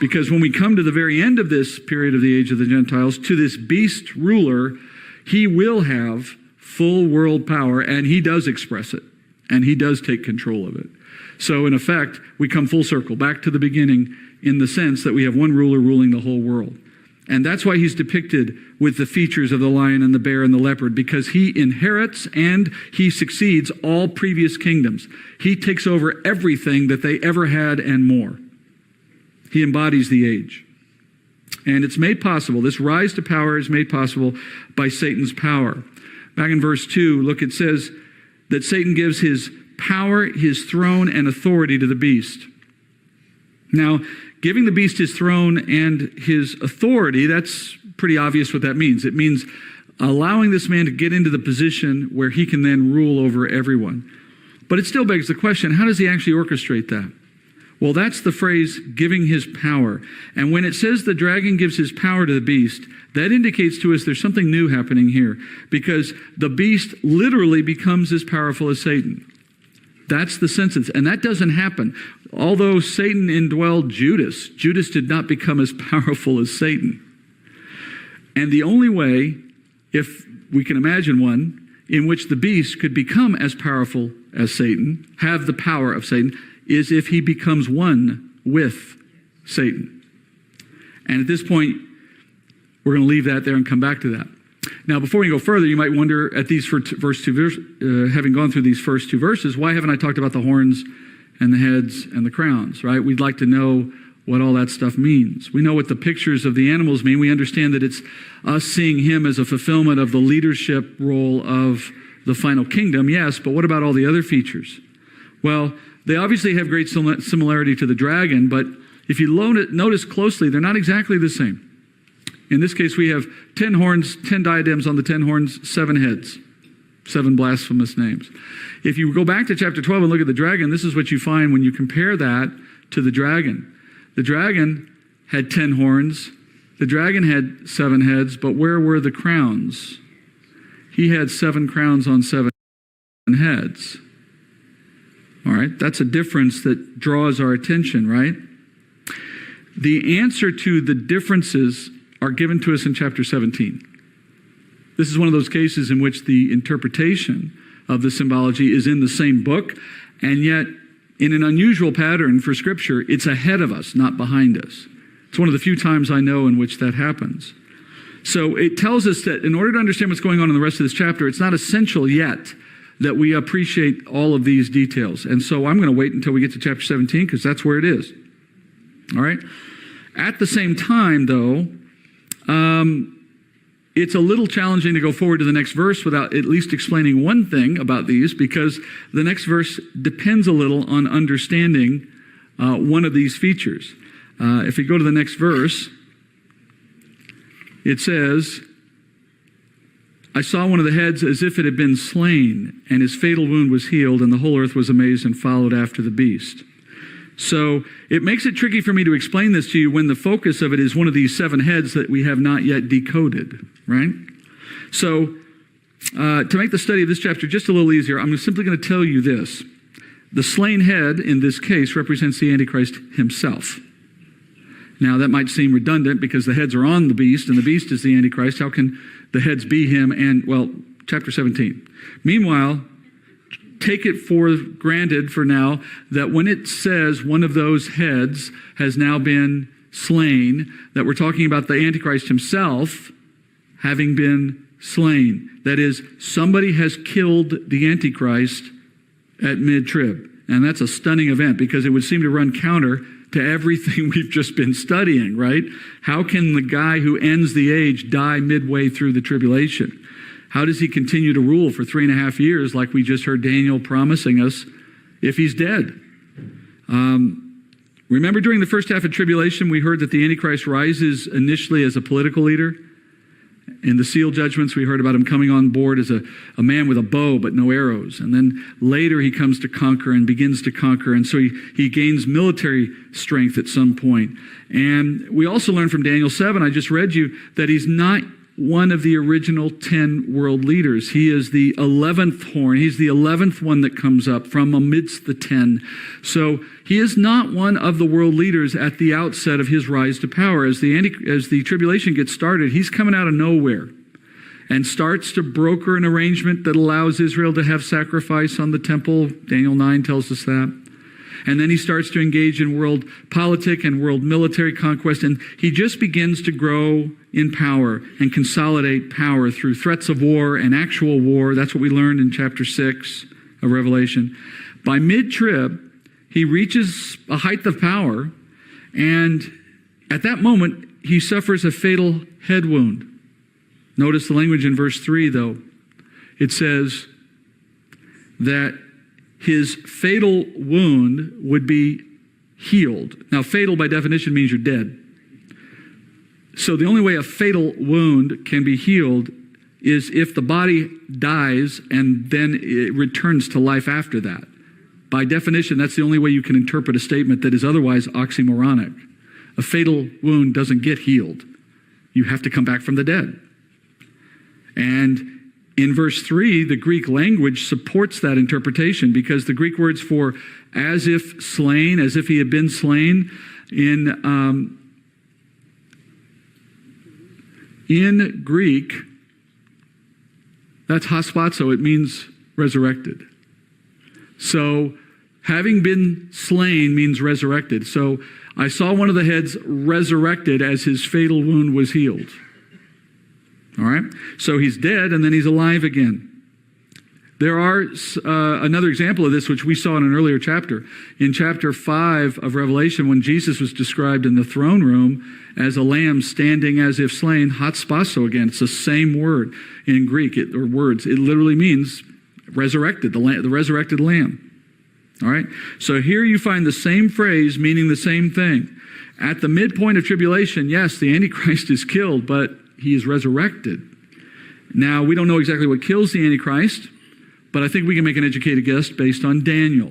Because when we come to the very end of this period of the age of the Gentiles, to this beast ruler, he will have full world power, and he does express it, and he does take control of it. So in effect, we come full circle, back to the beginning, in the sense that we have one ruler ruling the whole world. And that's why he's depicted with the features of the lion and the bear and the leopard, because he inherits and he succeeds all previous kingdoms. He takes over everything that they ever had and more. He embodies the age. And it's made possible, this rise to power is made possible by Satan's power. Back in verse 2, look, it says that Satan gives his power, his throne, and authority to the beast. Now, giving the beast his throne and his authority, that's pretty obvious what that means. It means allowing this man to get into the position where he can then rule over everyone. But it still begs the question, how does he actually orchestrate that? Well, that's the phrase, giving his power. And when it says the dragon gives his power to the beast, that indicates to us there's something new happening here, because the beast literally becomes as powerful as Satan. That's the sense. And that doesn't happen. Although Satan indwelled Judas, Judas did not become as powerful as Satan. And the only way, if we can imagine one, in which the beast could become as powerful as Satan, have the power of Satan, is if he becomes one with Satan. And at this point, we're going to leave that there and come back to that. Now, before we go further, you might wonder at these having gone through these first 2 verses, why haven't I talked about the horns and the heads and the crowns, right? We'd like to know what all that stuff means. We know what the pictures of the animals mean. We understand that it's us seeing him as a fulfillment of the leadership role of the final kingdom, yes, but what about all the other features? Well, they obviously have great similarity to the dragon, but if you notice closely, they're not exactly the same. In this case, we have 10 horns, 10 diadems on the 10 horns, 7 heads, 7 blasphemous names. If you go back to chapter 12 and look at the dragon, this is what you find when you compare that to the dragon. The dragon had 10 horns. The dragon had 7 heads, but where were the crowns? He had 7 crowns on 7 heads. All right, that's a difference that draws our attention, right? The answer to the differences are given to us in chapter 17. This is one of those cases in which the interpretation of the symbology is in the same book, and yet in an unusual pattern for Scripture, it's ahead of us, not behind us. It's one of the few times I know in which that happens. So it tells us that in order to understand what's going on in the rest of this chapter, it's not essential yet that we appreciate all of these details. And so I'm going to wait until we get to chapter 17, because that's where it is. All right? At the same time, though, it's a little challenging to go forward to the next verse without at least explaining one thing about these, because the next verse depends a little on understanding one of these features. If we go to the next verse, it says, I saw one of the heads as if it had been slain, and his fatal wound was healed, and the whole earth was amazed and followed after the beast. So it makes it tricky for me to explain this to you when the focus of it is one of these 7 heads that we have not yet decoded, right? So to make the study of this chapter just a little easier, I'm simply going to tell you this. The slain head in this case represents the Antichrist himself. Now, that might seem redundant because the heads are on the beast, and the beast is the Antichrist. How can the heads be him? And, well, chapter 17. Meanwhile, take it for granted for now that when it says one of those heads has now been slain, that we're talking about the Antichrist himself having been slain. That is, somebody has killed the Antichrist at mid-trib. And that's a stunning event because it would seem to run counter to everything we've just been studying, right? How can the guy who ends the age die midway through the tribulation? How does he continue to rule for 3.5 years like we just heard Daniel promising us if he's dead? Remember during the first half of tribulation, we heard that the Antichrist rises initially as a political leader. In the seal judgments, we heard about him coming on board as a man with a bow but no arrows. And then later he comes to conquer and begins to conquer. And so he gains military strength at some point. And we also learned from Daniel 7, I just read you, that he's not one of the original 10 world leaders. He is the 11th horn. He's the 11th one that comes up from amidst the 10. So he is not one of the world leaders at the outset of his rise to power. As the tribulation gets started, he's coming out of nowhere and starts to broker an arrangement that allows Israel to have sacrifice on the temple. Daniel 9 tells us that. And then he starts to engage in world politic and world military conquest. And he just begins to grow in power and consolidate power through threats of war and actual war. That's what we learned in chapter 6 of Revelation. By mid-trib, he reaches a height of power. And at that moment, he suffers a fatal head wound. Notice the language in verse 3, though. It says that his fatal wound would be healed. Now, fatal by definition means you're dead. So the only way a fatal wound can be healed is if the body dies and then it returns to life after that. By definition, that's the only way you can interpret a statement that is otherwise oxymoronic. A fatal wound doesn't get healed. You have to come back from the dead. And in verse 3, the Greek language supports that interpretation because the Greek words for as if slain, as if he had been slain, in Greek, that's haspazo. It means resurrected. So having been slain means resurrected. So I saw one of the heads resurrected as his fatal wound was healed. All right? So he's dead and then he's alive again. There are another example of this, which we saw in an earlier chapter. In chapter 5 of Revelation, when Jesus was described in the throne room as a lamb standing as if slain, hatspaso again. It's the same word in Greek, or words. It literally means resurrected, the resurrected lamb. All right? So here you find the same phrase meaning the same thing. At the midpoint of tribulation, yes, the Antichrist is killed, but he is resurrected. Now, we don't know exactly what kills the Antichrist, but I think we can make an educated guess based on Daniel.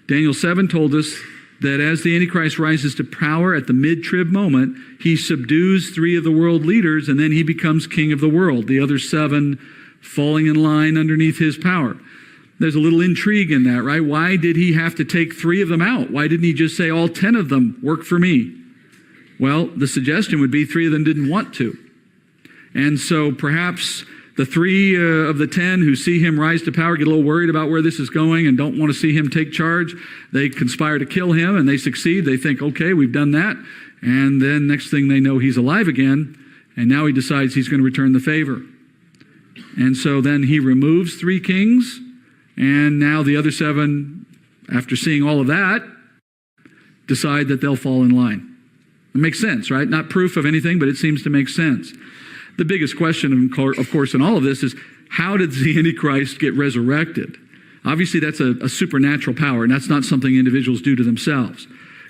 Daniel 7 told us that as the Antichrist rises to power at the mid-trib moment, he subdues 3 of the world leaders, and then he becomes king of the world, the other 7 falling in line underneath his power. There's a little intrigue in that, right? Why did he have to take 3 of them out? Why didn't he just say all 10 of them work for me? Well, the suggestion would be 3 of them didn't want to. And so perhaps the 3 of the 10 who see him rise to power get a little worried about where this is going and don't want to see him take charge. They conspire to kill him and they succeed. They think, okay, we've done that. And then next thing they know, he's alive again. And now he decides he's going to return the favor. And so then he removes 3 kings. And now the other 7, after seeing all of that, decide that they'll fall in line. It makes sense, right? Not proof of anything, but it seems to make sense. The biggest question, of course, in all of this is, how did the Antichrist get resurrected? Obviously, that's a supernatural power, and that's not something individuals do to themselves.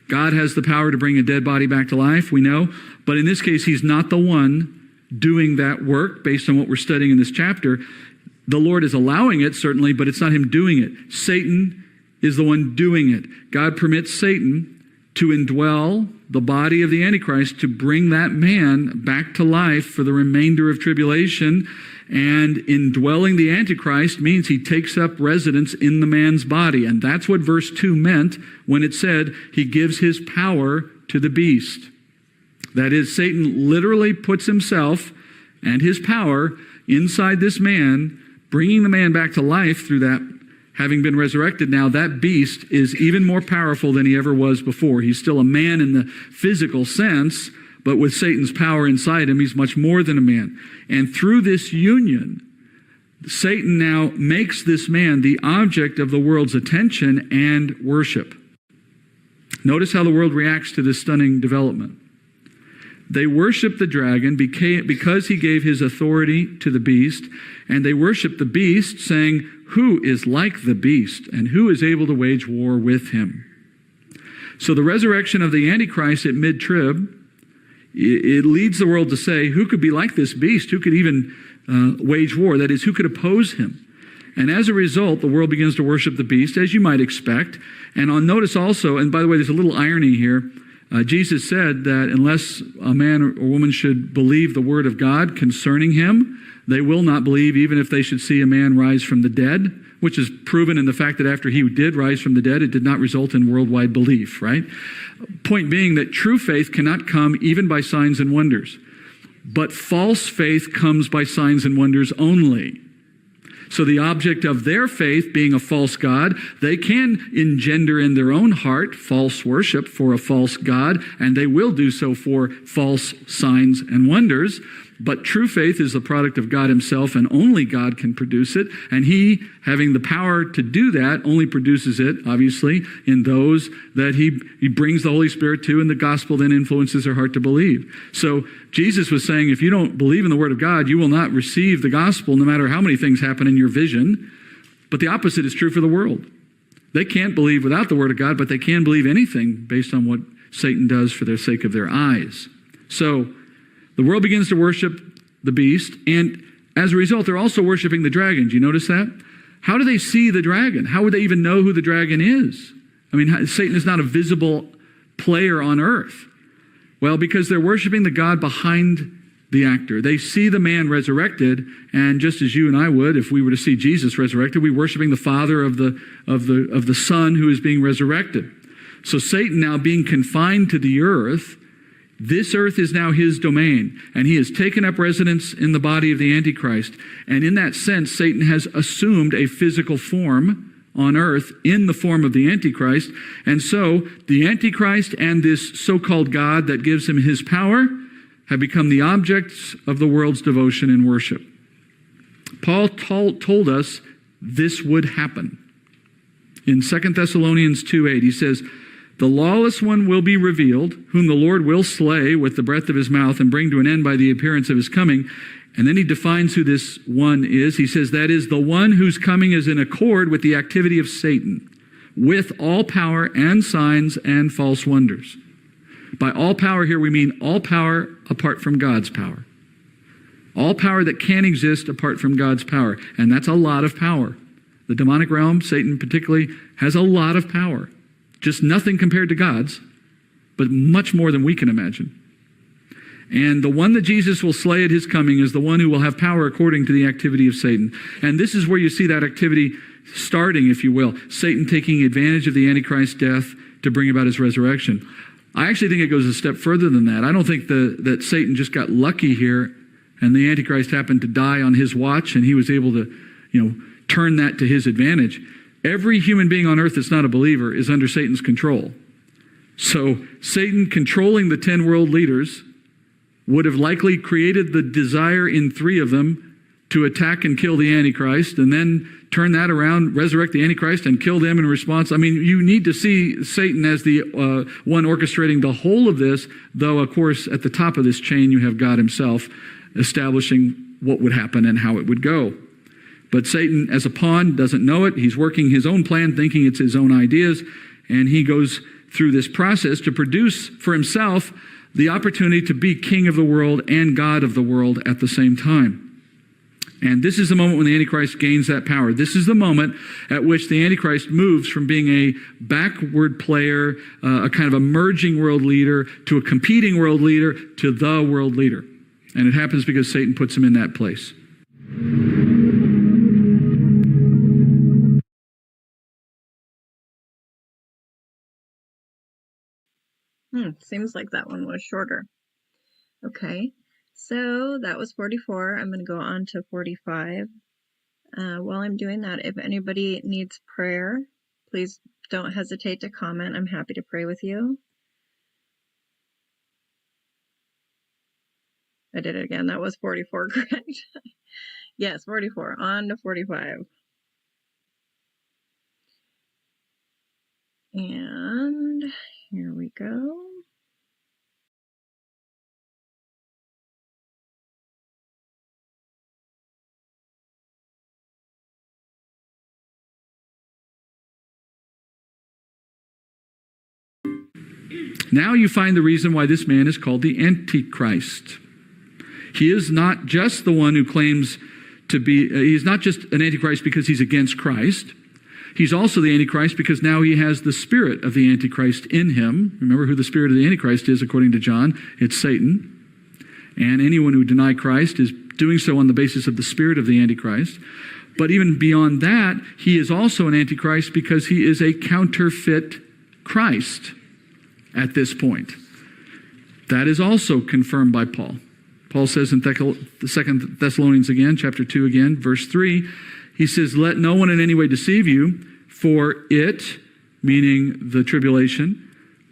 God has the power to bring a dead body back to life, we know, but in this case, he's not the one doing that work based on what we're studying in this chapter. The Lord is allowing it, certainly, but it's not him doing it. Satan is the one doing it. God permits Satan to indwell the body of the Antichrist to bring that man back to life for the remainder of tribulation. And indwelling the Antichrist means he takes up residence in the man's body. And that's what verse 2 meant when it said he gives his power to the beast. That is, Satan literally puts himself and his power inside this man, bringing the man back to life through that. Having been resurrected now, that beast is even more powerful than he ever was before. He's still a man in the physical sense, but with Satan's power inside him, he's much more than a man. And through this union, Satan now makes this man the object of the world's attention and worship. Notice how the world reacts to this stunning development. They worship the dragon because he gave his authority to the beast, and they worship the beast, saying, "Who is like the beast, and who is able to wage war with him?" So the resurrection of the Antichrist at mid-trib, it leads the world to say, who could be like this beast? Who could even wage war? That is, who could oppose him? And as a result, the world begins to worship the beast, as you might expect. And notice also, and by the way, there's a little irony here. Jesus said that unless a man or woman should believe the word of God concerning him, they will not believe even if they should see a man rise from the dead, which is proven in the fact that after he did rise from the dead, it did not result in worldwide belief, right? Point being that true faith cannot come even by signs and wonders, but false faith comes by signs and wonders only. So the object of their faith being a false god, they can engender in their own heart false worship for a false god, and they will do so for false signs and wonders. But true faith is the product of God himself, and only God can produce it. And he, having the power to do that, only produces it, obviously, in those that he brings the Holy Spirit to, and the gospel then influences their heart to believe. So Jesus was saying, if you don't believe in the word of God, you will not receive the gospel no matter how many things happen in your vision. But the opposite is true for the world. They can't believe without the word of God, but they can believe anything based on what Satan does for the sake of their eyes. So the world begins to worship the beast, and as a result, they're also worshiping the dragon. Do you notice that? How do they see the dragon? How would they even know who the dragon is? I mean, Satan is not a visible player on earth. Well, because they're worshiping the God behind the actor. They see the man resurrected, and just as you and I would, if we were to see Jesus resurrected, we're worshiping the Father of the Son who is being resurrected. So Satan, now being confined to the earth, this earth is now his domain, and he has taken up residence in the body of the Antichrist. And in that sense, Satan has assumed a physical form on earth in the form of the Antichrist. And so the Antichrist and this so-called God that gives him his power have become the objects of the world's devotion and worship. Paul told us this would happen. In 2 Thessalonians 2:8, he says, "The lawless one will be revealed, whom the Lord will slay with the breath of his mouth and bring to an end by the appearance of his coming." And then he defines who this one is. He says, that is the one whose coming is in accord with the activity of Satan, with all power and signs and false wonders. By all power here, we mean all power apart from God's power. All power that can exist apart from God's power. And that's a lot of power. The demonic realm, Satan particularly, has a lot of power. Just nothing compared to God's, but much more than we can imagine. And the one that Jesus will slay at his coming is the one who will have power according to the activity of Satan. And this is where you see that activity starting, if you will. Satan taking advantage of the Antichrist's death to bring about his resurrection. I actually think it goes a step further than that. I don't think that Satan just got lucky here and the Antichrist happened to die on his watch and he was able to, turn that to his advantage. Every human being on earth that's not a believer is under Satan's control. So Satan controlling the 10 world leaders would have likely created the desire in 3 of them to attack and kill the Antichrist, and then turn that around, resurrect the Antichrist, and kill them in response. I mean, you need to see Satan as the one orchestrating the whole of this, though, of course, at the top of this chain, you have God himself establishing what would happen and how it would go. But Satan, as a pawn, doesn't know it. He's working his own plan, thinking it's his own ideas, and he goes through this process to produce for himself the opportunity to be king of the world and God of the world at the same time. And this is the moment when the Antichrist gains that power. This is the moment at which the Antichrist moves from being a backward player, a kind of emerging world leader, to a competing world leader, to the world leader. And it happens because Satan puts him in that place. Seems like that one was shorter. Okay, so that was 44. I'm going to go on to 45. While I'm doing that, if anybody needs prayer, please don't hesitate to comment. I'm happy to pray with you. I did it again. That was 44, correct? Yes, 44. On to 45. And here we go. Now you find the reason why this man is called the antichrist. He is not just the one who claims to be, he's not just an antichrist because he's against Christ. He's also the antichrist because now he has the spirit of the antichrist in him. Remember who the spirit of the antichrist is according to John? It's Satan. And anyone who deny Christ is doing so on the basis of the spirit of the antichrist. But even beyond that, he is also an antichrist because he is a counterfeit Christ at this point. That is also confirmed by Paul. Paul says in 2 Thessalonians again, chapter 2 again, verse 3, he says, "Let no one in any way deceive you, for it," meaning the tribulation,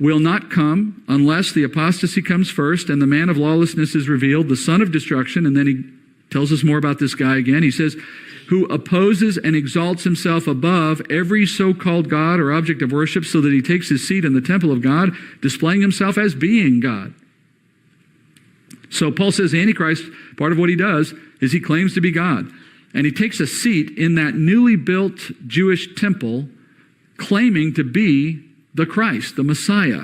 "will not come unless the apostasy comes first and the man of lawlessness is revealed, the son of destruction." And then he tells us more about this guy again. He says, "Who opposes and exalts himself above every so-called God or object of worship, so that he takes his seat in the temple of God, displaying himself as being God." So Paul says the Antichrist, part of what he does is he claims to be God. And he takes a seat in that newly built Jewish temple, claiming to be the Christ, the Messiah.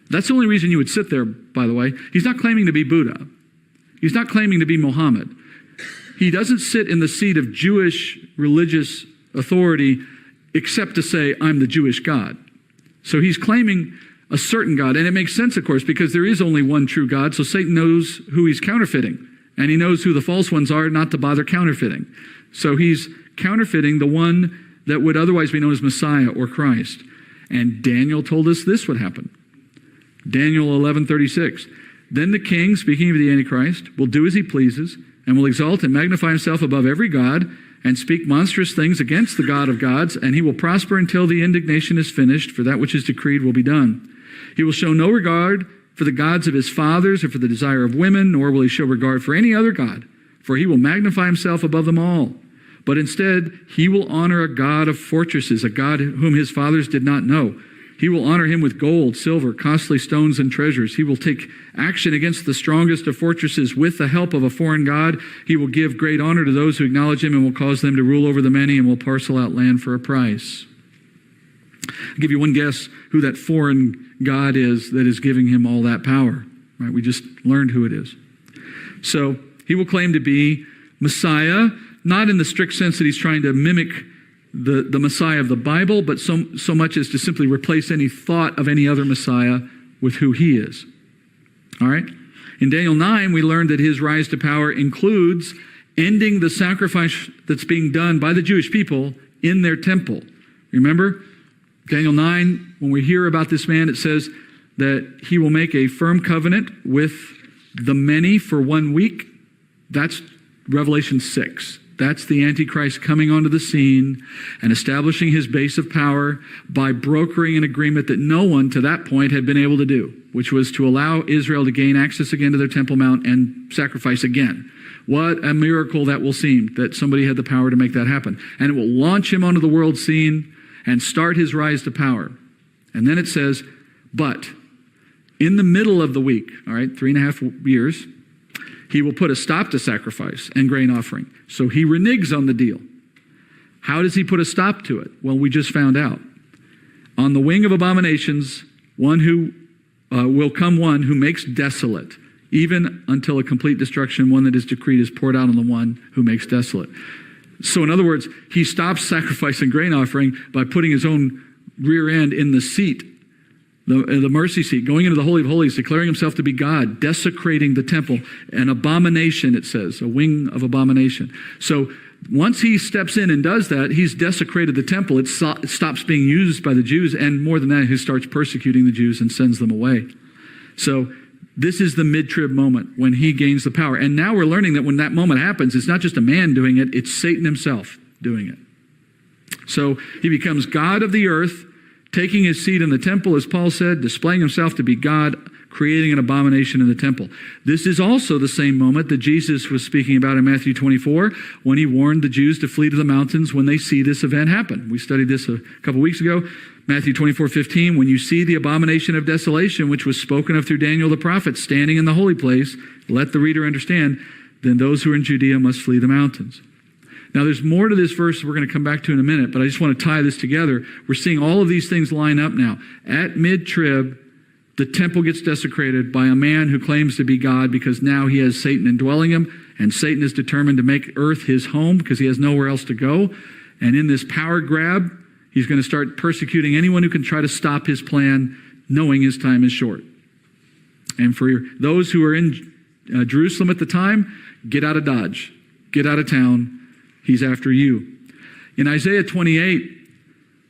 That's the only reason you would sit there, by the way. He's not claiming to be Buddha. He's not claiming to be Muhammad. He doesn't sit in the seat of Jewish religious authority except to say, "I'm the Jewish God." So he's claiming a certain God. And it makes sense, of course, because there is only one true God. So Satan knows who he's counterfeiting. And he knows who the false ones are, not to bother counterfeiting. So he's counterfeiting the one that would otherwise be known as Messiah or Christ. And Daniel told us this would happen. Daniel 11:36. "Then the king," speaking of the Antichrist, "will do as he pleases, and will exalt and magnify himself above every god, and speak monstrous things against the God of gods, and he will prosper until the indignation is finished, for that which is decreed will be done. He will show no regard for the gods of his fathers or for the desire of women, nor will he show regard for any other god, for he will magnify himself above them all. But instead, he will honor a God of fortresses, a God whom his fathers did not know. He will honor him with gold, silver, costly stones, and treasures. He will take action against the strongest of fortresses with the help of a foreign god. He will give great honor to those who acknowledge him and will cause them to rule over the many and will parcel out land for a price." I'll give you one guess who that foreign god is that is giving him all that power. Right? We just learned who it is. So he will claim to be Messiah, not in the strict sense that he's trying to mimic the Messiah of the Bible, but so much as to simply replace any thought of any other Messiah with who he is. All right? In Daniel 9, we learned that his rise to power includes ending the sacrifice that's being done by the Jewish people in their temple. Remember? Daniel 9, when we hear about this man, it says that he will make a firm covenant with the many for 1 week. That's Revelation 6. That's the Antichrist coming onto the scene and establishing his base of power by brokering an agreement that no one to that point had been able to do, which was to allow Israel to gain access again to their Temple Mount and sacrifice again. What a miracle that will seem, that somebody had the power to make that happen. And it will launch him onto the world scene and start his rise to power. And then it says, but in the middle of the week, all right, 3.5 years, he will put a stop to sacrifice and grain offering. So he reneges on the deal. How does he put a stop to it? Well, we just found out. On the wing of abominations, one who will come one who makes desolate, even until a complete destruction, one that is decreed is poured out on the one who makes desolate. So in other words, he stops sacrifice and grain offering by putting his own rear end in the seat, the mercy seat, going into the Holy of Holies, declaring himself to be God, desecrating the temple, an abomination, it says, a wing of abomination. So once he steps in and does that, he's desecrated the temple. It stops being used by the Jews, and more than that, he starts persecuting the Jews and sends them away. So This is the mid-trib moment when he gains the power. And now we're learning that when that moment happens, it's not just a man doing it, it's Satan himself doing it. So he becomes God of the earth, taking his seat in the temple, as Paul said, displaying himself to be God, creating an abomination in the temple. This is also the same moment that Jesus was speaking about in Matthew 24 when he warned the Jews to flee to the mountains when they see this event happen. We studied this a couple weeks ago. Matthew 24:15, when you see the abomination of desolation, which was spoken of through Daniel the prophet, standing in the holy place, let the reader understand, then those who are in Judea must flee the mountains. Now, there's more to this verse we're going to come back to in a minute, but I just want to tie this together. We're seeing all of these things line up now. At mid-trib, the temple gets desecrated by a man who claims to be God because now he has Satan indwelling him, and Satan is determined to make earth his home because he has nowhere else to go. And in this power grab, he's going to start persecuting anyone who can try to stop his plan, knowing his time is short. And for those who are in Jerusalem at the time, get out of Dodge. Get out of town. He's after you. In Isaiah 28,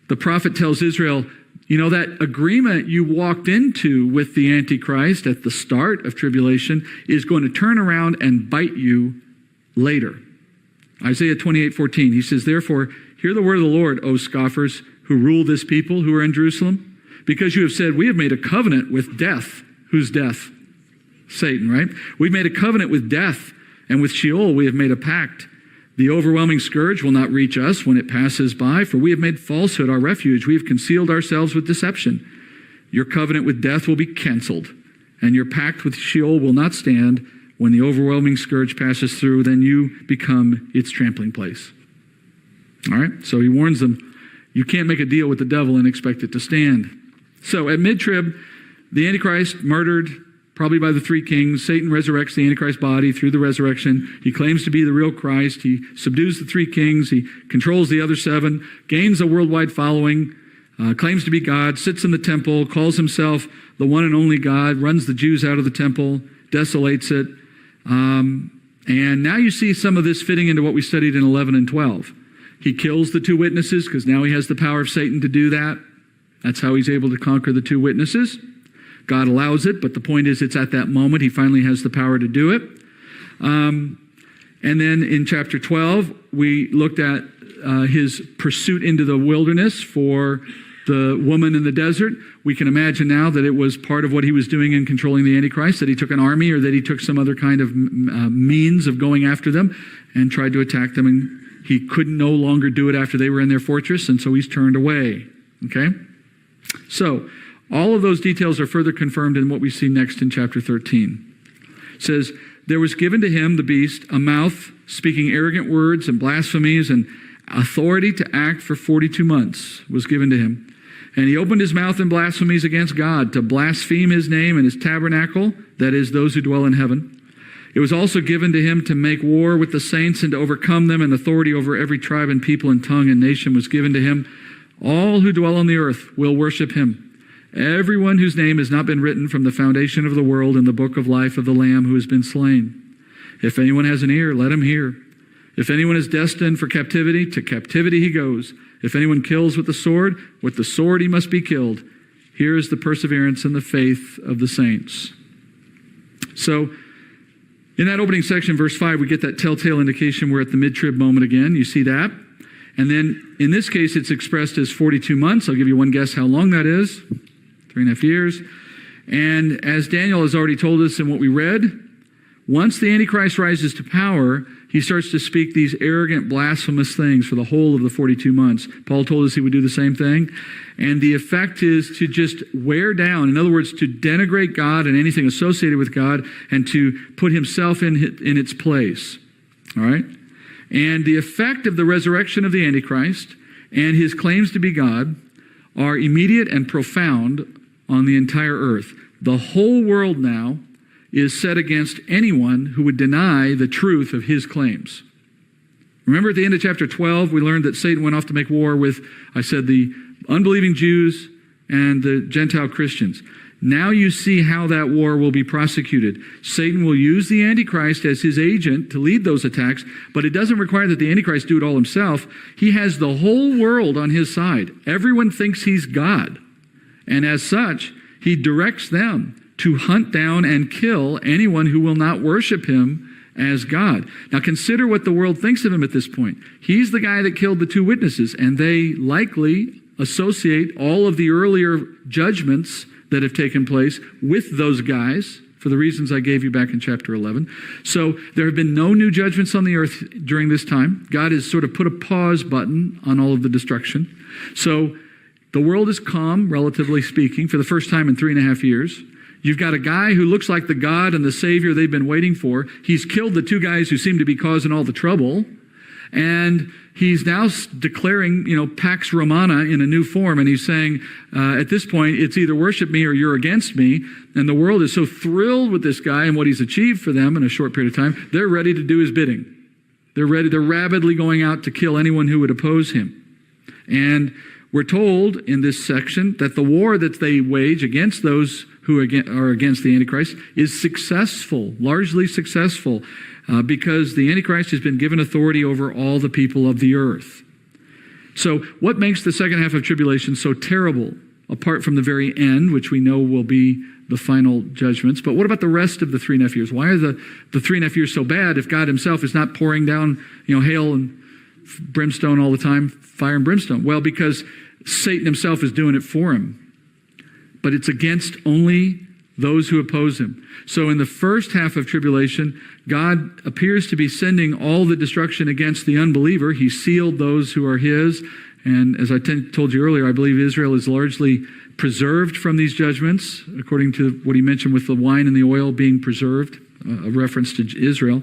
the prophet tells Israel, you know, that agreement you walked into with the Antichrist at the start of tribulation is going to turn around and bite you later. Isaiah 28:14, he says, therefore, hear the word of the Lord, O scoffers who rule this people who are in Jerusalem, because you have said, we have made a covenant with death. Who's death? Satan, right? We've made a covenant with death, and with Sheol we have made a pact. The overwhelming scourge will not reach us when it passes by, for we have made falsehood our refuge. We have concealed ourselves with deception. Your covenant with death will be canceled, and your pact with Sheol will not stand. When the overwhelming scourge passes through, then you become its trampling place. All right, so he warns them, you can't make a deal with the devil and expect it to stand. So at mid-trib, the Antichrist murdered, probably by the three kings. Satan resurrects the Antichrist body through the resurrection. He claims to be the real Christ. He subdues the three kings. He controls the other seven, gains a worldwide following, claims to be God, sits in the temple, calls himself the one and only God, runs the Jews out of the temple, desolates it. And now you see some of this fitting into what we studied in 11 and 12. He kills the two witnesses because now he has the power of Satan to do that. That's how he's able to conquer the two witnesses. God allows it, but the point is it's at that moment he finally has the power to do it. And then in chapter 12, we looked at his pursuit into the wilderness for the woman in the desert. We can imagine now that it was part of what he was doing in controlling the Antichrist, that he took an army or that he took some other kind of means of going after them and tried to attack them. And he could no longer do it after they were in their fortress, and so he's turned away. Okay? So, all of those details are further confirmed in what we see next in chapter 13. It says, there was given to him, the beast, a mouth speaking arrogant words and blasphemies, and authority to act for 42 months was given to him. And he opened his mouth in blasphemies against God, to blaspheme his name and his tabernacle, that is, those who dwell in heaven. It was also given to him to make war with the saints and to overcome them, and authority over every tribe and people and tongue and nation was given to him. All who dwell on the earth will worship him. Everyone whose name has not been written from the foundation of the world in the book of life of the Lamb who has been slain. If anyone has an ear, let him hear. If anyone is destined for captivity, to captivity he goes. If anyone kills with the sword he must be killed. Here is the perseverance and the faith of the saints. So, in that opening section, verse 5, we get that telltale indication we're at the mid-trib moment again. You see that? And then, in this case, it's expressed as 42 months. I'll give you one guess how long that is. 3.5 years. And as Daniel has already told us in what we read, once the Antichrist rises to power, he starts to speak these arrogant, blasphemous things for the whole of the 42 months. Paul told us he would do the same thing. And the effect is to just wear down, in other words, to denigrate God and anything associated with God, and to put himself in its place. All right? And the effect of the resurrection of the Antichrist and his claims to be God are immediate and profound on the entire earth. The whole world now is set against anyone who would deny the truth of his claims. Remember at the end of chapter 12, we learned that Satan went off to make war with, I said, the unbelieving Jews and the Gentile Christians. Now you see how that war will be prosecuted. Satan will use the Antichrist as his agent to lead those attacks, but it doesn't require that the Antichrist do it all himself. He has the whole world on his side. Everyone thinks he's God. And as such, he directs them to hunt down and kill anyone who will not worship him as God. Now consider what the world thinks of him at this point. He's the guy that killed the two witnesses, and they likely associate all of the earlier judgments that have taken place with those guys for the reasons I gave you back in chapter 11. So there have been no new judgments on the earth during this time. God has sort of put a pause button on all of the destruction. So the world is calm, relatively speaking, for the first time in 3.5 years. You've got a guy who looks like the God and the Savior they've been waiting for. He's killed the two guys who seem to be causing all the trouble. And he's now declaring, Pax Romana in a new form. And he's saying, at this point, it's either worship me or you're against me. And the world is so thrilled with this guy and what he's achieved for them in a short period of time, they're ready to do his bidding. They're rabidly going out to kill anyone who would oppose him. And we're told in this section that the war that they wage against those who are against the Antichrist is successful, largely successful, because the Antichrist has been given authority over all the people of the earth. So what makes the second half of tribulation so terrible, apart from the very end, which we know will be the final judgments? But what about the rest of the 3.5 years? Why are the 3.5 years so bad if God himself is not pouring down, hail and brimstone all the time, fire and brimstone? Well, because Satan himself is doing it for him. But it's against only those who oppose him. So in the first half of tribulation, God appears to be sending all the destruction against the unbeliever. He sealed those who are his. And as I told you earlier, I believe Israel is largely preserved from these judgments, according to what he mentioned with the wine and the oil being preserved, a reference to Israel.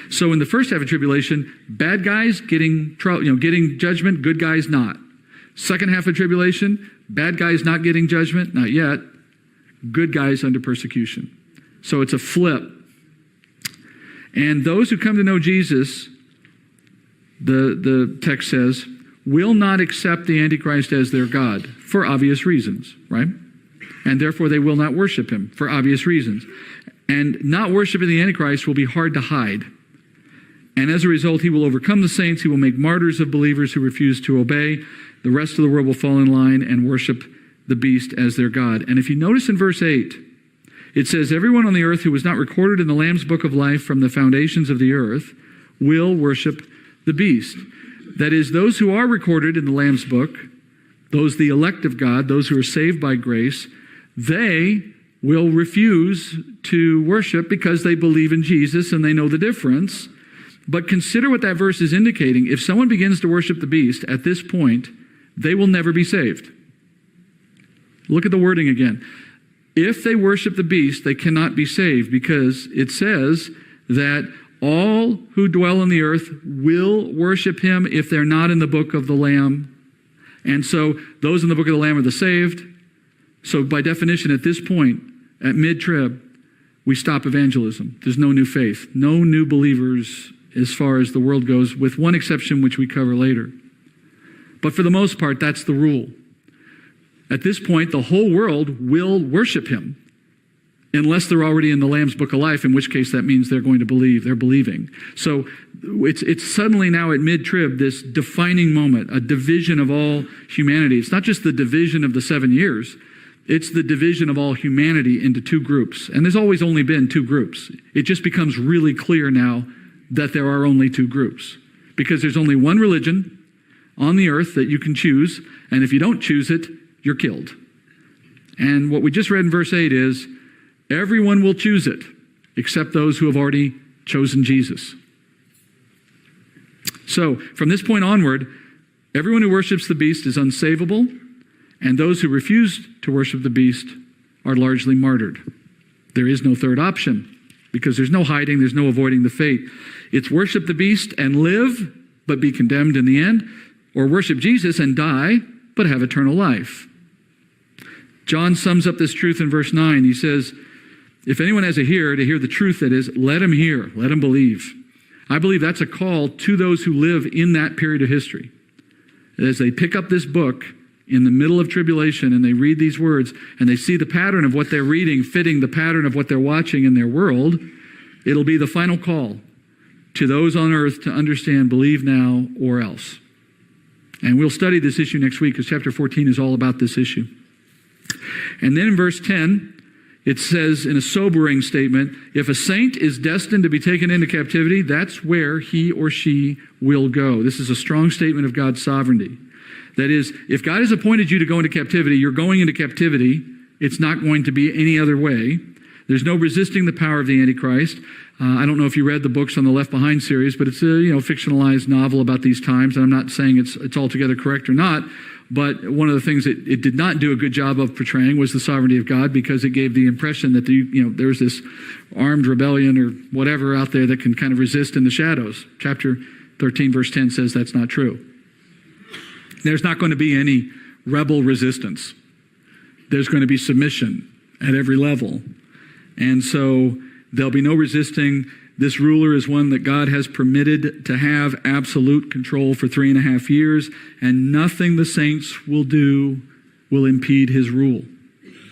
So in the first half of tribulation, bad guys getting judgment, good guys not. Second half of tribulation, bad guys not getting judgment, not yet. Good guys under persecution. So it's a flip. And those who come to know Jesus, the text says, will not accept the Antichrist as their God for obvious reasons, right? And therefore they will not worship him for obvious reasons. And not worshiping the Antichrist will be hard to hide. And as a result, he will overcome the saints. He will make martyrs of believers who refuse to obey. The rest of the world will fall in line and worship the beast as their God. And if you notice in verse 8, it says, everyone on the earth who was not recorded in the Lamb's book of life from the foundations of the earth will worship the beast. That is, those who are recorded in the Lamb's book, those the elect of God, those who are saved by grace, they will refuse to worship because they believe in Jesus and they know the difference. But consider what that verse is indicating. If someone begins to worship the beast at this point, they will never be saved. Look at the wording again. If they worship the beast, they cannot be saved, because it says that all who dwell on the earth will worship him if they're not in the book of the Lamb. And so those in the book of the Lamb are the saved. So by definition, at this point, at mid-trib, we stop evangelism. There's no new faith, no new believers as far as the world goes, with one exception which we cover later. But for the most part, that's the rule. At this point, the whole world will worship him, unless they're already in the Lamb's book of life, in which case that means they're going to believe, they're believing. So it's suddenly now at mid-trib, this defining moment, a division of all humanity. It's not just the division of the 7 years, it's the division of all humanity into two groups. And there's always only been two groups. It just becomes really clear now that there are only two groups, because there's only one religion on the earth that you can choose, and if you don't choose it, you're killed. And what we just read in verse 8 is, everyone will choose it, except those who have already chosen Jesus. So, from this point onward, everyone who worships the beast is unsavable, and those who refuse to worship the beast are largely martyred. There is no third option, because there's no hiding, there's no avoiding the fate. It's worship the beast and live, but be condemned in the end, or worship Jesus and die, but have eternal life. John sums up this truth in verse 9. He says, if anyone has a ear to hear the truth, that is, let him hear, let him believe. I believe that's a call to those who live in that period of history. As they pick up this book in the middle of tribulation and they read these words and they see the pattern of what they're reading fitting the pattern of what they're watching in their world, it'll be the final call to those on earth to understand, believe now or else. And we'll study this issue next week, because chapter 14 is all about this issue. And then in verse 10, It says in a sobering statement, if a saint is destined to be taken into captivity, that's where he or she will go. This is a strong statement of God's sovereignty. That is, if God has appointed you to go into captivity, you're going into captivity. It's not going to be any other way. There's no resisting the power of the Antichrist. I don't know if you read the books on the Left Behind series, but it's a fictionalized novel about these times. And I'm not saying it's altogether correct or not. But one of the things that it did not do a good job of portraying was the sovereignty of God, because it gave the impression that there's this armed rebellion or whatever out there that can kind of resist in the shadows. Chapter 13, verse 10 says that's not true. There's not going to be any rebel resistance. There's going to be submission at every level. And so there'll be no resisting. This ruler is one that God has permitted to have absolute control for 3.5 years, and nothing the saints will do will impede his rule.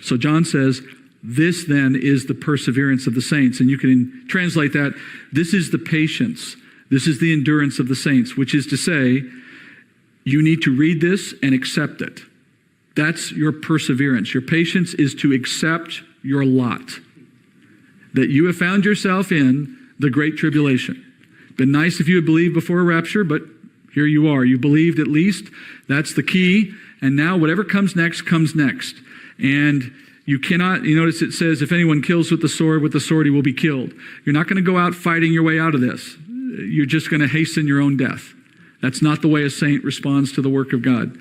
So John says, this then is the perseverance of the saints. And you can translate that, this is the patience, this is the endurance of the saints, which is to say, you need to read this and accept it. That's your perseverance. Your patience is to accept your lot, that you have found yourself in the great tribulation. Been nice if you had believed before rapture, but here you are. You believed at least. That's the key. And now whatever comes next comes next. And you cannot, you notice it says, if anyone kills with the sword he will be killed. You're not going to go out fighting your way out of this. You're just going to hasten your own death. That's not the way a saint responds to the work of God.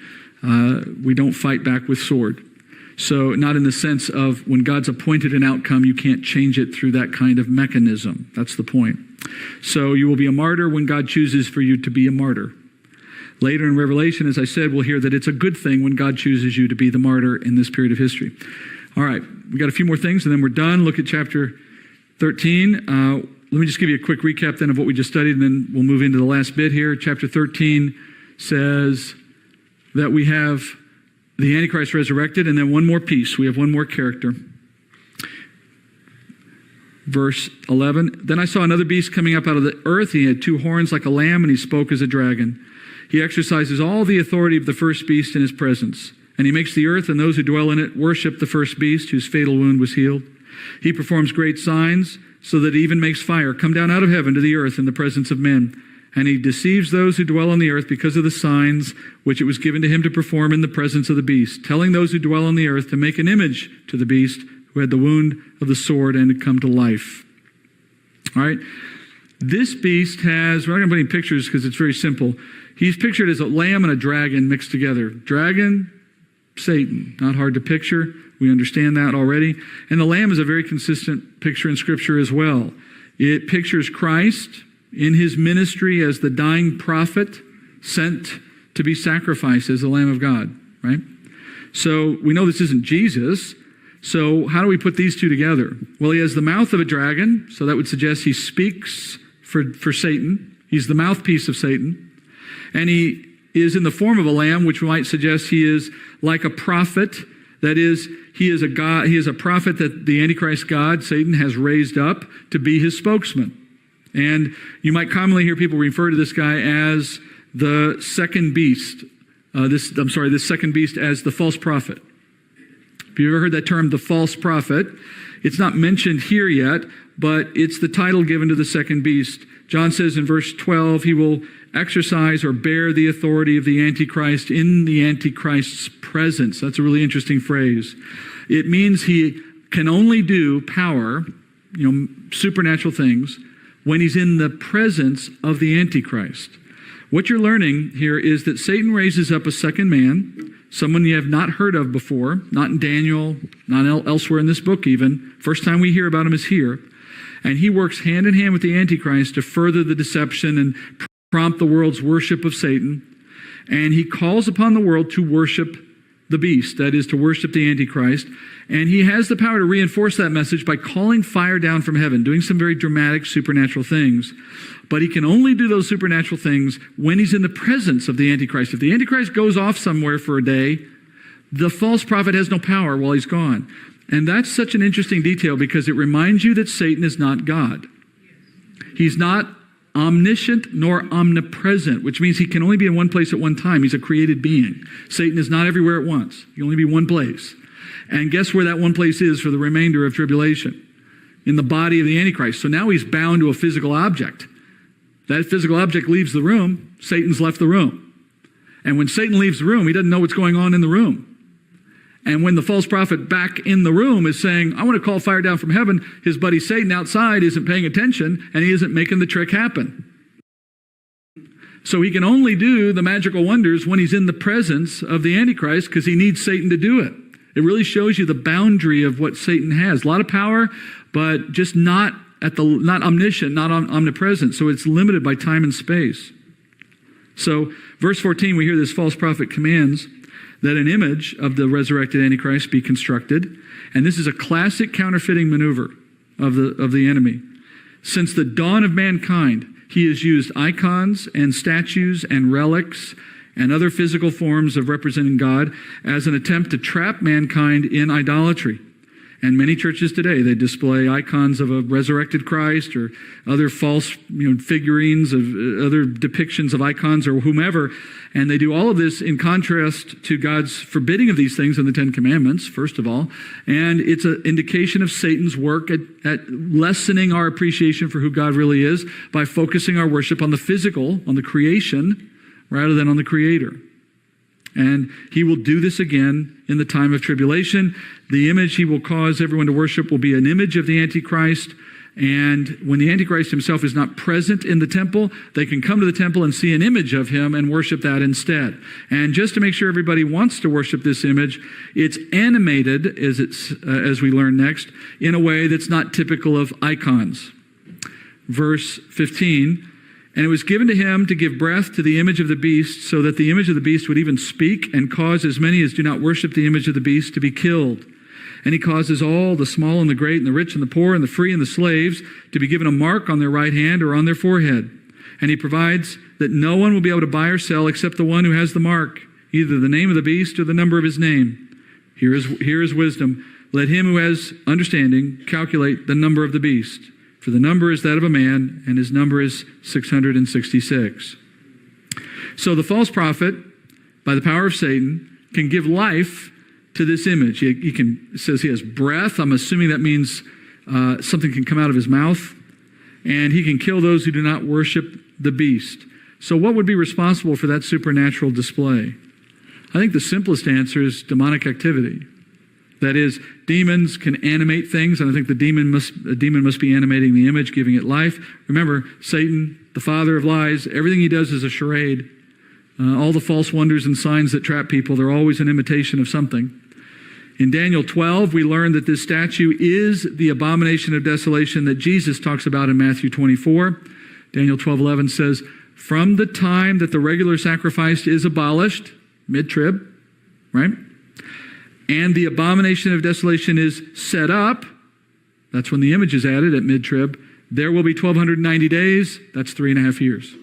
We don't fight back with sword. So not in the sense of when God's appointed an outcome, you can't change it through that kind of mechanism. That's the point. So you will be a martyr when God chooses for you to be a martyr. Later in Revelation, as I said, we'll hear that it's a good thing when God chooses you to be the martyr in this period of history. All right, we got a few more things and then we're done. Look at chapter 13. Let me just give you a quick recap then of what we just studied, and then we'll move into the last bit here. Chapter 13 says that we have the Antichrist resurrected, and then one more piece. We have one more character. Verse 11, then I saw another beast coming up out of the earth. He had 2 horns like a lamb, and he spoke as a dragon. He exercises all the authority of the first beast in his presence. And he makes the earth and those who dwell in it worship the first beast, whose fatal wound was healed. He performs great signs, so that he even makes fire come down out of heaven to the earth in the presence of men. And he deceives those who dwell on the earth because of the signs which it was given to him to perform in the presence of the beast, telling those who dwell on the earth to make an image to the beast who had the wound of the sword and had come to life. All right. This beast has, we're not going to put any pictures because it's very simple. He's pictured as a lamb and a dragon mixed together. Dragon, Satan. Not hard to picture. We understand that already. And the lamb is a very consistent picture in Scripture as well. It pictures Christ in his ministry as the dying prophet sent to be sacrificed as the Lamb of God, right? So we know this isn't Jesus. So how do we put these two together? Well, he has the mouth of a dragon, so that would suggest he speaks for Satan. He's the mouthpiece of Satan. And he is in the form of a lamb, which might suggest he is like a prophet. That is, he is a God, he is a prophet that the Antichrist God, Satan, has raised up to be his spokesman. And you might commonly hear people refer to this guy as the second beast. This second beast as the false prophet. Have you ever heard that term, the false prophet? It's not mentioned here yet, but it's the title given to the second beast. John says in verse 12, he will exercise or bear the authority of the Antichrist in the Antichrist's presence. That's a really interesting phrase. It means he can only do power, supernatural things, when he's in the presence of the Antichrist. What you're learning here is that Satan raises up a second man, someone you have not heard of before, not in Daniel, not elsewhere in this book even. First time we hear about him is here. And he works hand in hand with the Antichrist to further the deception and prompt the world's worship of Satan. And he calls upon the world to worship the beast, that is, to worship the Antichrist. And he has the power to reinforce that message by calling fire down from heaven, doing some very dramatic supernatural things. But he can only do those supernatural things when he's in the presence of the Antichrist. If the Antichrist goes off somewhere for a day, the false prophet has no power while he's gone. And that's such an interesting detail because it reminds you that Satan is not God. He's not omniscient nor omnipresent, which means he can only be in one place at one time. He's a created being. Satan is not everywhere at once. He can only be one place. And guess where that one place is for the remainder of tribulation? In the body of the Antichrist. So now he's bound to a physical object. That physical object leaves the room, Satan's left the room. And when Satan leaves the room, he doesn't know what's going on in the room. And when the false prophet back in the room is saying, I want to call fire down from heaven, his buddy Satan outside isn't paying attention and he isn't making the trick happen. So he can only do the magical wonders when he's in the presence of the Antichrist because he needs Satan to do it. It really shows you the boundary of what Satan has. A lot of power, but just not omniscient, not omnipresent. So it's limited by time and space. So verse 14, we hear this false prophet commands that an image of the resurrected Antichrist be constructed. And this is a classic counterfeiting maneuver of the enemy. Since the dawn of mankind, he has used icons and statues and relics and other physical forms of representing God as an attempt to trap mankind in idolatry. And many churches today, they display icons of a resurrected Christ or other false figurines of other depictions of icons or whomever. And they do all of this in contrast to God's forbidding of these things in the Ten Commandments, first of all. And it's an indication of Satan's work at lessening our appreciation for who God really is by focusing our worship on the physical, on the creation, rather than on the Creator. And he will do this again in the time of tribulation. The image he will cause everyone to worship will be an image of the Antichrist. And when the Antichrist himself is not present in the temple, they can come to the temple and see an image of him and worship that instead. And just to make sure everybody wants to worship this image, it's animated, as we learn next, in a way that's not typical of icons. Verse 15, and it was given to him to give breath to the image of the beast, so that the image of the beast would even speak and cause as many as do not worship the image of the beast to be killed. And he causes all, the small and the great and the rich and the poor and the free and the slaves, to be given a mark on their right hand or on their forehead. And he provides that no one will be able to buy or sell except the one who has the mark, either the name of the beast or the number of his name. Here is wisdom. Let him who has understanding calculate the number of the beast. For the number is that of a man, and his number is 666. So the false prophet, by the power of Satan, can give life to this image. It says he has breath. I'm assuming that means something can come out of his mouth. And he can kill those who do not worship the beast. So what would be responsible for that supernatural display? I think the simplest answer is demonic activity. That is, demons can animate things, and I think a demon must be animating the image, giving it life. Remember, Satan, the father of lies, everything he does is a charade. All the false wonders and signs that trap people, they're always an imitation of something. In Daniel 12, we learn that this statue is the abomination of desolation that Jesus talks about in Matthew 24. Daniel 12:11 says, from the time that the regular sacrifice is abolished, mid-trib, right? And the abomination of desolation is set up, that's when the image is added at mid-trib, there will be 1,290 days, that's 3.5 years.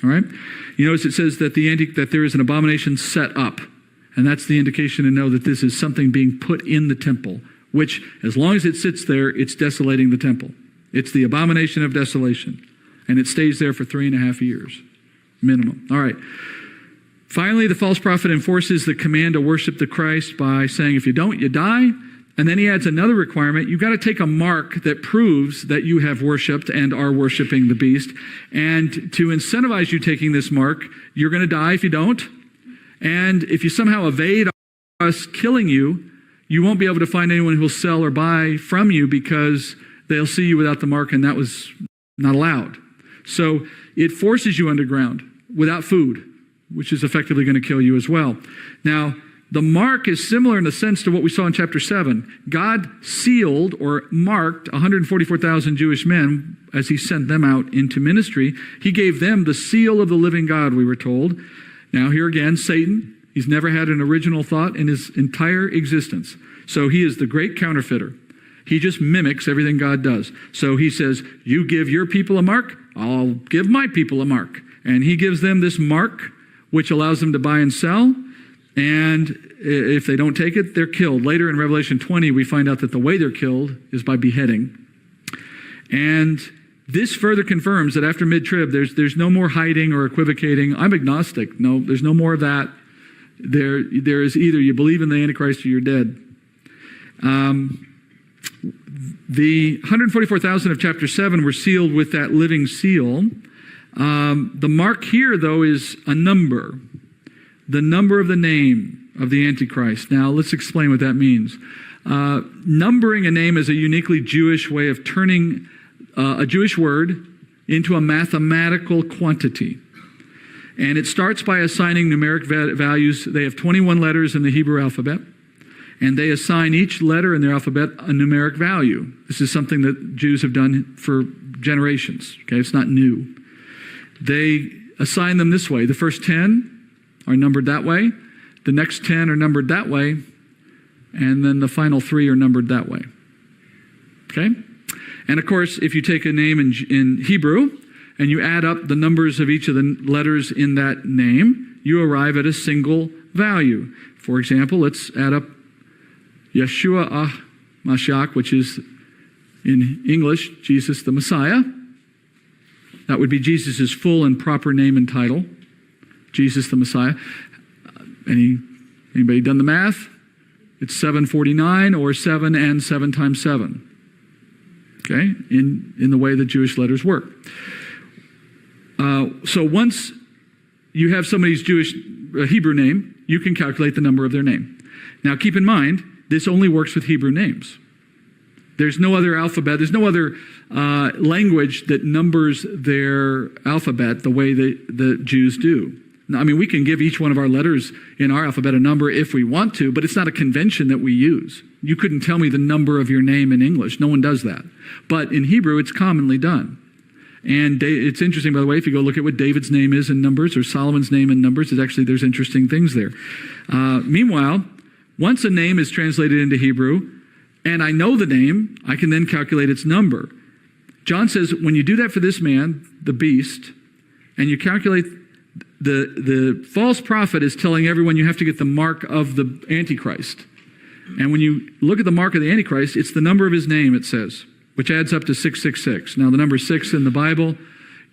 All right? You notice it says that that there is an abomination set up, and that's the indication to know that this is something being put in the temple, which, as long as it sits there, it's desolating the temple. It's the abomination of desolation, and it stays there for 3.5 years, minimum. All right. Finally, the false prophet enforces the command to worship the Christ by saying, if you don't, you die. And then he adds another requirement. You've got to take a mark that proves that you have worshiped and are worshiping the beast. And to incentivize you taking this mark, you're going to die if you don't. And if you somehow evade us killing you, you won't be able to find anyone who will sell or buy from you because they'll see you without the mark, and that was not allowed. So it forces you underground without food, which is effectively going to kill you as well. Now, the mark is similar in a sense to what we saw in chapter 7. God sealed or marked 144,000 Jewish men as he sent them out into ministry. He gave them the seal of the living God, we were told. Now, here again, Satan, he's never had an original thought in his entire existence. So he is the great counterfeiter. He just mimics everything God does. So he says, you give your people a mark, I'll give my people a mark. And he gives them this mark, which allows them to buy and sell. And if they don't take it, they're killed. Later in Revelation 20, we find out that the way they're killed is by beheading. And this further confirms that after mid-trib, there's no more hiding or equivocating. I'm agnostic. No, there's no more of that. There is either you believe in the Antichrist or you're dead. The 144,000 of chapter 7 were sealed with that living seal. The mark here, though, is a number. The number of the name of the Antichrist. Now, let's explain what that means. Numbering a name is a uniquely Jewish way of turning a Jewish word into a mathematical quantity. And it starts by assigning numeric values. They have 21 letters in the Hebrew alphabet, and they assign each letter in their alphabet a numeric value. This is something that Jews have done for generations. Okay, it's not new. They assign them this way. The first 10 are numbered that way. The next 10 are numbered that way. And then the final 3 are numbered that way. Okay? And of course, if you take a name in Hebrew and you add up the numbers of each of the letters in that name, you arrive at a single value. For example, let's add up Yeshua Mashiach, which is in English, Jesus the Messiah. That would be Jesus' full and proper name and title, Jesus the Messiah. Anybody done the math? It's 749, or 7 and 7 times 7. Okay, in the way the Jewish letters work. So once you have somebody's Jewish Hebrew name, you can calculate the number of their name. Now keep in mind, this only works with Hebrew names. There's no other alphabet, there's no other language that numbers their alphabet the way the Jews do. I mean, we can give each one of our letters in our alphabet a number if we want to, but it's not a convention that we use. You couldn't tell me the number of your name in English. No one does that. But in Hebrew, it's commonly done. And it's interesting, by the way, if you go look at what David's name is in numbers or Solomon's name in numbers, there's interesting things there. Meanwhile, once a name is translated into Hebrew, and I know the name, I can then calculate its number. John says, when you do that for this man, the beast, and you calculate the false prophet is telling everyone you have to get the mark of the Antichrist. And when you look at the mark of the Antichrist, it's the number of his name, it says, which adds up to 666. Now, the number 6 in the Bible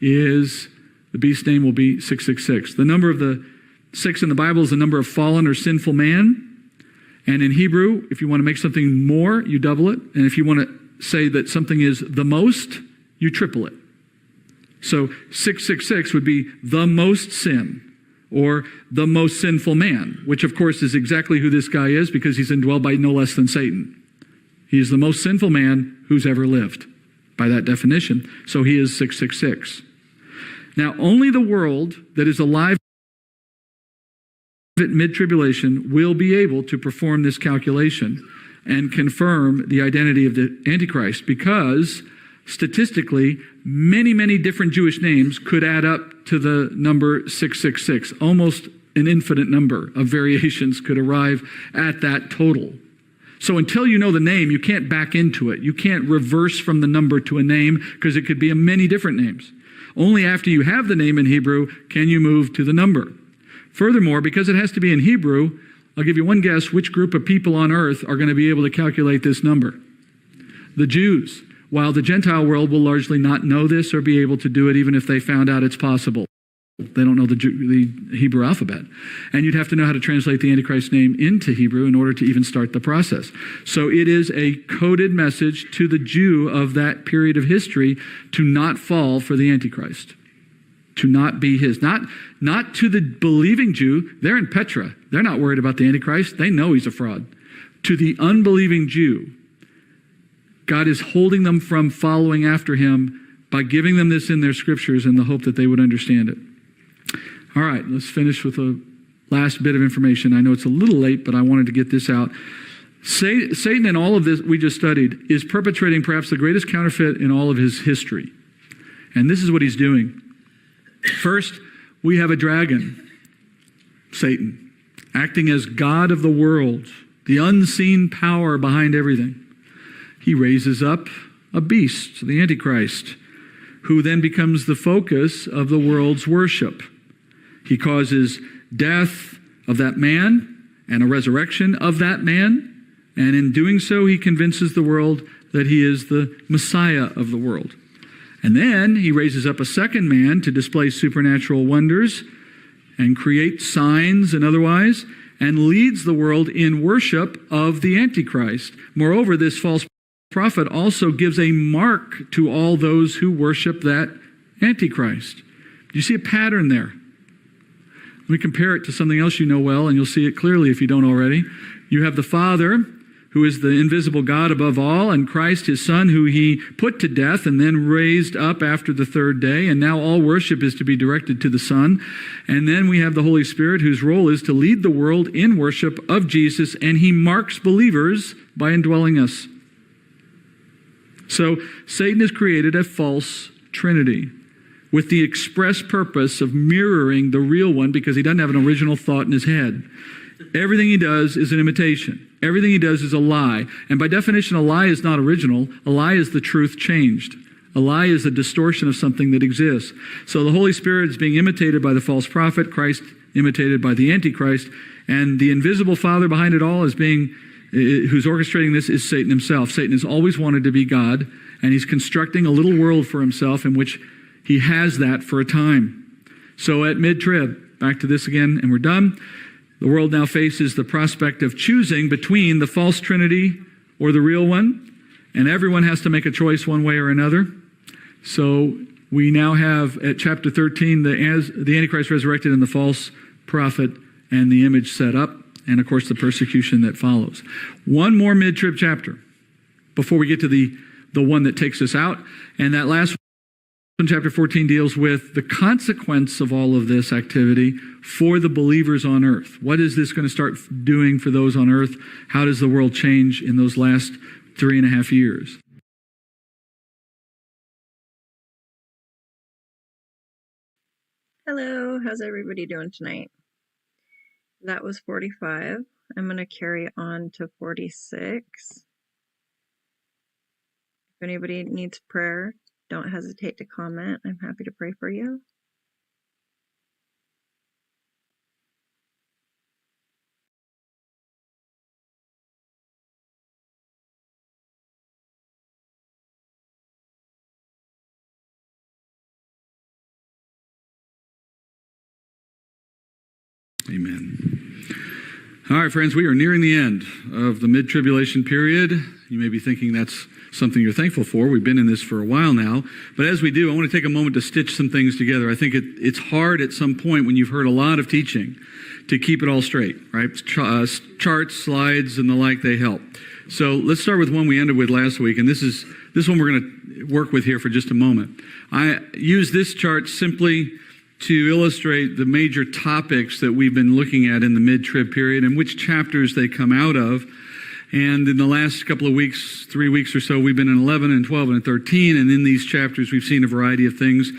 is, the beast's name will be 666. The number of the 6 in the Bible is the number of fallen or sinful man. And in Hebrew, if you want to make something more, you double it. And if you want to say that something is the most, you triple it. So 666 would be the most sin, or the most sinful man, which of course is exactly who this guy is, because he's indwelled by no less than Satan. He is the most sinful man who's ever lived, by that definition. So he is 666. Now, only the world that is alive at mid-tribulation will be able to perform this calculation and confirm the identity of the Antichrist, because statistically, many, many different Jewish names could add up to the number 666. Almost an infinite number of variations could arrive at that total. So until you know the name, you can't back into it. You can't reverse from the number to a name, because it could be many different names. Only after you have the name in Hebrew can you move to the number. Furthermore, because it has to be in Hebrew, I'll give you one guess which group of people on earth are going to be able to calculate this number. The Jews. While the Gentile world will largely not know this or be able to do it even if they found out it's possible. They don't know the Hebrew alphabet. And you'd have to know how to translate the Antichrist name into Hebrew in order to even start the process. So it is a coded message to the Jew of that period of history to not fall for the Antichrist. To not be his. Not to the believing Jew. They're in Petra. They're not worried about the Antichrist. They know he's a fraud. To the unbelieving Jew, God is holding them from following after him by giving them this in their scriptures in the hope that they would understand it. All right, let's finish with a last bit of information. I know it's a little late, but I wanted to get this out. Satan in all of this we just studied is perpetrating perhaps the greatest counterfeit in all of his history. And this is what he's doing. First, we have a dragon, Satan, acting as God of the world, the unseen power behind everything. He raises up a beast, the Antichrist, who then becomes the focus of the world's worship. He causes death of that man and a resurrection of that man, and in doing so, he convinces the world that he is the Messiah of the world. And then he raises up a second man to display supernatural wonders, and creates signs and otherwise, and leads the world in worship of the Antichrist. Moreover, this false prophet also gives a mark to all those who worship that Antichrist. Do you see a pattern there? Let me compare it to something else you know well, and you'll see it clearly if you don't already. You have the Father, who is the invisible God above all, and Christ, his Son, who he put to death and then raised up after the third day, and now all worship is to be directed to the Son. And then we have the Holy Spirit, whose role is to lead the world in worship of Jesus, and he marks believers by indwelling us. So Satan has created a false trinity with the express purpose of mirroring the real one, because he doesn't have an original thought in his head. Everything he does is an imitation. Everything he does is a lie. And by definition, a lie is not original. A lie is the truth changed. A lie is a distortion of something that exists. So the Holy Spirit is being imitated by the false prophet, Christ imitated by the Antichrist, and the invisible Father behind it all who's orchestrating this is Satan himself. Satan has always wanted to be God, and he's constructing a little world for himself in which he has that for a time. So at mid-trib, back to this again, and we're done. The world now faces the prospect of choosing between the false trinity or the real one, and everyone has to make a choice one way or another. So we now have at chapter 13 the Antichrist resurrected and the false prophet and the image set up, and of course the persecution that follows. One more mid-trib chapter before we get to the one that takes us out, and that last one, chapter 14, deals with the consequence of all of this activity for the believers on earth. What is this going to start doing for those on earth? How does the world change in those last 3.5 years? Hello, how's everybody doing tonight? That was 45. I'm going to carry on to 46. If anybody needs prayer, don't hesitate to comment. I'm happy to pray for you. Amen. All right, friends, we are nearing the end of the mid-tribulation period. You may be thinking that's something you're thankful for. We've been in this for a while now. But as we do, I want to take a moment to stitch some things together. I think it's hard at some point when you've heard a lot of teaching to keep it all straight, right? Charts, slides, and the like, they help. So let's start with one we ended with last week, and this one we're going to work with here for just a moment. I use this chart simply to illustrate the major topics that we've been looking at in the mid-trib period and which chapters they come out of. And in the last couple of weeks, 3 weeks or so, we've been in 11 and 12 and 13, and in these chapters we've seen a variety of things.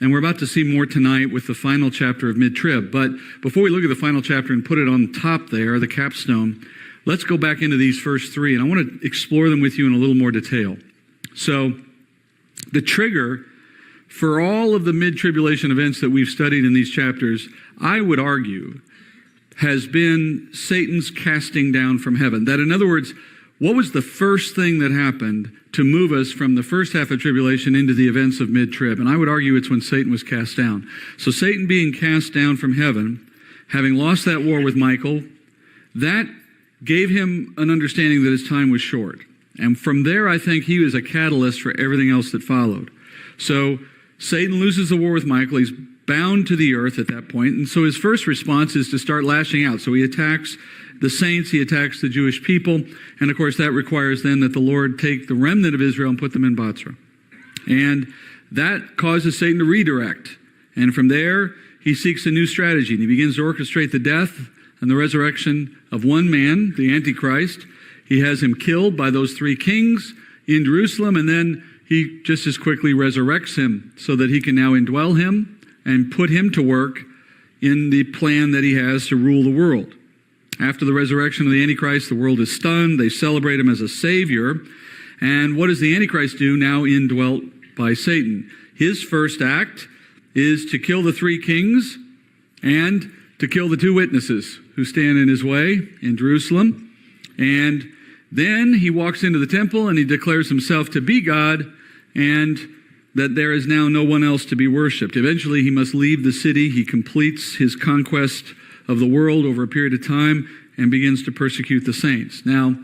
And we're about to see more tonight with the final chapter of mid-trib. But before we look at the final chapter and put it on top there, the capstone, let's go back into these first three, and I want to explore them with you in a little more detail. So the trigger for all of the mid-tribulation events that we've studied in these chapters, I would argue, has been Satan's casting down from heaven. That, in other words, what was the first thing that happened to move us from the first half of tribulation into the events of mid-trib? And I would argue it's when Satan was cast down. So Satan being cast down from heaven, having lost that war with Michael, that gave him an understanding that his time was short. And from there, I think he was a catalyst for everything else that followed. So Satan loses the war with Michael. He's bound to the earth at that point. And so his first response is to start lashing out. So he attacks the saints, he attacks the Jewish people. And of course, that requires then that the Lord take the remnant of Israel and put them in Bozrah. And that causes Satan to redirect. And from there, he seeks a new strategy. And he begins to orchestrate the death and the resurrection of one man, the Antichrist. He has him killed by those three kings in Jerusalem, and then he just as quickly resurrects him so that he can now indwell him and put him to work in the plan that he has to rule the world. After the resurrection of the Antichrist, the world is stunned. They celebrate him as a savior. And what does the Antichrist do now indwelt by Satan? His first act is to kill the three kings and to kill the two witnesses who stand in his way in Jerusalem. And then he walks into the temple and he declares himself to be God. And that there is now no one else to be worshipped. Eventually, he must leave the city. He completes his conquest of the world over a period of time and begins to persecute the saints. Now,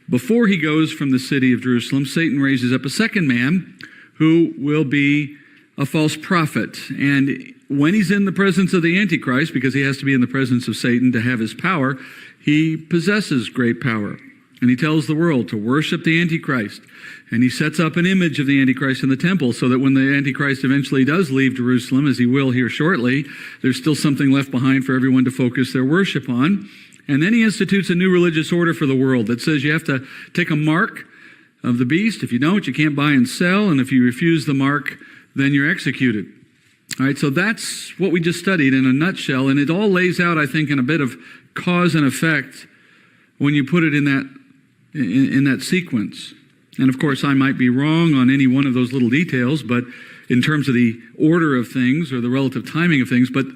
before he goes from the city of Jerusalem, Satan raises up a second man who will be a false prophet. And when he's in the presence of the antichrist, because he has to be in the presence of Satan to have his power, he possesses great power. And he tells the world to worship the antichrist. And he sets up an image of the antichrist in the temple so that when the antichrist eventually does leave Jerusalem, as he will here shortly, there's still something left behind for everyone to focus their worship on. And then he institutes a new religious order for the world that says you have to take a mark of the beast. If you don't, you can't buy and sell. And if you refuse the mark, then you're executed. All right, so that's what we just studied in a nutshell. And it all lays out, I think, in a bit of cause and effect when you put it in that sequence. And of course, I might be wrong on any one of those little details, but in terms of the order of things or the relative timing of things, but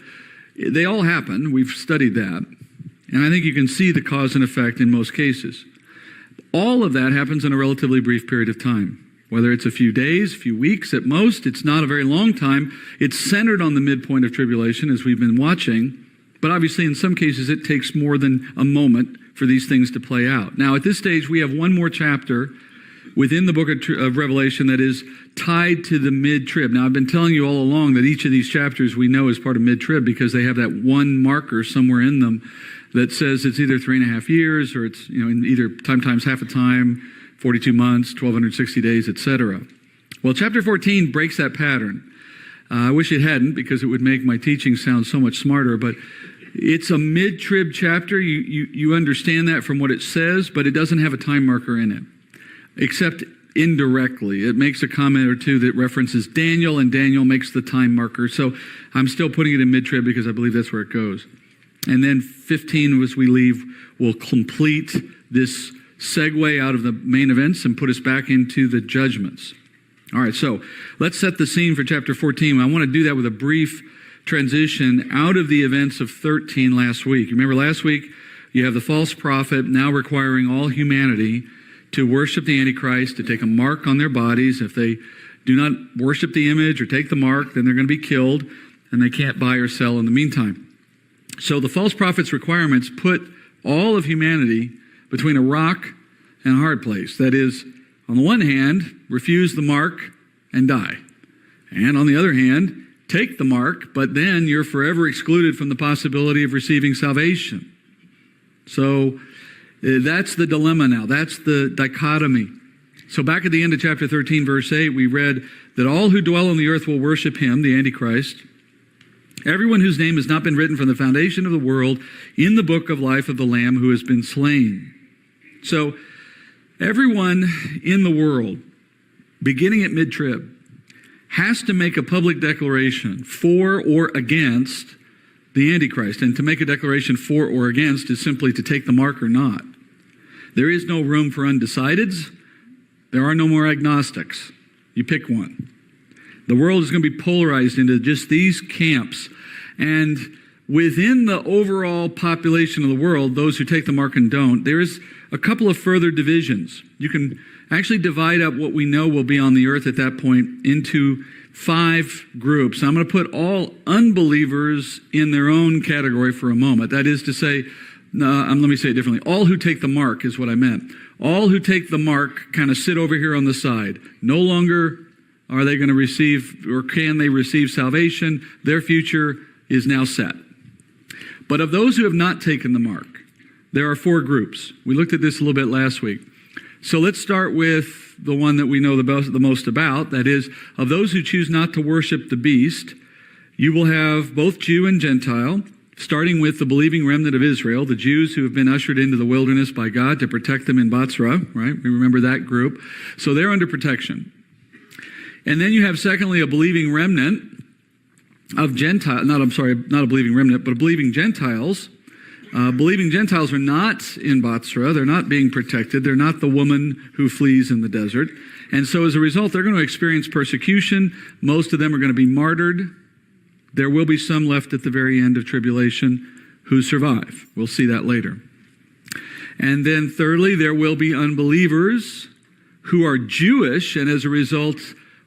they all happen. We've studied that. And I think you can see the cause and effect in most cases. All of that happens in a relatively brief period of time. Whether it's a few days, a few weeks at most, it's not a very long time. It's centered on the midpoint of tribulation, as we've been watching. But obviously, in some cases, it takes more than a moment for these things to play out. Now, at this stage, we have one more chapter within the book of Revelation that is tied to the mid-trib. Now, I've been telling you all along that each of these chapters we know is part of mid-trib because they have that one marker somewhere in them that says it's either 3.5 years or it's in either time times half a time, 42 months, 1,260 days, etc. Well, chapter 14 breaks that pattern. I wish it hadn't because it would make my teaching sound so much smarter, but it's a mid-trib chapter. You understand that from what it says, but it doesn't have a time marker in it, except indirectly. It makes a comment or two that references Daniel, and Daniel makes the time marker. So I'm still putting it in mid-trib because I believe that's where it goes. And then 15, as we leave, will complete this segue out of the main events and put us back into the judgments. All right, so let's set the scene for chapter 14. I want to do that with a brief transition out of the events of 13 last week. Remember last week, you have the false prophet now requiring all humanity to worship the Antichrist, to take a mark on their bodies. If they do not worship the image or take the mark, then they're going to be killed, and they can't buy or sell in the meantime. So the false prophet's requirements put all of humanity between a rock and a hard place. That is, on the one hand, refuse the mark and die. And on the other hand, take the mark, but then you're forever excluded from the possibility of receiving salvation. So that's the dilemma now. That's the dichotomy. So back at the end of chapter 13, verse 8, we read that all who dwell on the earth will worship him, the Antichrist, everyone whose name has not been written from the foundation of the world in the book of life of the Lamb who has been slain. So everyone in the world, beginning at mid-trib, has to make a public declaration for or against the Antichrist. And to make a declaration for or against is simply to take the mark or not. There is no room for undecideds. There are no more agnostics. You pick one. The world is going to be polarized into just these camps. And within the overall population of the world, those who take the mark and don't, there is a couple of further divisions. You can actually divide up what we know will be on the earth at that point into 5 groups. I'm going to put all unbelievers in their own category for a moment. That is to say, let me say it differently. All who take the mark is what I meant. All who take the mark kind of sit over here on the side. No longer are they going to receive, or can they receive salvation? Their future is now set. But of those who have not taken the mark, there are 4 groups. We looked at this a little bit last week. So let's start with the one that we know the most about. That is, of those who choose not to worship the beast, you will have both Jew and Gentile, starting with the believing remnant of Israel, the Jews who have been ushered into the wilderness by God to protect them in Bozrah, right? We remember that group. So they're under protection. And then you have, secondly, a believing remnant of Gentile, not a believing remnant, but believing Gentiles. Believing Gentiles are not in Bozrah. They're not being protected. They're not the woman who flees in the desert. And so as a result, they're going to experience persecution. Most of them are going to be martyred. There will be some left at the very end of tribulation who survive. We'll see that later. And then thirdly, there will be unbelievers who are Jewish and as a result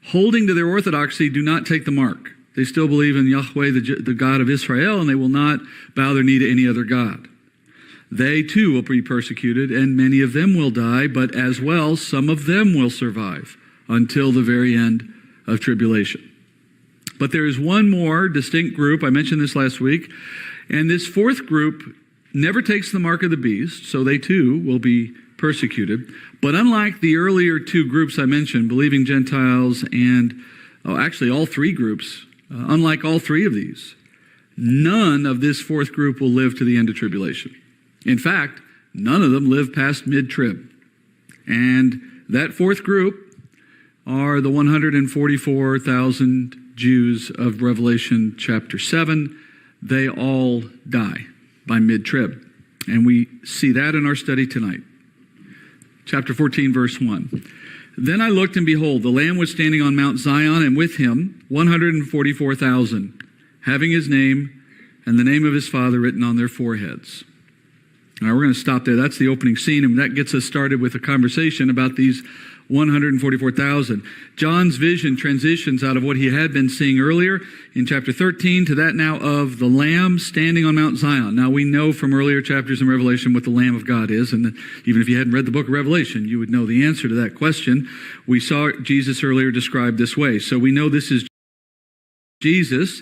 holding to their orthodoxy, do not take the mark. They still believe in Yahweh, the God of Israel, and they will not bow their knee to any other God. They too will be persecuted, and many of them will die, but as well, some of them will survive until the very end of tribulation. But there is one more distinct group. I mentioned this last week. And this fourth group never takes the mark of the beast, so they too will be persecuted. But unlike the earlier two groups I mentioned, believing Gentiles and, actually all three groups, unlike all three of these, none of this fourth group will live to the end of tribulation. In fact, none of them live past mid-trib. And that fourth group are the 144,000 Jews of Revelation chapter 7. They all die by mid-trib. And we see that in our study tonight. Chapter 14, verse 1. Then I looked, and behold, the Lamb was standing on Mount Zion, and with him 144,000, having his name and the name of his Father written on their foreheads. All right, we're going to stop there. That's the opening scene, and that gets us started with a conversation about these 144,000. John's vision transitions out of what he had been seeing earlier in chapter 13 to that now of the Lamb standing on Mount Zion. Now we know from earlier chapters in Revelation what the Lamb of God is, and even if you hadn't read the book of Revelation, you would know the answer to that question. We saw Jesus earlier described this way. So we know this is Jesus,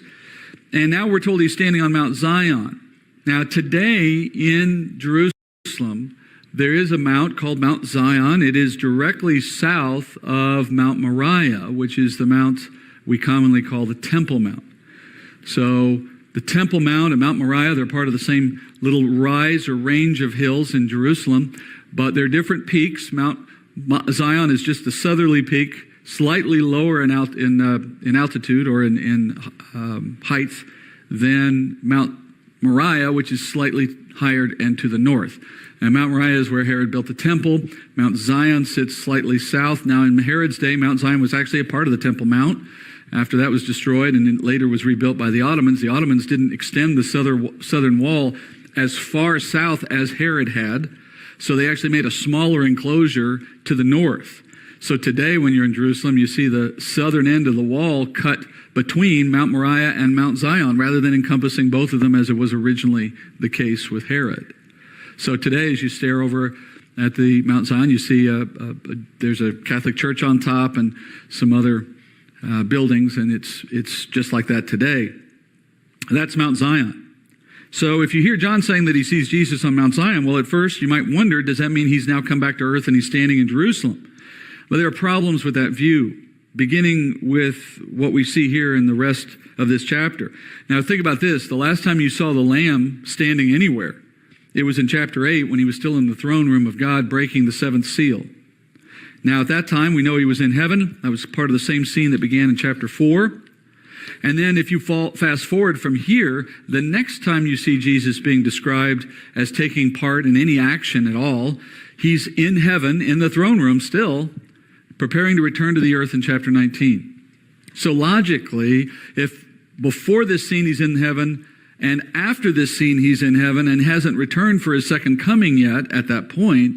and now we're told he's standing on Mount Zion. Now today in Jerusalem, there is a mount called Mount Zion. It is directly south of Mount Moriah, which is the mount we commonly call the Temple Mount. So the Temple Mount and Mount Moriah, they're part of the same little rise or range of hills in Jerusalem, but they're different peaks. Mount Zion is just the southerly peak, slightly lower in altitude or in height than Mount Moriah, which is slightly higher and to the north. And Mount Moriah is where Herod built the temple. Mount Zion sits slightly south. Now in Herod's day, Mount Zion was actually a part of the Temple Mount. After that was destroyed and then later was rebuilt by the Ottomans didn't extend the southern wall as far south as Herod had. So they actually made a smaller enclosure to the north. So today when you're in Jerusalem, you see the southern end of the wall cut between Mount Moriah and Mount Zion rather than encompassing both of them as it was originally the case with Herod. So today, as you stare over at the Mount Zion, you see there's a Catholic church on top and some other buildings, and it's just like that today. That's Mount Zion. So if you hear John saying that he sees Jesus on Mount Zion, well, at first you might wonder, does that mean he's now come back to earth and he's standing in Jerusalem? But there are problems with that view, beginning with what we see here in the rest of this chapter. Now think about this. The last time you saw the Lamb standing anywhere, it was in chapter 8 when he was still in the throne room of God breaking the seventh seal. Now at that time, we know he was in heaven. That was part of the same scene that began in chapter 4. And then if you fast forward from here, the next time you see Jesus being described as taking part in any action at all, he's in heaven, in the throne room still, preparing to return to the earth in chapter 19. So logically, if before this scene he's in heaven, and after this scene he's in heaven and hasn't returned for his second coming yet at that point,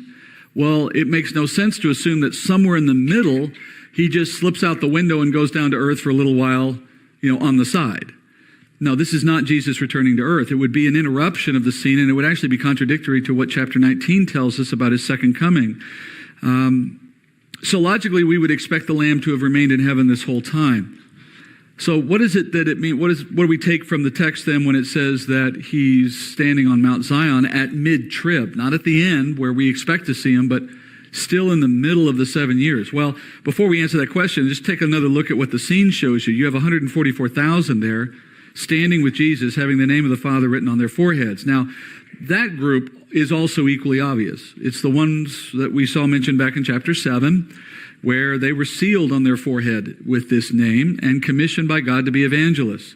well, it makes no sense to assume that somewhere in the middle he just slips out the window and goes down to earth for a little while, on the side. No, this is not Jesus returning to earth. It would be an interruption of the scene, and it would actually be contradictory to what chapter 19 tells us about his second coming. So logically, we would expect the Lamb to have remained in heaven this whole time. So what is it that it means? What do we take from the text then when it says that he's standing on Mount Zion at mid-trib, not at the end where we expect to see him, but still in the middle of the 7 years? Well, before we answer that question, just take another look at what the scene shows you. You have 144,000 there standing with Jesus, having the name of the Father written on their foreheads. Now, that group is also equally obvious. It's the ones that we saw mentioned back in chapter 7, where they were sealed on their forehead with this name and commissioned by God to be evangelists.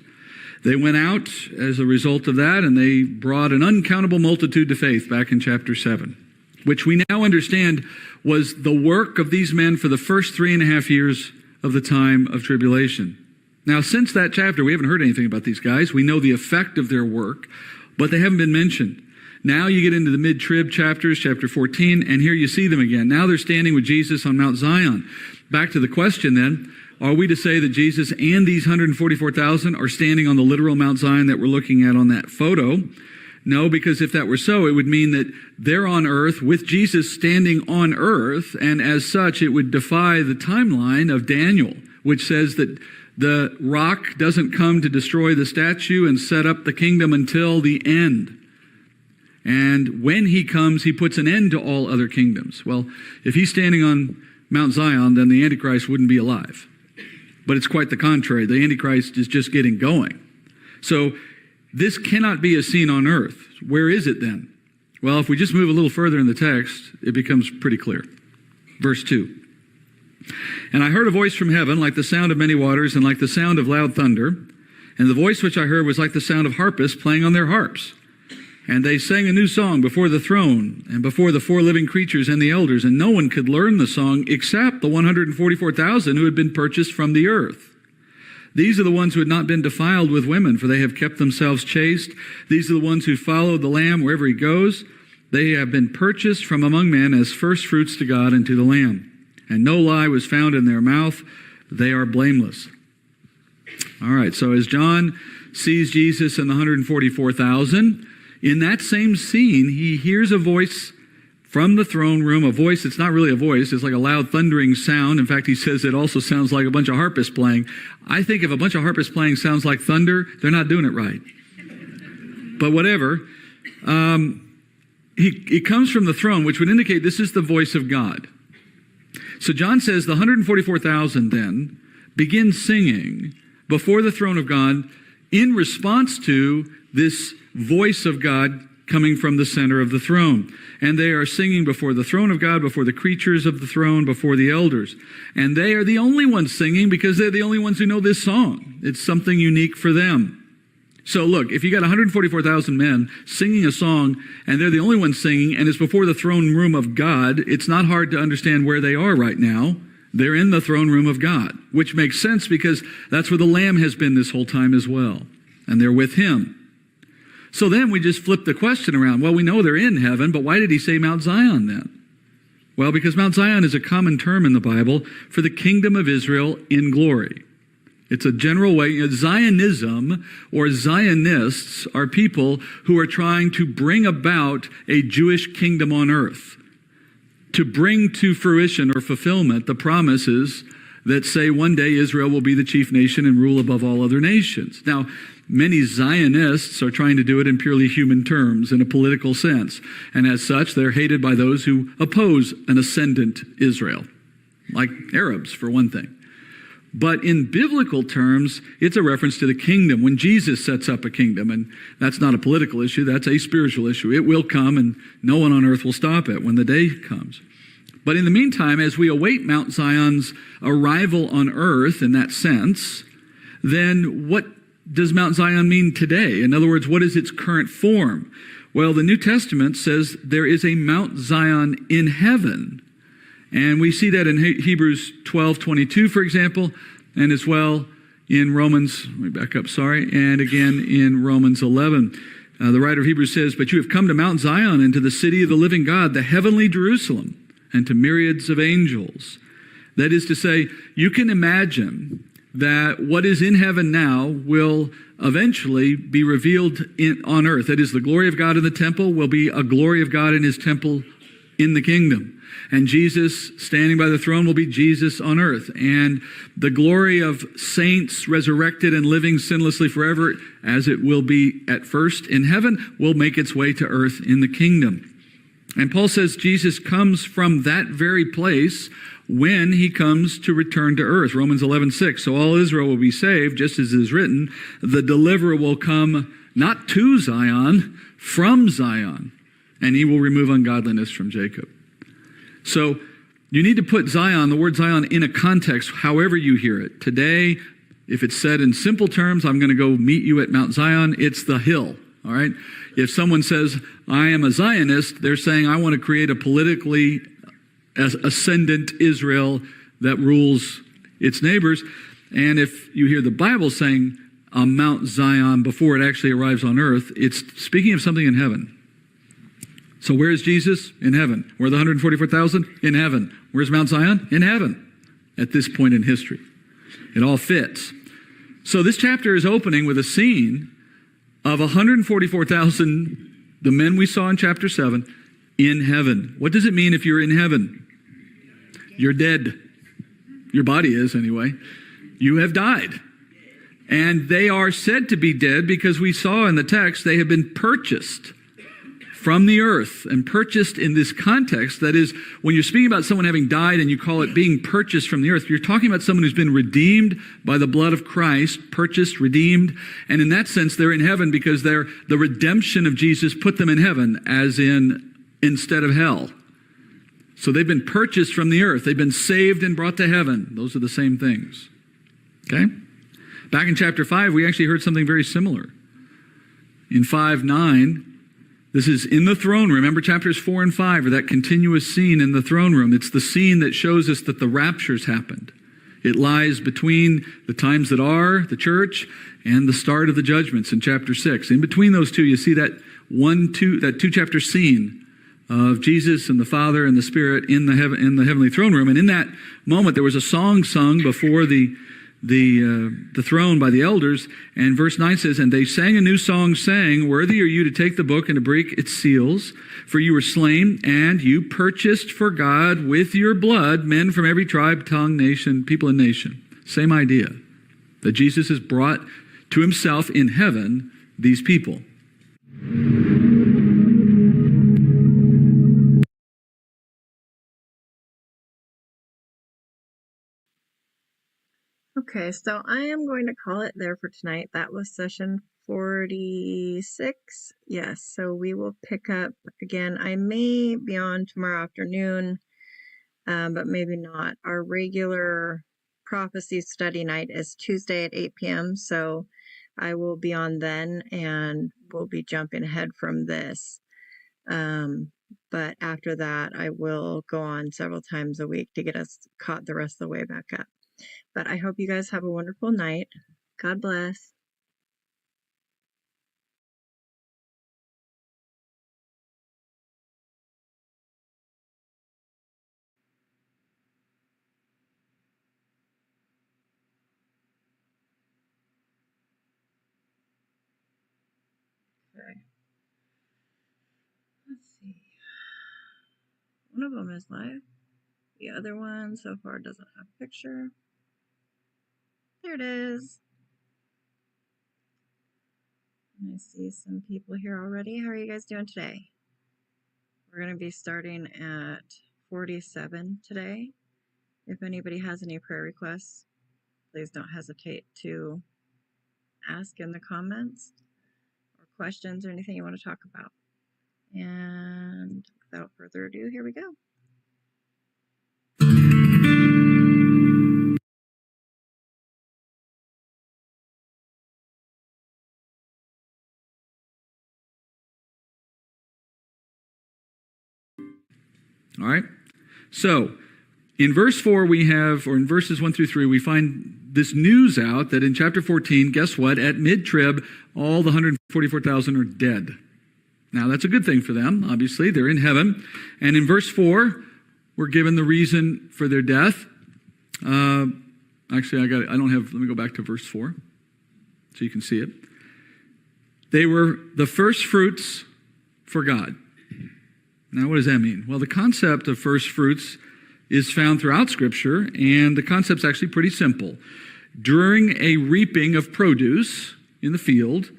They went out as a result of that, and they brought an uncountable multitude to faith back in chapter 7, which we now understand was the work of these men for the first 3.5 years of the time of tribulation. Now, since that chapter, we haven't heard anything about these guys. We know the effect of their work, but they haven't been mentioned. Now you get into the mid-trib chapters, chapter 14, and here you see them again. Now they're standing with Jesus on Mount Zion. Back to the question then, Are we to say that Jesus and these 144,000 are standing on the literal Mount Zion that we're looking at on that photo? No, because if that were so, it would mean that they're on earth with Jesus standing on earth, and as such, it would defy the timeline of Daniel, which says that the rock doesn't come to destroy the statue and set up the kingdom until the end. And when he comes, he puts an end to all other kingdoms. Well, if he's standing on Mount Zion, then the Antichrist wouldn't be alive. But it's quite the contrary. The Antichrist is just getting going. So this cannot be a scene on earth. Where is it then? Well, if we just move a little further in the text, it becomes pretty clear. Verse 2. And I heard a voice from heaven like the sound of many waters and like the sound of loud thunder. And the voice which I heard was like the sound of harpists playing on their harps. And they sang a new song before the throne and before the four living creatures and the elders. And no one could learn the song except the 144,000 who had been purchased from the earth. These are the ones who had not been defiled with women, for they have kept themselves chaste. These are the ones who follow the Lamb wherever he goes. They have been purchased from among men as firstfruits to God and to the Lamb. And no lie was found in their mouth. They are blameless. All right, so as John sees Jesus and the 144,000, in that same scene, he hears a voice from the throne room, a voice that's not really a voice, it's like a loud thundering sound. In fact, he says it also sounds like a bunch of harpists playing. I think if a bunch of harpists playing sounds like thunder, they're not doing it right. But whatever. He comes from the throne, which would indicate this is the voice of God. So John says the 144,000 then begin singing before the throne of God in response to this voice of God coming from the center of the throne. And they are singing before the throne of God, before the creatures of the throne, before the elders. And they are the only ones singing because they're the only ones who know this song. It's something unique for them. So look, if you got 144,000 men singing a song and they're the only ones singing and it's before the throne room of God, it's not hard to understand where they are right now. They're in the throne room of God, which makes sense because that's where the Lamb has been this whole time as well. And they're with him. So then we just flip the question around. Well, we know they're in heaven, but why did he say Mount Zion then? Well, because Mount Zion is a common term in the Bible for the kingdom of Israel in glory. It's a general way. Zionism or Zionists are people who are trying to bring about a Jewish kingdom on earth, to bring to fruition or fulfillment the promises that say one day Israel will be the chief nation and rule above all other nations. Now, many Zionists are trying to do it in purely human terms, in a political sense. And as such, they're hated by those who oppose an ascendant Israel, like Arabs, for one thing. But in biblical terms, it's a reference to the kingdom, when Jesus sets up a kingdom. And that's not a political issue, that's a spiritual issue. It will come, and no one on earth will stop it when the day comes. But in the meantime, as we await Mount Zion's arrival on earth in that sense, then what does Mount Zion mean today? In other words, what is its current form? Well, the New Testament says there is a Mount Zion in heaven. And we see that in Hebrews 12:22, for example, and as well in Romans, let me back up, and again in Romans 11. The writer of Hebrews says, "But you have come to Mount Zion and to the city of the living God, the heavenly Jerusalem, and to myriads of angels." That is to say, you can imagine that what is in heaven now will eventually be revealed on earth. That is, the glory of God in the temple will be a glory of God in his temple in the kingdom. And Jesus standing by the throne will be Jesus on earth. And the glory of saints resurrected and living sinlessly forever, as it will be at first in heaven, will make its way to earth in the kingdom. And Paul says Jesus comes from that very place when he comes to return to earth. Romans 11:6. So all Israel will be saved, just as it is written, the deliverer will come not to Zion, from Zion, and he will remove ungodliness from Jacob. So you need to put Zion, the word Zion, in a context, however you hear it. Today, if it's said in simple terms, I'm going to go meet you at Mount Zion, it's the hill, all right? If someone says, I am a Zionist, they're saying, I want to create a politically ascendant Israel that rules its neighbors. And if you hear the Bible saying Mount Zion before it actually arrives on earth, it's speaking of something in heaven. So where is Jesus? In heaven. Where are the 144,000? In heaven. Where's Mount Zion? In heaven at this point in history. It all fits. So this chapter is opening with a scene of 144,000, the men we saw in chapter 7, in heaven. What does it mean if you're in heaven? You're dead. Your body is, anyway. You have died. And they are said to be dead because we saw in the text they have been purchased from the earth, and purchased in this context. That is, when you're speaking about someone having died and you call it being purchased from the earth, you're talking about someone who's been redeemed by the blood of Christ, purchased, redeemed. And in that sense, they're in heaven because the redemption of Jesus put them in heaven, as in instead of hell. So they've been purchased from the earth. They've been saved and brought to heaven. Those are the same things. Okay? Back in chapter 5, we actually heard something very similar. In 5:9, this is in the throne room. Remember chapters 4 and 5 are that continuous scene in the throne room. It's the scene that shows us that the rapture's happened. It lies between the times that are, the church, and the start of the judgments in chapter 6. In between those two, you see that two-chapter scene of Jesus and the Father and the Spirit in the heavenly throne room. And in that moment, there was a song sung before the throne by the elders, and verse 9 says, "And they sang a new song, saying, Worthy are you to take the book and to break its seals, for you were slain, and you purchased for God with your blood men from every tribe, tongue, nation, people and nation." Same idea, that Jesus has brought to himself in heaven these people. Okay, so I am going to call it there for tonight. That was session 46. Yes, so we will pick up again. I may be on tomorrow afternoon, but maybe not. Our regular prophecy study night is Tuesday at 8 p.m., so I will be on then, and we'll be jumping ahead from this. But after that, I will go on several times a week to get us caught the rest of the way back up. But I hope you guys have a wonderful night. God bless. Okay. Let's see. One of them is live. The other one so far doesn't have a picture. There it is. I see some people here already. How are you guys doing today? We're going to be starting at 47 today. If anybody has any prayer requests, please don't hesitate to ask in the comments, or questions, or anything you want to talk about. And without further ado, here we go. All right? So, in verse 4 we have, or in verses 1 through 3, we find this news out that in chapter 14, guess what? At mid-trib, all the 144,000 are dead. Now, that's a good thing for them, obviously. They're in heaven. And in verse 4, we're given the reason for their death. Actually, let me go back to verse 4 so you can see it. They were the first fruits for God. Now, what does that mean? Well, the concept of first fruits is found throughout Scripture, and the concept's actually pretty simple. During a reaping of produce in the field,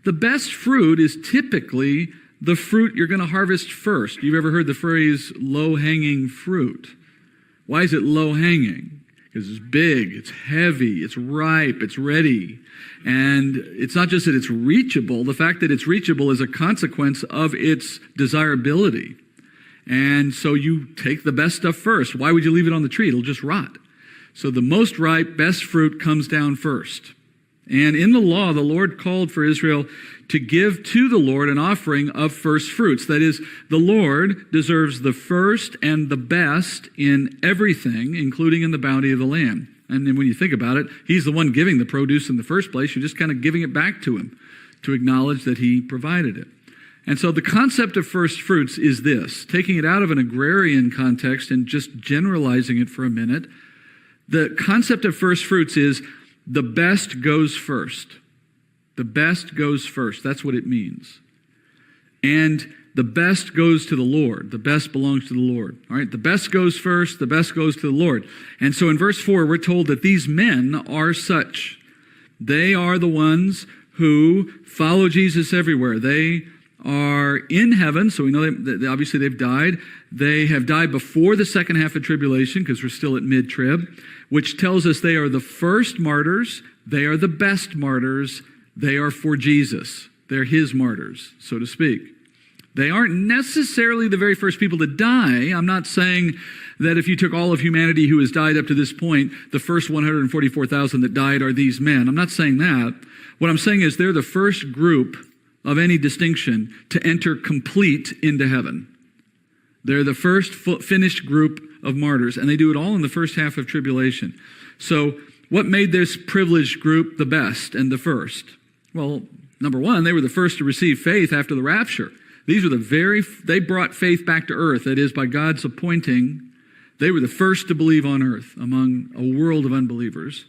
the best fruit is typically the fruit you're going to harvest first. You've ever heard the phrase low-hanging fruit? Why is it low-hanging? Because it's big, it's heavy, it's ripe, it's ready. And it's not just that it's reachable. The fact that it's reachable is a consequence of its desirability. And so you take the best stuff first. Why would you leave it on the tree? It'll just rot. So the most ripe, best fruit comes down first. And in the law, the Lord called for Israel to give to the Lord an offering of first fruits. That is, the Lord deserves the first and the best in everything, including in the bounty of the land. And then when you think about it, he's the one giving the produce in the first place. You're just kind of giving it back to him to acknowledge that he provided it. And so the concept of first fruits is this, taking it out of an agrarian context and just generalizing it for a minute. The concept of first fruits is the best goes first. The best goes first. That's what it means. And the best goes to the Lord. The best belongs to the Lord. All right, the best goes first. The best goes to the Lord. And so in verse 4, we're told that these men are such. They are the ones who follow Jesus everywhere. They are in heaven, so we know that obviously they've died. They have died before the second half of tribulation, because we're still at mid-trib, which tells us they are the first martyrs. They are the best martyrs. They are for Jesus. They're his martyrs, so to speak. They aren't necessarily the very first people to die. I'm not saying that if you took all of humanity who has died up to this point, the first 144,000 that died are these men. I'm not saying that. What I'm saying is they're the first group of any distinction to enter complete into heaven. They're the first finished group of martyrs, and they do it all in the first half of tribulation. So what made this privileged group the best and the first? Well, number one, they were the first to receive faith after the rapture. These were they brought faith back to earth. That is, by God's appointing, they were the first to believe on earth among a world of unbelievers.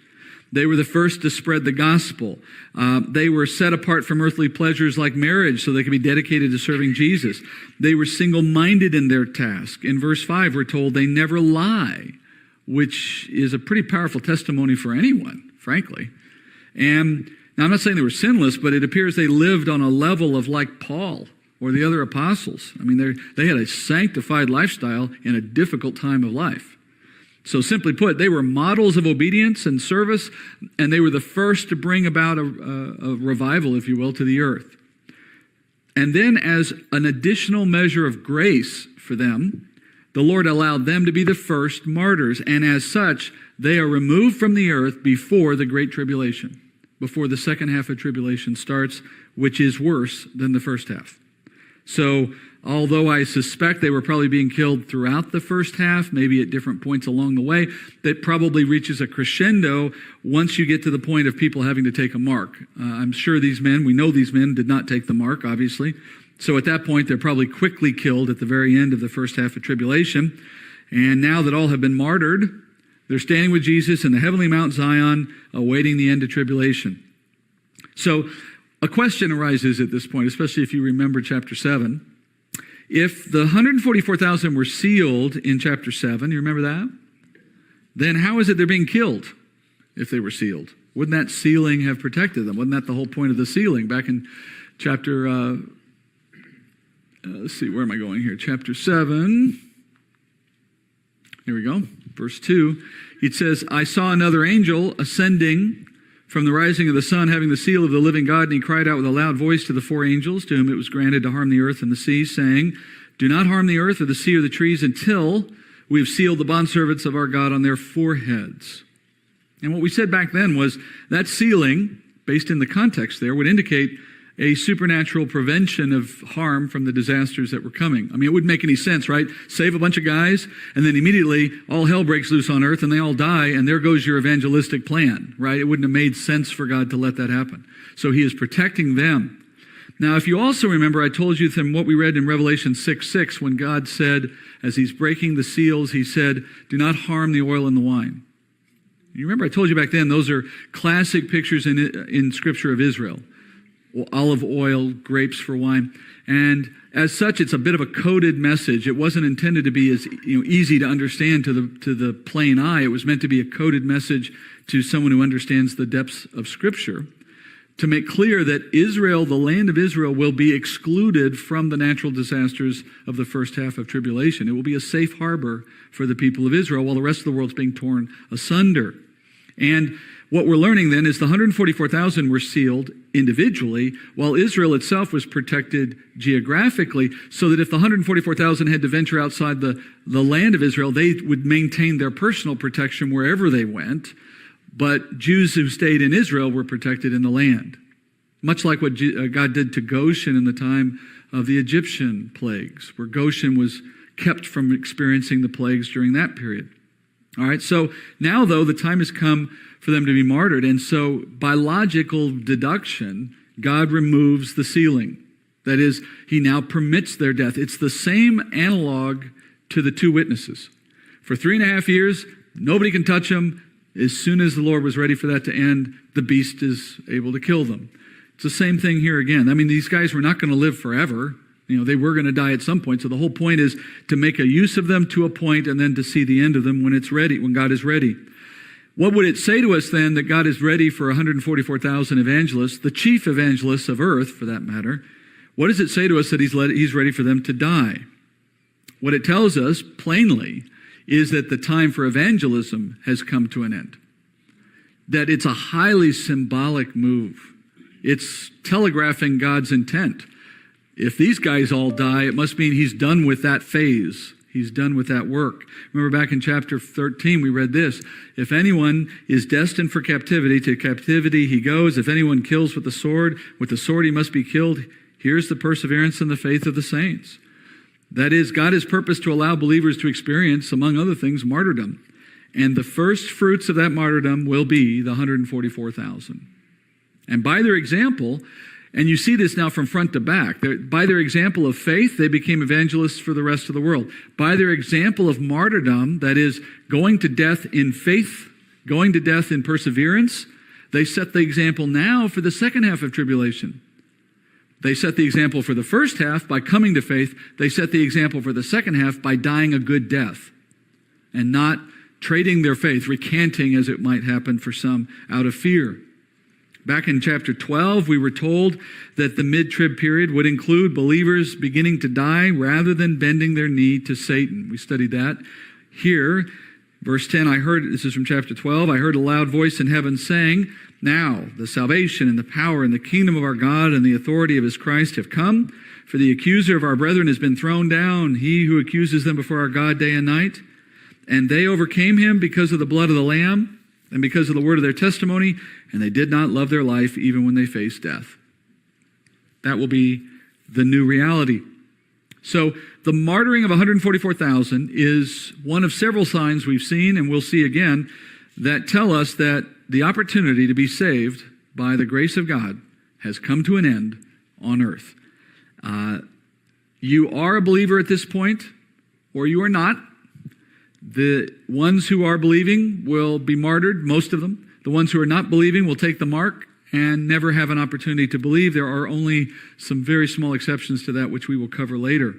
They were the first to spread the gospel. They were set apart from earthly pleasures like marriage so they could be dedicated to serving Jesus. They were single-minded in their task. In verse 5, we're told they never lie, which is a pretty powerful testimony for anyone, frankly. And now I'm not saying they were sinless, but it appears they lived on a level of like Paul or the other apostles. I mean, they had a sanctified lifestyle in a difficult time of life. So simply put, they were models of obedience and service, and they were the first to bring about a revival, if you will, to the earth. And then as an additional measure of grace for them, the Lord allowed them to be the first martyrs, and as such, they are removed from the earth before the Great Tribulation, before the second half of tribulation starts, which is worse than the first half. So, although I suspect they were probably being killed throughout the first half, maybe at different points along the way, that probably reaches a crescendo once you get to the point of people having to take a mark. I'm sure we know these men did not take the mark, obviously. So at that point, they're probably quickly killed at the very end of the first half of tribulation. And now that all have been martyred, they're standing with Jesus in the heavenly Mount Zion, awaiting the end of tribulation. So a question arises at this point, especially if you remember chapter 7. If the 144,000 were sealed in chapter 7, you remember that? Then how is it they're being killed if they were sealed? Wouldn't that sealing have protected them? Wasn't that the whole point of the sealing? Back in chapter, let's see, where am I going here? Chapter 7. Here we go. Verse 2. It says, I saw another angel ascending from the rising of the sun, having the seal of the living God, and he cried out with a loud voice to the four angels, to whom it was granted to harm the earth and the sea, saying, do not harm the earth or the sea or the trees until we have sealed the bondservants of our God on their foreheads. And what we said back then was that sealing, based in the context there, would indicate a supernatural prevention of harm from the disasters that were coming. I mean, it wouldn't make any sense, right? Save a bunch of guys, and then immediately all hell breaks loose on earth, and they all die, and there goes your evangelistic plan, right? It wouldn't have made sense for God to let that happen. So he is protecting them. Now, if you also remember, I told you from what we read in Revelation 6:6, when God said, as he's breaking the seals, he said, do not harm the oil and the wine. You remember I told you back then, those are classic pictures in Scripture of Israel. Olive oil, grapes for wine. And as such, it's a bit of a coded message. It wasn't intended to be as easy to understand to the plain eye. It was meant to be a coded message to someone who understands the depths of Scripture, to make clear that Israel, the land of Israel, will be excluded from the natural disasters of the first half of tribulation. It will be a safe harbor for the people of Israel while the rest of the world's being torn asunder. And what we're learning then is the 144,000 were sealed individually, while Israel itself was protected geographically, so that if the 144,000 had to venture outside the land of Israel, they would maintain their personal protection wherever they went. But Jews who stayed in Israel were protected in the land. Much like what God did to Goshen in the time of the Egyptian plagues, where Goshen was kept from experiencing the plagues during that period. All right, so now, though, the time has come for them to be martyred. And so by logical deduction, God removes the sealing. That is, he now permits their death. It's the same analog to the two witnesses. For 3.5 years, nobody can touch them. As soon as the Lord was ready for that to end, the beast is able to kill them. It's the same thing here again. I mean, these guys were not going to live forever. They were going to die at some point. So the whole point is to make a use of them to a point and then to see the end of them when it's ready, when God is ready. What would it say to us then that God is ready for 144,000 evangelists, the chief evangelists of earth for that matter? What does it say to us that he's ready for them to die? What it tells us plainly is that the time for evangelism has come to an end. That it's a highly symbolic move. It's telegraphing God's intent. If these guys all die, it must mean he's done with that phase. He's done with that work. Remember back in chapter 13, we read this. If anyone is destined for captivity, to captivity he goes. If anyone kills with the sword he must be killed. Here's the perseverance and the faith of the saints. That is, God has purposed to allow believers to experience, among other things, martyrdom. And the first fruits of that martyrdom will be the 144,000. And by their example, and you see this now from front to back, by their example of faith, they became evangelists for the rest of the world. By their example of martyrdom, that is, going to death in faith, going to death in perseverance, they set the example now for the second half of tribulation. They set the example for the first half by coming to faith. They set the example for the second half by dying a good death and not trading their faith, recanting as it might happen for some out of fear. Back in chapter 12, we were told that the mid-trib period would include believers beginning to die rather than bending their knee to Satan. We studied that. Here, verse 10, this is from chapter 12, I heard a loud voice in heaven saying, now the salvation and the power and the kingdom of our God and the authority of his Christ have come, for the accuser of our brethren has been thrown down, he who accuses them before our God day and night. And they overcame him because of the blood of the Lamb and because of the word of their testimony, and they did not love their life even when they faced death. That will be the new reality. So the martyring of 144,000 is one of several signs we've seen and we'll see again that tell us that the opportunity to be saved by the grace of God has come to an end on earth. You are a believer at this point, or you are not. The ones who are believing will be martyred, most of them. The ones who are not believing will take the mark and never have an opportunity to believe. There are only some very small exceptions to that, which we will cover later.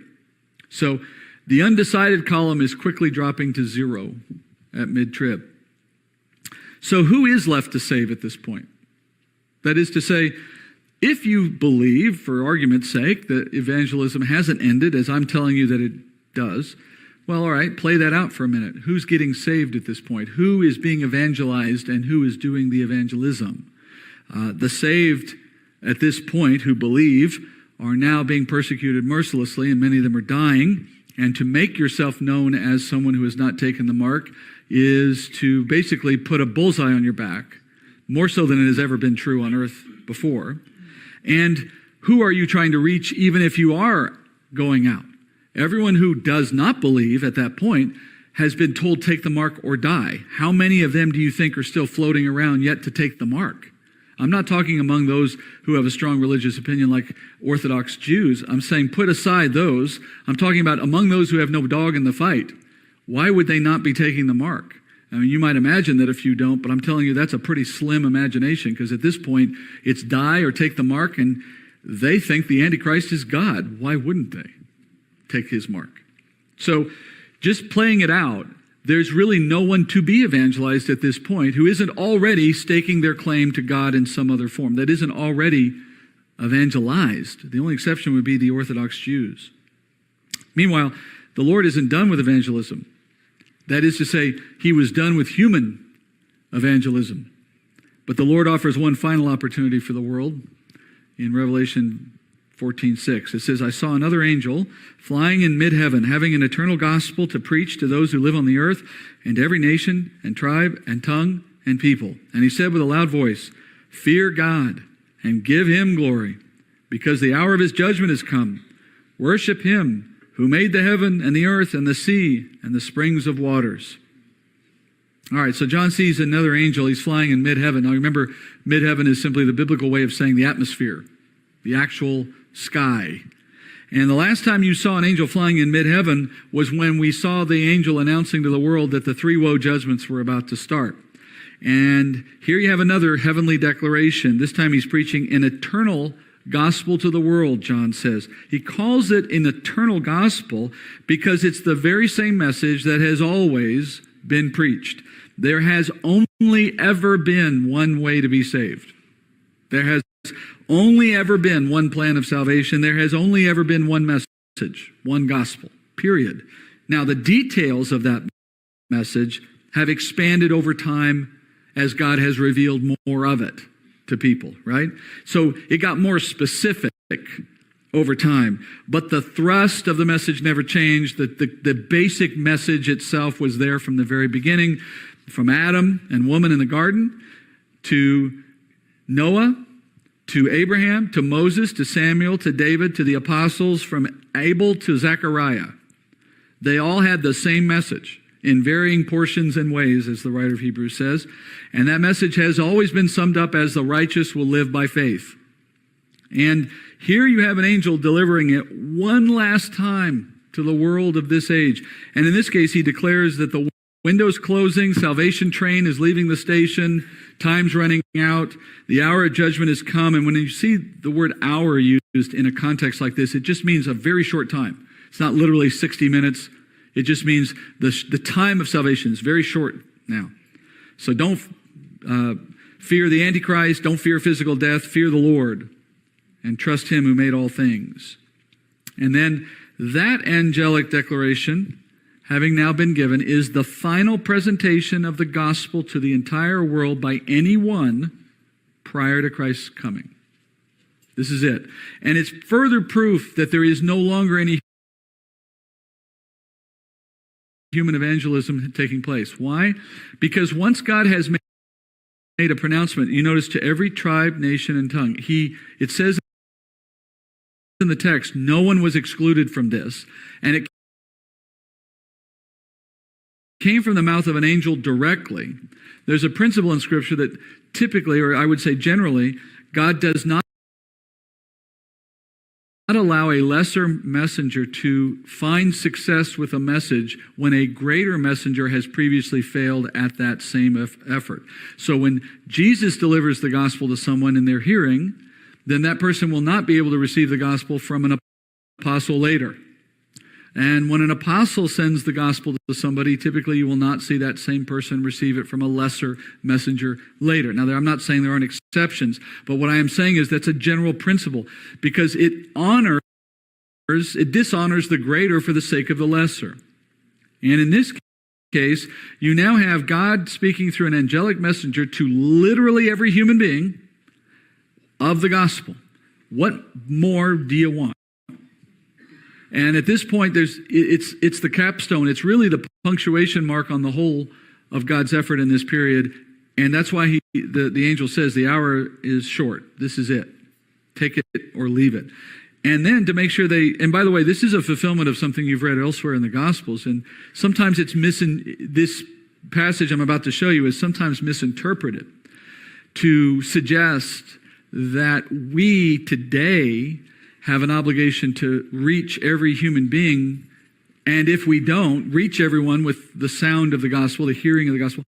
So the undecided column is quickly dropping to 0 at mid-trib. So who is left to save at this point? That is to say, if you believe, for argument's sake, that evangelism hasn't ended, as I'm telling you that it does, well, all right, play that out for a minute. Who's getting saved at this point? Who is being evangelized and who is doing the evangelism? The saved at this point who believe are now being persecuted mercilessly, and many of them are dying. And to make yourself known as someone who has not taken the mark is to basically put a bullseye on your back, more so than it has ever been true on earth before. And who are you trying to reach even if you are going out? Everyone who does not believe at that point has been told take the mark or die. How many of them do you think are still floating around yet to take the mark? I'm not talking among those who have a strong religious opinion like Orthodox Jews. I'm saying put aside those. I'm talking about among those who have no dog in the fight. Why would they not be taking the mark? I mean, you might imagine that a few don't, but I'm telling you that's a pretty slim imagination because at this point it's die or take the mark, and they think the Antichrist is God. Why wouldn't they take his mark? So just playing it out, there's really no one to be evangelized at this point who isn't already staking their claim to God in some other form, that isn't already evangelized. The only exception would be the Orthodox Jews. Meanwhile, the Lord isn't done with evangelism. That is to say, he was done with human evangelism. But the Lord offers one final opportunity for the world in Revelation 14:6. It says, I saw another angel flying in mid-heaven, having an eternal gospel to preach to those who live on the earth, and every nation and tribe and tongue and people. And he said with a loud voice, fear God and give him glory, because the hour of his judgment has come. Worship him who made the heaven and the earth and the sea and the springs of waters. All right, so John sees another angel. He's flying in mid-heaven. Now remember, mid-heaven is simply the biblical way of saying the atmosphere, the actual sky. And the last time you saw an angel flying in mid-heaven was when we saw the angel announcing to the world that the 3 woe judgments were about to start. And here you have another heavenly declaration. This time he's preaching an eternal gospel to the world, John says. He calls it an eternal gospel because it's the very same message that has always been preached. There has only ever been one way to be saved. There has only ever been one plan of salvation. There has only ever been one message, one gospel, period. Now, the details of that message have expanded over time as God has revealed more of it to people, right? So it got more specific over time. But the thrust of the message never changed. The basic message itself was there from the very beginning, from Adam and woman in the garden to Noah, to Abraham, to Moses, to Samuel, to David, to the apostles, from Abel to Zechariah. They all had the same message in varying portions and ways, as the writer of Hebrews says. And that message has always been summed up as the righteous will live by faith. And here you have an angel delivering it one last time to the world of this age. And in this case, he declares that the window's closing, salvation train is leaving the station, time's running out, the hour of judgment has come. And when you see the word hour used in a context like this, it just means a very short time. It's not literally 60 minutes. It just means the time of salvation is very short now. So don't fear the antichrist, don't fear physical death, fear the Lord, and trust him who made all things. And then that angelic declaration, having now been given, is the final presentation of the gospel to the entire world by anyone prior to Christ's coming. This is it. And it's further proof that there is no longer any human evangelism taking place. Why? Because once God has made a pronouncement, you notice, to every tribe, nation, and tongue, it says in the text, no one was excluded from this, and it came from the mouth of an angel directly. There's a principle in Scripture that typically, or I would say generally, God does not allow a lesser messenger to find success with a message when a greater messenger has previously failed at that same effort. So when Jesus delivers the gospel to someone in their hearing, then that person will not be able to receive the gospel from an apostle later. And when an apostle sends the gospel to somebody, typically you will not see that same person receive it from a lesser messenger later. Now, I'm not saying there aren't exceptions, but what I am saying is that's a general principle, because it dishonors the greater for the sake of the lesser. And in this case, you now have God speaking through an angelic messenger to literally every human being of the gospel. What more do you want? And at this point, it's the capstone. It's really the punctuation mark on the whole of God's effort in this period. And that's why the angel says the hour is short. This is it. Take it or leave it. And then to make sure and by the way, this is a fulfillment of something you've read elsewhere in the Gospels. And sometimes this passage I'm about to show you is sometimes misinterpreted to suggest that we today have an obligation to reach every human being, and if we don't, reach everyone with the sound of the gospel, the hearing of the gospel,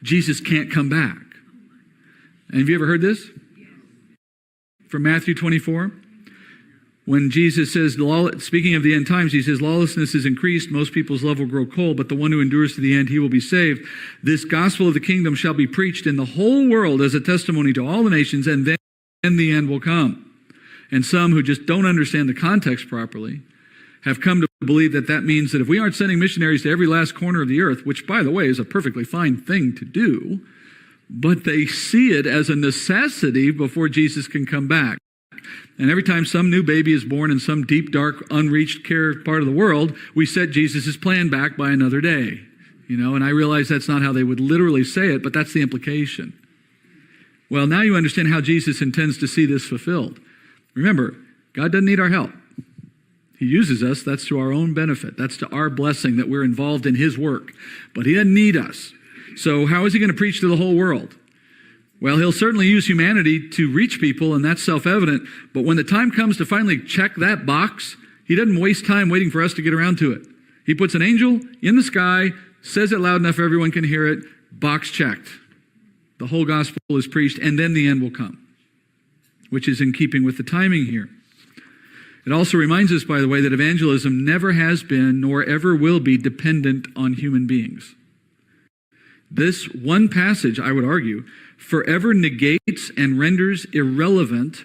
Jesus can't come back. And have you ever heard this? From Matthew 24? When Jesus says, speaking of the end times, he says, lawlessness is increased, most people's love will grow cold, but the one who endures to the end, he will be saved. This gospel of the kingdom shall be preached in the whole world as a testimony to all the nations, and then the end will come. And some who just don't understand the context properly have come to believe that that means that if we aren't sending missionaries to every last corner of the earth, which, by the way, is a perfectly fine thing to do, but they see it as a necessity before Jesus can come back. And every time some new baby is born in some deep, dark, unreached care part of the world, we set Jesus' plan back by another day. And I realize that's not how they would literally say it, but that's the implication. Well, now you understand how Jesus intends to see this fulfilled. Remember, God doesn't need our help. He uses us. That's to our own benefit. That's to our blessing that we're involved in his work. But he doesn't need us. So how is he going to preach to the whole world? Well, he'll certainly use humanity to reach people, and that's self-evident. But when the time comes to finally check that box, he doesn't waste time waiting for us to get around to it. He puts an angel in the sky, says it loud enough everyone can hear it, box checked. The whole gospel is preached, and then the end will come, which is in keeping with the timing here. It also reminds us, by the way, that evangelism never has been nor ever will be dependent on human beings. This one passage, I would argue, forever negates and renders irrelevant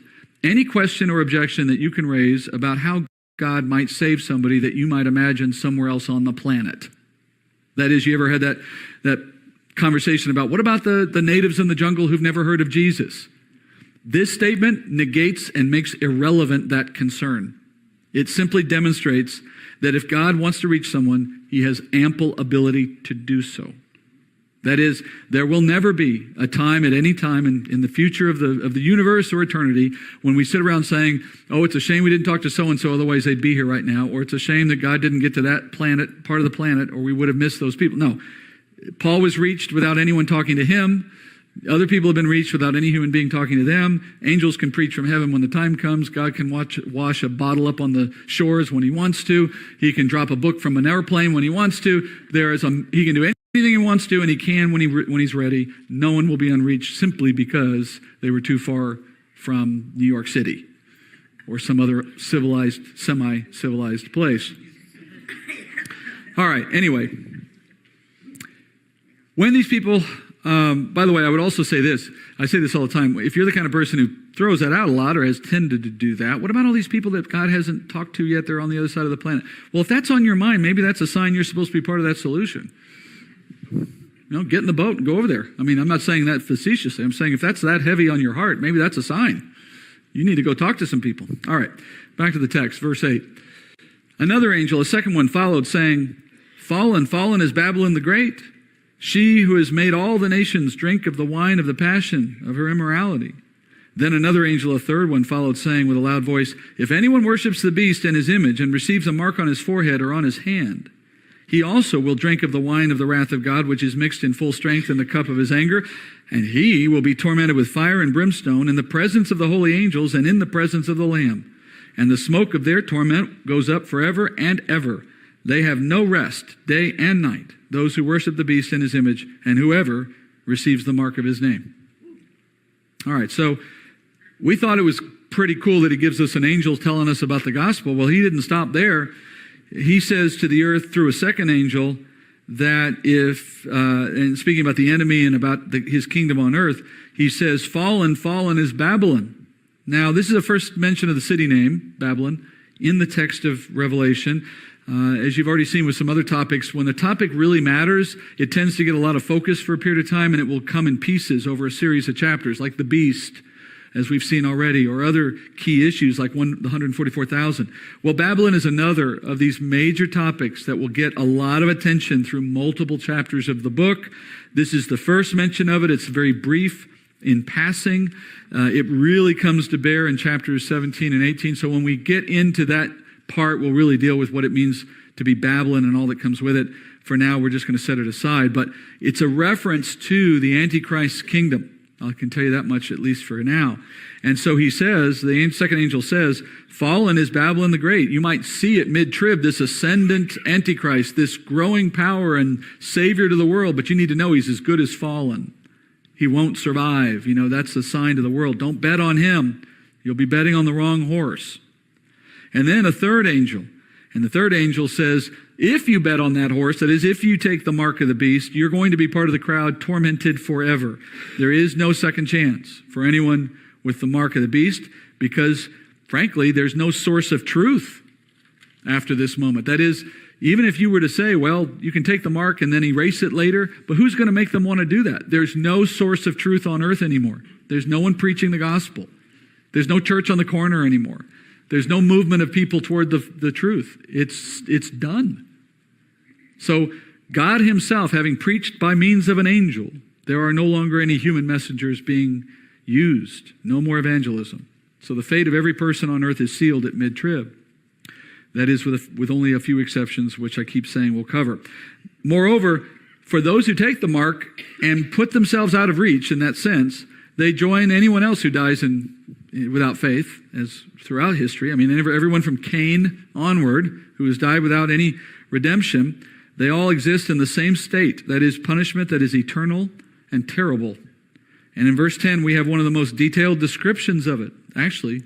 any question or objection that you can raise about how God might save somebody that you might imagine somewhere else on the planet. That is, you ever had that conversation about, what about the natives in the jungle who've never heard of Jesus? This statement negates and makes irrelevant that concern. It simply demonstrates that if God wants to reach someone, he has ample ability to do so. That is, there will never be a time at any time in the future of the universe or eternity when we sit around saying, oh, it's a shame we didn't talk to so-and-so, otherwise they'd be here right now, or it's a shame that God didn't get to that planet, part of the planet, or we would have missed those people. No. Paul was reached without anyone talking to him. Other people have been reached without any human being talking to them. Angels can preach from heaven when the time comes. God can wash a bottle up on the shores when he wants to. He can drop a book from an airplane when he wants to. He can do anything he wants to, and he can when he's ready. No one will be unreached simply because they were too far from New York City or some other civilized, semi-civilized place. All right, anyway. When these people... by the way, I would also say this. I say this all the time. If you're the kind of person who throws that out a lot or has tended to do that, what about all these people that God hasn't talked to yet? They're on the other side of the planet. Well, if that's on your mind, maybe that's a sign you're supposed to be part of that solution. Get in the boat and go over there. I mean, I'm not saying that facetiously. I'm saying if that's that heavy on your heart, maybe that's a sign. You need to go talk to some people. All right, back to the text, verse 8. Another angel, a second one, followed, saying, Fallen, fallen is Babylon the Great, she who has made all the nations drink of the wine of the passion of her immorality. Then another angel, a third one, followed, saying with a loud voice, If anyone worships the beast and his image and receives a mark on his forehead or on his hand, he also will drink of the wine of the wrath of God, which is mixed in full strength in the cup of his anger, and he will be tormented with fire and brimstone in the presence of the holy angels and in the presence of the Lamb. And the smoke of their torment goes up forever and ever. They have no rest, day and night, those who worship the beast in his image, and whoever receives the mark of his name. All right, so we thought it was pretty cool that he gives us an angel telling us about the gospel. Well, he didn't stop there. He says to the earth through a second angel that and speaking about the enemy and about his kingdom on earth, he says, Fallen, fallen is Babylon. Now, this is the first mention of the city name, Babylon, in the text of Revelation. As you've already seen with some other topics, when the topic really matters, it tends to get a lot of focus for a period of time, and it will come in pieces over a series of chapters, like the beast, as we've seen already, or other key issues like the 144,000. Well, Babylon is another of these major topics that will get a lot of attention through multiple chapters of the book. This is the first mention of it. It's very brief in passing. It really comes to bear in chapters 17 and 18. So when we get into that part, we'll really deal with what it means to be Babylon and all that comes with it. For now, we're just going to set it aside. But it's a reference to the Antichrist's kingdom. I can tell you that much, at least for now. And so he says, the second angel says, Fallen is Babylon the Great. You might see it mid-trib, this ascendant Antichrist, this growing power and savior to the world. But you need to know he's as good as fallen. He won't survive. That's the sign to the world. Don't bet on him. You'll be betting on the wrong horse. And then a third angel. And the third angel says, if you bet on that horse, that is, if you take the mark of the beast, you're going to be part of the crowd tormented forever. There is no second chance for anyone with the mark of the beast because, frankly, there's no source of truth after this moment. That is, even if you were to say, well, you can take the mark and then erase it later, but who's going to make them want to do that? There's no source of truth on earth anymore. There's no one preaching the gospel. There's no church on the corner anymore. There's no movement of people toward the truth. It's done. So God himself, having preached by means of an angel, there are no longer any human messengers being used. No more evangelism. So the fate of every person on earth is sealed at mid-trib. That is with only a few exceptions, which I keep saying we'll cover. Moreover, for those who take the mark and put themselves out of reach in that sense, they join anyone else who dies without faith, as throughout history. I mean, everyone from Cain onward who has died without any redemption, They all exist in the same state, that is, punishment that is eternal and terrible. And in verse 10, we have one of the most detailed descriptions of it, actually,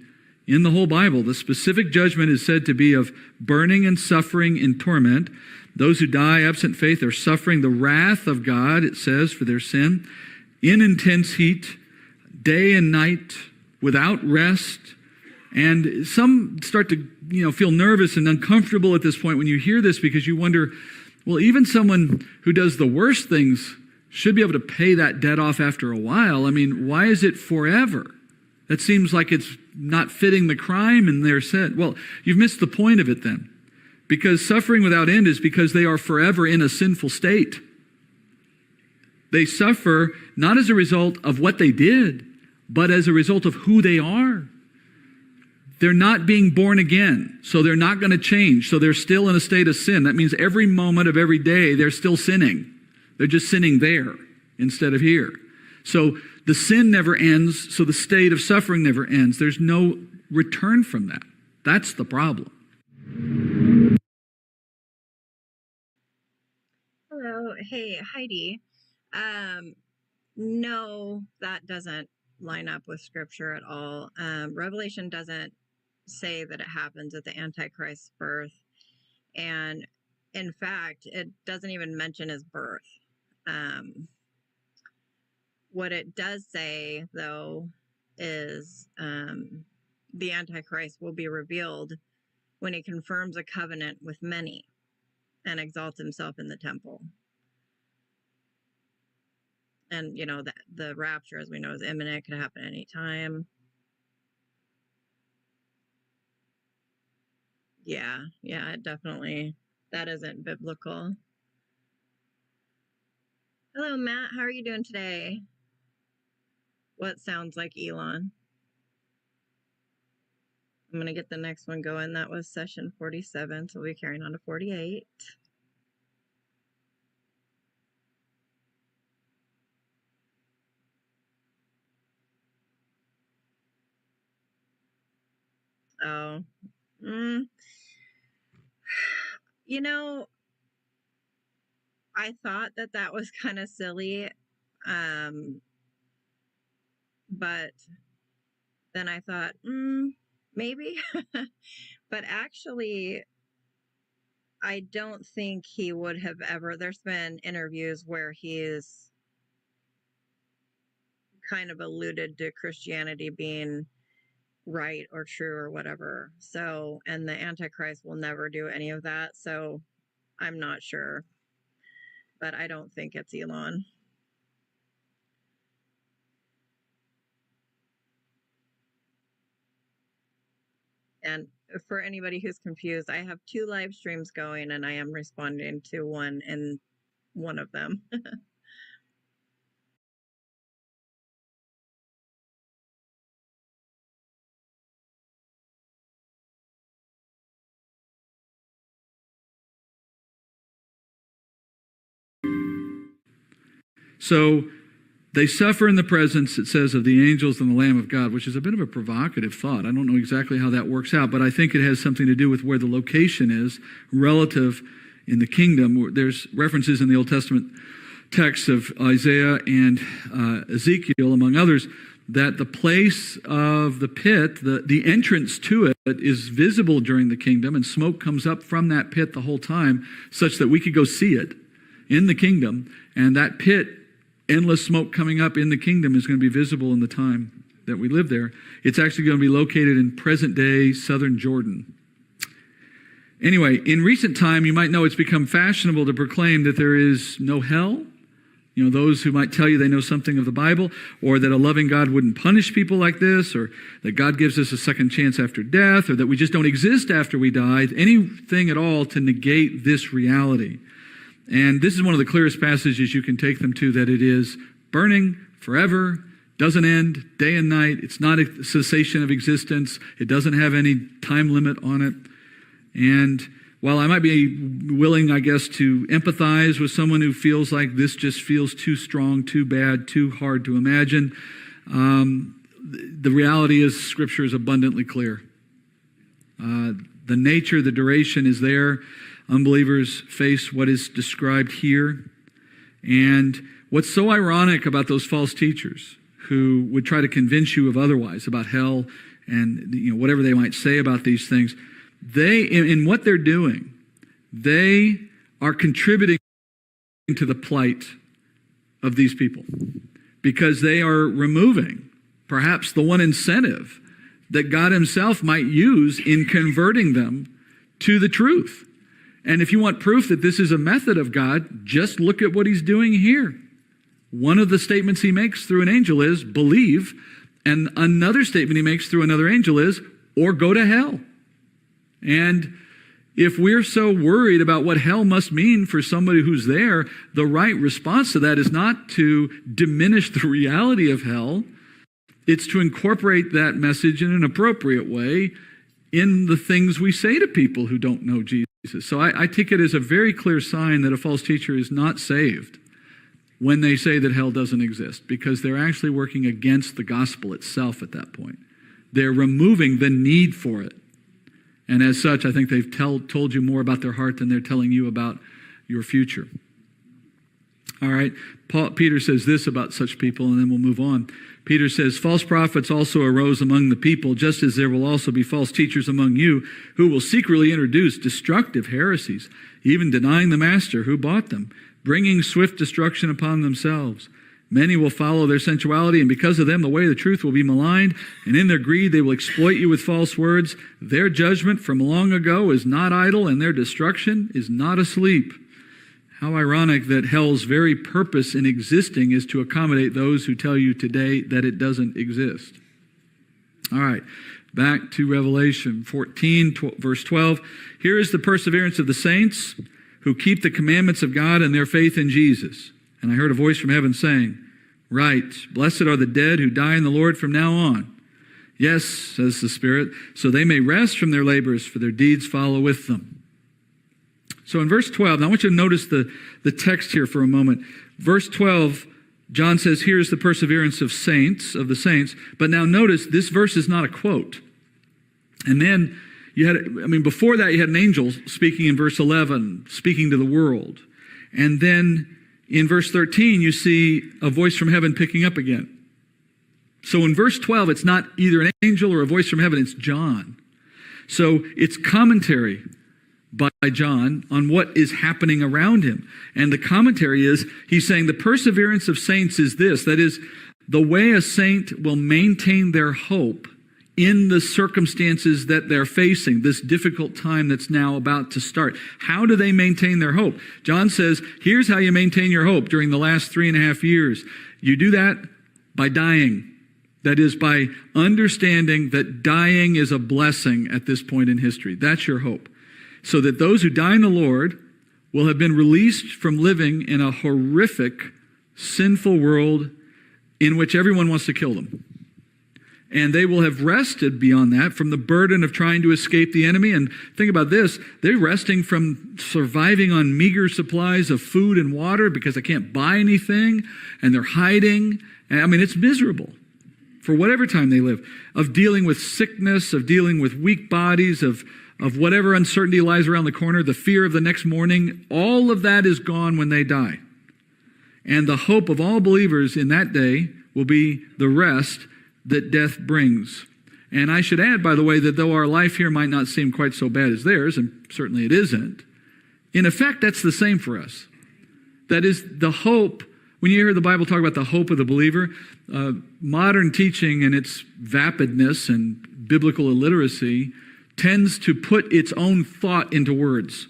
in the whole Bible. The specific judgment is said to be of burning and suffering in torment. Those who die absent faith are suffering the wrath of God, it says, for their sin, in intense heat, day and night, without rest. And some start to, feel nervous and uncomfortable at this point when you hear this, because you wonder, well, even someone who does the worst things should be able to pay that debt off after a while. I mean, why is it forever? That seems like it's not fitting the crime in their sin. Well, you've missed the point of it then. Because suffering without end is because they are forever in a sinful state. They suffer not as a result of what they did, but as a result of who they are. They're not being born again, so they're not going to change. So they're still in a state of sin. That means every moment of every day, they're still sinning. They're just sinning there instead of here. So the sin never ends, so the state of suffering never ends. There's no return from that. That's the problem. Hello. Hey, Heidi. No, that doesn't line up with Scripture at all. Revelation doesn't say that it happens at the Antichrist's birth. And in fact, it doesn't even mention his birth. What it does say, though, is the Antichrist will be revealed when he confirms a covenant with many and exalts himself in the temple. And, the rapture, as we know, is imminent. It could happen any time. Yeah, it definitely, that isn't biblical. Hello, Matt. How are you doing today? What sounds like Elon? I'm going to get the next one going. That was session 47, so we'll be carrying on to 48. Oh, I thought that was kind of silly, but then I thought, maybe. But actually, I don't think he would have ever. There's been interviews where he's kind of alluded to Christianity being right or true or whatever. So, and the Antichrist will never do any of that. So I'm not sure, but I don't think it's Elon. And for anybody who's confused, I have 2 live streams going and I am responding to one in one of them. So they suffer in the presence, it says, of the angels and the Lamb of God, which is a bit of a provocative thought. I don't know exactly how that works out, but I think it has something to do with where the location is relative in the kingdom. There's references in the Old Testament texts of Isaiah and Ezekiel, among others, that the place of the pit, the entrance to it, is visible during the kingdom, and smoke comes up from that pit the whole time, such that we could go see it in the kingdom. And that pit, endless smoke coming up in the kingdom, is going to be visible in the time that we live there. It's actually going to be located in present-day southern Jordan. Anyway, in recent time, you might know it's become fashionable to proclaim that there is no hell. Those who might tell you they know something of the Bible, or that a loving God wouldn't punish people like this, or that God gives us a second chance after death, or that we just don't exist after we die, anything at all to negate this reality. And this is one of the clearest passages you can take them to, that it is burning forever, doesn't end, day and night. It's not a cessation of existence. It doesn't have any time limit on it. And while I might be willing, I guess, to empathize with someone who feels like this just feels too strong, too bad, too hard to imagine, the reality is Scripture is abundantly clear. The nature, the duration is there. Unbelievers face what is described here. And what's so ironic about those false teachers who would try to convince you of otherwise, about hell and whatever they might say about these things, they, in what they're doing, they are contributing to the plight of these people because they are removing perhaps the one incentive that God himself might use in converting them to the truth. And if you want proof that this is a method of God, just look at what he's doing here. One of the statements he makes through an angel is, believe, and another statement he makes through another angel is, or go to hell. And if we're so worried about what hell must mean for somebody who's there, the right response to that is not to diminish the reality of hell. It's to incorporate that message in an appropriate way in the things we say to people who don't know Jesus. So I take it as a very clear sign that a false teacher is not saved when they say that hell doesn't exist, because they're actually working against the gospel itself at that point. They're removing the need for it. And as such, I think they've told you more about their heart than they're telling you about your future. All right, Peter says this about such people, and then we'll move on. Peter says, false prophets also arose among the people, just as there will also be false teachers among you who will secretly introduce destructive heresies, even denying the master who bought them, bringing swift destruction upon themselves. Many will follow their sensuality, and because of them the way of the truth will be maligned, and in their greed they will exploit you with false words. Their judgment from long ago is not idle, and their destruction is not asleep. How ironic that hell's very purpose in existing is to accommodate those who tell you today that it doesn't exist. All right, back to Revelation 14, verse 12. Here is the perseverance of the saints who keep the commandments of God and their faith in Jesus. And I heard a voice from heaven saying, right, blessed are the dead who die in the Lord from now on. Yes, says the Spirit, so they may rest from their labors, for their deeds follow with them. So in verse 12, now I want you to notice the text here for a moment. Verse 12, John says, here's the perseverance of the saints. But now notice, this verse is not a quote. And then before that you had an angel speaking in verse 11, speaking to the world. And then in verse 13, you see a voice from heaven picking up again. So in verse 12, it's not either an angel or a voice from heaven, it's John. So it's commentary by John on what is happening around him. And the commentary is, he's saying the perseverance of saints is this, that is, the way a saint will maintain their hope in the circumstances that they're facing, this difficult time that's now about to start. How do they maintain their hope? John says, here's how you maintain your hope during the last 3.5 years. You do that by dying. That is, by understanding that dying is a blessing at this point in history. That's your hope. So that those who die in the Lord will have been released from living in a horrific, sinful world in which everyone wants to kill them. And they will have rested beyond that from the burden of trying to escape the enemy. And think about this, they're resting from surviving on meager supplies of food and water because they can't buy anything, and they're hiding. It's miserable for whatever time they live, of dealing with sickness, of dealing with weak bodies, of whatever uncertainty lies around the corner, the fear of the next morning. All of that is gone when they die. And the hope of all believers in that day will be the rest that death brings. And I should add, by the way, that though our life here might not seem quite so bad as theirs, and certainly it isn't, in effect, that's the same for us. That is the hope. When you hear the Bible talk about the hope of the believer, modern teaching and its vapidness and biblical illiteracy tends to put its own thought into words.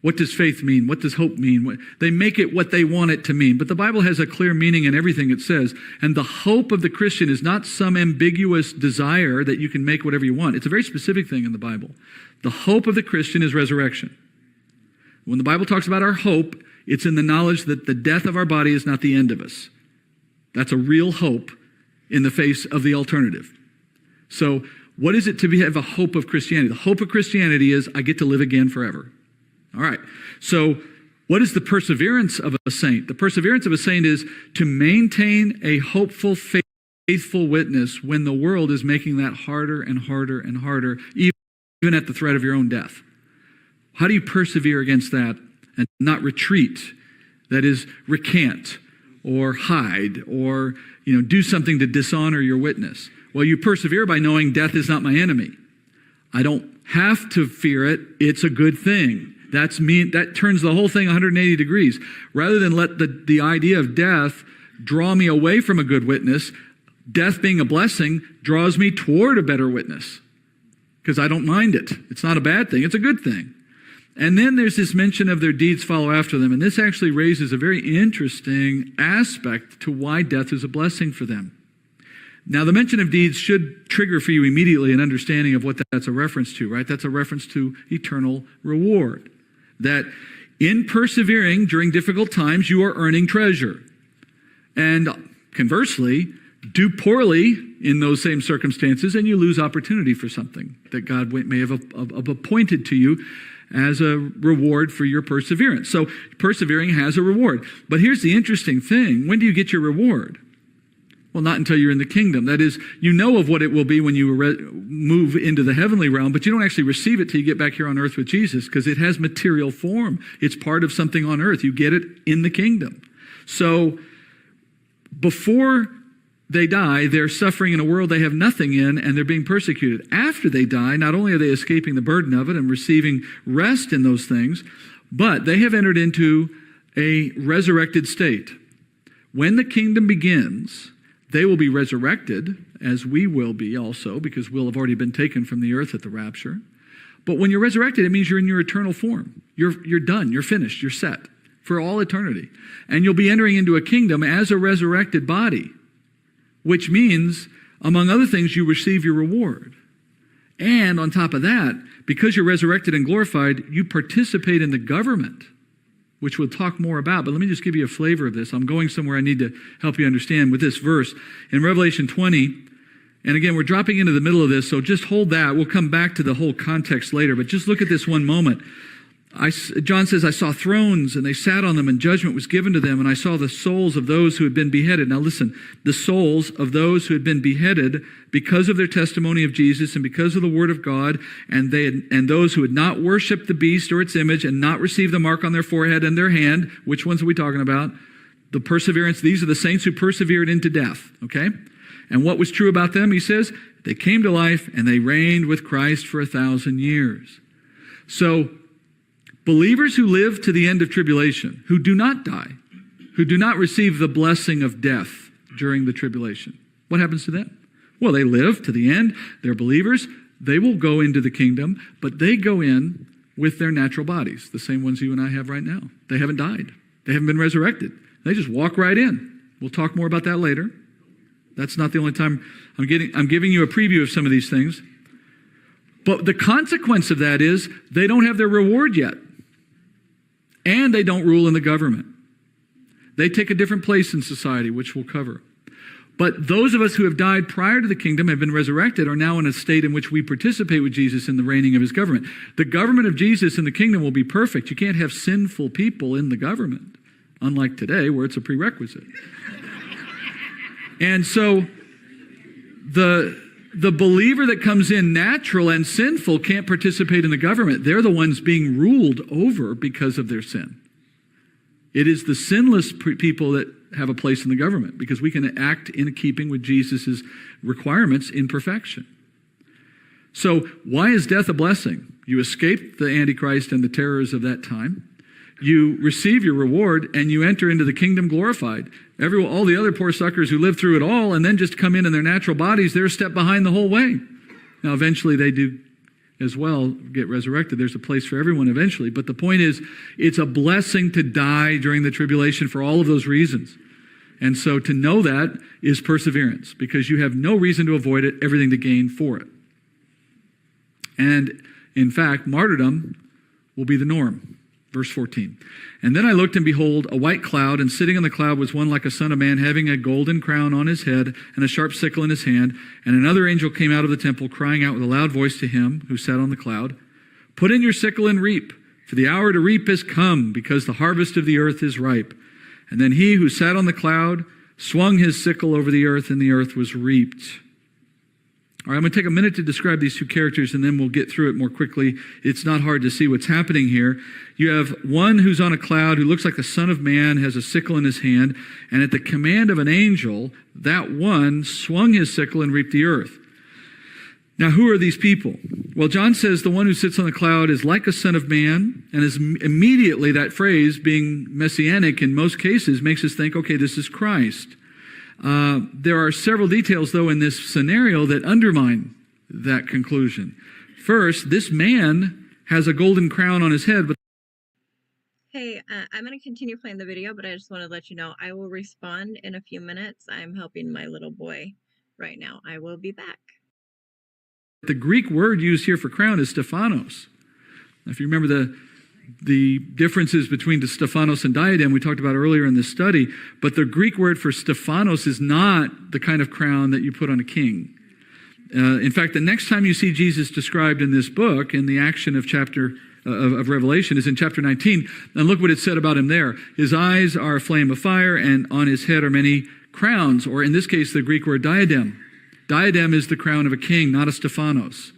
What does faith mean? What does hope mean? They make it what they want it to mean. But the Bible has a clear meaning in everything it says. And the hope of the Christian is not some ambiguous desire that you can make whatever you want. It's a very specific thing in the Bible. The hope of the Christian is resurrection. When the Bible talks about our hope, it's in the knowledge that the death of our body is not the end of us. That's a real hope in the face of the alternative. So what is it to have a hope of Christianity? The hope of Christianity is I get to live again forever. All right. So what is the perseverance of a saint? The perseverance of a saint is to maintain a hopeful, faithful witness when the world is making that harder and harder and harder, even at the threat of your own death. How do you persevere against that and not retreat? That is, recant or hide or do something to dishonor your witness. Well, you persevere by knowing death is not my enemy. I don't have to fear it. It's a good thing. That turns the whole thing 180 degrees. Rather than let the idea of death draw me away from a good witness, death being a blessing draws me toward a better witness because I don't mind it. It's not a bad thing. It's a good thing. And then there's this mention of their deeds follow after them. And this actually raises a very interesting aspect to why death is a blessing for them. Now, the mention of deeds should trigger for you immediately an understanding of what that's a reference to, right? That's a reference to eternal reward. That in persevering during difficult times, you are earning treasure. And conversely, do poorly in those same circumstances and you lose opportunity for something that God may have appointed to you as a reward for your perseverance. So persevering has a reward. But here's the interesting thing. When do you get your reward? Well, not until you're in the kingdom. That is, you know of what it will be when you move into the heavenly realm, but you don't actually receive it till you get back here on earth with Jesus because it has material form. It's part of something on earth. You get it in the kingdom. So before they die, they're suffering in a world they have nothing in, and they're being persecuted. After they die, not only are they escaping the burden of it and receiving rest in those things, but they have entered into a resurrected state. When the kingdom begins, they will be resurrected, as we will be also, because we'll have already been taken from the earth at the rapture. But when you're resurrected, it means you're in your eternal form. You're done. You're finished. You're set for all eternity. And you'll be entering into a kingdom as a resurrected body, which means, among other things, you receive your reward. And on top of that, because you're resurrected and glorified, you participate in the government, which we'll talk more about. But let me just give you a flavor of this. I'm going somewhere I need to help you understand with this verse. In Revelation 20, and again, we're dropping into the middle of this, so just hold that. We'll come back to the whole context later, but just look at this one moment. John says, I saw thrones, and they sat on them, and judgment was given to them, and I saw the souls of those who had been beheaded. Now listen, the souls of those who had been beheaded because of their testimony of Jesus and because of the word of God, and those who had not worshipped the beast or its image and not received the mark on their forehead and their hand. Which ones are we talking about? The perseverance. These are the saints who persevered into death, okay? And what was true about them, he says, they came to life and they reigned with Christ for 1,000 years. So, believers who live to the end of tribulation, who do not die, who do not receive the blessing of death during the tribulation, what happens to them? Well, they live to the end. They're believers. They will go into the kingdom, but they go in with their natural bodies, the same ones you and I have right now. They haven't died. They haven't been resurrected. They just walk right in. We'll talk more about that later. That's not the only time I'm giving you a preview of some of these things. But the consequence of that is they don't have their reward yet. And they don't rule in the government. They take a different place in society, which we'll cover. But those of us who have died prior to the kingdom, have been resurrected, are now in a state in which we participate with Jesus in the reigning of his government. The government of Jesus in the kingdom will be perfect. You can't have sinful people in the government, unlike today where it's a prerequisite. And so the believer that comes in natural and sinful can't participate in the government. They're the ones being ruled over because of their sin. It is the sinless people that have a place in the government because we can act in keeping with Jesus' requirements in perfection. So why is death a blessing? You escape the antichrist and the terrors of that time. You receive your reward and you enter into the kingdom glorified. All the other poor suckers who live through it all and then just come in their natural bodies, they're a step behind the whole way. Now, eventually they do as well get resurrected. There's a place for everyone eventually. But the point is, it's a blessing to die during the tribulation for all of those reasons. And so to know that is perseverance because you have no reason to avoid it, everything to gain for it. And in fact, martyrdom will be the norm. Verse 14. And then I looked, and behold, a white cloud, and sitting on the cloud was one like a son of man, having a golden crown on his head and a sharp sickle in his hand. And another angel came out of the temple, crying out with a loud voice to him who sat on the cloud, Put in your sickle and reap, for the hour to reap is come, because the harvest of the earth is ripe. And then he who sat on the cloud swung his sickle over the earth, and the earth was reaped. All right, I'm going to take a minute to describe these two characters, and then we'll get through it more quickly. It's not hard to see what's happening here. You have one who's on a cloud who looks like the Son of Man, has a sickle in his hand, and at the command of an angel, that one swung his sickle and reaped the earth. Now, who are these people? Well, John says the one who sits on the cloud is like a son of man, and is immediately, that phrase, being messianic in most cases, makes us think, okay, this is Christ. There are several details, though, in this scenario that undermine that conclusion. First, this man has a golden crown on his head. But Hey, I'm going to continue playing the video, but I just want to let you know I will respond in a few minutes. I'm helping my little boy right now. I will be back. the Greek word used here for crown is Stephanos. If you remember the differences between the Stephanos and diadem we talked about earlier in this study, but the Greek word for Stephanos is not the kind of crown that you put on a king. In fact, the next time you see Jesus described in this book, in the action of of Revelation, is in chapter 19. And look what it said about him there. His eyes are a flame of fire, and on his head are many crowns, or in this case, the Greek word diadem. Diadem is the crown of a king, not a Stephanos.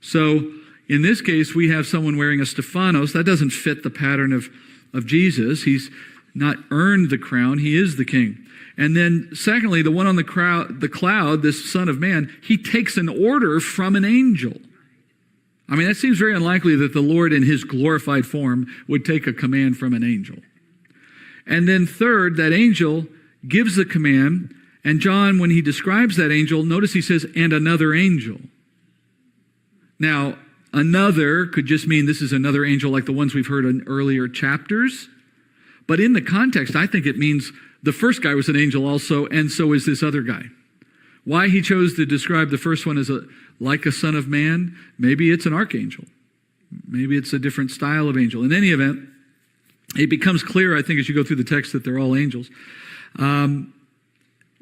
So in this case, we have someone wearing a Stephanos. That doesn't fit the pattern of Jesus. He's not earned the crown. He is the king. And then secondly, the one on the cloud, this Son of Man, he takes an order from an angel. I mean, that seems very unlikely that the Lord in his glorified form would take a command from an angel. And then third, that angel gives the command, and John, when he describes that angel, notice he says, and another angel. Now, another could just mean this is another angel like the ones we've heard in earlier chapters. But in the context, I think it means the first guy was an angel also, and so is this other guy. Why he chose to describe the first one as like a son of man, maybe it's an archangel. Maybe it's a different style of angel. In any event, it becomes clear, I think, as you go through the text that they're all angels.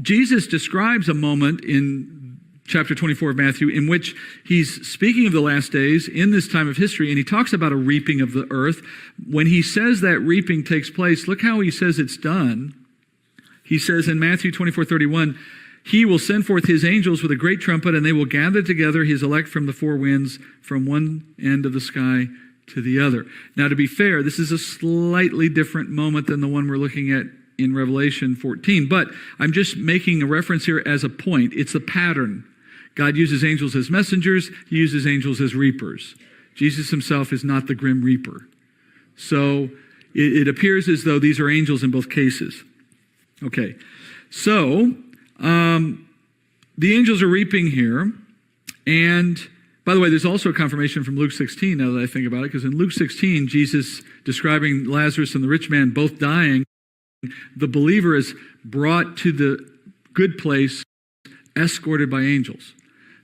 Jesus describes a moment in chapter 24 of Matthew in which he's speaking of the last days in this time of history, and he talks about a reaping of the earth. When he says that reaping takes place, look how he says it's done. He says in Matthew 24:31, he will send forth his angels with a great trumpet, and they will gather together his elect from the four winds, from one end of the sky to the other. Now, to be fair, this is a slightly different moment than the one we're looking at in Revelation 14, but I'm just making a reference here as a point. It's a pattern. God uses angels as messengers. He uses angels as reapers. Jesus himself is not the grim reaper. So it appears as though these are angels in both cases. Okay, so the angels are reaping here. And by the way, there's also a confirmation from Luke 16, now that I think about it, because in Luke 16, Jesus describing Lazarus and the rich man both dying, the believer is brought to the good place, escorted by angels.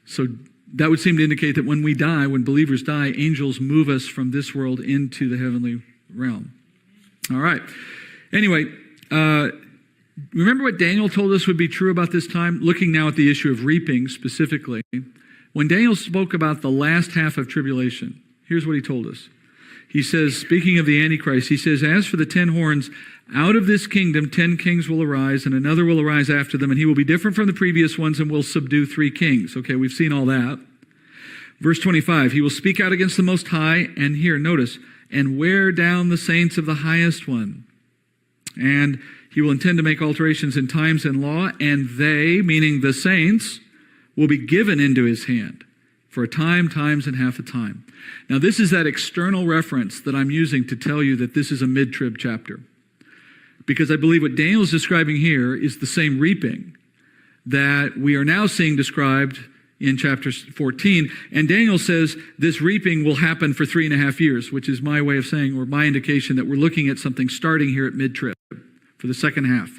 So that would seem to indicate that when we die, when believers die, angels move us from this world into the heavenly realm. All right. Anyway, remember what Daniel told us would be true about this time? Looking now at the issue of reaping specifically. When Daniel spoke about the last half of tribulation, here's what he told us. He says, speaking of the Antichrist, he says, as for the 10 horns, out of this kingdom 10 kings will arise, and another will arise after them, and he will be different from the previous ones and will subdue 3 kings. Okay, we've seen all that. Verse 25, he will speak out against the Most High, and here, notice, and wear down the saints of the highest one. And he will intend to make alterations in times and law, and they, meaning the saints, will be given into his hand for a time, times, and half a time. Now, this is that external reference that I'm using to tell you that this is a mid-trib chapter. Because I believe what Daniel's describing here is the same reaping that we are now seeing described in chapter 14. And Daniel says this reaping will happen for 3.5 years, which is my way of saying, or my indication that we're looking at something starting here at mid-trib for the second half.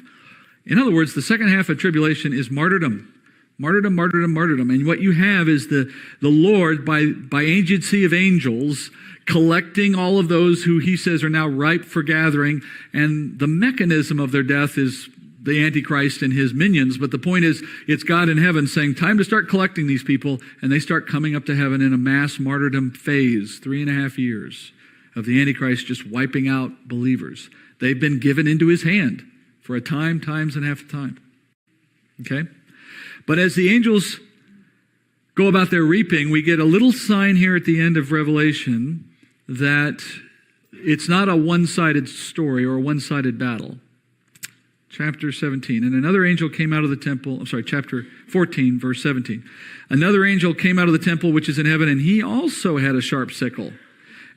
In other words, the second half of tribulation is martyrdom. Martyrdom, martyrdom, martyrdom. And what you have is the Lord, by agency of angels, collecting all of those who he says are now ripe for gathering. And the mechanism of their death is the Antichrist and his minions. But the point is, it's God in heaven saying, time to start collecting these people. And they start coming up to heaven in a mass martyrdom phase, 3.5 years of the Antichrist just wiping out believers. They've been given into his hand for a time, times, and half a time. Okay? But as the angels go about their reaping, we get a little sign here at the end of Revelation that it's not a one-sided story or a one-sided battle. Chapter 17. And another angel came out of the temple, chapter 14, verse 17. Another angel came out of the temple which is in heaven, and he also had a sharp sickle.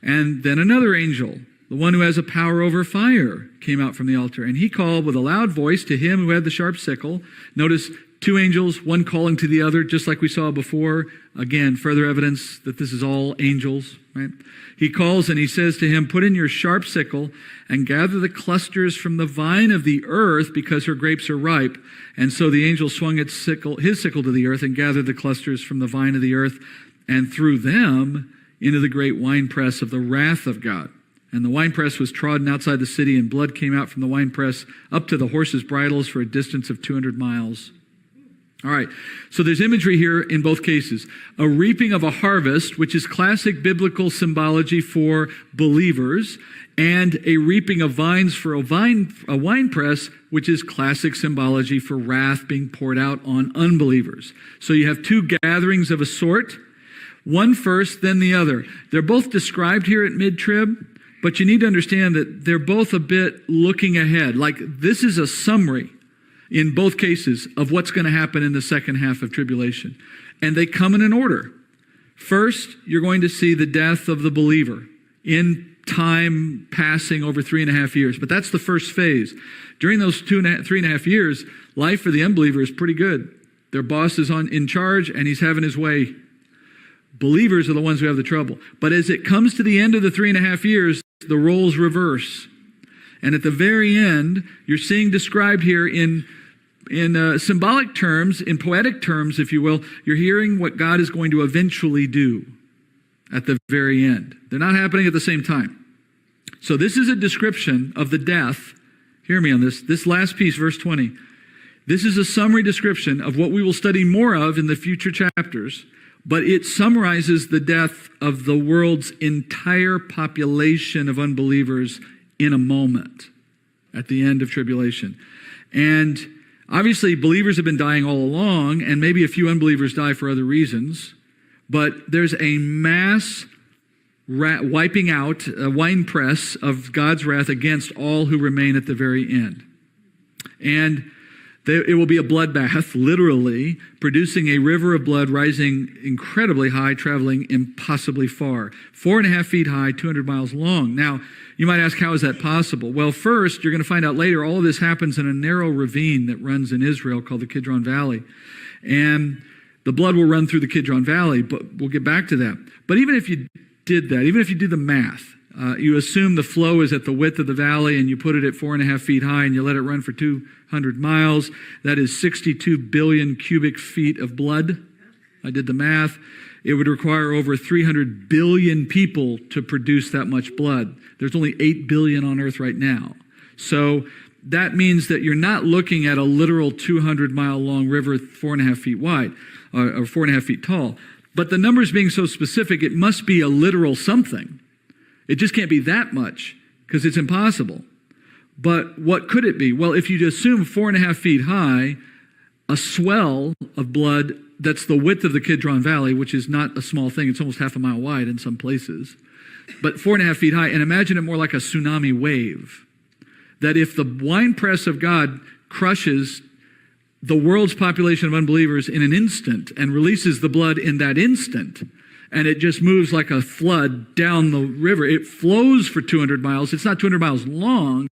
And then another angel, the one who has a power over fire, came out from the altar. And he called with a loud voice to him who had the sharp sickle. Notice two angels, one calling to the other, just like we saw before. Again, further evidence that this is all angels, right? He calls and he says to him, put in your sharp sickle and gather the clusters from the vine of the earth because her grapes are ripe. And so the angel swung his sickle to the earth and gathered the clusters from the vine of the earth and threw them into the great winepress of the wrath of God. And the winepress was trodden outside the city, and blood came out from the winepress up to the horses' bridles for a distance of 200 miles. All right, so there's imagery here in both cases. A reaping of a harvest, which is classic biblical symbology for believers, and a reaping of vines for a winepress, which is classic symbology for wrath being poured out on unbelievers. So you have two gatherings of a sort, one first, then the other. They're both described here at mid-trib, but you need to understand that they're both a bit looking ahead. Like this is a summary in both cases of what's going to happen in the second half of tribulation. And they come in an order. First, you're going to see the death of the believer in time passing over 3.5 years. But that's the first phase. During those 3.5 years, life for the unbeliever is pretty good. Their boss is in charge and he's having his way. Believers are the ones who have the trouble. But as it comes to the end of the 3.5 years, the roles reverse. And at the very end, you're seeing described here in symbolic terms, in poetic terms, if you will, you're hearing what God is going to eventually do at the very end. They're not happening at the same time. So this is a description of the death. Hear me on this. This last piece, verse 20. This is a summary description of what we will study more of in the future chapters, but it summarizes the death of the world's entire population of unbelievers in a moment at the end of tribulation. And obviously, believers have been dying all along, and maybe a few unbelievers die for other reasons, but there's a mass wiping out, a winepress of God's wrath against all who remain at the very end. And it will be a bloodbath, literally, producing a river of blood rising incredibly high, traveling impossibly far. 4.5 feet high, 200 miles long. Now, you might ask, how is that possible? Well, first, you're going to find out later, all of this happens in a narrow ravine that runs in Israel called the Kidron Valley. And the blood will run through the Kidron Valley, but we'll get back to that. But even if you did that, even if you do the math, you assume the flow is at the width of the valley and you put it at 4.5 feet high and you let it run for 200 miles. That is 62 billion cubic feet of blood. I did the math. It would require over 300 billion people to produce that much blood. There's only 8 billion on earth right now. So that means that you're not looking at a literal 200-mile long river 4.5 feet wide or 4.5 feet tall. But the numbers being so specific, it must be a literal something. It just can't be that much because it's impossible. But what could it be? Well, if you assume 4.5 feet high, a swell of blood that's the width of the Kidron Valley, which is not a small thing. It's almost 0.5 mile wide in some places. But 4.5 feet high, and imagine it more like a tsunami wave. That if the winepress of God crushes the world's population of unbelievers in an instant and releases the blood in that instant, and it just moves like a flood down the river. It flows for 200 miles. It's not 200 miles long.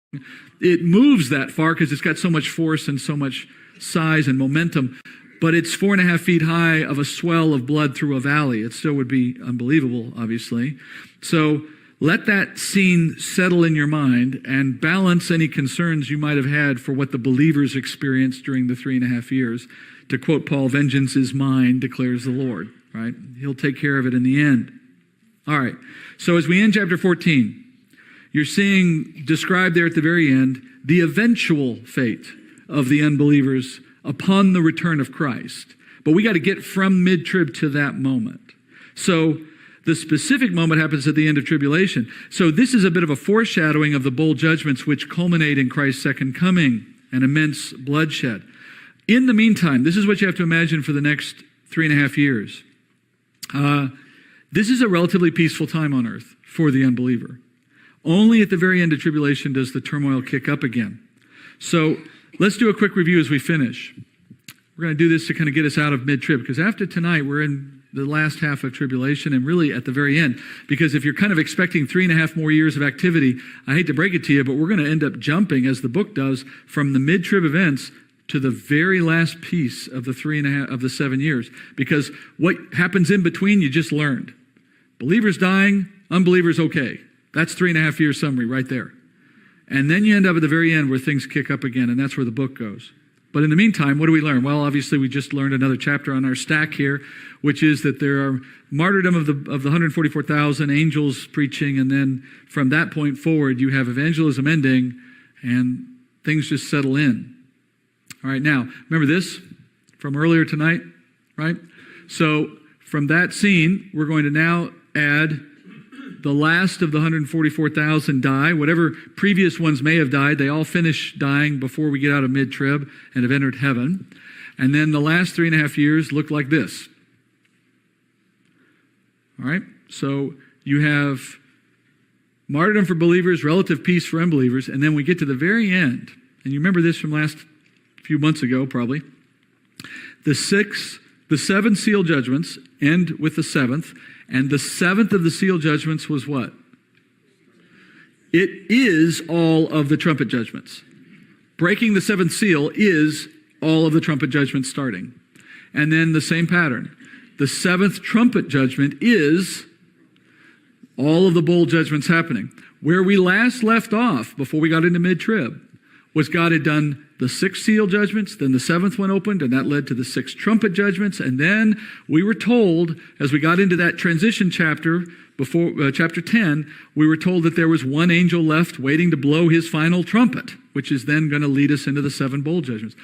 It moves that far because it's got so much force and so much size and momentum. But it's 4.5 feet high of a swell of blood through a valley. It still would be unbelievable, obviously. So let that scene settle in your mind and balance any concerns you might have had for what the believers experienced during the 3.5 years. To quote Paul, vengeance is mine, declares the Lord. Right? He'll take care of it in the end. All right. So as we end chapter 14, you're seeing described there at the very end the eventual fate of the unbelievers upon the return of Christ. But we got to get from mid-trib to that moment. So the specific moment happens at the end of tribulation. So this is a bit of a foreshadowing of the bowl judgments which culminate in Christ's second coming and immense bloodshed. In the meantime, this is what you have to imagine for the next 3.5 years. This is a relatively peaceful time on earth for the unbeliever. Only at the very end of tribulation does the turmoil kick up again. So let's do a quick review as we finish. We're going to do this to kind of get us out of mid-trib, because after tonight, we're in the last half of tribulation and really at the very end. Because if you're kind of expecting 3.5 more years of activity, I hate to break it to you, but we're going to end up jumping, as the book does, from the mid-trib events to the very last piece of the 3.5 of the 7 years. Because what happens in between, you just learned. Believers dying, unbelievers okay. That's 3.5 years summary right there. And then you end up at the very end where things kick up again, and that's where the book goes. But in the meantime, what do we learn? Well, obviously, we just learned another chapter on our stack here, which is that there are martyrdom of the 144,000, angels preaching, and then from that point forward, you have evangelism ending, and things just settle in. All right, now, remember this from earlier tonight, right? So from that scene, we're going to now add the last of the 144,000 die. Whatever previous ones may have died, they all finish dying before we get out of mid-trib and have entered heaven. And then the last 3.5 years look like this. All right? So you have martyrdom for believers, relative peace for unbelievers, and then we get to the very end. And you remember this from last few months ago, probably. The 7 seal judgments end with the 7th. And the 7th of the seal judgments was what? It is all of the trumpet judgments. Breaking the 7th seal is all of the trumpet judgments starting. And then the same pattern. The 7th trumpet judgment is all of the bowl judgments happening. Where we last left off before we got into mid-trib was God had done the 6 seal judgments, then the 7th one opened, and that led to the 6 trumpet judgments. And then we were told, as we got into that transition chapter, before chapter 10, we were told that there was one angel left waiting to blow his final trumpet, which is then going to lead us into the 7 bowl judgments.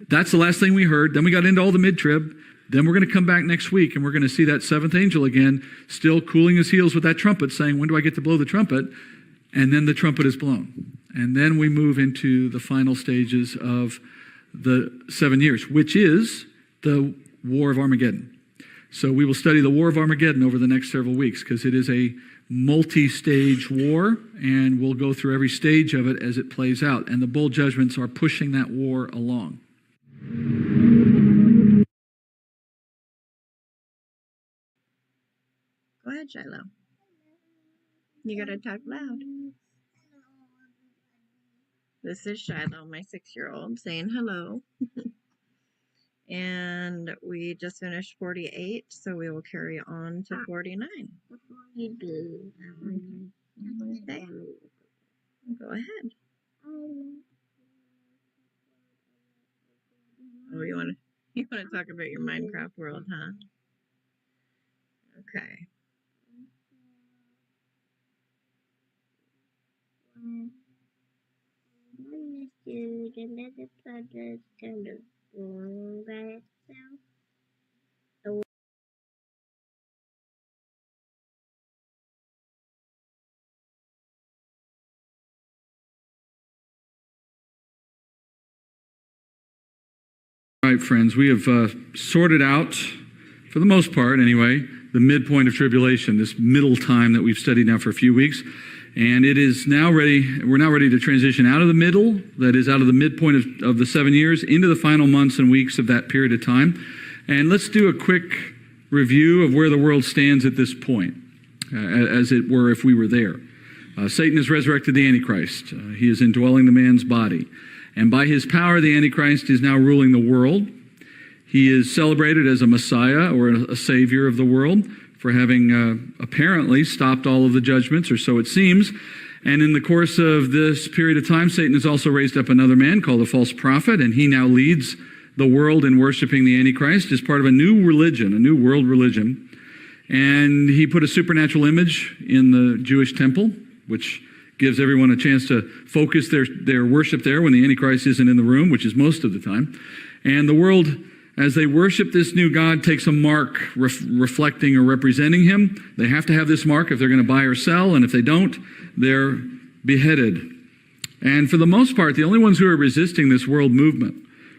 That's the last thing we heard. Then we got into all the mid-trib. Then we're going to come back next week, and we're going to see that 7th angel again, still cooling his heels with that trumpet, saying, when do I get to blow the trumpet? And then the trumpet is blown. And then we move into the final stages of the 7 years, which is the War of Armageddon. So we will study the War of Armageddon over the next several weeks, because it is a multi-stage war, and we'll go through every stage of it as it plays out. And the bowl judgments are pushing that war along. Go ahead, Shiloh. You gotta talk loud. This is Shiloh, my 6-year-old, saying hello. And we just finished 48, so we will carry on to 49. Okay. Go ahead. Oh, you want to talk about your Minecraft world, huh? Okay. All right, friends, we have sorted out, for the most part anyway, the midpoint of tribulation, this middle time that we've studied now for a few weeks. And it is now ready, we're now ready to transition out of the middle, that is out of the midpoint of the 7 years, into the final months and weeks of that period of time. And let's do a quick review of where the world stands at this point, as it were, if we were there. Satan has resurrected the Antichrist. He is indwelling the man's body. And by his power, the Antichrist is now ruling the world. He is celebrated as a Messiah or a savior of the world for having apparently stopped all of the judgments, or so it seems. And in the course of this period of time, Satan has also raised up another man called a false prophet, and he now leads the world in worshiping the Antichrist as part of a new religion, a new world religion. And he put a supernatural image in the Jewish temple, which gives everyone a chance to focus their worship there when the Antichrist isn't in the room, which is most of the time. And the world, as they worship this new God, takes a mark reflecting or representing him. They have to have this mark if they're going to buy or sell, and if they don't, they're beheaded. And for the most part, the only ones who are resisting this world movement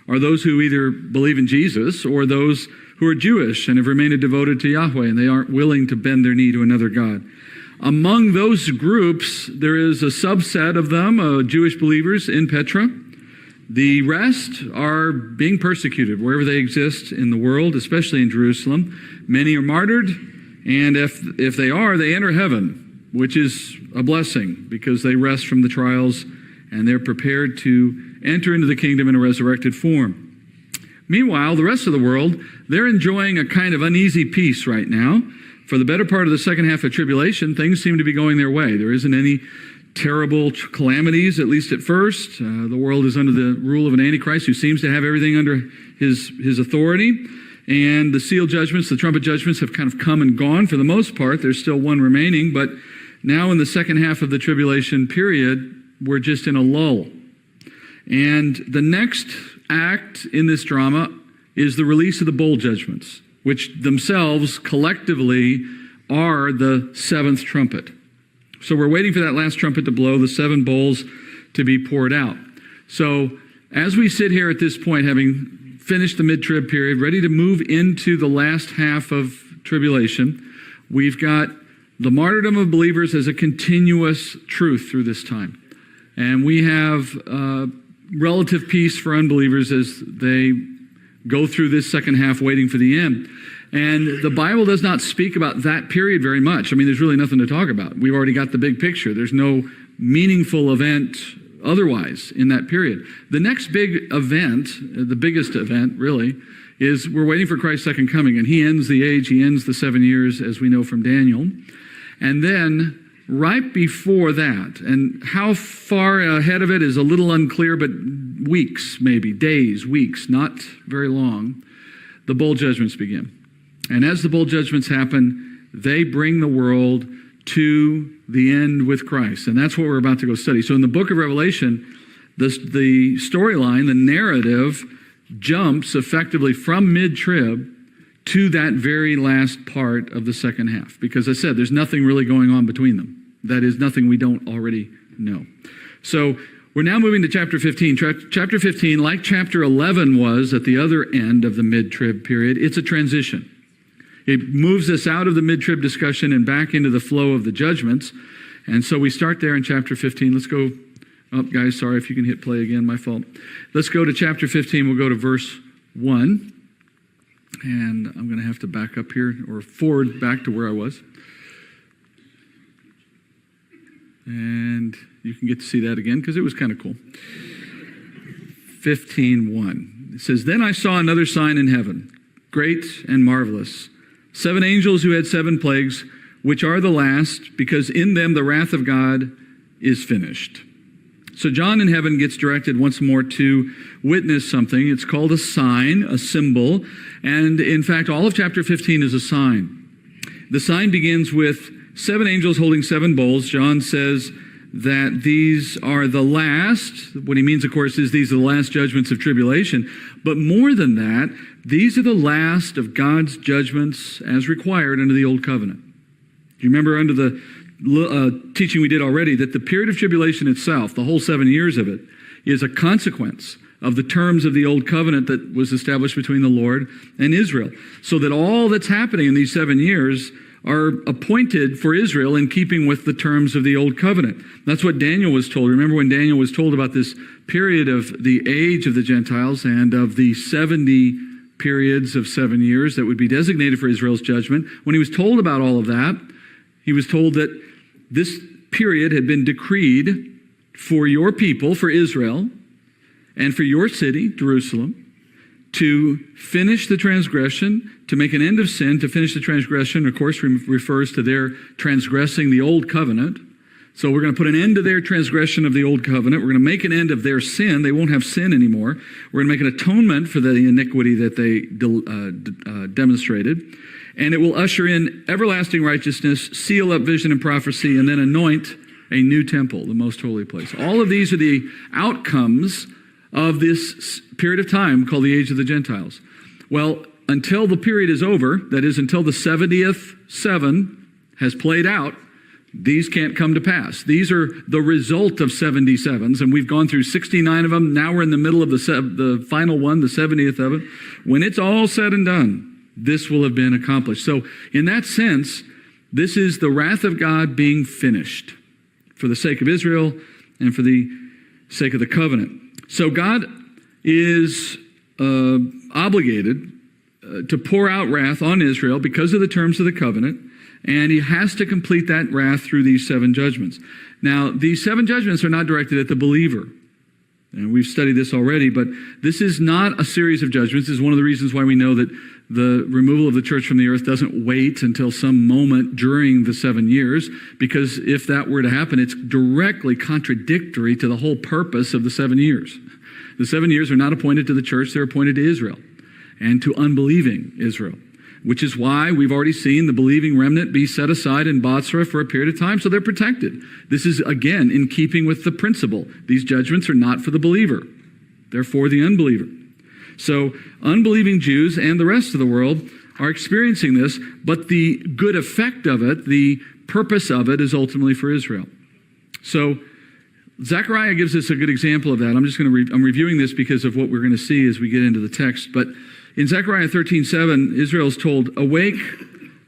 are those who either believe in Jesus or those who are Jewish and have remained devoted to Yahweh, and they aren't willing to bend their knee to another god. Among those groups, there is a subset of them, Jewish believers in Petra. The rest are being persecuted wherever they exist in the world, especially in Jerusalem. Many are martyred, and if they are, they enter heaven, which is a blessing because they rest from the trials and they're prepared to enter into the kingdom in a resurrected form. Meanwhile, the rest of the world, they're enjoying a kind of uneasy peace right now. For the better part of the second half of tribulation, things seem to be going their way. There isn't any terrible calamities, at least at first. The world is under the rule of an antichrist who seems to have everything under his authority. And the seal judgments, the trumpet judgments have kind of come and gone for the most part. There's still one remaining, but now in the second half of the tribulation period, we're just in a lull. And the next act in this drama is the release of the bowl judgments, which themselves collectively are the seventh trumpet. So we're waiting for that last trumpet to blow, the seven bowls to be poured out. So as we sit here at this point, having finished the mid-trib period, ready to move into the last half of tribulation, we've got the martyrdom of believers as a continuous truth through this time. And we have relative peace for unbelievers as they go through this second half waiting for the end. And the Bible does not speak about that period very much. I mean, there's really nothing to talk about. We've already got the big picture. There's no meaningful event otherwise in that period. The next big event, the biggest event really, is we're waiting for Christ's second coming. And he ends the age, he ends the 7 years, as we know from Daniel. And then right before that, and how far ahead of it is a little unclear, but weeks maybe, days, weeks, not very long, the bowl judgments begin. And as the bowl judgments happen, they bring the world to the end with Christ. And that's what we're about to go study. So in the book of Revelation, the storyline, the narrative, jumps effectively from mid-trib to that very last part of the second half. Because I said, there's nothing really going on between them. That is nothing we don't already know. So we're now moving to chapter 15. Chapter 15, like chapter 11 was at the other end of the mid-trib period, it's a transition. It moves us out of the mid-trib discussion and back into the flow of the judgments. And so we start there in chapter 15. Let's go up, guys. Sorry if you can hit play again, my fault. Let's go to chapter 15. We'll go to verse 1. And I'm going to have to back up here or forward back to where I was. And you can get to see that again because it was kind of cool. 15:1. It says, "Then I saw another sign in heaven, great and marvelous. 7 angels who had 7 plagues, which are the last, because in them the wrath of God is finished." So John in heaven gets directed once more to witness something. It's called a sign, a symbol. And in fact, all of chapter 15 is a sign. The sign begins with 7 angels holding 7 bowls. John says that these are the last. What he means, of course, is these are the last judgments of tribulation. But more than that, these are the last of God's judgments as required under the Old Covenant. Do you remember under the teaching we did already that the period of tribulation itself, the whole 7 years of it, is a consequence of the terms of the Old Covenant that was established between the Lord and Israel. So that all that's happening in these 7 years are appointed for Israel in keeping with the terms of the Old Covenant. That's what Daniel was told. Remember when Daniel was told about this period of the age of the Gentiles and of the 70 periods of 7 years that would be designated for Israel's judgment. When he was told about all of that, he was told that this period had been decreed for your people, for Israel, and for your city, Jerusalem, to finish the transgression, to make an end of sin, to finish the transgression, of course, refers to their transgressing the Old Covenant. So we're going to put an end to their transgression of the Old Covenant. We're going to make an end of their sin. They won't have sin anymore. We're going to make an atonement for the iniquity that they demonstrated. And it will usher in everlasting righteousness, seal up vision and prophecy, and then anoint a new temple, the most holy place. All of these are the outcomes of this period of time called the age of the Gentiles. Well, until the period is over, that is until the 70th 7 has played out, these can't come to pass. These are the result of 77s, and we've gone through 69 of them. Now we're in the middle of the final one, the 70th of it. When it's all said and done, this will have been accomplished. So in that sense, this is the wrath of God being finished for the sake of Israel and for the sake of the covenant. So God is obligated to pour out wrath on Israel because of the terms of the covenant, and he has to complete that wrath through these 7 judgments. Now, these 7 judgments are not directed at the believer. And we've studied this already, but this is not a series of judgments. This is one of the reasons why we know that the removal of the church from the earth doesn't wait until some moment during the 7 years, because if that were to happen, it's directly contradictory to the whole purpose of the 7 years. The 7 years are not appointed to the church, they're appointed to Israel and to unbelieving Israel, which is why we've already seen the believing remnant be set aside in Bozrah for a period of time, so they're protected. This is, again, in keeping with the principle. These judgments are not for the believer. They're for the unbeliever. So unbelieving Jews and the rest of the world are experiencing this, but the good effect of it, the purpose of it, is ultimately for Israel. So Zechariah gives us a good example of that. I'm reviewing this because of what we're going to see as we get into the text, but in Zechariah 13:7, Israel is told, "Awake,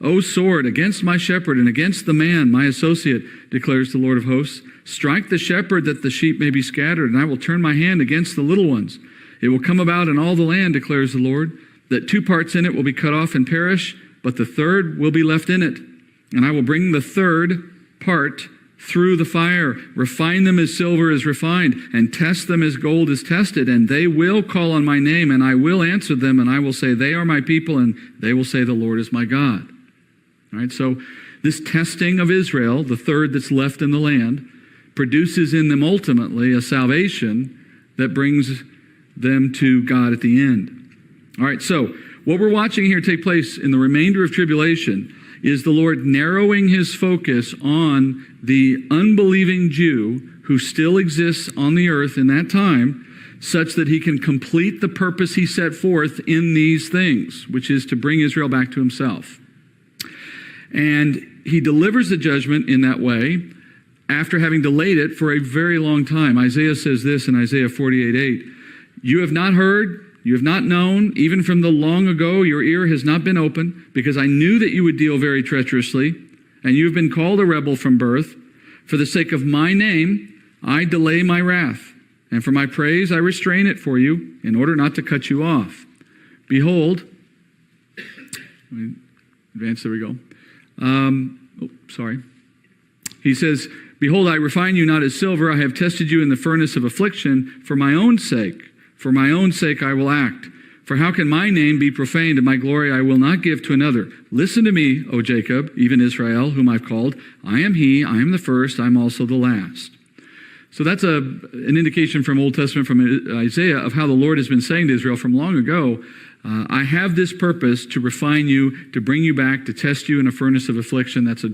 O sword, against my shepherd and against the man, my associate, declares the Lord of hosts. Strike the shepherd that the sheep may be scattered, and I will turn my hand against the little ones. It will come about in all the land, declares the Lord, that 2 parts in it will be cut off and perish, but the third will be left in it. And I will bring the third part through the fire, refine them as silver is refined, and test them as gold is tested. And they will call on my name, and I will answer them, and I will say, they are my people, and they will say, the Lord is my God." All right, so this testing of Israel, the third that's left in the land, produces in them ultimately a salvation that brings them to God at the end. All right, so what we're watching here take place in the remainder of tribulation is the Lord narrowing his focus on the unbelieving Jew who still exists on the earth in that time, such that he can complete the purpose he set forth in these things, which is to bring Israel back to himself. And he delivers the judgment in that way after having delayed it for a very long time. Isaiah says this in Isaiah 48:8, "You have not heard, you have not known, even from the long ago, your ear has not been open, because I knew that you would deal very treacherously, and you have been called a rebel from birth. For the sake of my name, I delay my wrath, and for my praise I restrain it for you, in order not to cut you off. Behold," let me advance, there we go. He says, "Behold, I refine you not as silver, I have tested you in the furnace of affliction, for my own sake. For my own sake I will act. For how can my name be profaned, and my glory I will not give to another? Listen to me, O Jacob, even Israel, whom I've called. I am he, I am the first, I am also the last." So that's an indication from Old Testament, from Isaiah, of how the Lord has been saying to Israel from long ago, I have this purpose to refine you, to bring you back, to test you in a furnace of affliction. That's a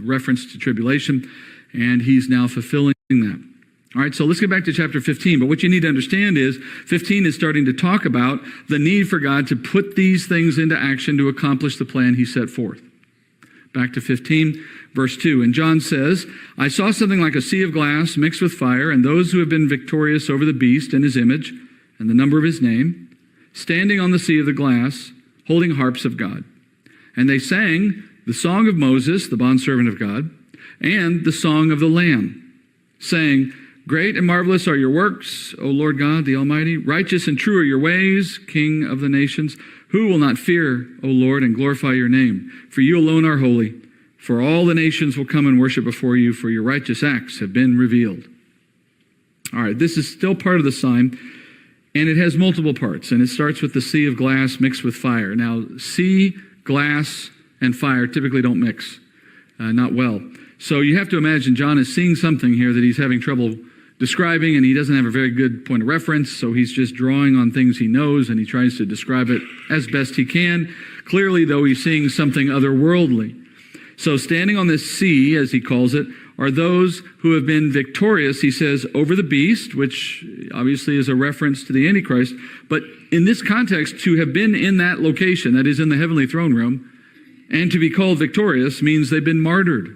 reference to tribulation, and he's now fulfilling that. All right, so let's get back to chapter 15. But what you need to understand is 15 is starting to talk about the need for God to put these things into action to accomplish the plan he set forth. Back to 15, verse 2. And John says, "I saw something like a sea of glass mixed with fire, and those who have been victorious over the beast and his image and the number of his name, standing on the sea of the glass, holding harps of God. And they sang the song of Moses, the bondservant of God, and the song of the Lamb, saying, Great and marvelous are your works, O Lord God, the Almighty. Righteous and true are your ways, King of the nations. Who will not fear, O Lord, and glorify your name? For you alone are holy. For all the nations will come and worship before you, for your righteous acts have been revealed." All right, this is still part of the sign, and it has multiple parts, and it starts with the sea of glass mixed with fire. Now, sea, glass, and fire typically don't mix, not well. So you have to imagine John is seeing something here that he's having trouble describing, and he doesn't have a very good point of reference, so he's just drawing on things he knows, and he tries to describe it as best he can. Clearly, though, he's seeing something otherworldly. So standing on this sea, as he calls it, are those who have been victorious, he says, over the beast, which obviously is a reference to the antichrist, but in this context, to have been in that location, that is in the heavenly throne room, and to be called victorious means they've been martyred.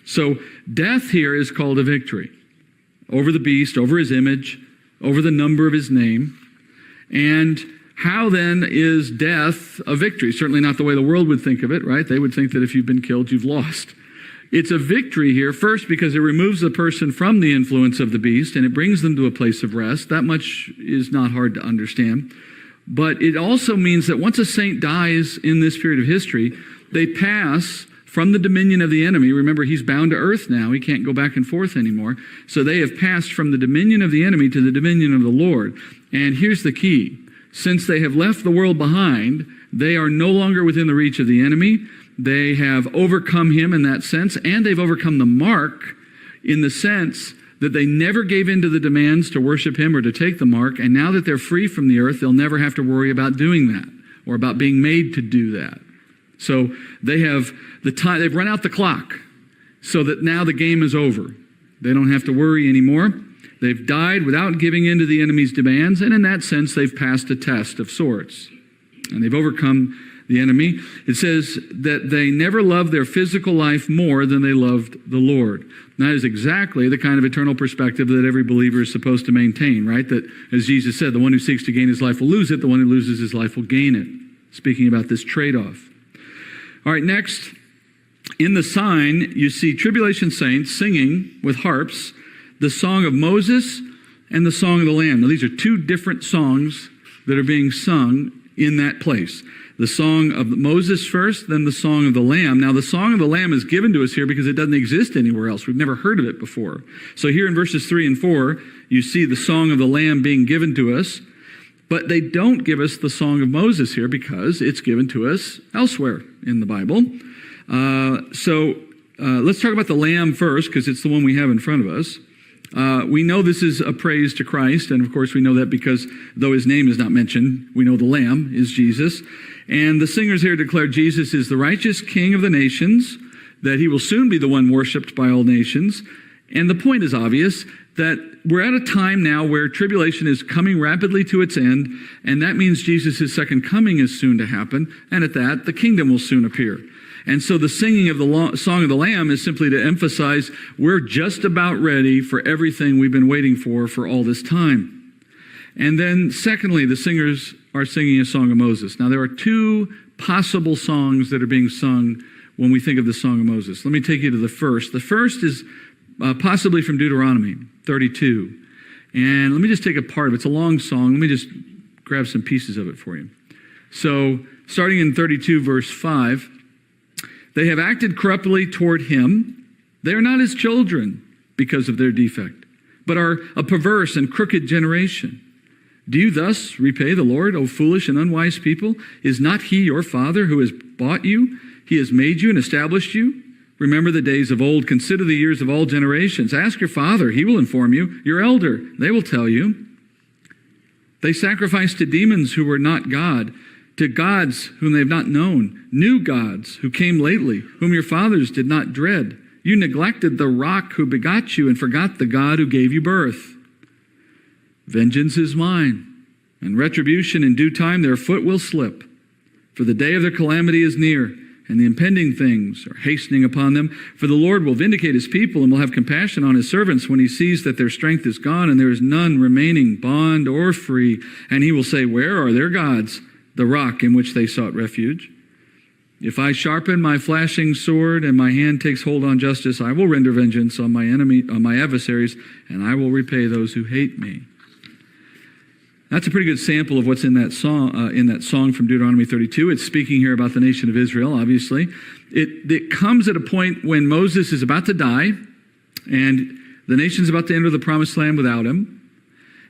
So death here is called a victory over the beast, over his image, over the number of his name. And How then is death a victory? Certainly not the way the world would think of it, right? They would think that if you've been killed, you've lost. It's a victory here, first, because it removes the person from the influence of the beast and it brings them to a place of rest. That much is not hard to understand. But it also means that once a saint dies in this period of history, they pass from the dominion of the enemy. Remember, he's bound to earth now. He can't go back and forth anymore. So they have passed from the dominion of the enemy to the dominion of the Lord. And here's the key. Since they have left the world behind, they are no longer within the reach of the enemy. They have overcome him in that sense, and they've overcome the mark in the sense that they never gave in to the demands to worship him or to take the mark, and now that they're free from the earth, they'll never have to worry about doing that or about being made to do that. So they have the time, they've run out the clock so that now the game is over. They don't have to worry anymore. They've died without giving in to the enemy's demands, and in that sense, they've passed a test of sorts. And they've overcome the enemy. It says that they never loved their physical life more than they loved the Lord. And that is exactly the kind of eternal perspective that every believer is supposed to maintain, right? That, as Jesus said, the one who seeks to gain his life will lose it. The one who loses his life will gain it. Speaking about this trade-off. All right, next, in the sign, you see tribulation saints singing with harps the song of Moses and the song of the Lamb. Now, these are two different songs that are being sung in that place. The song of Moses first, then the song of the Lamb. Now, the song of the Lamb is given to us here because it doesn't exist anywhere else. We've never heard of it before. So here in verses 3 and 4, you see the song of the Lamb being given to us, but they don't give us the song of Moses here because it's given to us elsewhere in the Bible. Let's talk about the Lamb first because it's the one we have in front of us. We know this is a praise to Christ, and of course we know that because though his name is not mentioned, we know the Lamb is Jesus. And the singers here declare Jesus is the righteous King of the nations, that he will soon be the one worshipped by all nations. And the point is obvious, that we're at a time now where tribulation is coming rapidly to its end, and that means Jesus' second coming is soon to happen, and at that, the kingdom will soon appear. And so the singing of the Song of the Lamb is simply to emphasize we're just about ready for everything we've been waiting for all this time. And then secondly, the singers are singing a song of Moses. Now there are two possible songs that are being sung when we think of the Song of Moses. Let me take you to the first. The first is possibly from Deuteronomy 32. And let me just take a part of it. It's a long song. Let me just grab some pieces of it for you. So starting in 32 verse 5, they have acted corruptly toward him. They are not his children because of their defect, but are a perverse and crooked generation. Do you thus repay the Lord, O foolish and unwise people? Is not he your father who has bought you? He has made you and established you. Remember the days of old. Consider the years of all generations. Ask your father. He will inform you. Your elder. They will tell you. They sacrificed to demons who were not God, to gods whom they have not known, new gods who came lately, whom your fathers did not dread. You neglected the rock who begot you and forgot the God who gave you birth. Vengeance is mine, and retribution in due time their foot will slip. For the day of their calamity is near, and the impending things are hastening upon them. For the Lord will vindicate his people and will have compassion on his servants when he sees that their strength is gone and there is none remaining, bond or free. And he will say, where are their gods, the rock in which they sought refuge? If I sharpen my flashing sword and my hand takes hold on justice, I will render vengeance on my adversaries, and I will repay those who hate me. That's a pretty good sample of what's in that song from Deuteronomy 32. It's speaking here about the nation of Israel, obviously. It comes at a point when Moses is about to die, and the nation's about to enter the promised land without him.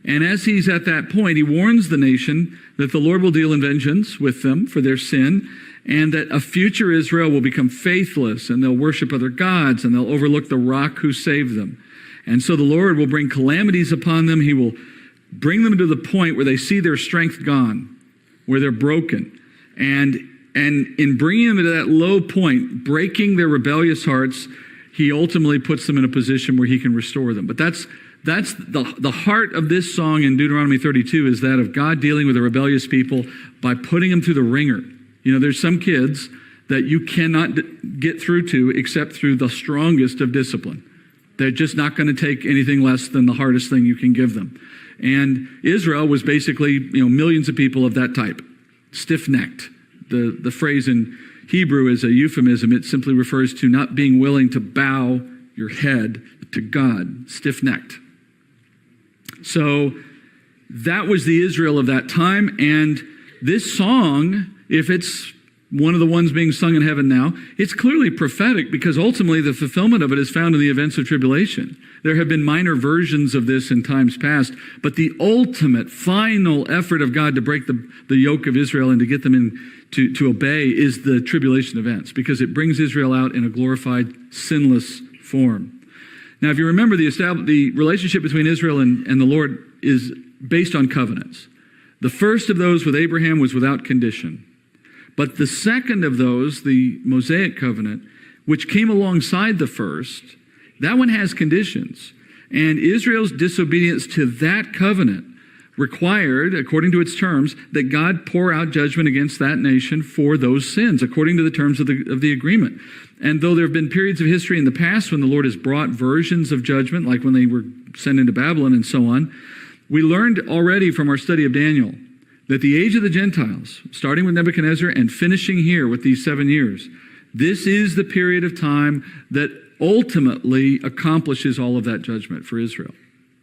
And as he's at that point, he warns the nation that the Lord will deal in vengeance with them for their sin, and that a future Israel will become faithless, and they'll worship other gods, and they'll overlook the rock who saved them. And so the Lord will bring calamities upon them. He will bring them to the point where they see their strength gone, where they're broken. And in bringing them to that low point, breaking their rebellious hearts, he ultimately puts them in a position where he can restore them. But that's the heart of this song in Deuteronomy 32 is that of God dealing with a rebellious people by putting them through the ringer. You know, there's some kids that you cannot get through to except through the strongest of discipline. They're just not going to take anything less than the hardest thing you can give them. And Israel was basically, millions of people of that type, stiff-necked. The phrase in Hebrew is a euphemism. It simply refers to not being willing to bow your head to God, stiff-necked. So that was the Israel of that time, and this song, if it's one of the ones being sung in heaven now, it's clearly prophetic because ultimately the fulfillment of it is found in the events of tribulation. There have been minor versions of this in times past, but the ultimate, final effort of God to break the yoke of Israel and to get them to obey is the tribulation events, because it brings Israel out in a glorified, sinless form. Now, if you remember, the relationship between Israel and the Lord is based on covenants. The first of those with Abraham was without condition. But the second of those, the Mosaic covenant, which came alongside the first, that one has conditions. And Israel's disobedience to that covenant required, according to its terms, that God pour out judgment against that nation for those sins, according to the terms of the agreement. And though there have been periods of history in the past when the Lord has brought versions of judgment, like when they were sent into Babylon and so on, we learned already from our study of Daniel that the age of the Gentiles, starting with Nebuchadnezzar and finishing here with these 7 years, this is the period of time that ultimately accomplishes all of that judgment for Israel.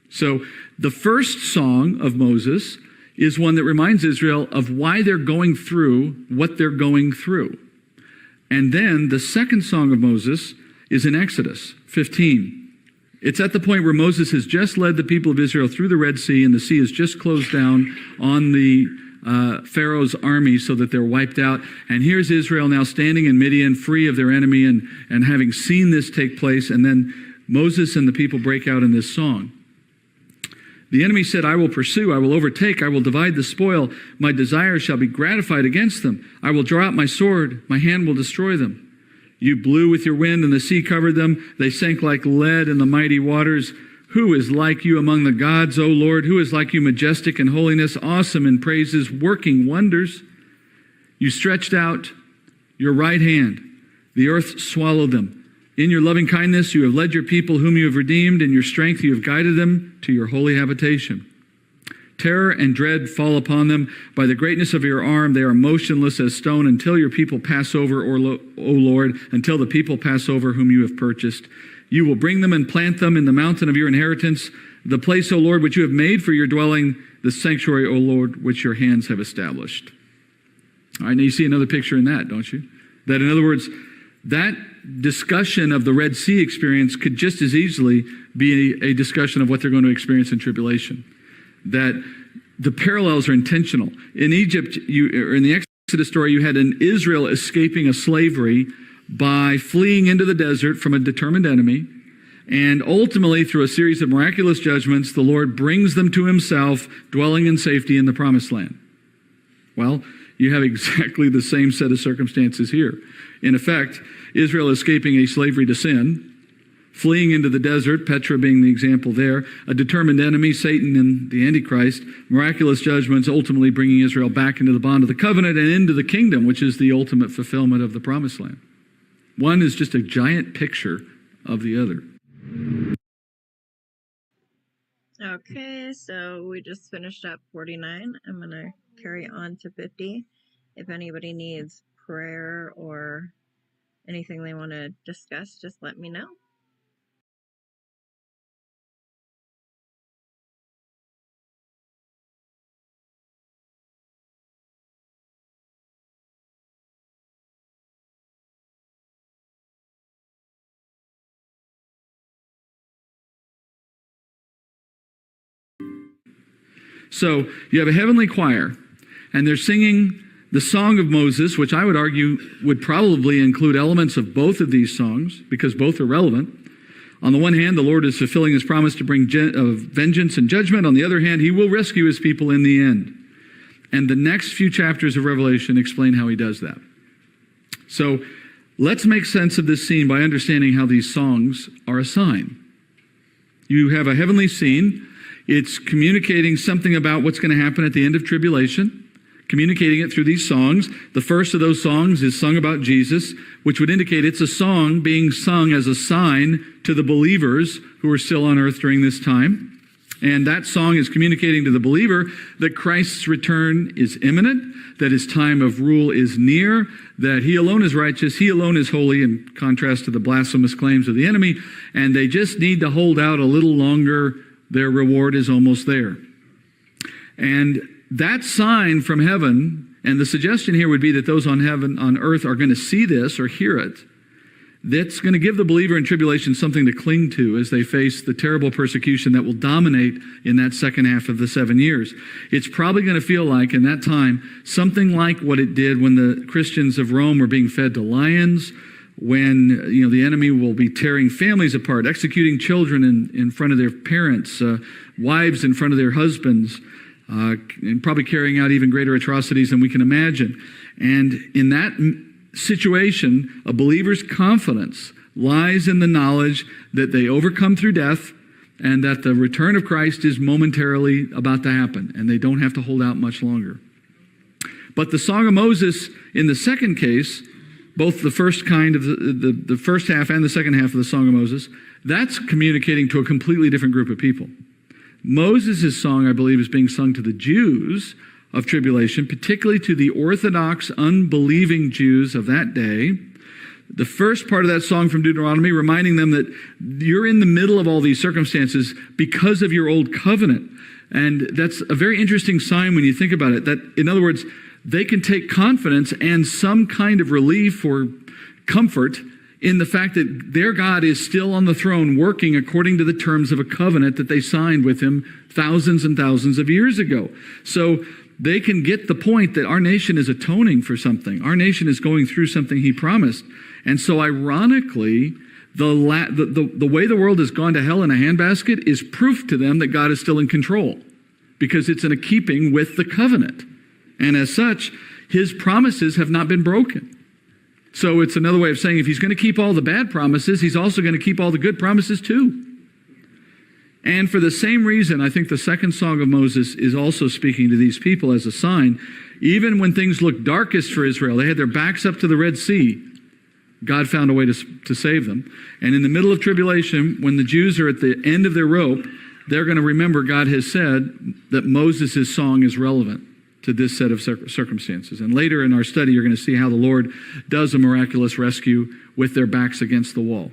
So the first song of Moses is one that reminds Israel of why they're going through what they're going through. And then the second song of Moses is in Exodus 15. It's at the point where Moses has just led the people of Israel through the Red Sea, and the sea has just closed down on the Pharaoh's army so that they're wiped out. And here's Israel now standing in Midian, free of their enemy, and having seen this take place. And then Moses and the people break out in this song. The enemy said, I will pursue, I will overtake, I will divide the spoil. My desire shall be gratified against them. I will draw out my sword, my hand will destroy them. You blew with your wind, and the sea covered them. They sank like lead in the mighty waters. Who is like you among the gods, O Lord? Who is like you, majestic in holiness, awesome in praises, working wonders? You stretched out your right hand. The earth swallowed them. In your loving kindness, you have led your people whom you have redeemed. In your strength, you have guided them to your holy habitation. Terror and dread fall upon them. By the greatness of your arm, they are motionless as stone until your people pass over, O Lord, until the people pass over whom you have purchased. You will bring them and plant them in the mountain of your inheritance, the place, O Lord, which you have made for your dwelling, the sanctuary, O Lord, which your hands have established. All right, now you see another picture in that, don't you? That, in other words, that discussion of the Red Sea experience could just as easily be a discussion of what they're going to experience in tribulation. That the parallels are intentional. In Egypt, or in the Exodus story, you had an Israel escaping a slavery by fleeing into the desert from a determined enemy. And ultimately, through a series of miraculous judgments, the Lord brings them to himself, dwelling in safety in the promised land. Well, you have exactly the same set of circumstances here. In effect, Israel escaping a slavery to sin, fleeing into the desert, Petra being the example there, a determined enemy, Satan and the Antichrist, miraculous judgments ultimately bringing Israel back into the bond of the covenant and into the kingdom, which is the ultimate fulfillment of the promised land. One is just a giant picture of the other. Okay, so we just finished up 49. I'm going to carry on to 50. If anybody needs prayer or anything they want to discuss, just let me know. So you have a heavenly choir, and they're singing the Song of Moses, which I would argue would probably include elements of both of these songs, because both are relevant. On the one hand, the Lord is fulfilling his promise to bring vengeance and judgment. On the other hand, he will rescue his people in the end. And the next few chapters of Revelation explain how he does that. So let's make sense of this scene by understanding how these songs are a sign. You have a heavenly scene. It's communicating something about what's going to happen at the end of tribulation, communicating it through these songs. The first of those songs is sung about Jesus, which would indicate it's a song being sung as a sign to the believers who are still on earth during this time. And that song is communicating to the believer that Christ's return is imminent, that his time of rule is near, that he alone is righteous, he alone is holy, in contrast to the blasphemous claims of the enemy, and they just need to hold out a little longer. Their reward is almost there. And that sign from heaven, and the suggestion here would be that those on earth are going to see this or hear it. That's going to give the believer in tribulation something to cling to as they face the terrible persecution that will dominate in that second half of the 7 years. It's probably going to feel like, in that time, something like what it did when the Christians of Rome were being fed to lions, when the enemy will be tearing families apart, executing children in front of their parents, wives in front of their husbands, and probably carrying out even greater atrocities than we can imagine. And in that situation, a believer's confidence lies in the knowledge that they overcome through death and that the return of Christ is momentarily about to happen, and they don't have to hold out much longer. But the Song of Moses, in the second case, both the first kind of the first half and the second half of the Song of Moses, that's communicating to a completely different group of people. Moses' song, I believe, is being sung to the Jews of tribulation, particularly to the Orthodox, unbelieving Jews of that day. The first part of that song from Deuteronomy, reminding them that you're in the middle of all these circumstances because of your old covenant. And that's a very interesting sign when you think about it, that, in other words, they can take confidence and some kind of relief or comfort in the fact that their God is still on the throne working according to the terms of a covenant that they signed with him thousands and thousands of years ago. So they can get the point that our nation is atoning for something. Our nation is going through something he promised. And so ironically, the way the world has gone to hell in a handbasket is proof to them that God is still in control, because it's in a keeping with the covenant. And as such, his promises have not been broken. So it's another way of saying if he's going to keep all the bad promises, he's also going to keep all the good promises too. And for the same reason, I think the second Song of Moses is also speaking to these people as a sign. Even when things looked darkest for Israel, they had their backs up to the Red Sea, God found a way to save them. And in the middle of tribulation, when the Jews are at the end of their rope, they're going to remember God has said that Moses' song is relevant to this set of circumstances. And later in our study, you're going to see how the Lord does a miraculous rescue with their backs against the wall.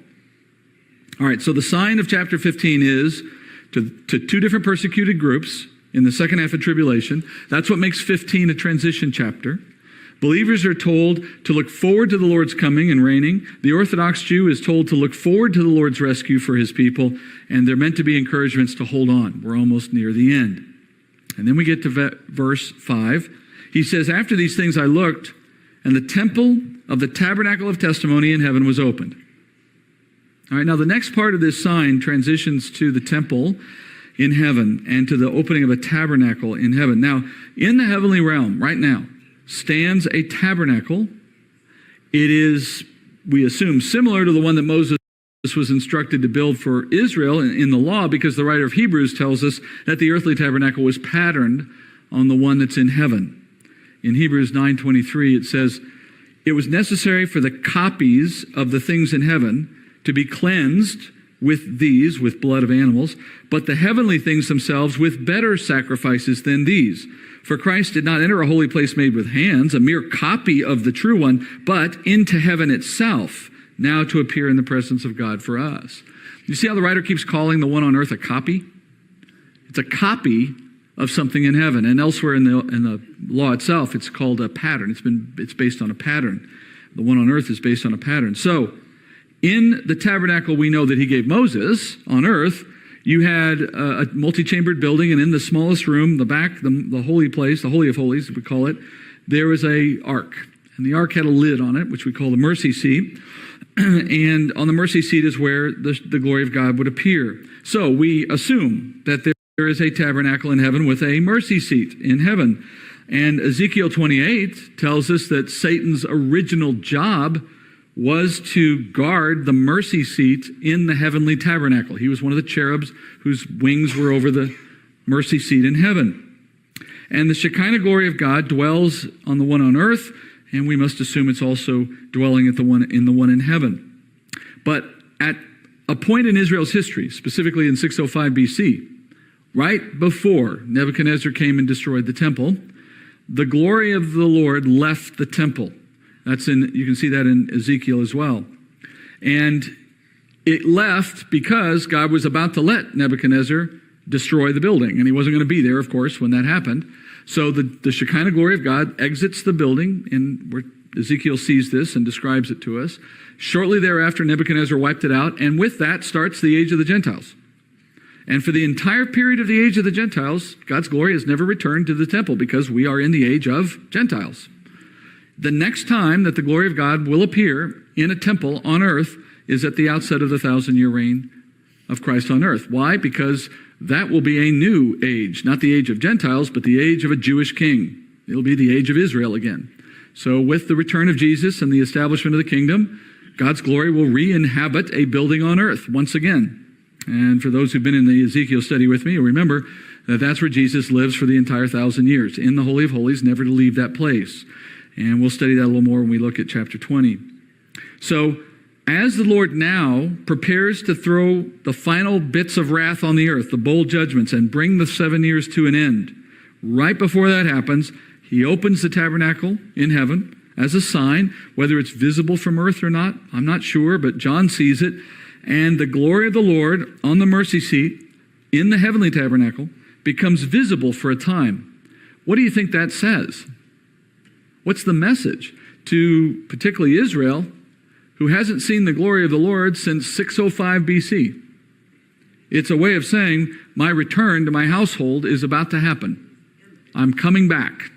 All right, so the sign of chapter 15 is to two different persecuted groups in the second half of tribulation. That's what makes 15 a transition chapter. Believers are told to look forward to the Lord's coming and reigning. The Orthodox Jew is told to look forward to the Lord's rescue for his people, and they're meant to be encouragements to hold on. We're almost near the end. And then we get to verse 5. He says, after these things I looked, and the temple of the tabernacle of testimony in heaven was opened. All right, now the next part of this sign transitions to the temple in heaven and to the opening of a tabernacle in heaven. Now, in the heavenly realm right now stands a tabernacle. It is, we assume, similar to the one that Moses was instructed to build for Israel in the law, because the writer of Hebrews tells us that the earthly tabernacle was patterned on the one that's in heaven. In Hebrews 9:23, it says, it was necessary for the copies of the things in heaven to be cleansed with blood of animals, but the heavenly things themselves with better sacrifices than these. For Christ did not enter a holy place made with hands, a mere copy of the true one, but into heaven itself, now to appear in the presence of God for us. You see how the writer keeps calling the one on earth a copy? It's a copy of something in heaven. And elsewhere in the law itself, it's called a pattern. It's based on a pattern. The one on earth is based on a pattern. So, in the tabernacle we know that he gave Moses on earth, you had a multi-chambered building, and in the smallest room, the back, the holy place, the Holy of Holies, we call it, there was a ark. And the ark had a lid on it, which we call the mercy seat. And on the mercy seat is where the glory of God would appear. So we assume that there is a tabernacle in heaven with a mercy seat in heaven. And Ezekiel 28 tells us that Satan's original job was to guard the mercy seat in the heavenly tabernacle. He was one of the cherubs whose wings were over the mercy seat in heaven. And the Shekinah glory of God dwells on the one on earth, and we must assume it's also dwelling at the one in heaven. But at a point in Israel's history, specifically in 605 BC, right before Nebuchadnezzar came and destroyed the temple, the glory of the Lord left the temple. You can see that in Ezekiel as well. And it left because God was about to let Nebuchadnezzar destroy the building. And he wasn't going to be there, of course, when that happened. So the Shekinah glory of God exits the building, and where Ezekiel sees this and describes it to us. Shortly thereafter, Nebuchadnezzar wiped it out, and with that starts the age of the Gentiles. And for the entire period of the age of the Gentiles, God's glory has never returned to the temple because we are in the age of Gentiles. The next time that the glory of God will appear in a temple on earth is at the outset of the 1,000-year reign of Christ on earth. Why? Because that will be a new age, not the age of Gentiles, but the age of a Jewish king. It'll be the age of Israel again. So with the return of Jesus and the establishment of the kingdom, God's glory will re-inhabit a building on earth once again. And for those who've been in the Ezekiel study with me, you'll remember that that's where Jesus lives for the entire 1,000 years, in the Holy of Holies, never to leave that place. And we'll study that a little more when we look at chapter 20. So as the Lord now prepares to throw the final bits of wrath on the earth, the bold judgments, and bring the 7 years to an end, right before that happens, he opens the tabernacle in heaven as a sign, whether it's visible from earth or not, I'm not sure, but John sees it. And the glory of the Lord on the mercy seat in the heavenly tabernacle becomes visible for a time. What do you think that says? What's the message to particularly Israel, who hasn't seen the glory of the Lord since 605 BC? It's a way of saying, my return to my household is about to happen. I'm coming back.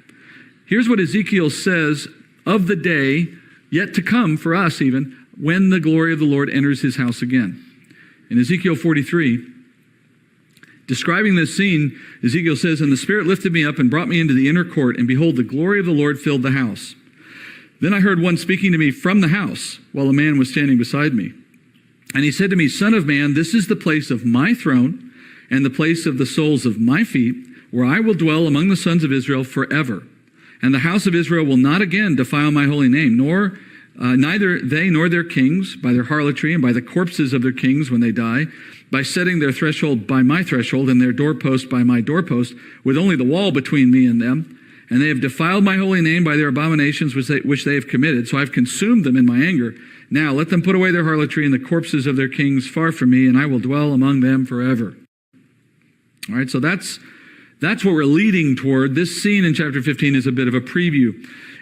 Here's what Ezekiel says of the day yet to come for us even, when the glory of the Lord enters his house again. In Ezekiel 43, describing this scene, Ezekiel says, "And the Spirit lifted me up and brought me into the inner court, and behold, the glory of the Lord filled the house. Then I heard one speaking to me from the house, while a man was standing beside me. And he said to me, Son of man, this is the place of my throne, and the place of the soles of my feet, where I will dwell among the sons of Israel forever. And the house of Israel will not again defile my holy name, neither they nor their kings, by their harlotry and by the corpses of their kings when they die, by setting their threshold by my threshold and their doorpost by my doorpost, with only the wall between me and them. And they have defiled my holy name by their abominations which they have committed. So I've consumed them in my anger. Now let them put away their harlotry and the corpses of their kings far from me, and I will dwell among them forever." All right, so that's what we're leading toward. This scene in chapter 15 is a bit of a preview.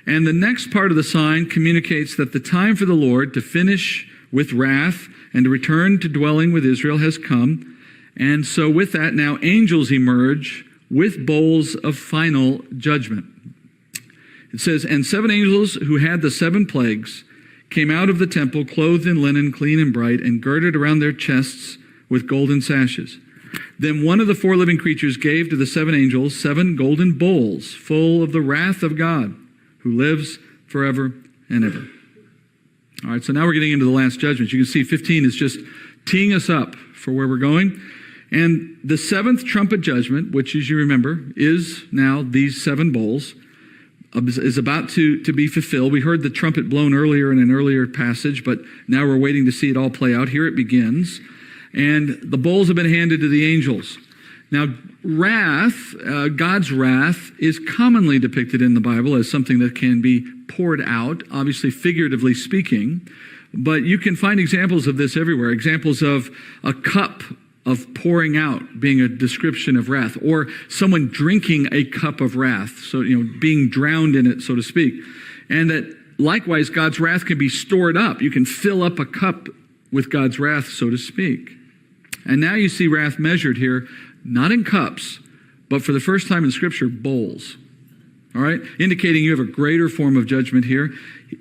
And the next part of the sign communicates that the time for the Lord to finish with wrath and to return to dwelling with Israel has come. And so with that, now angels emerge with bowls of final judgment. It says, "And 7 angels who had the 7 plagues came out of the temple, clothed in linen, clean and bright, and girded around their chests with golden sashes. Then one of the 4 living creatures gave to the 7 angels 7 golden bowls full of the wrath of God, who lives forever and ever." All right, so now we're getting into the last judgments. You can see 15 is just teeing us up for where we're going. And the 7th trumpet judgment, which, as you remember, is now these 7 bowls, is about to be fulfilled. We heard the trumpet blown earlier in an earlier passage, but now we're waiting to see it all play out. Here it begins. And the bowls have been handed to the angels. Now, wrath, God's wrath, is commonly depicted in the Bible as something that can be poured out, obviously figuratively speaking. But you can find examples of this everywhere. Examples of a cup of pouring out being a description of wrath, or someone drinking a cup of wrath, so, being drowned in it, so to speak. And that likewise, God's wrath can be stored up. You can fill up a cup with God's wrath, so to speak. And now you see wrath measured here, not in cups, but for the first time in Scripture, bowls. All right? Indicating you have a greater form of judgment here.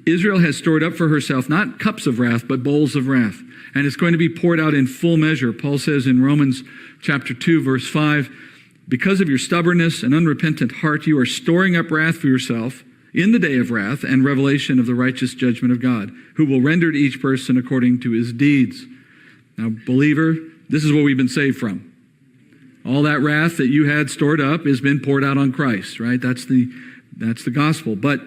Israel has stored up for herself not cups of wrath, but bowls of wrath. And it's going to be poured out in full measure. Paul says in Romans chapter 2, verse 5, "Because of your stubbornness and unrepentant heart, you are storing up wrath for yourself in the day of wrath and revelation of the righteous judgment of God, who will render to each person according to his deeds." Now, believer, this is what we've been saved from. All that wrath that you had stored up has been poured out on Christ, right? That's the gospel. But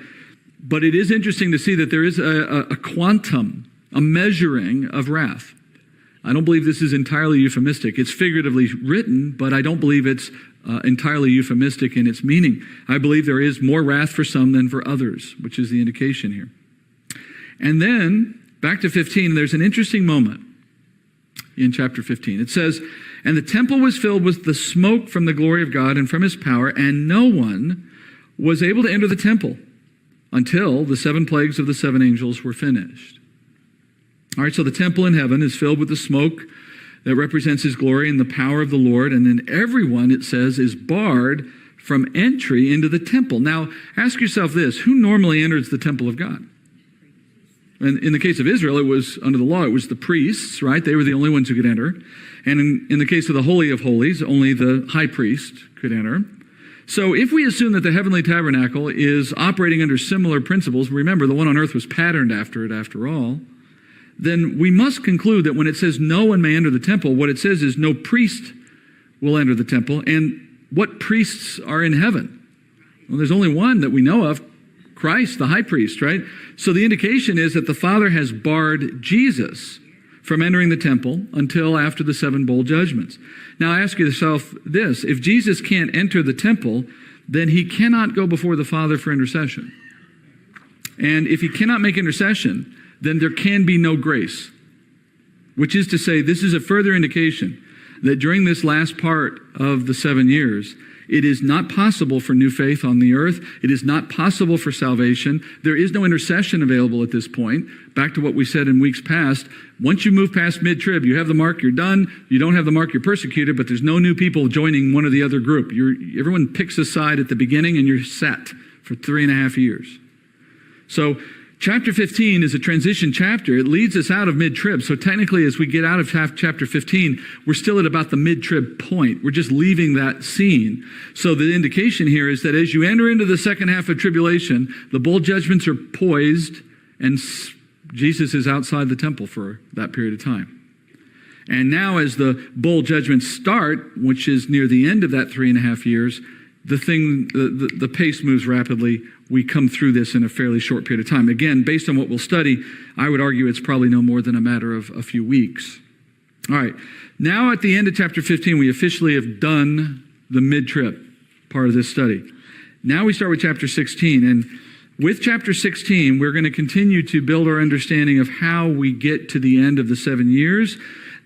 it is interesting to see that there is a quantum, a measuring of wrath. I don't believe this is entirely euphemistic. It's figuratively written, but I don't believe it's entirely euphemistic in its meaning. I believe there is more wrath for some than for others, which is the indication here. And then, back to 15, there's an interesting moment in chapter 15. It says, "And the temple was filled with the smoke from the glory of God and from his power, and no one was able to enter the temple until the 7 plagues of the 7 angels were finished." All right, so the temple in heaven is filled with the smoke that represents his glory and the power of the Lord, and then everyone, it says, is barred from entry into the temple. Now, ask yourself this: who normally enters the temple of God? And in the case of Israel, it was, under the law, it was the priests, right? They were the only ones who could enter. And in the case of the Holy of Holies, only the high priest could enter. So if we assume that the heavenly tabernacle is operating under similar principles, remember, the one on earth was patterned after it after all, then we must conclude that when it says no one may enter the temple, what it says is no priest will enter the temple. And what priests are in heaven? Well, there's only one that we know of, Christ, the high priest, right? So the indication is that the Father has barred Jesus from entering the temple until after the 7 bowl judgments. Now ask yourself this: if Jesus can't enter the temple, then he cannot go before the Father for intercession. And if he cannot make intercession, then there can be no grace. Which is to say, this is a further indication that during this last part of the 7 years, it is not possible for new faith on the earth. It is not possible for salvation. There is no intercession available at this point. Back to what we said in weeks past, once you move past mid-trib, you have the mark, you're done. You don't have the mark, you're persecuted, but there's no new people joining one or the other group. Everyone picks a side at the beginning, and you're set for 3.5 years. So chapter 15 is a transition chapter. It leads us out of mid-trib. So technically, as we get out of chapter 15, we're still at about the mid-trib point. We're just leaving that scene. So the indication here is that as you enter into the second half of tribulation, the bowl judgments are poised, and Jesus is outside the temple for that period of time. And now as the bowl judgments start, which is near the end of that 3.5 years, the pace moves rapidly. We come through this in a fairly short period of time. Again, based on what we'll study, I would argue it's probably no more than a matter of a few weeks. All right. Now at the end of chapter 15, we officially have done the mid-trib part of this study. Now we start with chapter 16. And with chapter 16, we're going to continue to build our understanding of how we get to the end of the 7 years.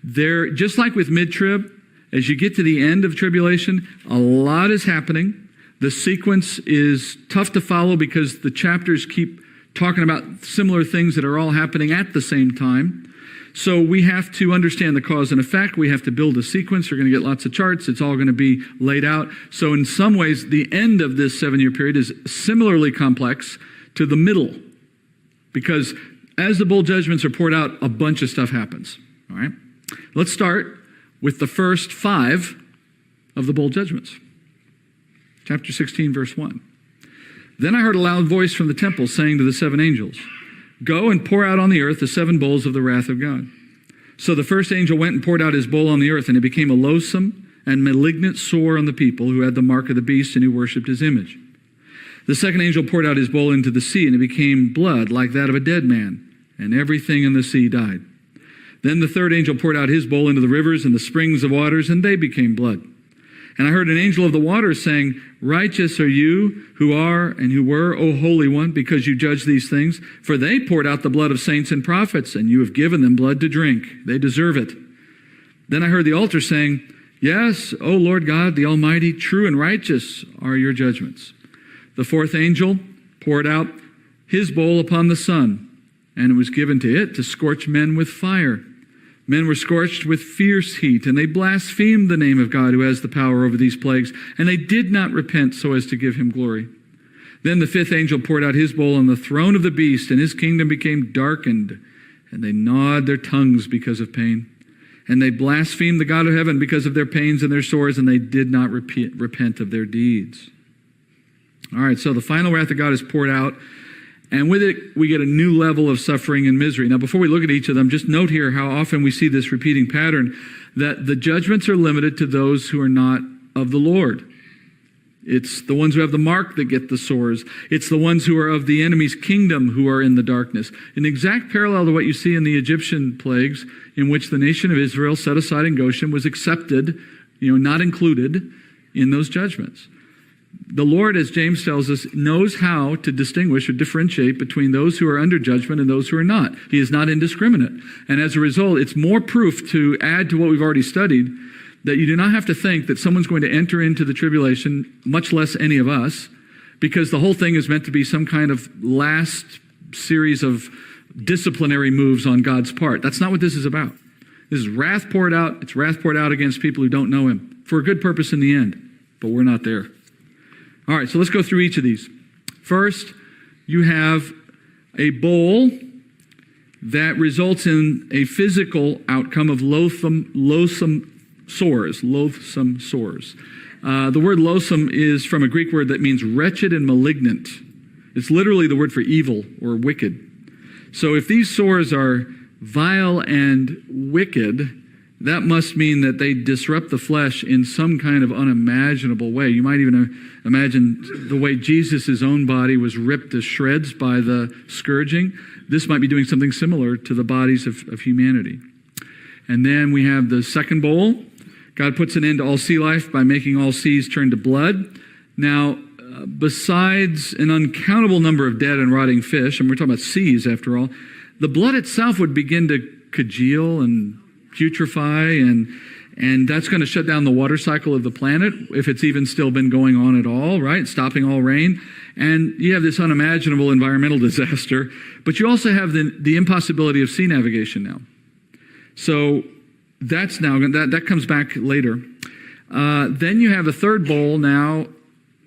There, just like with mid-trib, as you get to the end of tribulation, a lot is happening. The sequence is tough to follow because the chapters keep talking about similar things that are all happening at the same time. So we have to understand the cause and effect. We have to build a sequence. You're going to get lots of charts. It's all going to be laid out. So in some ways, the end of this 7-year period is similarly complex to the middle, because as the bowl judgments are poured out, a bunch of stuff happens. All right? Let's start with the first 5 of the bowl judgments. Chapter 16, verse 1. "Then I heard a loud voice from the temple saying to the 7 angels, 'Go and pour out on the earth the 7 bowls of the wrath of God.' So the first angel went and poured out his bowl on the earth, and it became a loathsome and malignant sore on the people who had the mark of the beast and who worshipped his image. The second angel poured out his bowl into the sea, and it became blood like that of a dead man, and everything in the sea died. Then the third angel poured out his bowl into the rivers and the springs of waters, and they became blood. And I heard an angel of the waters saying, 'Righteous are you who are and who were, O Holy One, because you judge these things. For they poured out the blood of saints and prophets, and you have given them blood to drink. They deserve it.' Then I heard the altar saying, 'Yes, O Lord God, the Almighty, true and righteous are your judgments.' The fourth angel poured out his bowl upon the sun, and it was given to it to scorch men with fire. Men were scorched with fierce heat, and they blasphemed the name of God who has the power over these plagues, and they did not repent so as to give him glory. Then the fifth angel poured out his bowl on the throne of the beast, and his kingdom became darkened, and they gnawed their tongues because of pain. And they blasphemed the God of heaven because of their pains and their sores, and they did not repent of their deeds." All right, so the final wrath of God is poured out, and with it, we get a new level of suffering and misery. Now, before we look at each of them, just note here how often we see this repeating pattern, that the judgments are limited to those who are not of the Lord. It's the ones who have the mark that get the sores. It's the ones who are of the enemy's kingdom who are in the darkness. An exact parallel to what you see in the Egyptian plagues, in which the nation of Israel, set aside in Goshen, was accepted, not included in those judgments. The Lord, as James tells us, knows how to distinguish or differentiate between those who are under judgment and those who are not. He is not indiscriminate. And as a result, it's more proof to add to what we've already studied that you do not have to think that someone's going to enter into the tribulation, much less any of us, because the whole thing is meant to be some kind of last series of disciplinary moves on God's part. That's not what this is about. This is wrath poured out. It's wrath poured out against people who don't know him for a good purpose in the end, but we're not there. All right, so let's go through each of these. First, you have a bowl that results in a physical outcome of loathsome sores. The word loathsome is from a Greek word that means wretched and malignant. It's literally the word for evil or wicked. So if these sores are vile and wicked, that must mean that they disrupt the flesh in some kind of unimaginable way. You might even imagine the way Jesus' own body was ripped to shreds by the scourging. This might be doing something similar to the bodies of humanity. And then we have the second bowl. God puts an end to all sea life by making all seas turn to blood. Now, besides an uncountable number of dead and rotting fish, and we're talking about seas after all, the blood itself would begin to congeal and putrefy, and that's going to shut down the water cycle of the planet, if it's even still been going on at all, right? Stopping all rain. And you have this unimaginable environmental disaster, but you also have the impossibility of sea navigation now. So that's now, that comes back later. Then you have a third bowl now,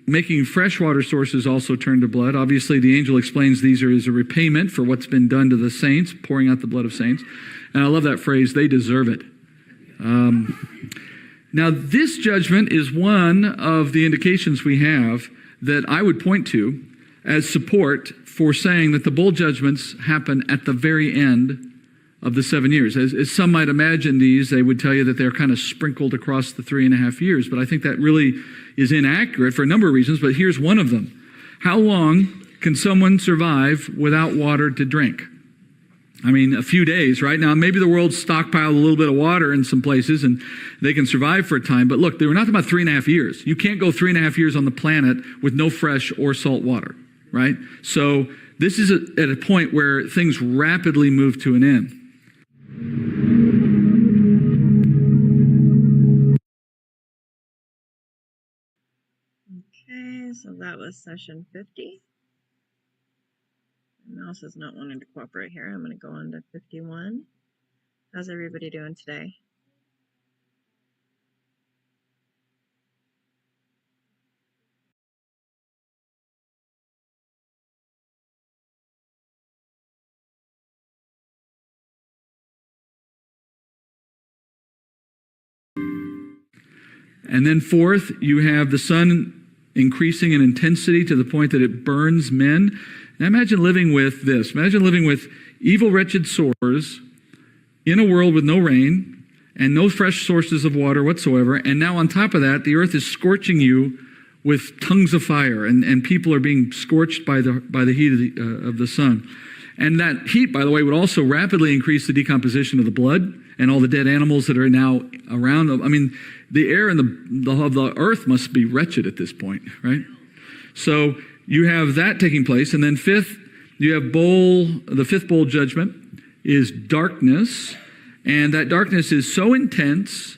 making freshwater sources also turn to blood. Obviously, the angel explains these are as a repayment for what's been done to the saints, pouring out the blood of saints. And I love that phrase, they deserve it. Now, this judgment is one of the indications we have that I would point to as support for saying that the bowl judgments happen at the very end of the 7 years. As some might imagine these, they would tell you that they're kind of sprinkled across the 3.5 years, but I think that really is inaccurate for a number of reasons, but here's one of them. How long can someone survive without water to drink? I mean, a few days, right? Now, maybe the world's stockpiled a little bit of water in some places and they can survive for a time, but look, they were not talking about 3.5 years. You can't go 3.5 years on the planet with no fresh or salt water, right? So this is at a point where things rapidly move to an end. Okay, so that was session 50. My mouse is not wanting to cooperate here. I'm going to go on to 51. How's everybody doing today? And then fourth, you have the sun increasing in intensity to the point that it burns men. And imagine living with this. Imagine living with evil, wretched sores in a world with no rain and no fresh sources of water whatsoever. And now on top of that, the earth is scorching you with tongues of fire, and people are being scorched by the heat of the sun. And that heat, by the way, would also rapidly increase the decomposition of the blood and all the dead animals that are now around. I mean, the air and the earth must be wretched at this point, right? So you have that taking place. And then fifth, you have the fifth bowl judgment is darkness. And that darkness is so intense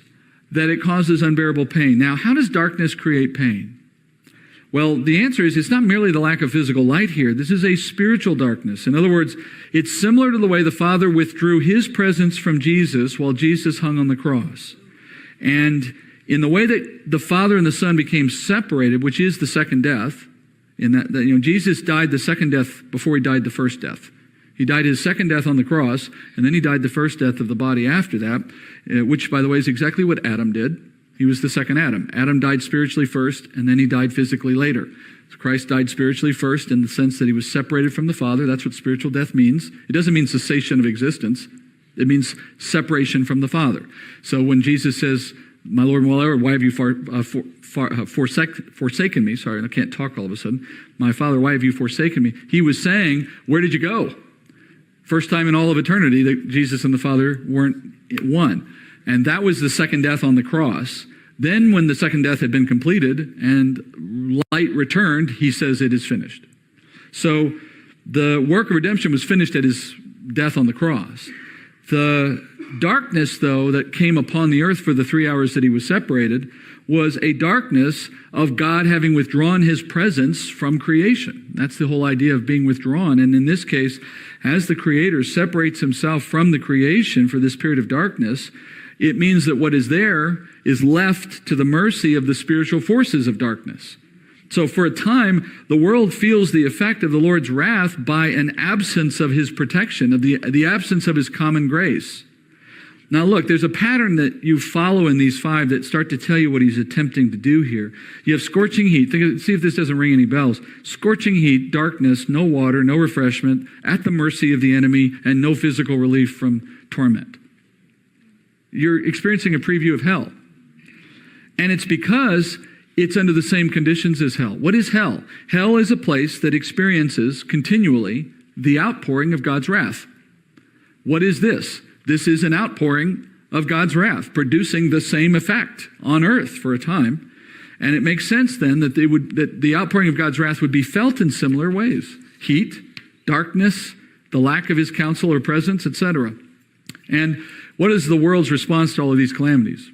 that it causes unbearable pain. Now, how does darkness create pain? Well, the answer is it's not merely the lack of physical light here. This is a spiritual darkness. In other words, it's similar to the way the Father withdrew his presence from Jesus while Jesus hung on the cross. And in the way that the Father and the Son became separated, which is the second death, in that Jesus died the second death before he died the first death. He died his second death on the cross, and then he died the first death of the body after that, which, by the way, is exactly what Adam did. He was the second Adam. Adam died spiritually first, and then he died physically later. So Christ died spiritually first in the sense that he was separated from the Father. That's what spiritual death means. It doesn't mean cessation of existence. It means separation from the Father. So when Jesus says, my Lord and Lord, why have you forsaken me? Sorry, I can't talk all of a sudden. My Father, why have you forsaken me? He was saying, where did you go? First time in all of eternity that Jesus and the Father weren't one. And that was the second death on the cross. Then when the second death had been completed and light returned, he says it is finished. So the work of redemption was finished at his death on the cross. The darkness, though, that came upon the earth for the 3 hours that he was separated was a darkness of God having withdrawn his presence from creation. That's the whole idea of being withdrawn. And in this case, as the Creator separates himself from the creation for this period of darkness, it means that what is there is left to the mercy of the spiritual forces of darkness. So for a time, the world feels the effect of the Lord's wrath by an absence of his protection, of the absence of his common grace. Now look, there's a pattern that you follow in these 5 that start to tell you what he's attempting to do here. You have scorching heat. See if this doesn't ring any bells. Scorching heat, darkness, no water, no refreshment, at the mercy of the enemy, and no physical relief from torment. You're experiencing a preview of hell. And it's because it's under the same conditions as hell. What is hell? Hell is a place that experiences continually the outpouring of God's wrath. What is this? This is an outpouring of God's wrath, producing the same effect on earth for a time. And it makes sense then that the outpouring of God's wrath would be felt in similar ways. Heat, darkness, the lack of his counsel or presence, etc. And what is the world's response to all of these calamities?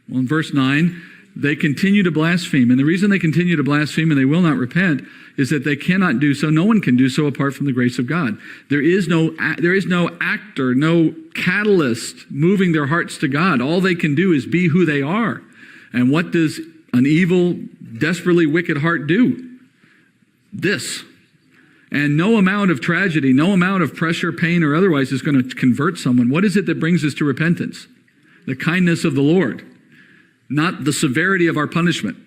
Well, in verse 9, they continue to blaspheme. And the reason they continue to blaspheme and they will not repent is that they cannot do so. No one can do so apart from the grace of God. There is no actor, no catalyst moving their hearts to God. All they can do is be who they are. And what does an evil, desperately wicked heart do? This. And no amount of tragedy, no amount of pressure, pain, or otherwise is going to convert someone. What is it that brings us to repentance? The kindness of the Lord, not the severity of our punishment.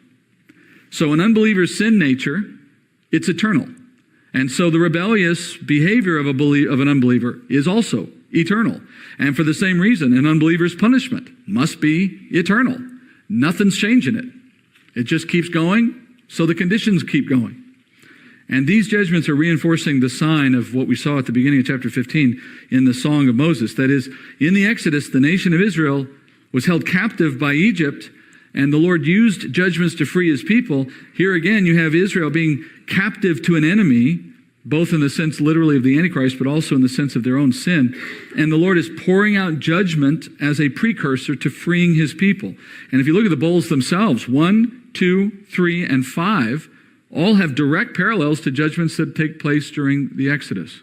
So an unbeliever's sin nature, it's eternal. And so the rebellious behavior of an unbeliever is also eternal. And for the same reason, an unbeliever's punishment must be eternal. Nothing's changing it. It just keeps going, so the conditions keep going. And these judgments are reinforcing the sign of what we saw at the beginning of chapter 15 in the Song of Moses. That is, in the Exodus, the nation of Israel was held captive by Egypt, and the Lord used judgments to free his people. Here again, you have Israel being captive to an enemy, both in the sense literally of the Antichrist, but also in the sense of their own sin. And the Lord is pouring out judgment as a precursor to freeing his people. And if you look at the bowls themselves, 1, 2, 3, and 5, all have direct parallels to judgments that take place during the Exodus.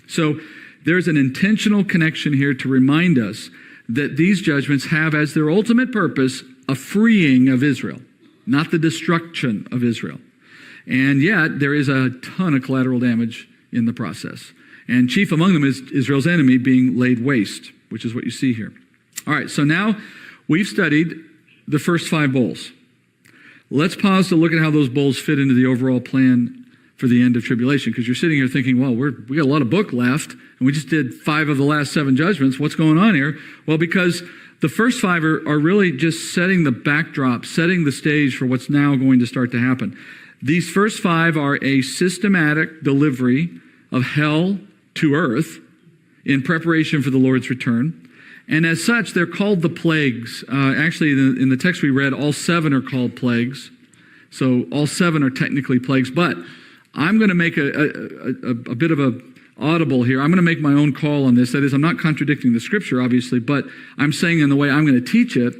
So there's an intentional connection here to remind us that these judgments have as their ultimate purpose a freeing of Israel, not the destruction of Israel. And yet there is a ton of collateral damage in the process. And chief among them is Israel's enemy being laid waste, which is what you see here. All right, so now we've studied the first 5 bowls. Let's pause to look at how those bowls fit into the overall plan for the end of tribulation, because you're sitting here thinking, well, we got a lot of book left, and we just did 5 of the last 7 judgments. What's going on here? Well, because the first 5 are really just setting the backdrop, setting the stage for what's now going to start to happen. These first 5 are a systematic delivery of hell to earth in preparation for the Lord's return. And as such, they're called the plagues. Actually, in the text we read, all 7 are called plagues. So all 7 are technically plagues. But I'm going to make a bit of a audible here. I'm going to make my own call on this. That is, I'm not contradicting the scripture, obviously, but I'm saying in the way I'm going to teach it,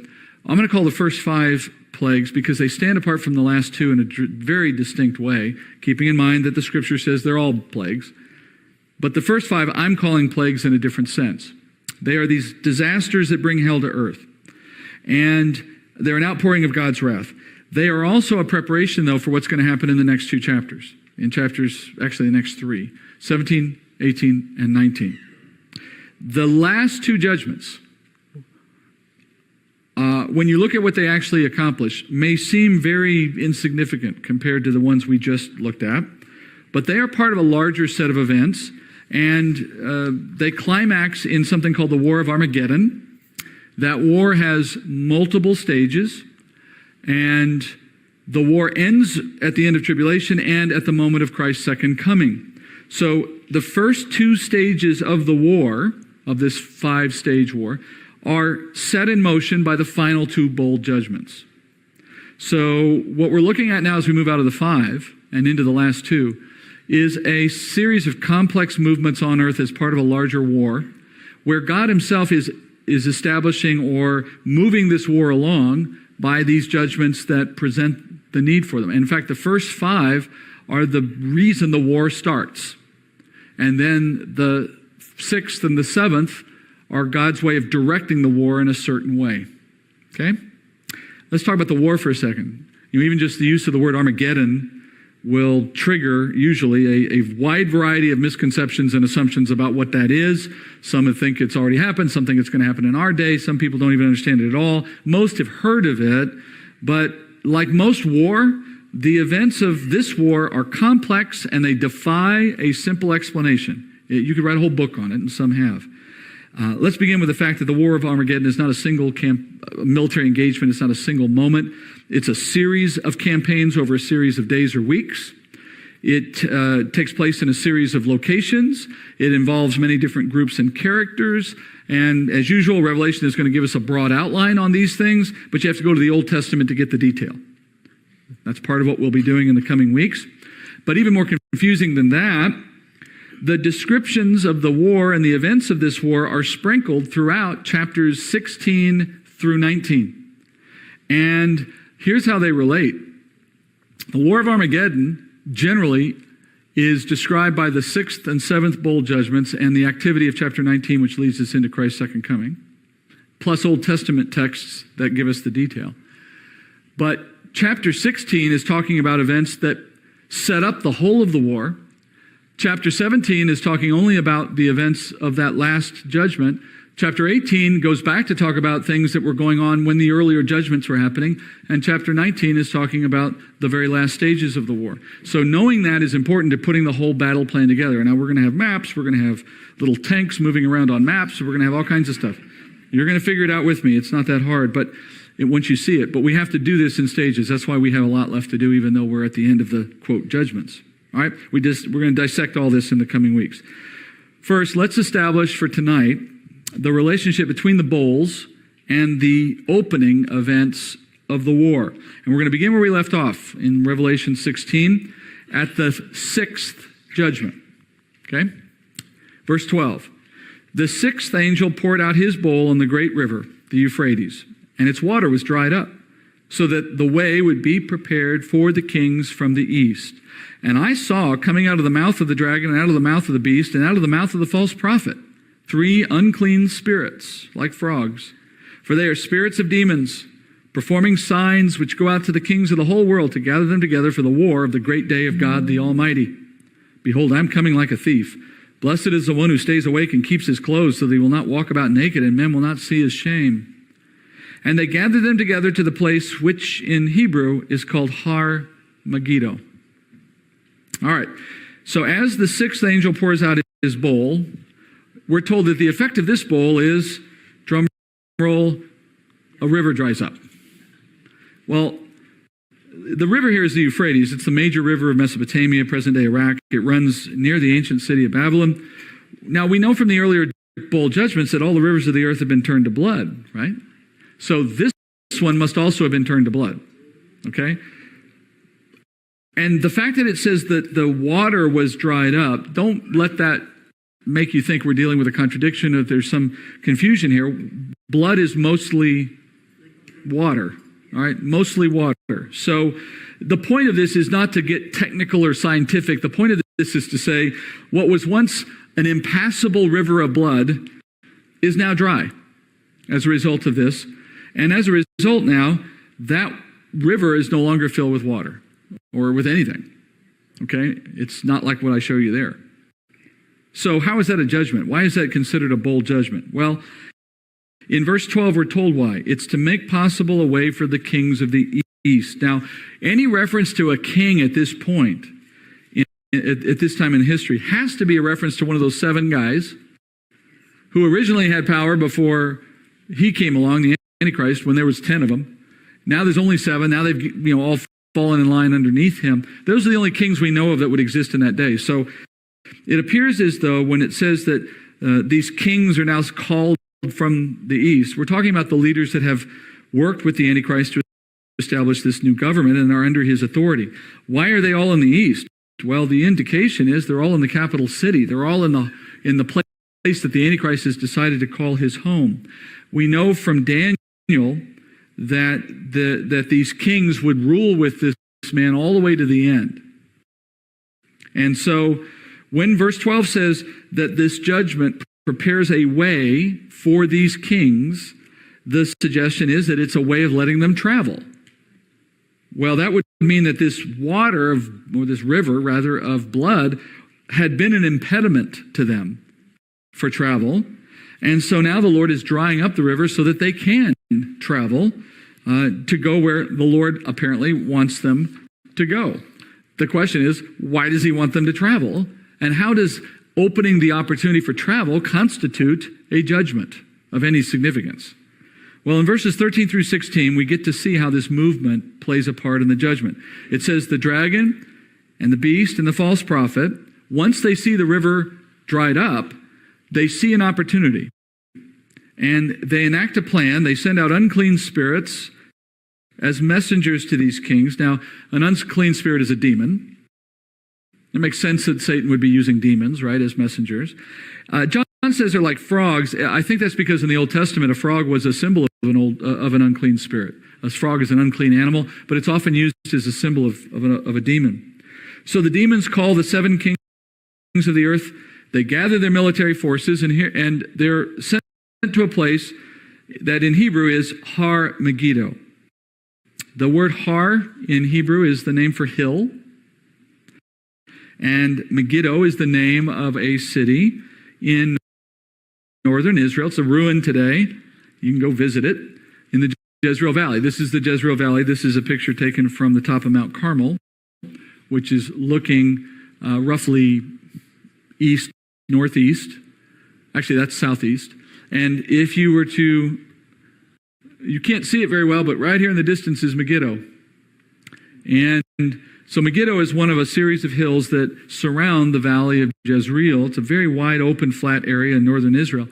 I'm going to call the first 5 plagues because they stand apart from the last 2 in a very distinct way, keeping in mind that the scripture says they're all plagues. But the first 5 I'm calling plagues in a different sense. They are these disasters that bring hell to earth. And they're an outpouring of God's wrath. They are also a preparation, though, for what's going to happen in the next 2 chapters. In chapters, actually the next 3, 17, 18, and 19. The last 2 judgments, when you look at what they actually accomplish, may seem very insignificant compared to the ones we just looked at. But they are part of a larger set of events. And they climax in something called the War of Armageddon. That war has multiple stages, and the war ends at the end of tribulation and at the moment of Christ's second coming. So the first two stages of the war, of this 5-stage war, are set in motion by the final 2 bowl judgments. So what we're looking at now as we move out of the 5 and into the last 2 is a series of complex movements on earth as part of a larger war, where God himself is establishing or moving this war along by these judgments that present the need for them. And in fact, the first 5 are the reason the war starts. And then the 6th and the 7th are God's way of directing the war in a certain way. Okay? Let's talk about the war for a second. Even just the use of the word Armageddon will trigger usually a wide variety of misconceptions and assumptions about what that is. Some think it's already happened. Some think it's going to happen in our day. Some people don't even understand it at all. Most have heard of it, but like most war, the events of this war are complex and they defy a simple explanation. You could write a whole book on it, and some have. Let's begin with the fact that the War of Armageddon is not a single military engagement. It's not a single moment. It's a series of campaigns over a series of days or weeks. It takes place in a series of locations. It involves many different groups and characters. And as usual, Revelation is going to give us a broad outline on these things, but you have to go to the Old Testament to get the detail. That's part of what we'll be doing in the coming weeks. But even more confusing than that, the descriptions of the war and the events of this war are sprinkled throughout chapters 16 through 19. And here's how they relate. The War of Armageddon generally is described by the 6th and 7th bowl judgments and the activity of chapter 19, which leads us into Christ's second coming, plus Old Testament texts that give us the detail. But chapter 16 is talking about events that set up the whole of the war. Chapter 17 is talking only about the events of that last judgment. Chapter 18 goes back to talk about things that were going on when the earlier judgments were happening. And chapter 19 is talking about the very last stages of the war. So knowing that is important to putting the whole battle plan together. And now we're going to have maps. We're going to have little tanks moving around on maps. We're going to have all kinds of stuff. You're going to figure it out with me. It's not that hard, but once you see it. But we have to do this in stages. That's why we have a lot left to do, even though we're at the end of the, quote, judgments. All right? We're going to dissect all this in the coming weeks. First, let's establish for tonight the relationship between the bowls and the opening events of the war. And we're going to begin where we left off in Revelation 16 at the 6th judgment. Okay? Verse 12. The 6th angel poured out his bowl on the great river, the Euphrates, and its water was dried up, so that the way would be prepared for the kings from the east. And I saw coming out of the mouth of the dragon and out of the mouth of the beast and out of the mouth of the false prophet 3 unclean spirits, like frogs. For they are spirits of demons, performing signs which go out to the kings of the whole world to gather them together for the war of the great day of God the Almighty. Behold, I am coming like a thief. Blessed is the one who stays awake and keeps his clothes, so that he will not walk about naked, and men will not see his shame. And they gathered them together to the place which in Hebrew is called Har Megiddo. All right, so as the 6th angel pours out his bowl, we're told that the effect of this bowl is, drum roll, a river dries up. Well, the river here is the Euphrates. It's the major river of Mesopotamia, present-day Iraq. It runs near the ancient city of Babylon. Now, we know from the earlier bowl judgments that all the rivers of the earth have been turned to blood, right? So this one must also have been turned to blood, okay? And the fact that it says that the water was dried up, don't let that make you think we're dealing with a contradiction, or there's some confusion here. Blood is mostly water, all right? Mostly water. So the point of this is not to get technical or scientific. The point of this is to say what was once an impassable river of blood is now dry as a result of this. And as a result now, that river is no longer filled with water or with anything, okay? It's not like what I show you there. So how is that a judgment? Why is that considered a bold judgment? Well, in verse 12, we're told why. It's to make possible a way for the kings of the east. Now, any reference to a king at this point, at this time in history, has to be a reference to one of those 7 guys who originally had power before He came along, the Antichrist, when there was 10 of them. Now there's only 7. Now they've all fallen in line underneath him. Those are the only kings we know of that would exist in that day. So it appears as though when it says that these kings are now called from the east, we're talking about the leaders that have worked with the Antichrist to establish this new government and are under his authority. Why are they all in the east? Well, the indication is they're all in the capital city. They're all in the place that the Antichrist has decided to call his home. We know from Daniel that these kings would rule with this man all the way to the end. And so when verse 12 says that this judgment prepares a way for these kings, the suggestion is that it's a way of letting them travel. Well, that would mean that this this river rather, of blood had been an impediment to them for travel. And so now the Lord is drying up the river so that they can travel to go where the Lord apparently wants them to go. The question is, why does he want them to travel? And how does opening the opportunity for travel constitute a judgment of any significance? Well, in verses 13 through 16, we get to see how this movement plays a part in the judgment. It says the dragon and the beast and the false prophet, once they see the river dried up, they see an opportunity. And they enact a plan. They send out unclean spirits as messengers to these kings. Now, an unclean spirit is a demon. It makes sense that Satan would be using demons, right, as messengers. John says they're like frogs. I think that's because in the Old Testament, a frog was a symbol of an unclean spirit. A frog is an unclean animal, but it's often used as a symbol of a demon. So the demons call the 7 kings of the earth. They gather their military forces, and they're sent to a place that in Hebrew is Har Megiddo. The word Har in Hebrew is the name for hill, and Megiddo is the name of a city in northern Israel. It's a ruin today. You can go visit it in the Jezreel Valley. This is the Jezreel Valley. This is a picture taken from the top of Mount Carmel, which is looking roughly east, northeast. Actually, that's southeast. And if you were to, you can't see it very well, but right here in the distance is Megiddo. And so Megiddo is one of a series of hills that surround the valley of Jezreel. It's a very wide, open, flat area in northern Israel.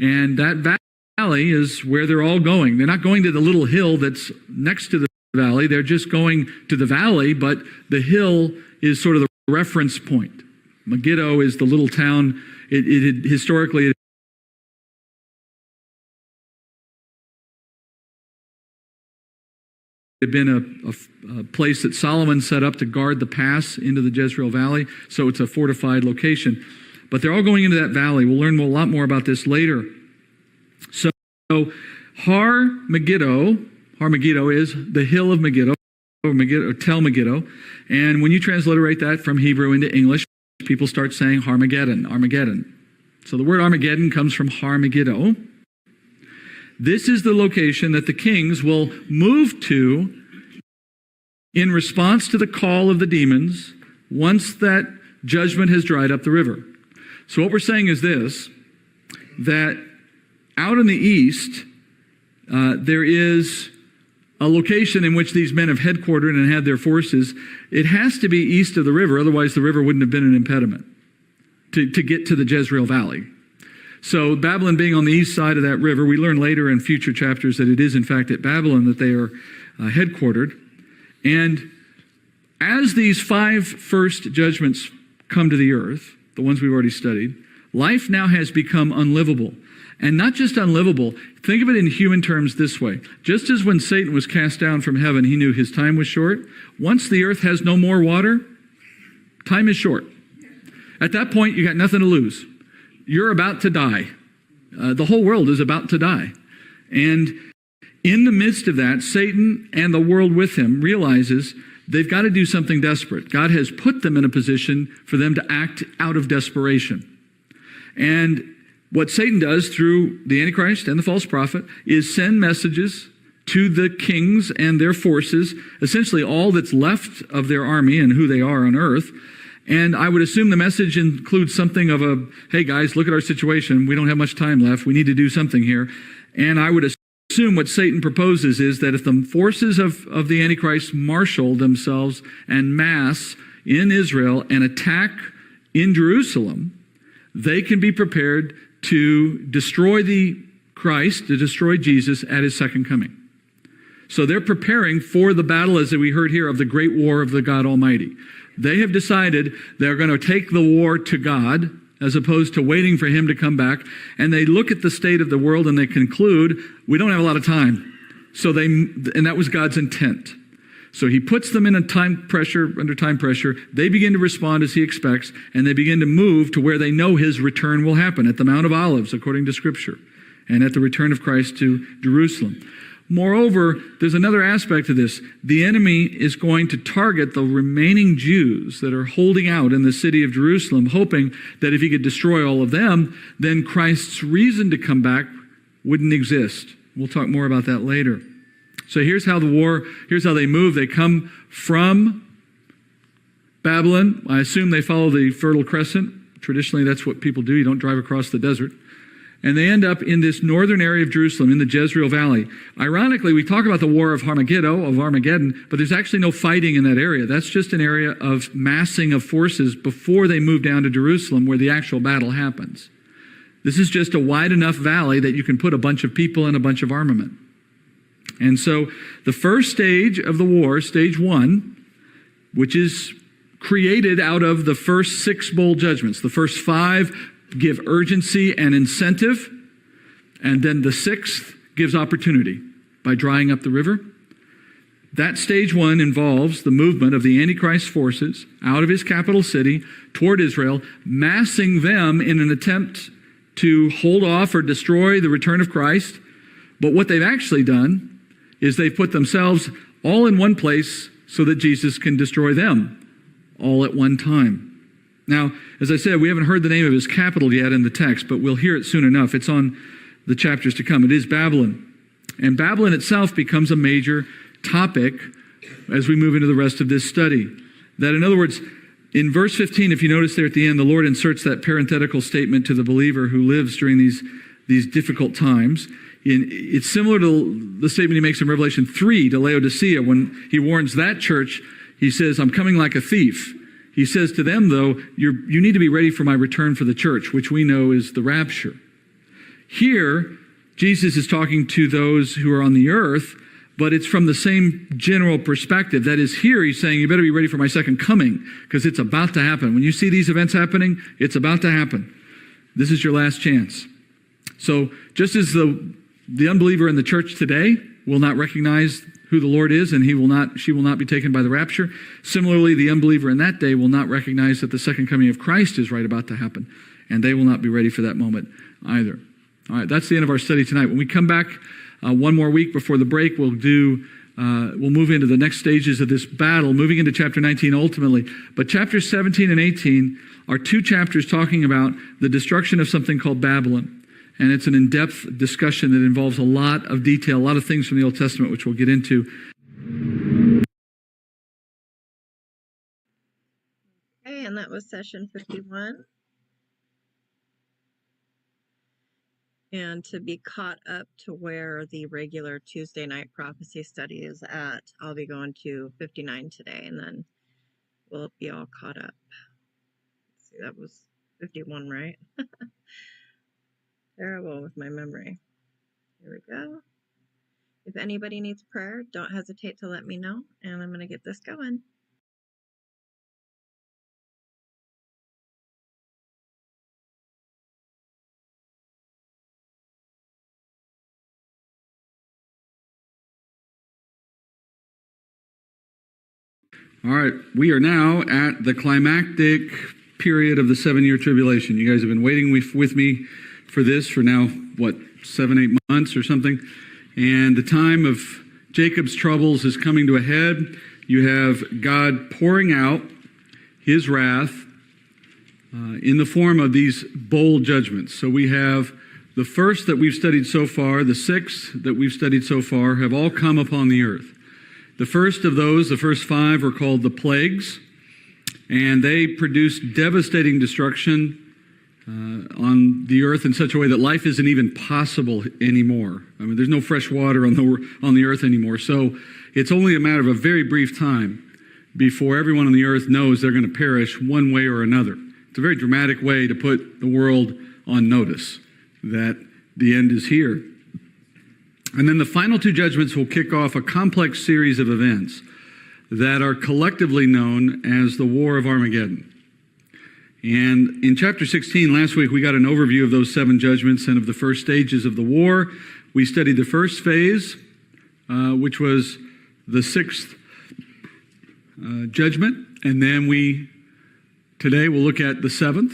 And that valley is where they're all going. They're not going to the little hill that's next to the valley. They're just going to the valley, but the hill is sort of the reference point. Megiddo is the little town. It historically had been a place that Solomon set up to guard the pass into the Jezreel Valley, so it's a fortified location. But they're all going into that valley. We'll learn a lot more about this later. So Har Megiddo is the hill of Megiddo, or Tel Megiddo. And when you transliterate that from Hebrew into English, people start saying Armageddon. So the word Armageddon comes from Har Megiddo. This is the location that the kings will move to in response to the call of the demons once that judgment has dried up the river. So what we're saying is this, that out in the east, there is a location in which these men have headquartered and had their forces. It has to be east of the river, otherwise the river wouldn't have been an impediment to get to the Jezreel Valley. So Babylon being on the east side of that river, we learn later in future chapters that it is in fact at Babylon that they are headquartered. And as these 5 first judgments come to the earth, the ones we've already studied, life now has become unlivable. And not just unlivable, think of it in human terms this way. Just as when Satan was cast down from heaven, he knew his time was short. Once the earth has no more water, time is short. At that point, you got nothing to lose. You're about to die. The whole world is about to die. And in the midst of that, Satan and the world with him realizes they've got to do something desperate. God has put them in a position for them to act out of desperation. And what Satan does through the Antichrist and the false prophet is send messages to the kings and their forces, essentially all that's left of their army and who they are on earth. And I would assume the message includes something of hey guys, look at our situation. We don't have much time left. We need to do something here. And I would assume what Satan proposes is that if the forces of the Antichrist marshal themselves en masse in Israel and attack in Jerusalem, they can be prepared to destroy the Christ, to destroy Jesus at his second coming. So they're preparing for the battle, as we heard here, of the great war of the God Almighty. They have decided they're going to take the war to God as opposed to waiting for him to come back. And they look at the state of the world and they conclude, we don't have a lot of time. And that was God's intent. So he puts them in under time pressure. They begin to respond as he expects, and they begin to move to where they know his return will happen, at the Mount of Olives, according to Scripture, and at the return of Christ to Jerusalem. Moreover, there's another aspect to this. The enemy is going to target the remaining Jews that are holding out in the city of Jerusalem, hoping that if he could destroy all of them, then Christ's reason to come back wouldn't exist. We'll talk more about that later. So here's how they move. They come from Babylon. I assume they follow the Fertile Crescent. Traditionally, that's what people do. You don't drive across the desert. And they end up in this northern area of Jerusalem, in the Jezreel Valley. Ironically, we talk about the war of Armageddon, but there's actually no fighting in that area. That's just an area of massing of forces before they move down to Jerusalem, where the actual battle happens. This is just a wide enough valley that you can put a bunch of people and a bunch of armament. And so the first stage of the war, stage 1, which is created out of the first 6 bowl judgments. The first 5 give urgency and incentive, and then the 6th gives opportunity by drying up the river. That stage 1 involves the movement of the Antichrist forces out of his capital city toward Israel, massing them in an attempt to hold off or destroy the return of Christ. But what they've actually done is they've put themselves all in one place so that Jesus can destroy them all at one time. Now, as I said, we haven't heard the name of his capital yet in the text, but we'll hear it soon enough. It's on the chapters to come. It is Babylon. And Babylon itself becomes a major topic as we move into the rest of this study. That, in other words, in verse 15, if you notice there at the end, the Lord inserts that parenthetical statement to the believer who lives during these difficult times. It's similar to the statement he makes in Revelation 3 to Laodicea when he warns that church. He says, I'm coming like a thief. He says to them, though, you need to be ready for my return for the church, which we know is the rapture. Here, Jesus is talking to those who are on the earth, but it's from the same general perspective. That is, here he's saying, you better be ready for my second coming, because it's about to happen. When you see these events happening, it's about to happen. This is your last chance. So just as the unbeliever in the church today will not recognize who the Lord is, and she will not be taken by the rapture. Similarly, the unbeliever in that day will not recognize that the second coming of Christ is right about to happen, and they will not be ready for that moment either. All right, that's the end of our study tonight. When we come back one more week before the break, we'll move into the next stages of this battle, moving into chapter 19 ultimately. But chapters 17 and 18 are 2 chapters talking about the destruction of something called Babylon. And it's an in-depth discussion that involves a lot of detail, a lot of things from the Old Testament, which we'll get into. Okay, and that was session 51. And to be caught up to where the regular Tuesday night prophecy study is at, I'll be going to 59 today, and then we'll be all caught up. Let's see, that was 51, right? Terrible with my memory. Here we go. If anybody needs prayer, don't hesitate to let me know, and I'm going to get this going. All right, we are now at the climactic period of the 7-year tribulation. You guys have been waiting with me for this for now, 7-8 months or something. And the time of Jacob's troubles is coming to a head. You have God pouring out his wrath in the form of these bowl judgments. So we have the first that we've studied so far, the 6 that we've studied so far, have all come upon the earth. The first of those, the first 5, are called the plagues, and they produce devastating destruction on the earth in such a way that life isn't even possible anymore. I mean, there's no fresh water on the earth anymore. So it's only a matter of a very brief time before everyone on the earth knows they're going to perish one way or another. It's a very dramatic way to put the world on notice that the end is here. And then the final two judgments will kick off a complex series of events that are collectively known as the War of Armageddon. And in chapter 16, last week, we got an overview of those 7 judgments and of the first stages of the war. We studied the first phase, which was the 6th judgment. And then today we'll look at the 7th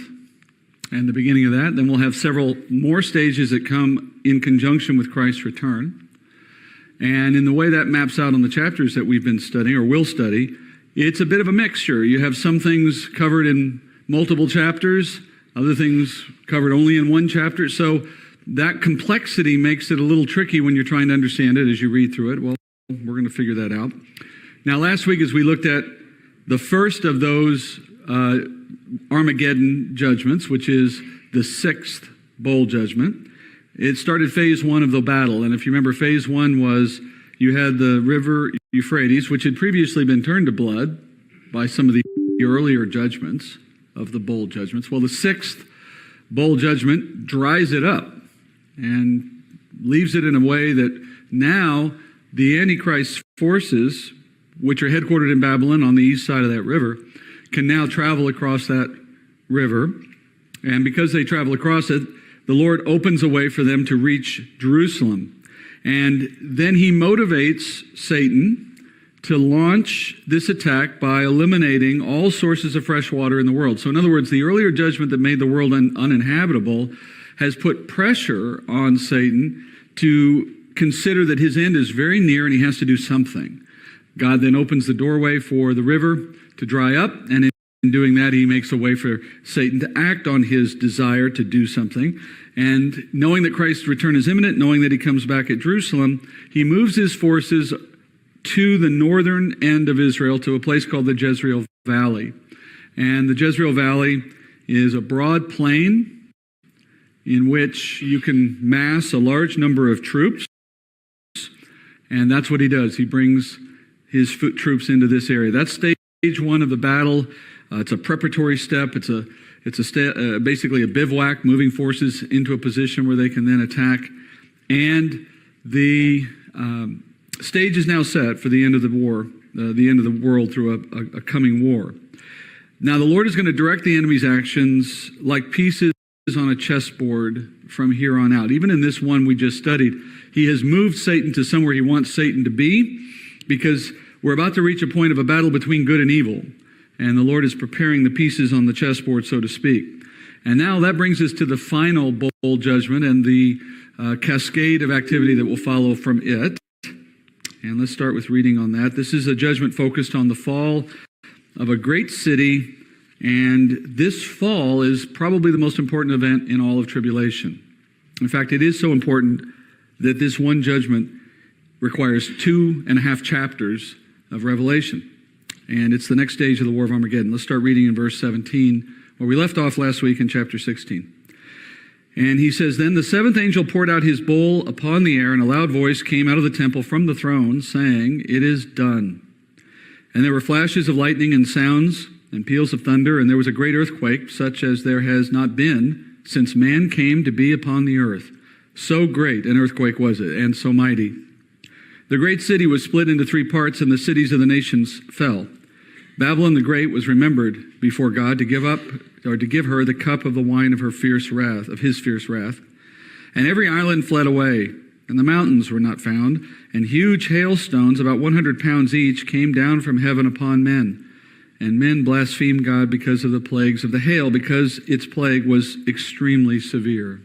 and the beginning of that. Then we'll have several more stages that come in conjunction with Christ's return. And in the way that maps out on the chapters that we've been studying or will study, it's a bit of a mixture. You have some things covered in multiple chapters, other things covered only in one chapter. So that complexity makes it a little tricky when you're trying to understand it as you read through it. Well, we're going to figure that out. Now, last week as we looked at the first of those Armageddon judgments, which is the 6th bowl judgment, it started phase 1 of the battle. And if you remember, phase 1 was you had the river Euphrates, which had previously been turned to blood by some of the earlier judgments of the bowl judgments. Well, the 6th bowl judgment dries it up and leaves it in a way that now the Antichrist forces, which are headquartered in Babylon on the east side of that river, can now travel across that river. And because they travel across it, the Lord opens a way for them to reach Jerusalem. And then he motivates Satan to launch this attack by eliminating all sources of fresh water in the world. So in other words, the earlier judgment that made the world uninhabitable has put pressure on Satan to consider that his end is very near and he has to do something. God then opens the doorway for the river to dry up, and in doing that, he makes a way for Satan to act on his desire to do something. And knowing that Christ's return is imminent, knowing that he comes back at Jerusalem, he moves his forces to the northern end of Israel, to a place called the Jezreel Valley. And the Jezreel Valley is a broad plain in which you can mass a large number of troops. And that's what he does. He brings his troops into this area. That's stage 1 of the battle. It's a preparatory step. It's basically a bivouac, moving forces into a position where they can then attack. And the stage is now set for the end of the war, the end of the world through a coming war. Now, the Lord is going to direct the enemy's actions like pieces on a chessboard from here on out. Even in this one we just studied, he has moved Satan to somewhere he wants Satan to be, because we're about to reach a point of a battle between good and evil. And the Lord is preparing the pieces on the chessboard, so to speak. And now that brings us to the final bowl judgment and the cascade of activity that will follow from it. And let's start with reading on that. This is a judgment focused on the fall of a great city. And this fall is probably the most important event in all of tribulation. In fact, it is so important that this one judgment requires 2.5 chapters of Revelation. And it's the next stage of the War of Armageddon. Let's start reading in verse 17, where we left off last week in chapter 16. And he says, "Then the 7th angel poured out his bowl upon the air, and a loud voice came out of the temple from the throne, saying, 'It is done.' And there were flashes of lightning and sounds and peals of thunder, and there was a great earthquake, such as there has not been since man came to be upon the earth. So great an earthquake was it, and so mighty. The great city was split into 3 parts, and the cities of the nations fell. Babylon the Great was remembered before God to give her the cup of the wine of his fierce wrath. And every island fled away, and the mountains were not found, and huge hailstones, about 100 pounds each, came down from heaven upon men. And men blasphemed God because of the plagues of the hail, because its plague was extremely severe."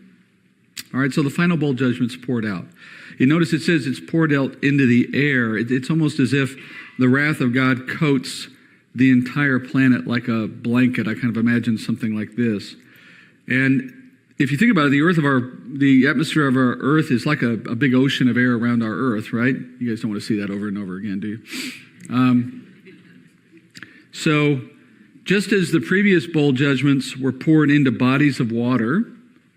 All right, so the final bowl judgment's poured out. You notice it says it's poured out into the air. It's almost as if the wrath of God coats the entire planet like a blanket. I kind of imagine something like this. And if you think about it, the atmosphere of our earth is like a big ocean of air around our earth, right? You guys don't want to see that over and over again, do you? So Just as the previous bowl judgments were poured into bodies of water,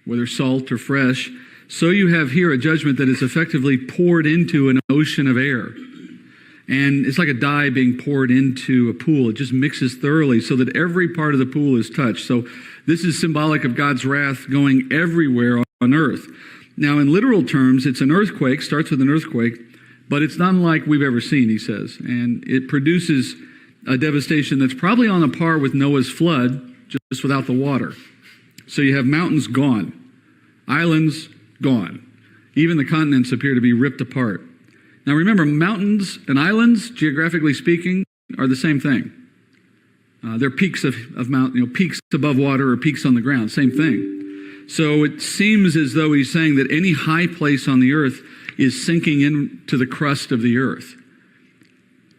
whether salt or fresh, so you have here a judgment that is effectively poured into an ocean of air. And it's like a dye being poured into a pool. It just mixes thoroughly so that every part of the pool is touched. So this is symbolic of God's wrath going everywhere on earth. Now, in literal terms, it's an earthquake, starts with an earthquake, but it's not unlike we've ever seen, he says. And it produces a devastation that's probably on a par with Noah's flood, just without the water. So you have mountains gone, islands gone. Even the continents appear to be ripped apart. Now remember, mountains and islands, geographically speaking, are the same thing. They're peaks of mountain, peaks above water or peaks on the ground, same thing. So it seems as though he's saying that any high place on the earth is sinking into the crust of the earth.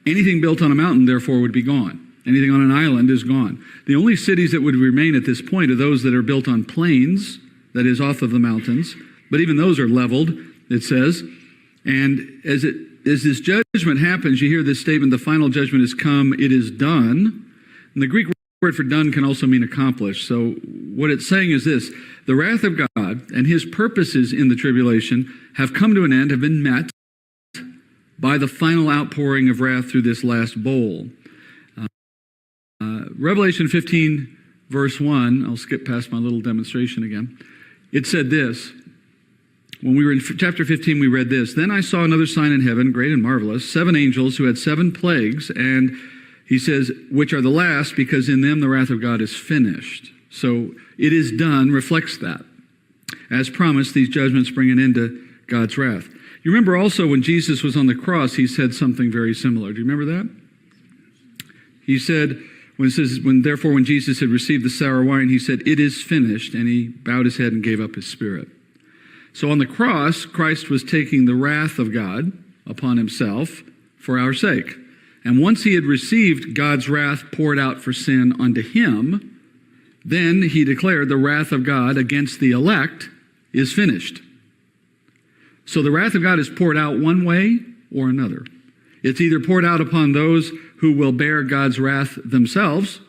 Anything built on a mountain, therefore, would be gone. Anything on an island is gone. The only cities that would remain at this point are those that are built on plains, that is, off of the mountains. But even those are leveled, it says. And as this judgment happens, you hear this statement, the final judgment has come, it is done. And the Greek word for done can also mean accomplished. So what it's saying is this: the wrath of God and his purposes in the tribulation have come to an end, have been met by the final outpouring of wrath through this last bowl. Revelation 15, verse 1, I'll skip past my little demonstration again. It said this. When we were in chapter 15, we read this. Then I saw another sign in heaven, great and marvelous, 7 angels who had 7 plagues, and he says, which are the last, because in them the wrath of God is finished. So it is done, reflects that. As promised, these judgments bring an end to God's wrath. You remember also when Jesus was on the cross, he said something very similar. Do you remember that? He said, when Jesus had received the sour wine, he said, it is finished, and he bowed his head and gave up his spirit. So on the cross, Christ was taking the wrath of God upon himself for our sake. And once he had received God's wrath poured out for sin unto him, then he declared the wrath of God against the elect is finished. So the wrath of God is poured out one way or another. It's either poured out upon those who will bear God's wrath themselves,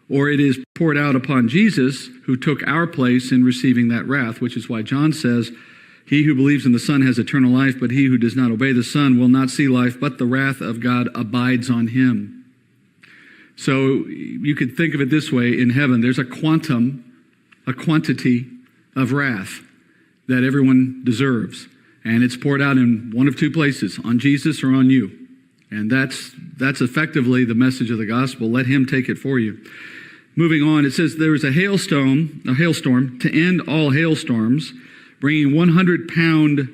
or it is poured out upon Jesus, who took our place in receiving that wrath, which is why John says, he who believes in the Son has eternal life, but he who does not obey the Son will not see life, but the wrath of God abides on him. So you could think of it this way: in heaven, there's a quantity of wrath that everyone deserves. And it's poured out in one of two places, on Jesus or on you. And that's effectively the message of the gospel. Let him take it for you. Moving on, it says there was a hailstorm to end all hailstorms, bringing 100-pound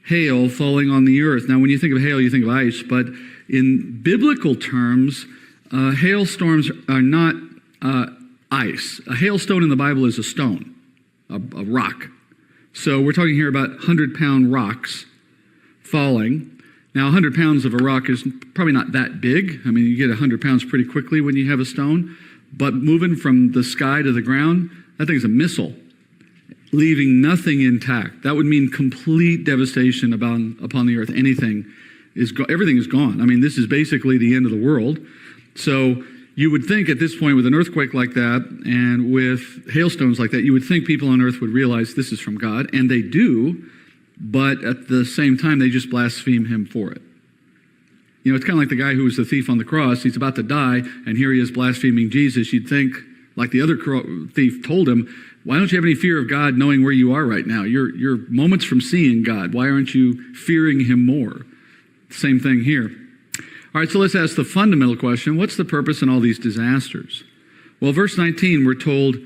hail falling on the earth. Now, when you think of hail, you think of ice, but in biblical terms, hailstorms are not ice. A hailstone in the Bible is a stone, a rock. So we're talking here about 100-pound rocks falling. Now, 100 pounds of a rock is probably not that big. I mean, you get 100 pounds pretty quickly when you have a stone. But moving from the sky to the ground, that thing's a missile, leaving nothing intact. That would mean complete devastation upon the earth. Everything is gone. I mean, this is basically the end of the world. So you would think at this point, with an earthquake like that and with hailstones like that, you would think people on earth would realize this is from God, and they do, but at the same time, they just blaspheme him for it. You know, it's kind of like the guy who was the thief on the cross. He's about to die, and here he is blaspheming Jesus. You'd think, like the other thief told him, why don't you have any fear of God knowing where you are right now? You're moments from seeing God. Why aren't you fearing him more? Same thing here. All right, so let's ask the fundamental question. What's the purpose in all these disasters? Well, verse 19, we're told,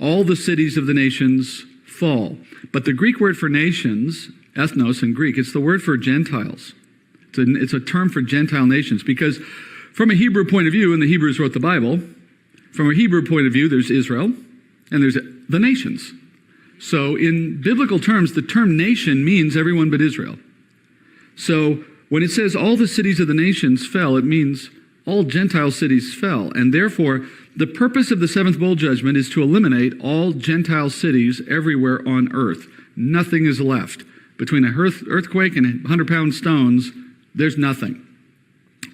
all the cities of the nations fall. But the Greek word for nations, ethnos in Greek, it's the word for Gentiles. It's a term for Gentile nations, because from a Hebrew point of view, and the Hebrews wrote the Bible, from a Hebrew point of view, there's Israel, and there's the nations. So in biblical terms, the term nation means everyone but Israel. So when it says all the cities of the nations fell, it means all Gentile cities fell. And therefore, the purpose of the seventh bowl judgment is to eliminate all Gentile cities everywhere on earth. Nothing is left. Between an earthquake and 100-pound stones, there's nothing.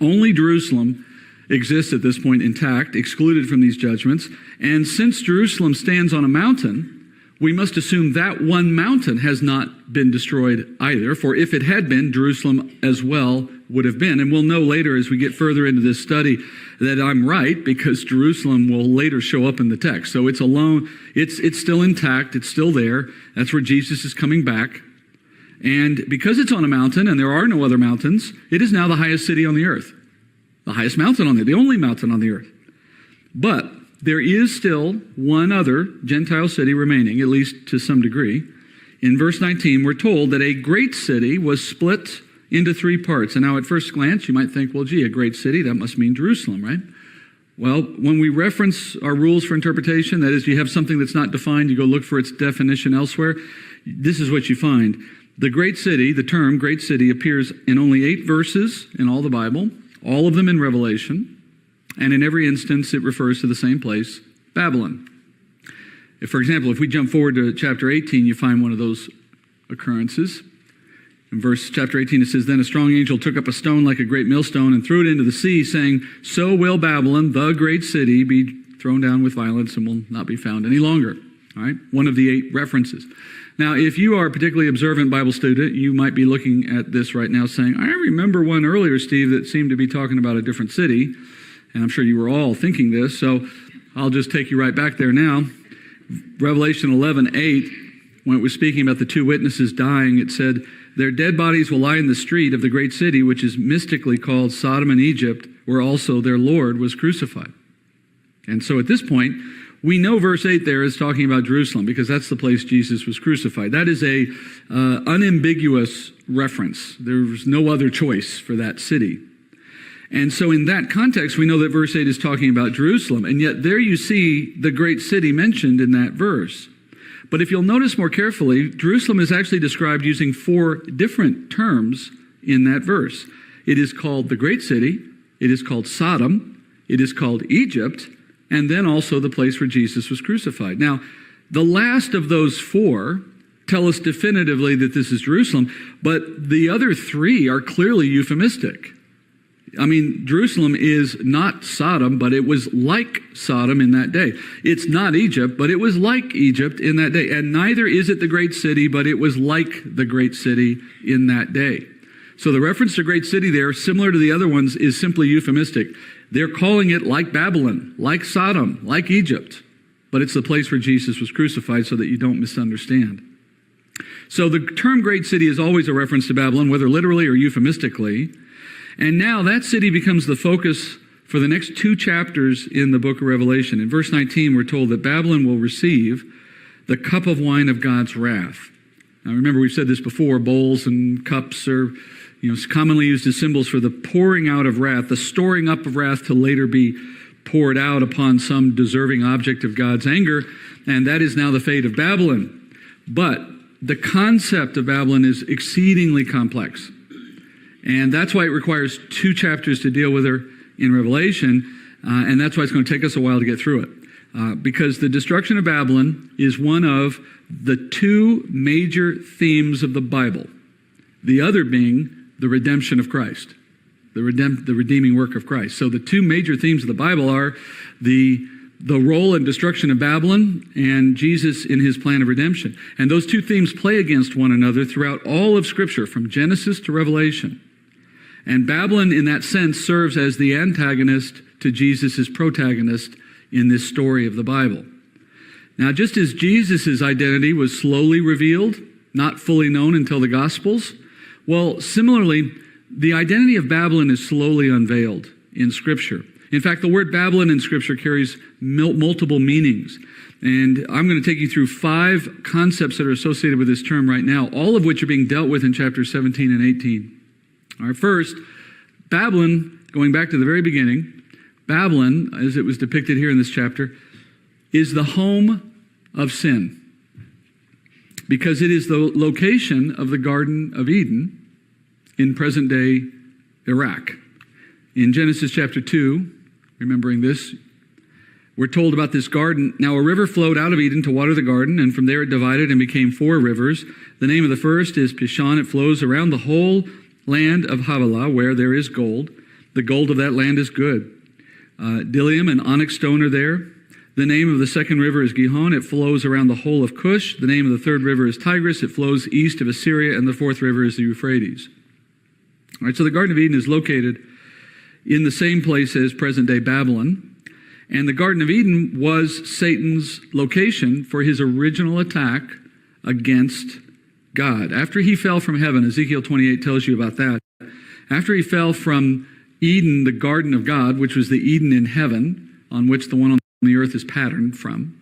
Only Jerusalem exists at this point intact, excluded from these judgments. And since Jerusalem stands on a mountain, we must assume that one mountain has not been destroyed either, for if it had been, Jerusalem as well would have been. And we'll know later as we get further into this study that I'm right, because Jerusalem will later show up in the text. So it's alone, it's still intact, it's still there. That's where Jesus is coming back. And because it's on a mountain and there are no other mountains, it is now the highest city on the earth. The highest mountain on the only mountain on the earth. But there is still one other Gentile city remaining, at least to some degree. In verse 19, we're told that a great city was split into three parts. And now at first glance, you might think, well, gee, a great city, that must mean Jerusalem, right? Well, when we reference our rules for interpretation, that is, you have something that's not defined, you go look for its definition elsewhere, this is what you find. The great city, the term great city, appears in only 8 verses in all the Bible, all of them in Revelation. And in every instance, it refers to the same place, Babylon. For example, if we jump forward to chapter 18, you find one of those occurrences. In chapter 18, it says, "Then a strong angel took up a stone like a great millstone and threw it into the sea, saying, 'So will Babylon, the great city, be thrown down with violence and will not be found any longer.'" All right, one of the 8 references. Now, if you are a particularly observant Bible student, you might be looking at this right now saying, "I remember one earlier, Steve, that seemed to be talking about a different city." And I'm sure you were all thinking this, so I'll just take you right back there now. Revelation 11:8, when it was speaking about the 2 witnesses dying, it said, "Their dead bodies will lie in the street of the great city, which is mystically called Sodom and Egypt, where also their Lord was crucified." And so at this point, we know verse 8 there is talking about Jerusalem, because that's the place Jesus was crucified. That is a unambiguous reference. There's no other choice for that city. And so in that context, we know that verse 8 is talking about Jerusalem. And yet there you see the great city mentioned in that verse. But if you'll notice more carefully, Jerusalem is actually described using 4 different terms in that verse. It is called the great city, it is called Sodom, it is called Egypt, and then also the place where Jesus was crucified. Now, the last of those 4 tell us definitively that this is Jerusalem, but the other 3 are clearly euphemistic. I mean, Jerusalem is not Sodom, but it was like Sodom in that day. It's not Egypt, but it was like Egypt in that day. And neither is it the great city, but it was like the great city in that day. So the reference to great city there, similar to the other ones, is simply euphemistic. They're calling it like Babylon, like Sodom, like Egypt. But it's the place where Jesus was crucified, so that you don't misunderstand. So the term great city is always a reference to Babylon, whether literally or euphemistically. And now that city becomes the focus for the next 2 chapters in the book of Revelation. In verse 19, we're told that Babylon will receive the cup of wine of God's wrath. Now remember, we've said this before, bowls and cups are commonly used as symbols for the pouring out of wrath, the storing up of wrath to later be poured out upon some deserving object of God's anger. And that is now the fate of Babylon. But the concept of Babylon is exceedingly complex. And that's why it requires 2 chapters to deal with her in Revelation, and that's why it's going to take us a while to get through it. Because the destruction of Babylon is one of the 2 major themes of the Bible, the other being the redemption of Christ, the redeeming work of Christ. So the 2 major themes of the Bible are the role and destruction of Babylon and Jesus in his plan of redemption. And those 2 themes play against one another throughout all of Scripture, from Genesis to Revelation. And Babylon, in that sense, serves as the antagonist to Jesus' protagonist in this story of the Bible. Now, just as Jesus' identity was slowly revealed, not fully known until the Gospels, well, similarly, the identity of Babylon is slowly unveiled in Scripture. In fact, the word Babylon in Scripture carries multiple meanings. And I'm going to take you through 5 concepts that are associated with this term right now, all of which are being dealt with in chapters 17 and 18. All right, first, Babylon, going back to the very beginning, Babylon, as it was depicted here in this chapter, is the home of sin, because it is the location of the Garden of Eden in present-day Iraq. In Genesis chapter 2, remembering this, we're told about this garden. Now a river flowed out of Eden to water the garden, and from there it divided and became 4 rivers. The name of the first is Pishon. It flows around the whole land of Havilah, where there is gold. The gold of that land is good. Dillium and onyx stone are there. The name of the second river is Gihon. It flows around the whole of Cush. The name of the third river is Tigris. It flows east of Assyria. And the fourth river is the Euphrates. All right, so the Garden of Eden is located in the same place as present-day Babylon. And the Garden of Eden was Satan's location for his original attack against God. After he fell from heaven, Ezekiel 28 tells you about that. After he fell from Eden, the garden of God, which was the Eden in heaven, on which the one on the earth is patterned from.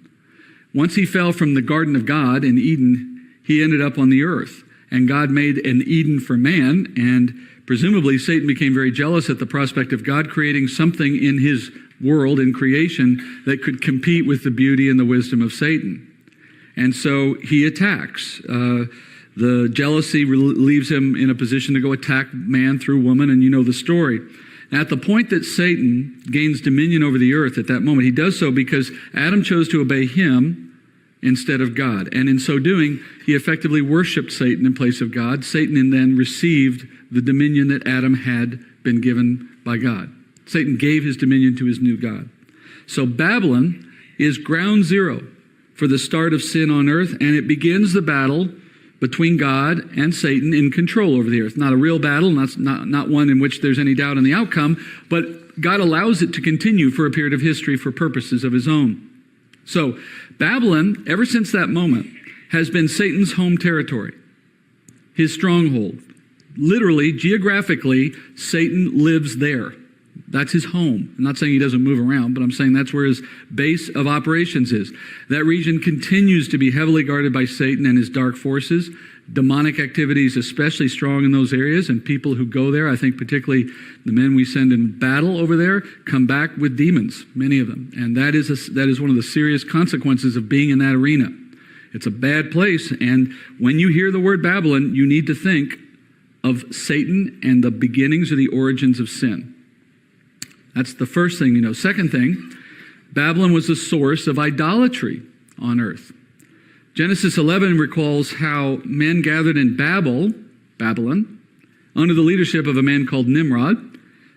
Once he fell from the garden of God in Eden, he ended up on the earth. And God made an Eden for man, and presumably Satan became very jealous at the prospect of God creating something in his world, in creation, that could compete with the beauty and the wisdom of Satan. And so he attacks. The jealousy leaves him in a position to go attack man through woman, and you know the story. At the point that Satan gains dominion over the earth at that moment, he does so because Adam chose to obey him instead of God. And in so doing, he effectively worshiped Satan in place of God. Satan then received the dominion that Adam had been given by God. Satan gave his dominion to his new God. So Babylon is ground zero for the start of sin on earth, and it begins the battle between God and Satan in control over the earth. Not a real battle, not one in which there's any doubt in the outcome, but God allows it to continue for a period of history for purposes of his own. So Babylon, ever since that moment, has been Satan's home territory, his stronghold. Literally, geographically, Satan lives there. That's his home. I'm not saying he doesn't move around, but I'm saying that's where his base of operations is. That region continues to be heavily guarded by Satan and his dark forces. Demonic activities especially strong in those areas, and people who go there, I think particularly the men we send in battle over there, come back with demons, many of them. And that is one of the serious consequences of being in that arena. It's a bad place, and when you hear the word Babylon, you need to think of Satan and the beginnings or the origins of sin. That's the first thing you know. Second thing, Babylon was the source of idolatry on earth. Genesis 11 recalls how men gathered in Babylon, under the leadership of a man called Nimrod.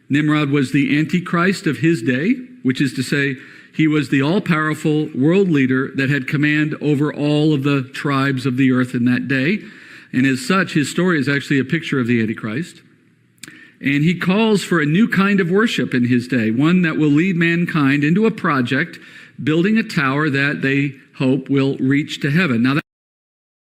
Nimrod was the antichrist of his day, which is to say, he was the all-powerful world leader that had command over all of the tribes of the earth in that day. And as such, his story is actually a picture of the Antichrist. And he calls for a new kind of worship in his day, one that will lead mankind into a project, building a tower that they hope will reach to heaven. Now,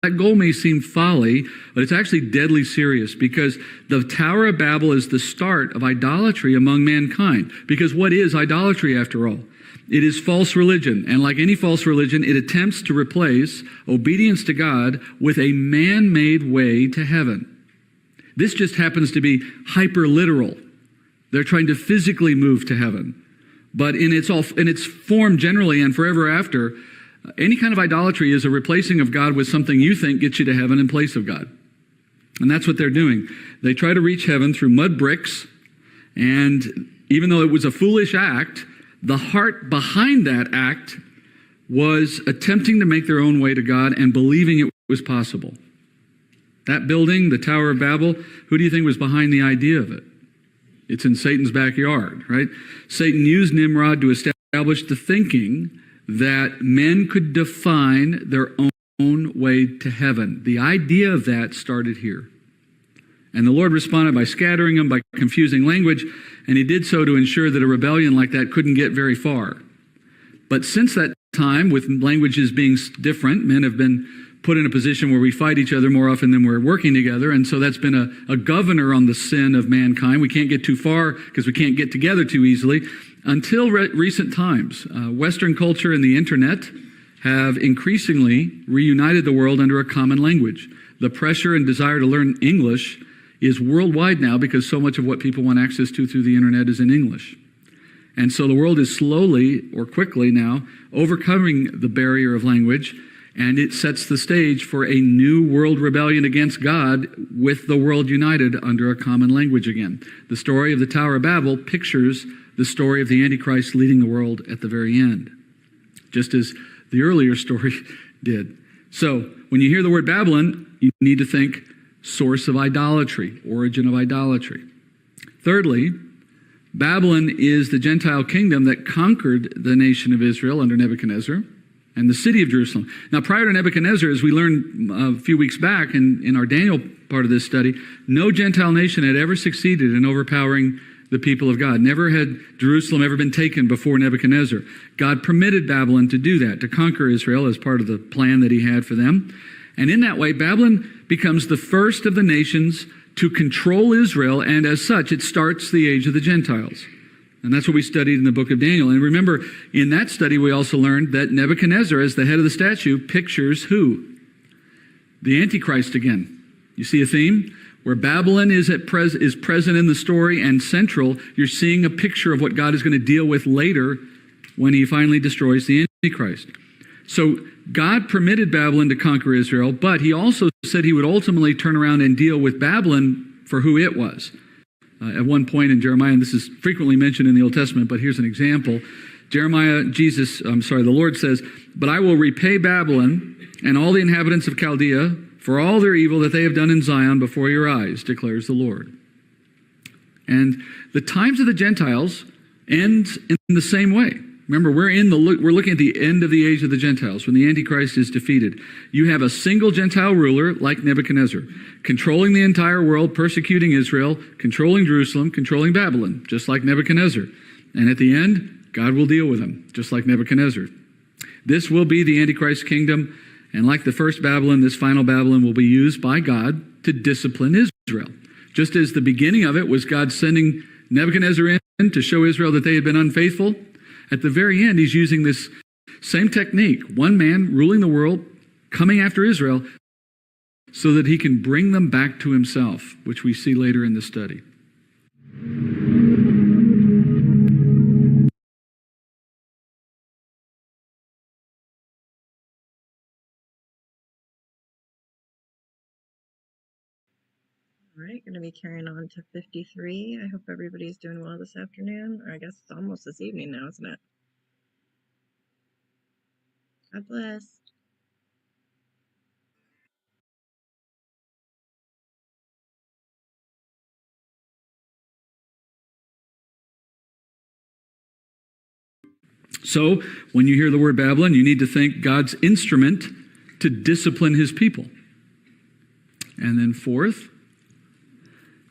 that goal may seem folly, but it's actually deadly serious, because the Tower of Babel is the start of idolatry among mankind. Because what is idolatry, after all? It is false religion, and like any false religion, it attempts to replace obedience to God with a man-made way to heaven. This just happens to be hyper-literal. They're trying to physically move to heaven. But in its form generally and forever after, any kind of idolatry is a replacing of God with something you think gets you to heaven in place of God. And that's what they're doing. They try to reach heaven through mud bricks, and even though it was a foolish act, the heart behind that act was attempting to make their own way to God and believing it was possible. That building, the Tower of Babel, who do you think was behind the idea of it? It's in Satan's backyard, right? Satan used Nimrod to establish the thinking that men could define their own way to heaven. The idea of that started here. And the Lord responded by scattering them, by confusing language, and he did so to ensure that a rebellion like that couldn't get very far. But since that time, with languages being different, men have been put in a position where we fight each other more often than we're working together, and so that's been a governor on the sin of mankind. We can't get too far because we can't get together too easily. Until recent times, Western culture and the internet have increasingly reunited the world under a common language. The pressure and desire to learn English is worldwide now because so much of what people want access to through the internet is in English. And so the world is slowly, or quickly now, overcoming the barrier of language, and it sets the stage for a new world rebellion against God with the world united under a common language again. The story of the Tower of Babel pictures the story of the Antichrist leading the world at the very end, just as the earlier story did. So when you hear the word Babylon, you need to think source of idolatry, origin of idolatry. Thirdly, Babylon is the Gentile kingdom that conquered the nation of Israel under Nebuchadnezzar and the city of Jerusalem. Now, prior to Nebuchadnezzar, as we learned a few weeks back in our Daniel part of this study, no Gentile nation had ever succeeded in overpowering the people of God. Never had Jerusalem ever been taken before Nebuchadnezzar. God permitted Babylon to do that, to conquer Israel as part of the plan that he had for them. And in that way, Babylon becomes the first of the nations to control Israel, and as such, it starts the age of the Gentiles. And that's what we studied in the book of Daniel. And remember, in that study, we also learned that Nebuchadnezzar, as the head of the statue, pictures who? The Antichrist again. You see a theme? Where Babylon is present in the story and central, you're seeing a picture of what God is going to deal with later when he finally destroys the Antichrist. So God permitted Babylon to conquer Israel, but he also said he would ultimately turn around and deal with Babylon for who it was. At one point in Jeremiah, and this is frequently mentioned in the Old Testament, but here's an example. The Lord says, "But I will repay Babylon and all the inhabitants of Chaldea for all their evil that they have done in Zion before your eyes, declares the Lord." And the times of the Gentiles ends in the same way. Remember, we're looking at the end of the age of the Gentiles, when the Antichrist is defeated. You have a single Gentile ruler like Nebuchadnezzar, controlling the entire world, persecuting Israel, controlling Jerusalem, controlling Babylon, just like Nebuchadnezzar. And at the end, God will deal with them, just like Nebuchadnezzar. This will be the Antichrist kingdom, and like the first Babylon, this final Babylon will be used by God to discipline Israel. Just as the beginning of it was God sending Nebuchadnezzar in to show Israel that they had been unfaithful, at the very end, he's using this same technique, one man ruling the world, coming after Israel, so that he can bring them back to himself, which we see later in the study. All right, going to be carrying on to 53. I hope everybody's doing well this afternoon, or I guess it's almost this evening now, isn't it? God bless. So, when you hear the word Babylon, you need to think God's instrument to discipline his people. And then fourth,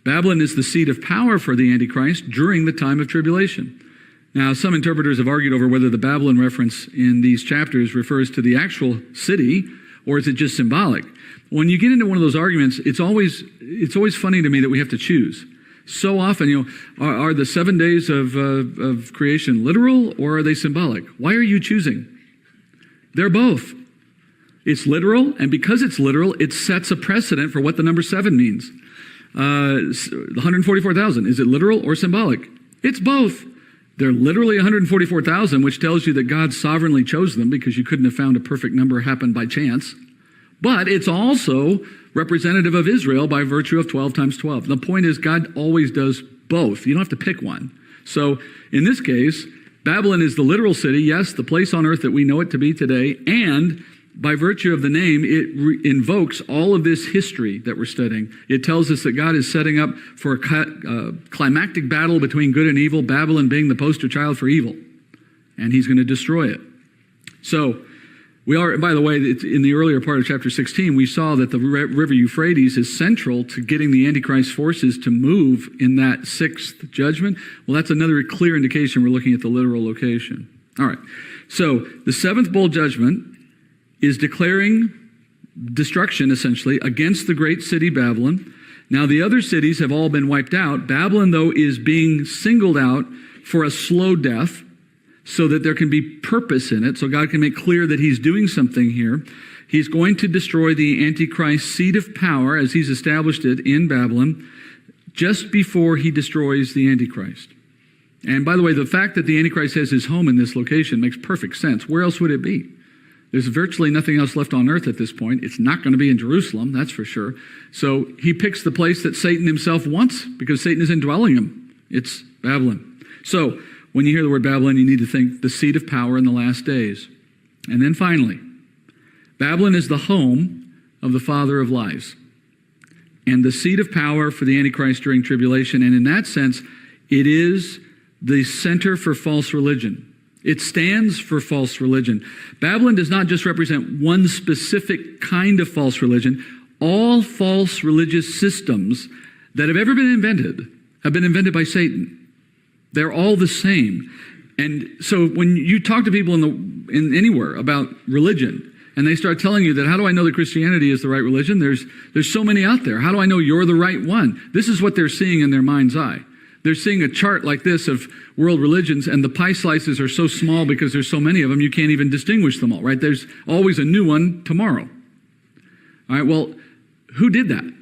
Babylon is the seat of power for the Antichrist during the time of tribulation. Now, some interpreters have argued over whether the Babylon reference in these chapters refers to the actual city, or is it just symbolic? When you get into one of those arguments, it's always funny to me that we have to choose. So often, are the 7 days of creation literal, or are they symbolic? Why are you choosing? They're both. It's literal, and because it's literal, it sets a precedent for what the number 7 means. 144,000, is it literal or symbolic? It's both. They're literally 144,000, which tells you that God sovereignly chose them because you couldn't have found a perfect number happen by chance. But it's also representative of Israel by virtue of 12 times 12. The point is, God always does both. You don't have to pick one. So in this case, Babylon is the literal city, yes, the place on earth that we know it to be today, and by virtue of the name, it invokes all of this history that we're studying. It tells us that God is setting up for a climactic battle between good and evil, Babylon being the poster child for evil, and he's going to destroy it. So, by the way, in the earlier part of chapter 16, we saw that the river Euphrates is central to getting the Antichrist forces to move in that sixth judgment. Well, that's another clear indication we're looking at the literal location. All right, so the seventh bowl judgment is declaring destruction, essentially, against the great city Babylon. Now, the other cities have all been wiped out. Babylon, though, is being singled out for a slow death so that there can be purpose in it, so God can make clear that he's doing something here. He's going to destroy the Antichrist seat of power, as he's established it in Babylon, just before he destroys the Antichrist. And by the way, the fact that the Antichrist has his home in this location makes perfect sense. Where else would it be? There's virtually nothing else left on earth at this point. It's not going to be in Jerusalem, that's for sure. So he picks the place that Satan himself wants, because Satan is indwelling him. It's Babylon. So when you hear the word Babylon, you need to think the seat of power in the last days. And then finally, Babylon is the home of the father of lies and the seat of power for the Antichrist during tribulation. And in that sense, it is the center for false religion. It stands for false religion. Babylon does not just represent one specific kind of false religion. All false religious systems that have ever been invented have been invented by Satan. They're all the same. And so when you talk to people in anywhere about religion, and they start telling you that, how do I know that Christianity is the right religion? There's so many out there. How do I know you're the right one? This is what they're seeing in their mind's eye. They're seeing a chart like this of world religions, and the pie slices are so small because there's so many of them, you can't even distinguish them all, right? There's always a new one tomorrow. All right, well, who did that?